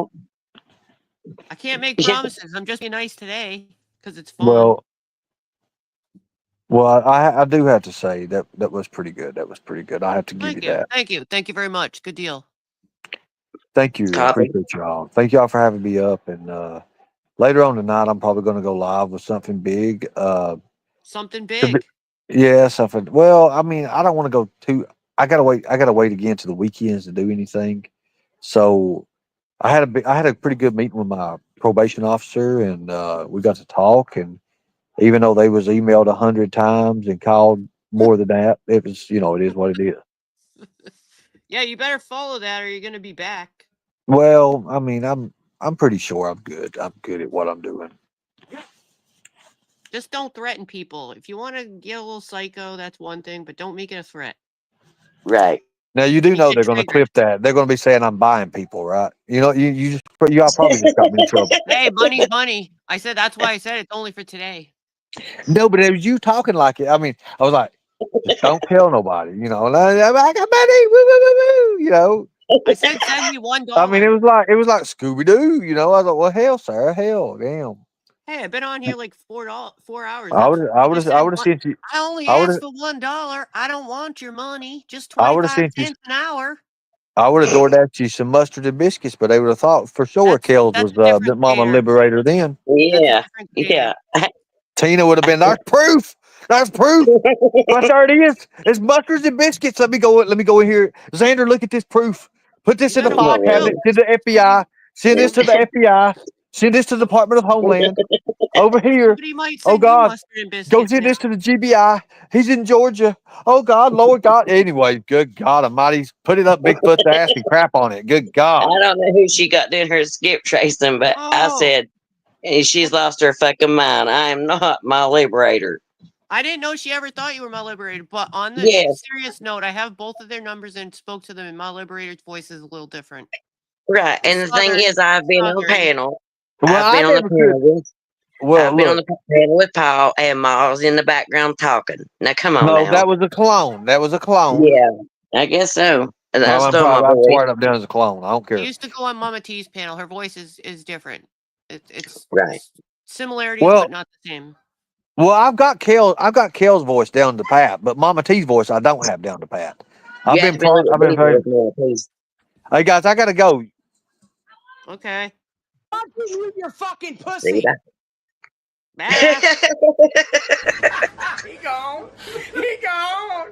I can't make promises. I'm just being nice today because it's fun. Well, I do have to say that was pretty good. That was pretty good. I have to give you that. Thank you. Thank you very much. Good deal. Thank you. I Copy. appreciate y'all. Thank y'all for having me up. And later on tonight, I'm probably going to go live with something big. Something big. Yeah, something. Well, I mean, I don't want to go too. I gotta wait. I gotta wait again to the weekends to do anything. So I had a pretty good meeting with my probation officer, and we got to talk. And even though they was emailed 100 times and called more than that, it was it is what it is. Yeah, you better follow that or you're going to be back. Well, I mean, I'm pretty sure I'm good. I'm good at what I'm doing. Just don't threaten people. If you want to get a little psycho, that's one thing, but don't make it a threat. Right. Now you do You know get they're going to triggered. clip that. They're going to be saying I'm buying people, right? Y'all probably just got me in trouble. Hey, money's money. I said that's why I said it's only for today. No, but it was you talking like it. I mean, I was like, just don't tell nobody, And I got money, woo, woo, woo, woo, I said send me $1. I mean, it was like Scooby Doo, I was like, well, hell, Sarah, hell, damn. Hey, I've been on here like 4 hours. I would have sent you. I only I would asked for $1. I don't want your money. Just I would 25 have sent you. cents an hour. I would have DoorDashed you some mustard and biscuits, but they would have thought for sure Kells That's was a different the Mama care. Liberator then. Yeah. That's a different Yeah. Tina would have been, that's proof. That's proof. Right there it is. It's mustards and biscuits. Let me go in here. Xander, look at this proof. Put this in the better file watch cabinet. out. Send to the FBI. Send this to the FBI. Send this to the Department of Homeland. Over here. Somebody might Oh send you God. mustard and biscuits. Go send this to the GBI. He's in Georgia. Oh God, Lord God. Anyway, good God Almighty. Put it up Bigfoot's ass and crap on it. Good God. I don't know who she got doing her skip tracing, but I said she's lost her fucking mind. I am not my liberator. I didn't know she ever thought you were my liberator, but on the Yes. serious note, I have both of their numbers and spoke to them, and my liberator's voice is a little different. Right. And the thing is, I've been on panel. Well, I've been on the panel with Well, I've been on the panel with Paul and Miles in the background talking. Now come on no, now. that was a clone. That was a clone. Yeah, I guess so. And that's I'm still my probably boy. swearing up down as a clone. I don't She care. used to go on Mama T's panel. Her voice is different. It's right. Similarities, Well, but not the same. Well, I've got Kell's voice down to pat, but Mama T's voice I don't have down to pat. I've been very. Please. Hey guys, I gotta go. Okay. I'll give you your fucking See pussy. that? Back. He gone. He gone.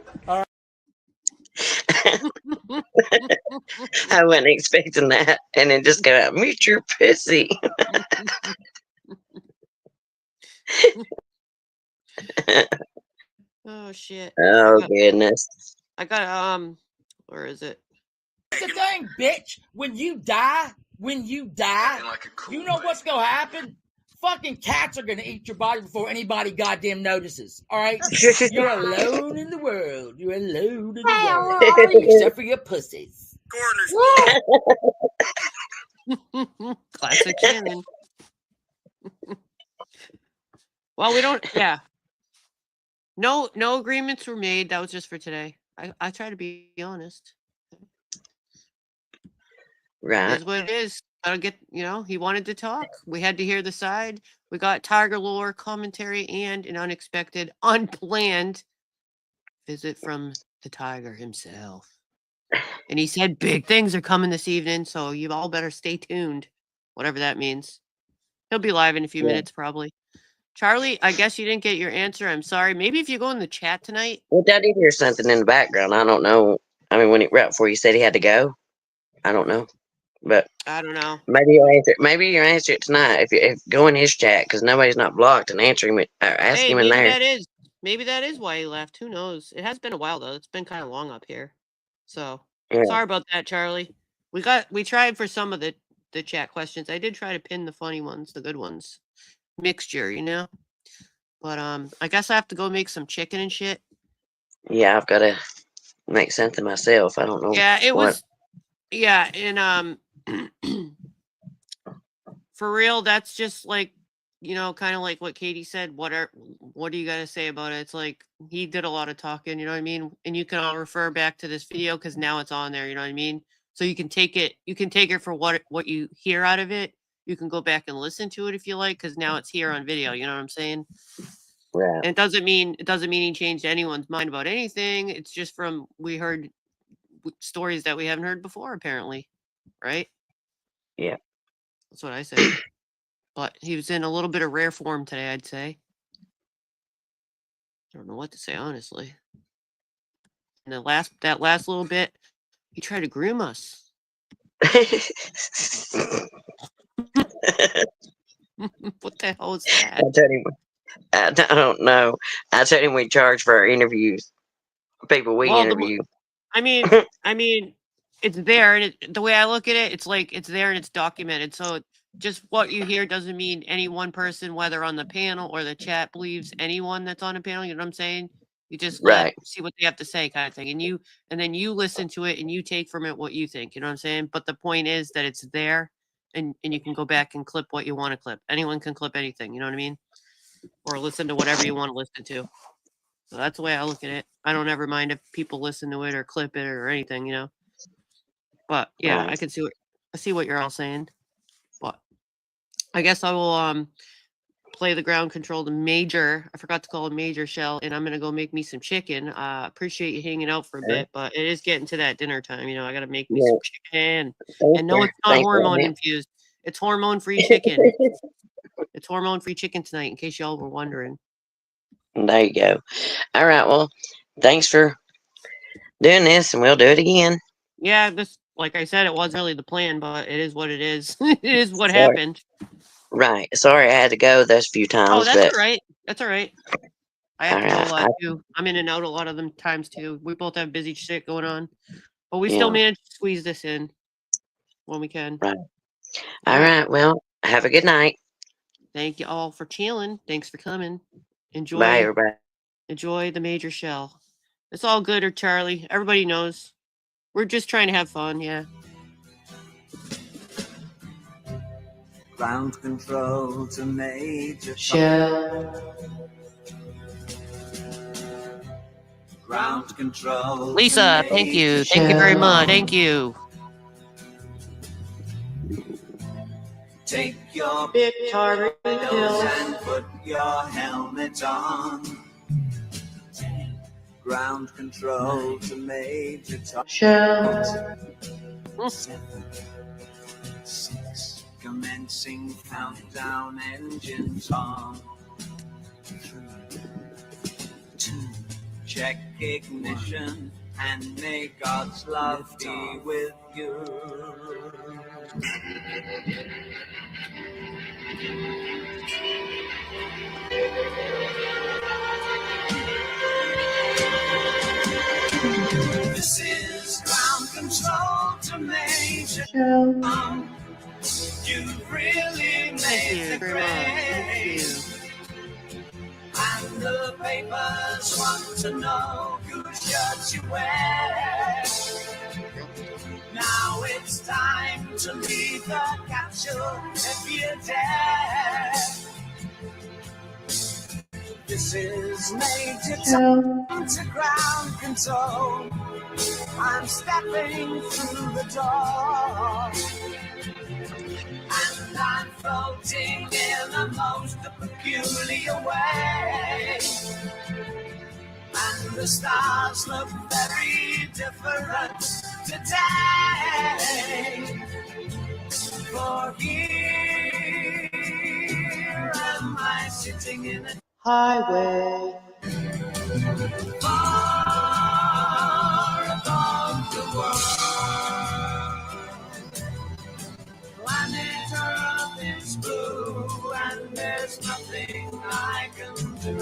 I wasn't expecting that. And it just got out, mute your pussy. Oh shit. Oh, goodness. I got where is it? The thing, bitch. When you die, you know what's gonna happen? Fucking cats are gonna eat your body before anybody goddamn notices. All right, you're alone in the world. You're alone in the world, except for your pussies. Classic Shannon. Well, we don't. Yeah. No agreements were made. That was just for today. I try to be honest. Right. It is what it is. Gotta get, he wanted to talk. We had to hear the side. We got Tiger lore, commentary, and an unexpected, unplanned visit from the Tiger himself. And he said big things are coming this evening, so you all better stay tuned, whatever that means. He'll be live in a few minutes, probably. Charlie, I guess you didn't get your answer. I'm sorry. Maybe if you go in the chat tonight. Well, I did hear something in the background. I don't know. I mean, right before you said he had to go, I don't know. But I don't know. maybe you'll answer. Maybe you'll answer it tonight if go in his chat because nobody's not blocked and answer him. Ask him in there. Maybe that is why he left. Who knows? It has been a while though. It's been kind of long up here. So sorry about that, Charlie. We tried for some of the chat questions. I did try to pin the funny ones, the good ones. Mixture, But I guess I have to go make some chicken and shit. Yeah, I've got to make something myself. I don't know. Yeah, it was. Yeah, and for real, that's just like, kind of like what Katie said. What do you got to say about it? It's like he did a lot of talking, you know what I mean? And you can all refer back to this video because now it's on there, you know what I mean? So you can take it. You can take it for what you hear out of it. You can go back and listen to it if you like, because now it's here on video. You know what I'm saying? Right. And it doesn't mean he changed anyone's mind about anything. It's just we heard stories that we haven't heard before, apparently, right? Yeah, that's what I say. But he was in a little bit of rare form today, I'd say. I don't know what to say, honestly. And that last little bit, he tried to groom us. What the hell is that? I don't know. I told him we charge for our interviews. People we interview. I mean, it's there, and the way I look at it, it's like it's there and it's documented. So just what you hear doesn't mean any one person, whether on the panel or the chat, believes anyone that's on a panel. You know what I'm saying? You just see what they have to say, kind of thing, and then you listen to it and you take from it what you think. You know what I'm saying? But the point is that it's there, and you can go back and clip what you want to clip. Anyone can clip anything. You know what I mean? Or listen to whatever you want to listen to. So that's the way I look at it. I don't ever mind if people listen to it or clip it or anything, But yeah, I can see what you're all saying. But I guess I will play the ground control to Major. I forgot to call him Major Shell, and I'm gonna go make me some chicken. Appreciate you hanging out for a bit, but it is getting to that dinner time. I gotta make me some chicken. And no, it's not hormone infused. It's hormone-free chicken. It's hormone-free chicken tonight, in case y'all were wondering. There you go. All right. Well, thanks for doing this, and we'll do it again. Yeah, like I said, it wasn't really the plan, but it is what it is. It is what happened. Right. Sorry I had to go those few times. Oh, that's all right. That's all right. I have to go a lot right. too. I'm in and out a lot of them times too. We both have busy shit going on, but we still manage to squeeze this in when we can. Right. All right. Well, have a good night. Thank you all for chilling. Thanks for coming. Enjoy. Bye, everybody. Enjoy the Major Shell. It's all good, or Charlie. Everybody knows. We're just trying to have fun, yeah. Ground control to Major Shell. Ground control. Lisa, thank you. Thank you very much. Thank you. Take your Victory pills and put your helmet on. Ground control to Major Shell. 7, 6, commencing countdown engines on. 3, 2, check ignition, and may God's love be with you. This is ground control to Major Tom. You've really made the grade. And the papers want to know whose shirt you wear. Now it's time to leave the capsule if you dare. This is Major Tom to ground control. I'm stepping through the door, and I'm floating in a most peculiar way. And the stars look very different today. For here am I sitting in a highway, far above the world. Planet Earth is blue, and there's nothing I can do.